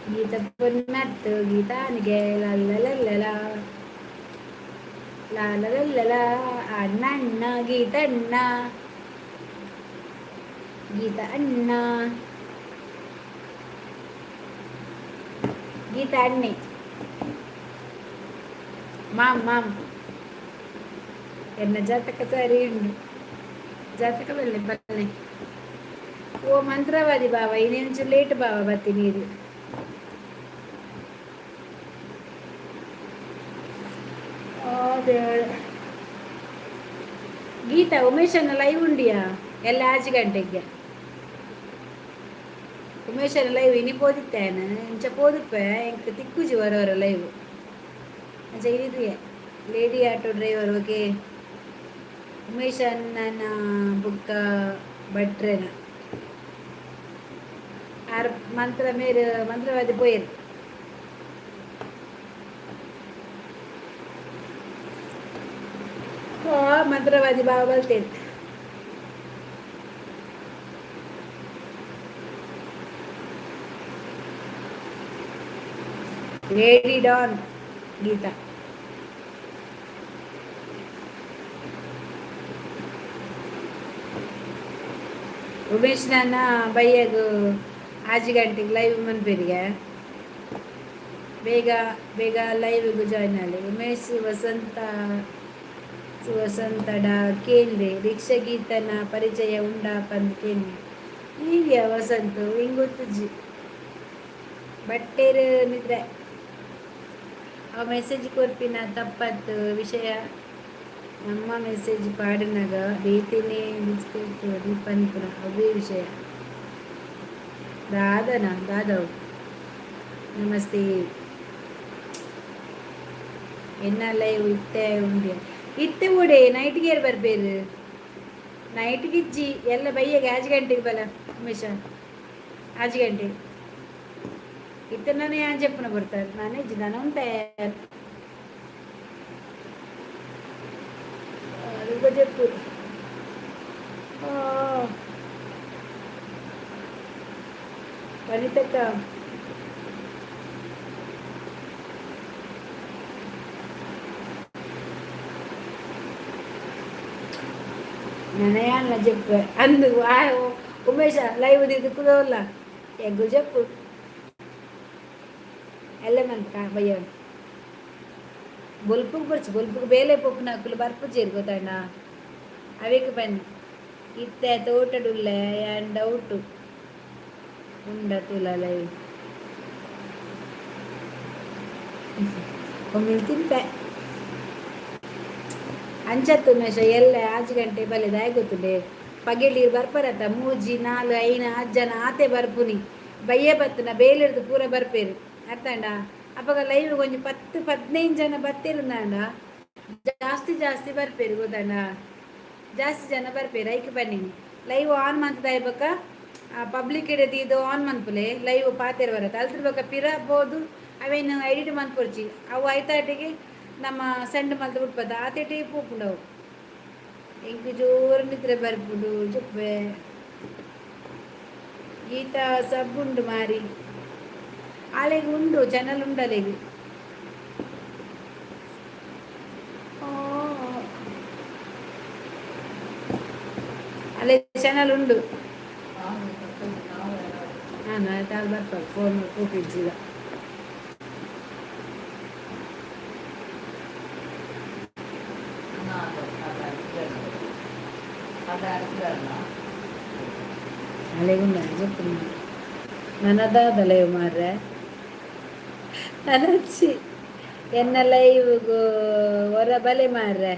ಗೀತ ಪೊನ್ನತ್ತು ಗೀತಾನ್ಗೆ ಲಾಲಲಲ್ಲ ಲಾಲಲಲ್ಲ ಅಣ್ಣ ಗೀತಣ್ಣ ಗೀತಾ ಅಣ್ಣ, ಗೀತಾ ಅಣ್ಣೆ, ಮಾಮ್ ಮಾಮ್ ಎನ್ನ ಜಾತಕ ಸರಿ ಉಂಡು, ಜಾತಕ ಬಲ್ಲೆ ಬಲ್ಲೆ. ಓ ಮಂತ್ರವಾದಿ ಬಾವ, ಇನ್ನೊಂಚು ಲೇಟ್ ಬಾವ ಬರ್ತೀನಿ ಇದು. ಗೀತಾ ಉಮೇಶನ್ನ ಲೈವ್ ಉಂಡಿಯಾ ಎಲ್ಲ 5 ಗಂಟೆಗೆ. ಉಮೇಶನ ಲೈವ್ ಇನಿ ಪೋದಿತ್ತೇನೆ ಇಂಚ ಪೋದಿಪ್ಪೆ ಎಂಕ್ ತಿಕ್ಕುಜಿ ವರವರ ಲೈವ್ ಅಂಚ ಇರಿದುಯೆ lady auto driver okay Umesh ಅಣ್ಣನ ಬುಕ್ಕ ಭಟ್ರೆನ ಆರ್ ಮಂತ್ರ ಮೇರು ಮಂತ್ರವಾದಿ ಪೋಯರು ಮಂತ್ರವಾದಿ ಬಾವ ಬಲ್ತೇನೆ. ಲೇಡಿ ಡಾನ್ ಗೀತಾ ಉಮೇಶ್ ನನ್ನ ಬೈಯಗು 5 ಗಂಟೆಗೆ ಲೈವ್ ಮನ್ಪೇರಿಗೆ ಬೇಗ ಬೇಗ ಲೈವ್ಗೂ ಜಾಯ್ನ್ ಆಗಿ. ಉಮೇಶ್ ವಸಂತಡ ಕೇಂದ್ರೆ ರಿಕ್ಷಾ ಗೀತನ ಪರಿಚಯ ಉಂಡಾಪಂದು ಕೇಂದ್ರೆ ಹೀಗೆ ವಸಂತ ಹಿಂಗೆ ಗೊತ್ತುಜ್ಜಿ ಬಟ್ಟೆರು ನಿದ್ರೆ ಆ ಮೆಸೇಜ್ ಕೊರ್ಪಿನ ತಪ್ಪತ್ತು ವಿಷಯ ನಮ್ಮ ಮೆಸೇಜ್ ಪಾಡಿನಾಗ ಬೇತಿನೇ ಪಂಪುನ ಅವೇ ವಿಷಯ ದಾದವ್ ನಮಸ್ತೆ ಎನ್ನ ಲೈವ್ ಇತ್ತೆ ಉಂಡೆ ಇತ್ತೆ ಓಡೆ ನೈಟ್ಗೆ ಏರ್ ಬರ್ಬೇರು ನೈಟ್ಗೆ ಇಜ್ಜಿ ಎಲ್ಲ ಬೈಯಾಗ 5 ಗಂಟೆಗೆ ಬಲ ಉಮೇಶ 5 ಗಂಟೆಗೆ ಇತ್ತ ನಾನು ಯಾನ್ చెప్పిన ಬರ್ತಾರೆ ನಾನೇ ಜಿದಾನ ಉಂಟೆ ಅದು చెప్పు ವನಿತಕ್ಕ ನನಯಲ್ಲ చెప్పు అందు ఉమేష లైవ్ దిద్దుకుదోళ్ళ ఎగ్గు చెప్పు ఎల్లమంత భయ్య బొల్పుకు ಬರ್ಚು ಬೊಲ್ಪುಗೆ ಬೇಲೆ ಪೊಪ್ಪು ನಕ್ಕಲು ಬರ್ಪು ಸೇರ್ಗೋತಾಂಡ ಅವೇಕು ಬನ್ನಿ ಇತ್ತೆ ತೋಟಡುಲ್ಲೆ ಆ್ಯಂಡ್ ಡೌಟು ಉಂಡ ತುಲ ಲೈವ್ ಒಮ್ಮೆ ತಿಂತೆ ಅಂಚತ್ತು ಮೇಷ ಎಲ್ಲ 5 ಗಂಟೆ ಬಲೆದ ಗೊತ್ತುಂಡೆ ಪಗೆಳೀರು ಬರ್ಪರತ್ತ 3 4 5 6 ಜನ ಆತೆ ಬರ್ಪುನಿ ಬಯ್ಯೆ ಬತ್ತನ ಬೇಲಿರ್ದು ಪೂರ ಬರ್ಪೇರು ಅರ್ಥಂಡ ಅಪ್ಪಾಗ ಲೈವ್ ಕೊಂಚ 10-15 ಜನ ಬತ್ತಿರುಂದಾಂಡ ಜಾಸ್ತಿ ಬರ್ಪೇರು ಗೊತ್ತಂಡ ಜಾಸ್ತಿ ಜನ ಬರ್ಪೇರು ಐಕೆ ಬನ್ನಿ ಲೈವ್ ಆನ್ ಮಂತದ ಇರ್ಬೇಕ ಪಬ್ಲಿಕ್ ಹಿಡಿದು ಇದು ಆನ್ ಮನ್ಪುಲೆ ಲೈವ್ ಪಾತೆರ್ ಬರತ್ತೆ ಅಲ್ತಿರ್ಬೇಕ ಪಿರಬೋದು ಅವೇನು ಎಡಿಟ್ ಮನ್ಪೊರ್ಚಿ ಅವು ಐತಾಟಿಗೆ ನಮ್ಮ ಸೆಂಡ್ ಮಲ್ತು ಬಿಟ್ಬದ ಆತೇಟಿ ಪೂಪುಂಡವು ಇಂಕ ಜೋರು ನಿದ್ರೆ ಬರ್ಪುಡು ಚುಪ್ಪೆ ಗೀತ ಸಬ್ಬುಂಡು ಮಾರಿ ಆಳೆಗೆ ಉಂಡು ಚಾನಲ್ ಉಂಡಲೆಗೆ ಅಲ್ಲೇ ಚಾನಲ್ ಉಂಡು ನಾನು ತಾಳು ಬರ್ತಾರೆ ಫೋನ್ ಕೂಪಿಜ್ಜಿದ ಅಲೆಗುಂಡ చెప్పు ನನ್ನದಾದ ಲೈವ್ ಮಾರ್ರೆ ನನಚ್ಚಿ ಎನ್ನ ಲೈವ್ಗೂ ಹೊರ ಬಲೆ ಮಾರ್ರೆ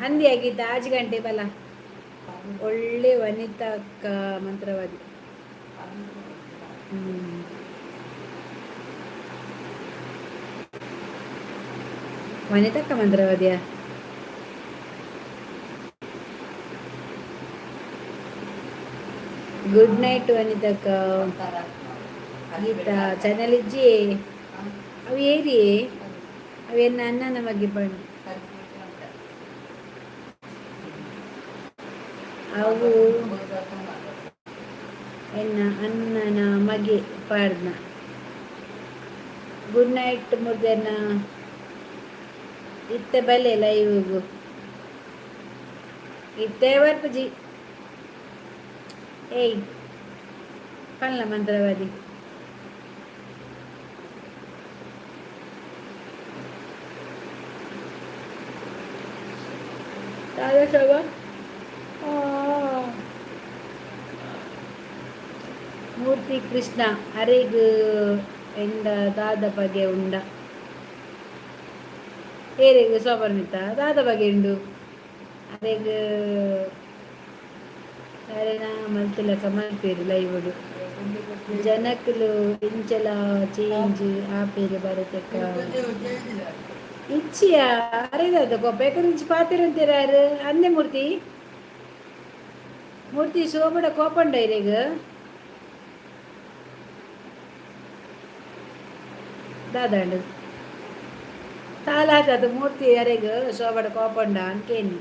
ಅಂದಿ ಆಗಿದ್ದ 5 ಗಂಟೆ ಬಲ ಒಳ್ಳೆ ವನಿತಾ ಅಕ್ಕ ಮಂತ್ರವಾದಿ ವನಿತಾ ಅಕ್ಕ ಮಂತ್ರವಾದಿಯ ಗುಡ್ ನೈಟ್ ವನಿತಕ್ಕ ಗೀತಾ ಚಾನಲ್ ಇಜ್ಜಿ ಅವು ಏರಿ ಅವೆನ್ನ ಅಣ್ಣನ ಬಗ್ಗೆ ಬಣ್ಣ ಅವು ಎನ್ನ ಅಣ್ಣನ ಮಗೆ ಪಾಡ್ನ ಗುಡ್ ನೈಟ್ ಮುರ್ದೆನ ಇತ್ತೆ ಬಲೆ ಲೈವ್ಗೂ ಇತ್ತೆ ಬರ್ಪಜಿ ಏಯ್ ಪಲ್ಲ ಮಂತ್ರವಾದಿ ದಾದಶವ ಮೂರ್ತಿ ಕೃಷ್ಣ ಅರೆಗ್ ಎಂಡ ದಾದ ಬಗೆ ಉಂಡ ಏರೆಗ್ ಸೋಬರ್ಮಿತ ದಾದ ಬಗೆ ಉಂಡು ಅರೆಗ್ ಅರೆನ ಮಲ್ತಿಲಕ ಮಲ್ಪೇರು ಲೈವ್ಡು ಜನಕ್ಕಲು ಇಂಚಲ ಚೇಂಜ್ ಆಪೇರು ಬರತಕ್ಕ ಇಚ್ಚಿಯ ಅರೆದ ಕೊಪ್ಪೆಕ నుంచి ಪಾತಿರಂತೀರಾರು ಅಂದೆ ಮೂರ್ತಿ ಮೂರ್ತಿ ಸೋಬಡ ಕೋಪಂಡ ಇರೇಗ ದಾದಾಂಡು ತಾಲಾತದ ಮೂರ್ತಿ ಅರೆಗ ಸೋಬಡ ಕೋಪಂಡ ಅನ್ಕೇನಿ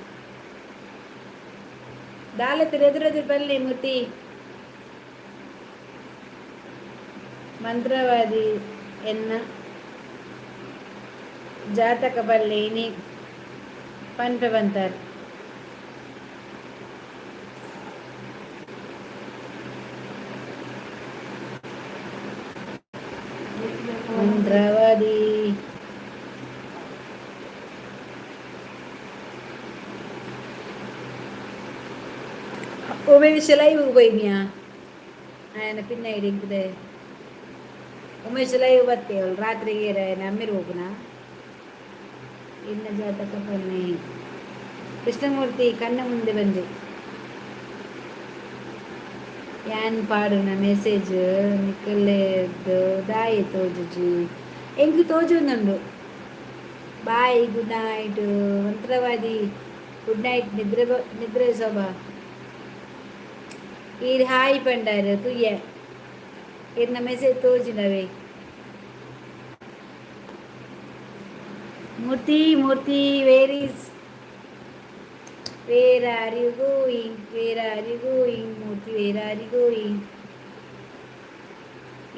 ದಾಲತ್ರ ಎದುರೆದುರು ಬಲ್ಲಿ ಮೂರ್ತಿ ಮಂತ್ರವಾದಿ ಎನ್ನ ಜಾತಕ ಬಲ್ಲಿ ನೀ ಪಂಪ ಬಂತಾರ ಮಂತ್ರವಾದಿ ಉಮೇಶ್ ಲೈವ್ പോയിനിയാ ఆయన పిన్న ఇడింకుదే ಉಮೇಶ್ ಲೈವ್ ಬರ್ತೇವಲ್ಲ ರಾತ್ರಿಗೆ ನಮ್ಮಿರು ಹೋಗುನ ಇನ್ನ ಜಾತಕ ಬನ್ನಿ ಕೃಷ್ಣಮೂರ್ತಿ ಕಣ್ಣ ಮುಂದೆ ಬಂದೆ ಯಾನ್ ಪಾಡುನ ಮೆಸೇಜ್ ನಿಕ್ಕಲ್ಲೇದು ದಾಯಿ ತೋಜುಜಿ ಎಂಕು ತೋಜುಂದುಂಡು ಬಾಯ್ ಗುಡ್ ನೈಟ್ ಮಂತ್ರವಾದಿ ಗುಡ್ ನೈಟ್ ನಿದ್ರೆ ಶೋಭಾ ಈರ್ ಹಾಯ್ ಪಂಡಾರು ತುಯ್ಯ ಇರ್ನ ಮೆಸೇಜ್ ತೋಜಿನವೇ Murthy where are you going Murthy where are you going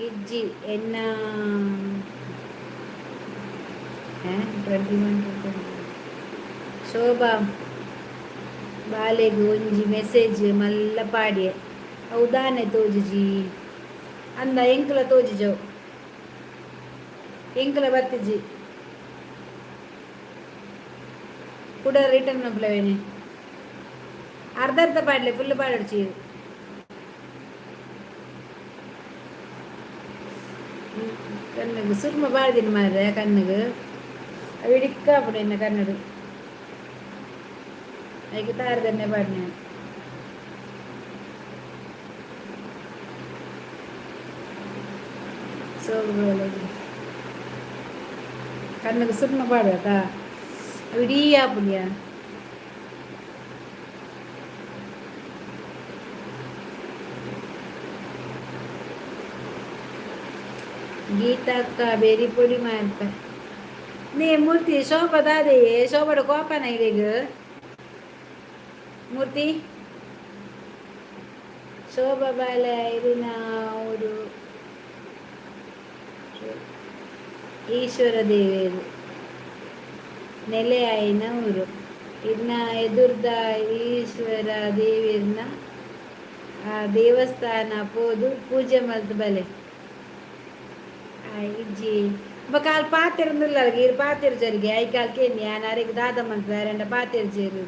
ಇಜ್ಜಿ ಎನ್ನ 21 ಶೋಭಾ ಬಾಲೆಗು ಒಂಜಿ ಮೆಸೇಜ್ ಮಲ್ಲ ಪಾಡ್ಯೆ ಹೌದಾನೆ ತೋಜುಜಿ ಅಂದ ಎಂಕಲ ತೋಜಿಜವು ಎಂಕಲ ಬತ್ತಿಜಿ ಕೂಡ ರಿಟರ್ನ್ ಮಪ್ಲವೇನೆ ಅರ್ಧ ಪಾಡ್ಲೆ ಫುಲ್ ಪಾಡಡ್ಚಿ ಕಣ್ಣಗೆ ಸುರ್ಮ ಬಾಳ್ದಿನ ಮಾರ್ರೆ ಕಣ್ಣಗೆ ಅವಿಡಿಕ್ಕಾಪುಡೆನ್ನ ಕನ್ನಡು ಅದಕ್ಕೆ ತಾರದನ್ನೇ ಪಾಡ್ನೆ ಸೋಗುಗಳಿಗೆ ಕಣ್ಣಗೆ ಸುರ್ಮ ಪಾಡ್ಬೇಕಾ ಇಡೀ ಆಪುಡ್ಯ ಗೀತಕ್ಕ ಬೇರಿ ಪೊಡಿ ಮಾಡ್ಪ ನೀ ಮೂರ್ತಿ ಶೋಭದಾದೆ ಶೋಭಡ ಕೋಪನ ಇದೀಗ ಮೂರ್ತಿ ಶೋಭಾ ಬಾಲ ಇರಿನ ಅವರು ಈಶ್ವರ ದೇವಿಯರು ನೆಲೆ ಆಯ್ನ ಊರು ಇನ್ನ ಎದುರ್ದ ಈಶ್ವರ ದೇವಿಯರ್ನ ಆ ದೇವಸ್ಥಾನ ಪೋದು ಪೂಜೆ ಮಲ್ತು ಬಲೆ ಇಜ್ಜಿ ಕಾಲ್ ಪಾತಿರಂದಿಲ್ಲ ಇರು ಪಾತಿರು ಜರಿಗೆ ಐಕಾಲ್ಕೆ ನಾನು ಅರೆಗೆ ದಾದಮ್ಮಂತ ಎರಡ ಪಾತಿರು ಜೇರು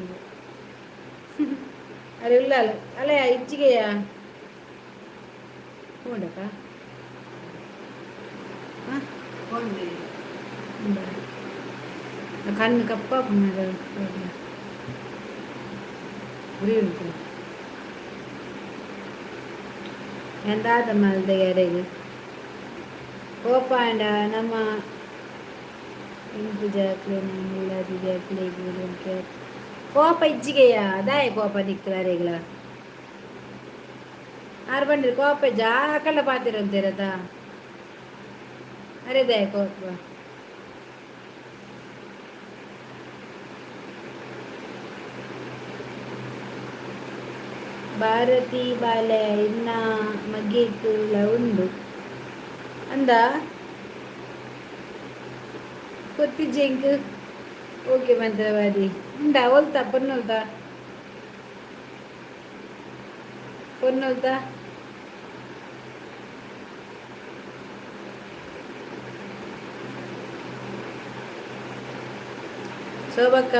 ಅರೆ ಇಲ್ಲ ಅಲ್ಲ ಇಚ್ಚಿಗೆಯಾ ಹೋಡಕ ಕಣ್ಣು ಕಪ್ಪ ಉರಿ ಉಂಟು ಎಂದಾದಮ್ಮ ಅಲ್ದೆ ಯಾರಿಗೆ ಕೋಪಾಂಡ ನಮ್ಮ ಇಂಪು ಜಾಕ್ಲೆ ನಮ್ಮಲ್ಲದು ಜಾಕ್ಲೆ ಕೋಪ ಇಜ್ಜಿಗೆಯ ದಾಯ ಕೋಪ ನಿಕ್ಕಲಾರೆಗಳ ಆರು ಬಂಡ್ರಿ ಕೋಪ ಜಾಕಲ್ಲ ಪಾತಿರಂತೀರದ ಅರೆ ದಾಯ ಕೋಪ ಭಾರತಿ ಬಾಲೆ ಇನ್ನ ಮಗ್ಗಿಕ್ಕುಲ ಉಂಡು ಅಂದ ಕೊತ್ತಿಜ್ಜೆಂಕ್ ಓಕೆ ಮಂತ್ರವಾದಿ ಉಂಡ ಒಲ್ತಾ ಪನ್ನೊಲ್ತಾ పొన్నొల్తా శోభక్క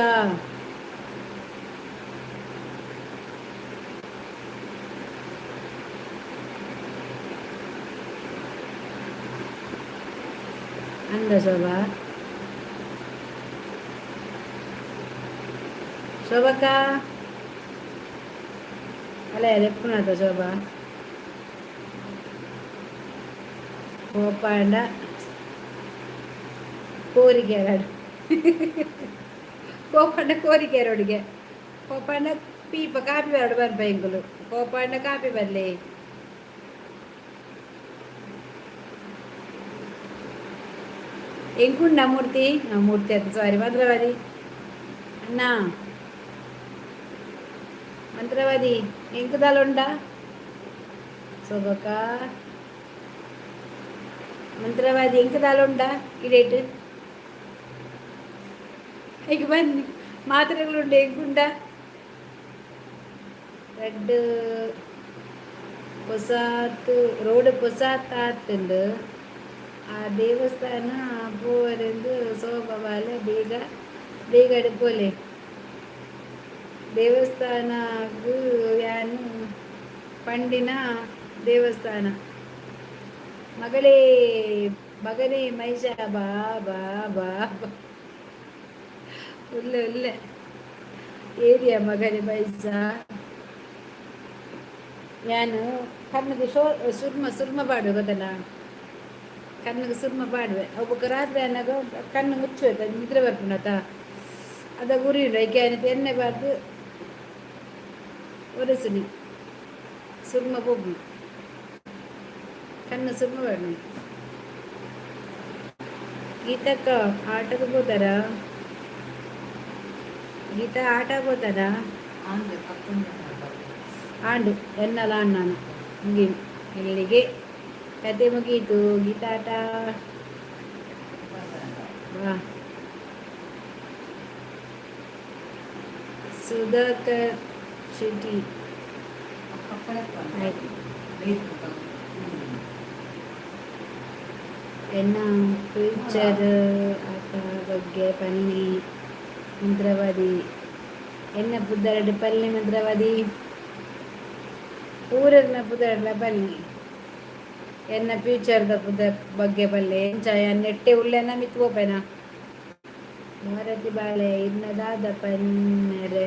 అంద శోభ శోభక్క అలా ఎప్పుడున్నట శోభ కోపాండ ಕೋರಿಕೆರಡು ಕೋಪಣ್ಣ ಕೋರಿಕೆರಡಿಗೆ ಕೋಪಣ್ಣ ಪೀಪ ಕಾಪಿ ಬರಡು ಬರ್ಬೇಕುಲು ಕೋಪಣ್ಣ ಕಾಪಿ ಬರಲಿ ಎಂಕುಂಡ ಮೂರ್ತಿ ಮೂರ್ತಿ ಅಂತ ಸಾರಿ ಮಂತ್ರವಾದಿ ಅಣ್ಣ ಮಂತ್ರವಾದಿ ಎಂಕುದಾಲುಂಡ ಸೊಬಕ ಮಂತ್ರವಾದಿ ಎಂಕುದಾಲುಂಡ ಇಡೇಟ್ ಈಗ ಬನ್ನಿ ಮಾತ್ರೆಗಳುಂಡು ಎಂಕುಂಡ ரெட் ಹೊಸಾತು ರೋಡ್ ಹೊಸಾತ್ ಆತುಂಡು ಆ ದೇವಸ್ಥಾನ ಪೋವರೆಂದು ಸೋಬಾಲೆ ಬೇಗ ಬೇಗ ಅಡುಪೋಲೆ ದೇವಸ್ಥಾನಗೂ ಯಾನು ಪಂಡಿನ ದೇವಸ್ಥಾನ ಮಗಳೇ ಮಗನೇ ಮೈಷ ಬಾ ಬಾ ಬಾ ಬಾ ಒಳ್ಳೆ ಒಳ್ಳೆ ಏರಿಯಾ ಮಗನೇ ಮೈಷ ನಾನು ಕಣ್ಣಿಗೆ ಸುರ್ಮ ಪಾಡುವೆ ಗೊತ್ತಲ್ಲ ಕಣ್ಣಿಗೆ ಸುರ್ಮ ಪಾಡುವೆ ಒಬ್ಬಕ್ಕೆ ರಾತ್ರಿ ಅನ್ನಾಗ ಕಣ್ಣು ಮುಚ್ಚಬೇಕು ಅದು ನಿದ್ರೆ ಬರ್ಪುಣತ ಅದ ಗುರಿ ಐಕೆ ಅನ್ನಿತ್ತು ಎಣ್ಣೆ ಬಾರ್ದು ಒರೆಸುನಿ ಸುರ್ಮ ಹೋಗಿ ಕಣ್ಣು ಸುರ್ಮ ಬಾಡು ಗೀತಕ್ಕ ಆಟಕ್ಕೆ ಹೋತಾರ ಗೀತ ಆಟ ಹೋತಾರ ಆಂಡು ಎನ್ನಲ ಅಣ್ಣನು ಮುಗೀನು ಇಲ್ಲಿಗೆ ಕತೆ ಮುಗೀತು ಗೀತಾಟ ಬಾ ಸುಧಾಕರ್ ಶೆಟ್ಟಿ ಆಯ್ತು ಎನ್ನ ಫ್ಯೂಚರ್ ಆಟ ಬಗ್ಗೆ ಪಲ್ಲಿ ಮಂತ್ರವಾದಿ ಎನ್ನ ಪುದ್ದರಡು ಪಲ್ಲಿ ಮಂತ್ರವಾದಿ ಊರನ್ನ ಪುದರ್ಲ ಬಲ್ಲಿ ಎನ್ನ ಫ್ಯೂಚರ್ದ ಬಗ್ಗೆ ಬಲ್ಲೆ ಎಂಚಾಯ ನೆಟ್ಟೆ ಉಳ್ಳೆನ ಮಿತ್ಕೋಪೇನ ಮಾರತಿ ಬಾಳೆ ಇನ್ನದಾದ ಪನ್ನರೆ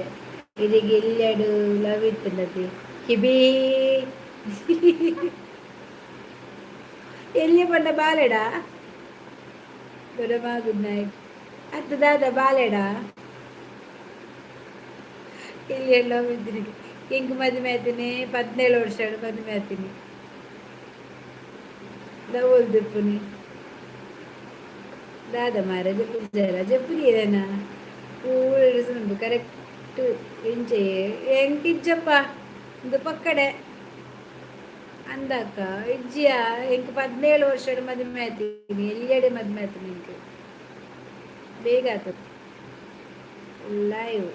ಇದಿಗೆ ಇಲ್ಲೆಡು ಲವ್ ಇತ್ತಿನತಿ ಕಿಬಿ ಎಲ್ಲಿ ಪಂಡ ಬಾಲೆಡ ದೊಡ್ಡಮ್ಮ ಗುಡ್ ನೈಟ್ ಹತ್ತದಾದ ಬಾಲೆಡ ಇಲ್ಲಿ ಎಲ್ಲ ಇದ್ದೀನಿ ಹೆಂಗೆ ಮದುವೆ ಆಯ್ತೀನಿ 17 ವರ್ಷ ಮದುವೆ ಆಯ್ತೀನಿ ದವಲ್ದಿಪ್ಪುನಿ ದಾದ ಮಾರ ಜಪ್ಪುನಿ ಏನ ಪೂರ್ಣು ಕರೆಕ್ಟ್ ಎಂಚೆ ಹೆಂಗಿಜ್ಜಪ್ಪ ಒಂದು ಪಕ್ಕಡೆ ಅಂದಕ್ಕ ಇಜ್ಜಿಯ ಹೆಂಗೆ 17 ವರ್ಷ ಮದುವೆ ಆಯ್ತೀನಿ ಎಲ್ಲೆಡೆ ಮದುವೆ ಆಯ್ತೀನಿ ಹೆಂಗೆ ಬೇಗ ಆಗ್ತದೆ ಲೈವ್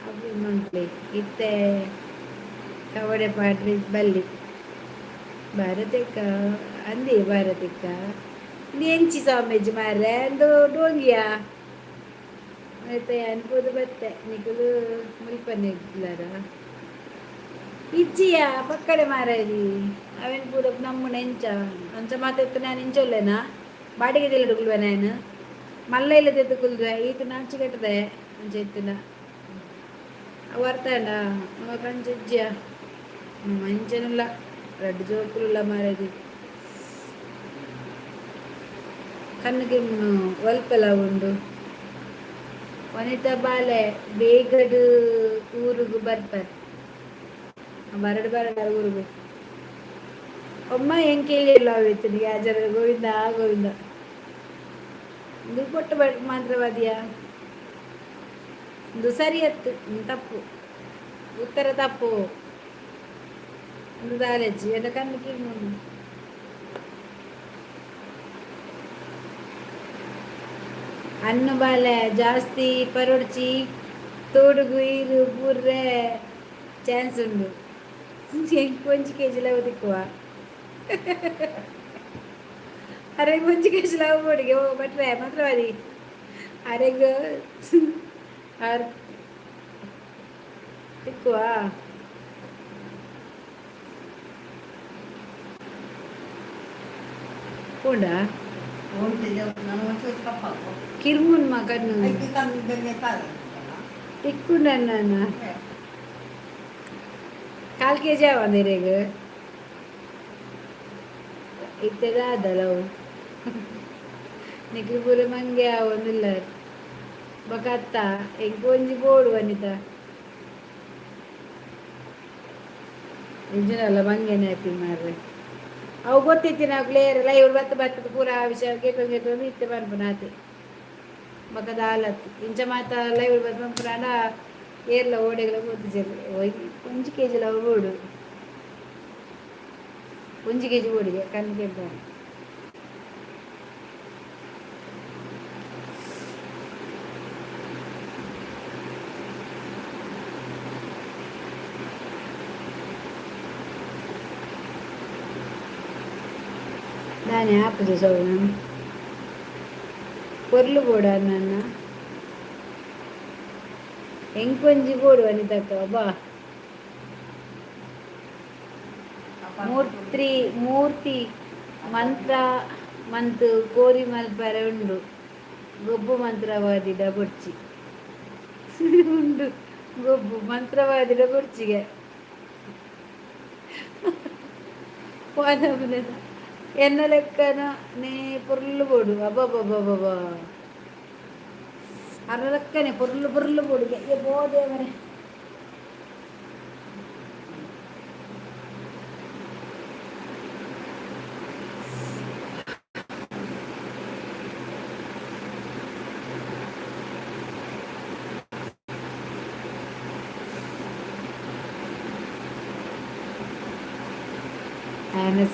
ಅವು ಮಂತ್ಲಿ ಇತ್ತೆ ಕವಡೆ ಪಾಡ್ರಿ ಬಲ್ಲಿ ಭಾರತಕ್ಕ ಅಂದಿ ಭಾರತಕ್ಕ ಎಂಚಿ ಸ್ವಾಮೀಜಿ ಮಾರ್ರೆ ಅಂದು ಡೋಂಗಿಯ ಮತ್ತೆ ಅನ್ಬೋದು ಬತ್ತೆ ನಿಕಲು ಮುಲ್ಪನೆ ಇಡ್ಲಾರ ಇಜ್ಜಿಯ ಪಕ್ಕಡೆ ಮಾರಾಯಿ ಅವೇನು ಪೂರ ನಮ್ಮನ ಎಂಚ ಅಂಚ ಮಾತಾಡ್ತ ನಾನು ಎಂಚೊಲ್ಲೆನಾ ಬಾಡಿಗೆ ತಿಳಿಡುಗುಲ್ವೆ ನಾನು ಮಲ್ಲ ಇಲ್ಲದೆ ಎತ್ತುಕುಲ್ವೆ ಈತ ನಾಚಿ ಕಟ್ಟದೆ ಅಂಚೆ ಎತ್ತಿನ ವರ್ತಾಂಡ ಕಂಚಿಜ್ಜಿಯ ಮಂಚನುಲ್ಲ ರೆಡ್ ಜೋಕುಲ್ಲ ಮಾರದಿ ಕಣ್ಣಿಗೆ ಒಲ್ಪಲ ಉಂಡು ವನಿತಾ ಬಾಲೆ ಬೇಗಡು ಊರಿಗೂ ಬರ್ತಾರೆ ಬರಡು ಊರಿಗೂ ಒಮ್ಮ ಹೆಂಗೆ ಕೇಳಿಲ್ಲ ಅವತ್ತು ಯಾಜರ ಗೋವಿಂದ ಗೋವಿಂದ ಇದು ಕೊಟ್ಟು ಮಾತ್ರವಾದಿಯಾ ಇದು ಸರಿ ಅತ್ತು ತಪ್ಪು ಉತ್ತರ ತಪ್ಪು ಒಂದು ದಾಲೆಜ್ಜಿ ಎಲ್ಲ ಕಣ್ಣಿಗೆ ಅನ್ನು ಬಾಲೆ ಜಾಸ್ತಿ ಪರೊಡ್ಚಿ ತೋಡುಗು ಇದು ಪೂರ್ರೆ ಚಾನ್ಸ್ ಉಂಡು ಒಂಚು ಕೆ ಜಿ ಲವ್ ತಿಕ್ಕುವ ಅರೆಂಗ್ ಒಂಚು ಕೆ ಜಿ ಲವ್ ಬೋಡಿಗೆ ಬಟ್ರೆ ಮಾತ್ರ ಮದಿ ಅರೆಂಗ್ ಆರ್ ತಿಕ್ಕುವ ಪೂಂಡ ಕಿರ್ಮುನ್ ಮಗನ್ನು ತಿಕ್ಕು ನನ್ನ ಕಾಲ್ ಕೆ ಜಿ ಆವಂದಿರೇಗ ಇತ್ತದ ಅದಲವು ನಿಖಿಲ್ ಪೂರ ಮಂಗೆ ಆವೊಂದಿಲ್ಲ ಬಕತ್ತ ಎಂಕ್ ಒಂಜಿ ಬೋಡು ವನಿತ ನಿಜನಲ್ಲ ಮಂಗೆನೆ ಹ್ಯಾಪಿ ಮಾರ್ರೆ ಅವು ಗೊತ್ತಿತ್ತು ನಾವು ಕ್ಲಿಯರ್ ಲೈವ್ ಬತ್ತದ ಪೂರ ವಿಷಯ ಕೇಳ್ಕೊಂಡು ಇತ್ತೆ ಬರ್ಬನಾತೆ ಬಕದ ಹಾಲತ್ತು ಇಂಚ ಮಾತ ಲೈವ್ ಬತ್ತ ಪುರಾಣ ಏರ್ಲ ಓಡೆಗಳ ಗೊತ್ತಿಜರು ಒಂಜಿ ಕೆ ಜಿ ಲವ್ ಬೋಡು ಒಂಜಿ ಕೆ ಜಿ ಬೋಡಿಗೆ ಕಣ್ಣು ಕೇಳ್ತಾರೆ ನಾನೇ ಹಾಕುದು ಸೌನ ಪೊರ್ಲು ಬೋಡ ನನ್ನ ಎಂಕೊಂಜಿ ಬೋಡು ಅನಿತಕ್ಕ ಬಾ ಮೂರ್ತಿ ಮಂತ್ರ ಮಂತು ಕೋರಿ ಮಲ್ಪರೆ ಉಂಡು ಗೊಬ್ಬು ಮಂತ್ರವಾದಿಡ ಬೊಡ್ಚಿ ಉಂಡು ಗೊಬ್ಬು ಮಂತ್ರವಾದಿಡ ಬೊಡ್ಚಿಗೆ ಎನ್ನ ಲೆಕ್ಕನ ನೇ ಪೊರ್ಲು ಬೋಡು ಅಬ್ಬಬ್ಬಬ್ಬಬ್ಬ ಅರ ಲೆಕ್ಕನೆ ಪೊರ್ಲು ಬೋಡಿಗೆ ಬೋದೆ ಮರೆ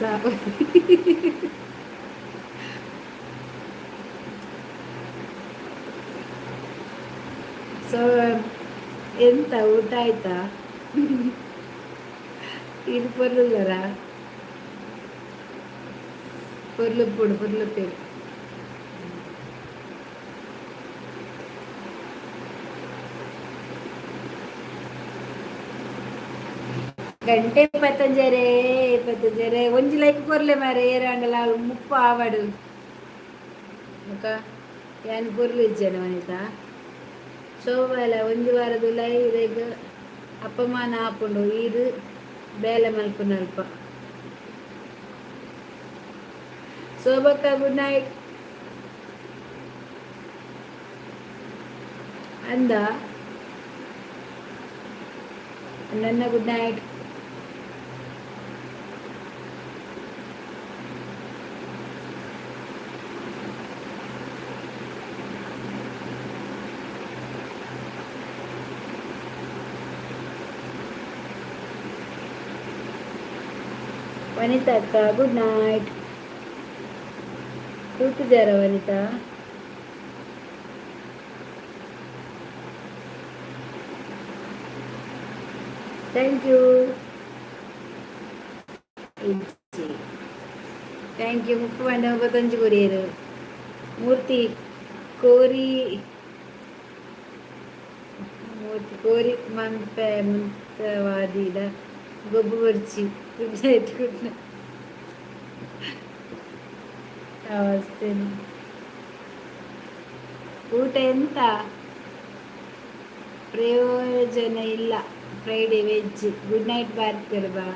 ಸಾಕು ಸೊ ಎಂತ ಊಟ ಆಯ್ತಾ ಇದು ಪೊರ್ಲುಲ್ಲರ ಪೊರ್ಲು ಪೇರು ಗಂಟೆ ಇಪ್ಪತ್ತಂಜರೆ ಒಂಜಿ ಲೈಕ್ ಕೊರ್ಲೆ ಮಾರೆ ಏರಾಂಡಲ ಮುಪ್ಪ ಆವಡು ಮುಖ ಯಾನ್ ಕೊರ್ಲು ಇಜ್ಜನ ವನಿತ ಶೋಭಾಲ ಒಂಜಿ ವಾರದು ಲೈವ್ ಲೈಕ್ ಅಪ್ಪಮಾನ ಹಾಕೊಂಡು ಇದು ಬೇಲೆ ಮಲ್ಪುನ ಅಲ್ಪ ಶೋಭಕ್ಕ ಗುಡ್ ನೈಟ್ ಅಂದ ನನ್ನ ಗುಡ್ ನೈಟ್ ವನಿತಾ ಅಕ್ಕ ಗುಡ್ ನೈಟ್ ಕೂತಿದ್ದಾರ ವನಿತಾ ಥ್ಯಾಂಕ್ ಯು ಮುಪ್ಪು ಬಂಡ 35 ಕೊರಿಯರು ಮೂರ್ತಿ ಕೋರಿ ಮಂತ್ರವಾದಿದ ಗೊಬ್ಬು ಬರ್ಚಿ ಅವಸ್ಥೆನು ಊಟ ಎಂತ ಪ್ರಯೋಜನ ಇಲ್ಲ ಫ್ರೈಡೇ ವೆಜ್ ಗುಡ್ ನೈಟ್ ಬಾರ್ತಾರೆ ಬಾ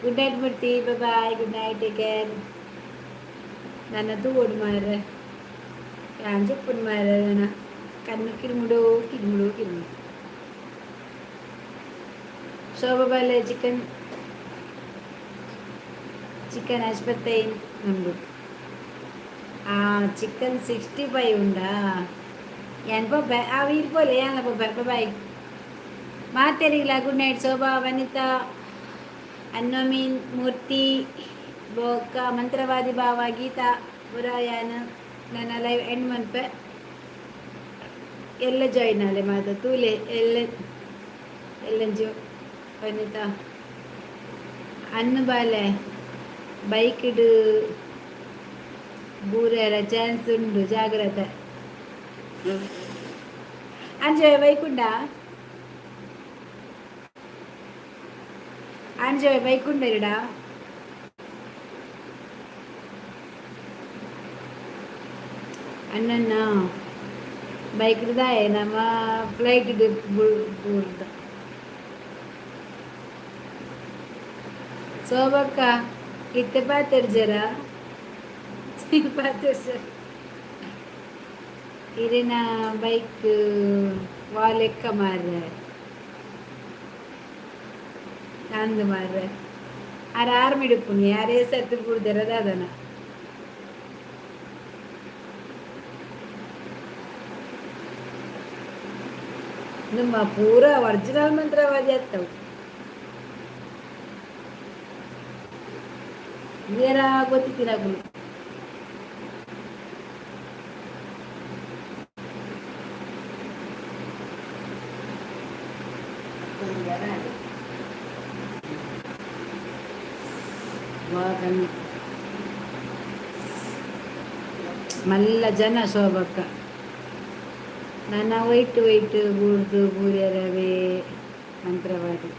good night Murthy bye good night take care ನನ್ನ ತೂಡು ಮಾರ ಯಾನ್ ಚಪ್ಪುಡು ಮಾರ ನನ್ನ ಕಣ್ಣು ಕಿರ್ಮುಡು ಶೋಭಾ ಬಾಲೆ చికెన్ ఆసుపత్రి ఉండు చికెన్ 65 ఉండా ఎన్ బాబాయ్ వీరిపోలే అన్న బాబాయ్ మా తెరిగిలా గుడ్ నైట్ శోభా వనిత అన్నమీన్ మూర్తి బొక్క మంత్రవాದಿ ಭಾವ ಗೀತಾ ಪುರಾಯನ ನನ್ನ ಲೈವ್ ಎಂಡ್ ಮನ್ಪ ಎಲ್ಲ ಜಾಯಿನ್ ಆಲೆ ಮಾತ ತೂಲೆ ಎಲ್ಲಂಜು ವನಿತಾ ಅನ್ನ ಬಾಲೆ ಬೈಕ್ ಇಡು ಬೂರೆರ ಚಾನ್ಸ್ ಉಂಡು ಜಾಗ್ರತೆ ಅಂಜೆ ಬೈಕ್ ಉಂಡಾ ಅಂಜೆ ಬೈಕ್ ಉಂಡ ಇರಡಾ ಅಣ್ಣನ ಬೈಕ್ ಇಡ್ದಾಯ ನಮ್ಮ ಫ್ಲೈಟ್ ಇಡು ಬೂರ್ದ ಸೋಬಕ್ಕ ಇತ್ತೆ ಪಾತೆರ್ ಜರ ಪಾತೆರ್ ಜರ ಇರಿನ ಬೈಕ್ ವಾಲೆಕ್ಕ ಮಾರ್ರೆ ಅಂದು ಮಾರ್ರೆ ಆರು ಮಿಡುಪುನಿ ಯಾರೇ ಸರ್ತಿ ಬಿಡ್ದಾರದ ಅದನ್ನ ನಮ್ಮ ಪೂರ ಒರಿಜಿನಲ್ ಮಂತ್ರವಾದಿ ಆಗ್ತಾವ ಬೇರ ಗೊತ್ತಿತ್ತಿರಾಗಲು ಮಲ್ಲ ಜನ ಶೋಭಕ್ಕ ನನ್ನ ವೈಟ್ ಬೂರ್ದು ಬೂರ್ಯರವೇ ಮಂತ್ರವಾದಿ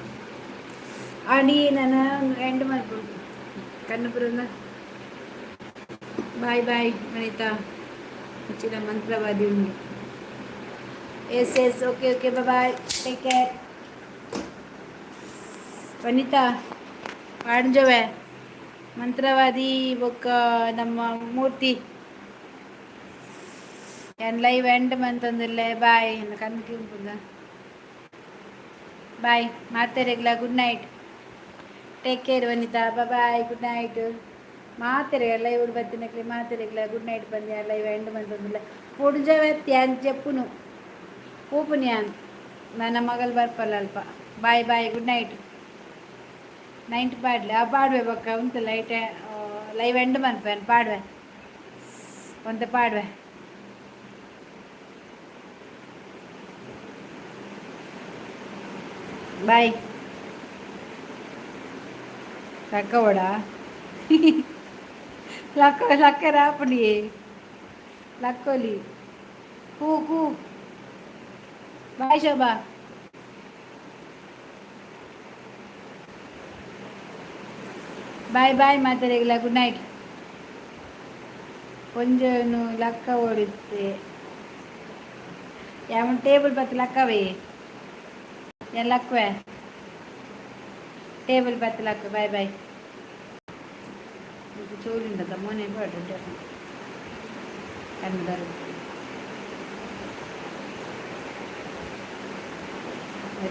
ಅಡಿ ನನ್ನ ಎಂಡ್ ಮಾಡ್ಕೊಂಡು ಕನ್ನಪುರದ ಬಾಯ್ ಬಾಯ್ ವನಿತಾ ಹೆಚ್ಚಿನ ಮಂತ್ರವಾದಿ ಉಂಟು yes okay okay bye take care Vanitha ಆಡ್ಜವೆ ಮಂತ್ರವಾದಿ ಬೊಕ್ಕ ನಮ್ಮ ಮೂರ್ತಿ ಏನು ಲೈವ್ ಎಂಡ್ ಮಂತಂದಿಲ್ಲ ಬಾಯ್ ಕನ್ಕಿಂಪುದ ಬಾಯ್ ಮಾತೆರೆಗ್ಲ good night take care Vanitha bye good night ಮಾತೆರೆ ಲೈವ್ ಬತ್ತಿನಕ್ಲಿ ಮಾತೆರೆಗ್ಲ ಗುಡ್ ನೈಟ್ ಬಂದೆ ಲೈವ್ ಎಂಡ್ ಮಂತಂದಿಲ್ಲ ಪುಡ್ಜವತ್ತಿ ಅಂತ చెప్పును ಪೂಪುನ್ಯಾನ್ ನನ್ನ ಮಗಳು ಬರ್ಪಲ್ಲ ಅಲ್ಪ bye bye good night night ಪಾಡ್ಲೆ ಪಾಡ್ವೆ ಬೊಕ್ಕ ಉಂಟು ಲೈವ್ ಎಂಡ್ ಮನ್ಪೇನು ಪಾಡ್ವೆ ಒಂತೆ ಪಾಡ್ವೆ ಬಾಯ್ ಲಕ್ಕವಡ ಲಕ್ಕ ರಾಪಡಿ ಲಕ್ಕೋಲಿ ಕೂ ಬಾಯ್ ಶೋಭಾ ಬಾಯ್ ಬಾಯ್ ಮಾತಾಡಿಲ್ಲ ಗುಡ್ ನೈಟ್ ಕೊಂಚನು ಲಕ್ಕ ಓಡುತ್ತೆ ಯಾವ ಟೇಬಲ್ ಬತ್ತು ಲಕ್ಕವೇ ಲಕ್ವೆ ಟೇಬಲ್ ಬತ್ತು ಲಕ್ಕ ಬಾಯ್ ಬಾಯ್ ಚೋರಿಂಡ ಮೊನ್ನೆ ಬಾಡ್ರಿ ಕನ್ನಡ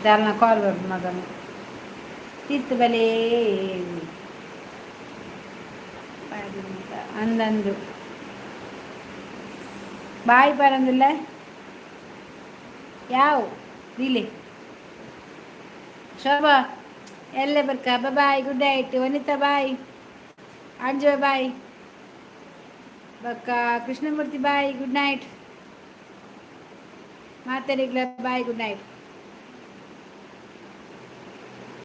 ದಾಲ್ನ ಕಾಲ್ ಬರ್ದು ಮಗನು ತಿತ್ತು ಬಲೇ ಅಂದಂದು ಬಾಯ್ ಬರಂದಿಲ್ಲ ಯಾವ ದಿಲಿ ಶೋಭಾ ಎಲ್ಲೇ ಬರ್ಕ bye good night Vanitha bye Anju bye ಬಕ್ಕ ಕೃಷ್ಣಮೂರ್ತಿ ಬಾಯ್ ಗುಡ್ ನೈಟ್ ಮಾತಾಡಿಗ್ಲ ಬಾಯ್ ಗುಡ್ ನೈಟ್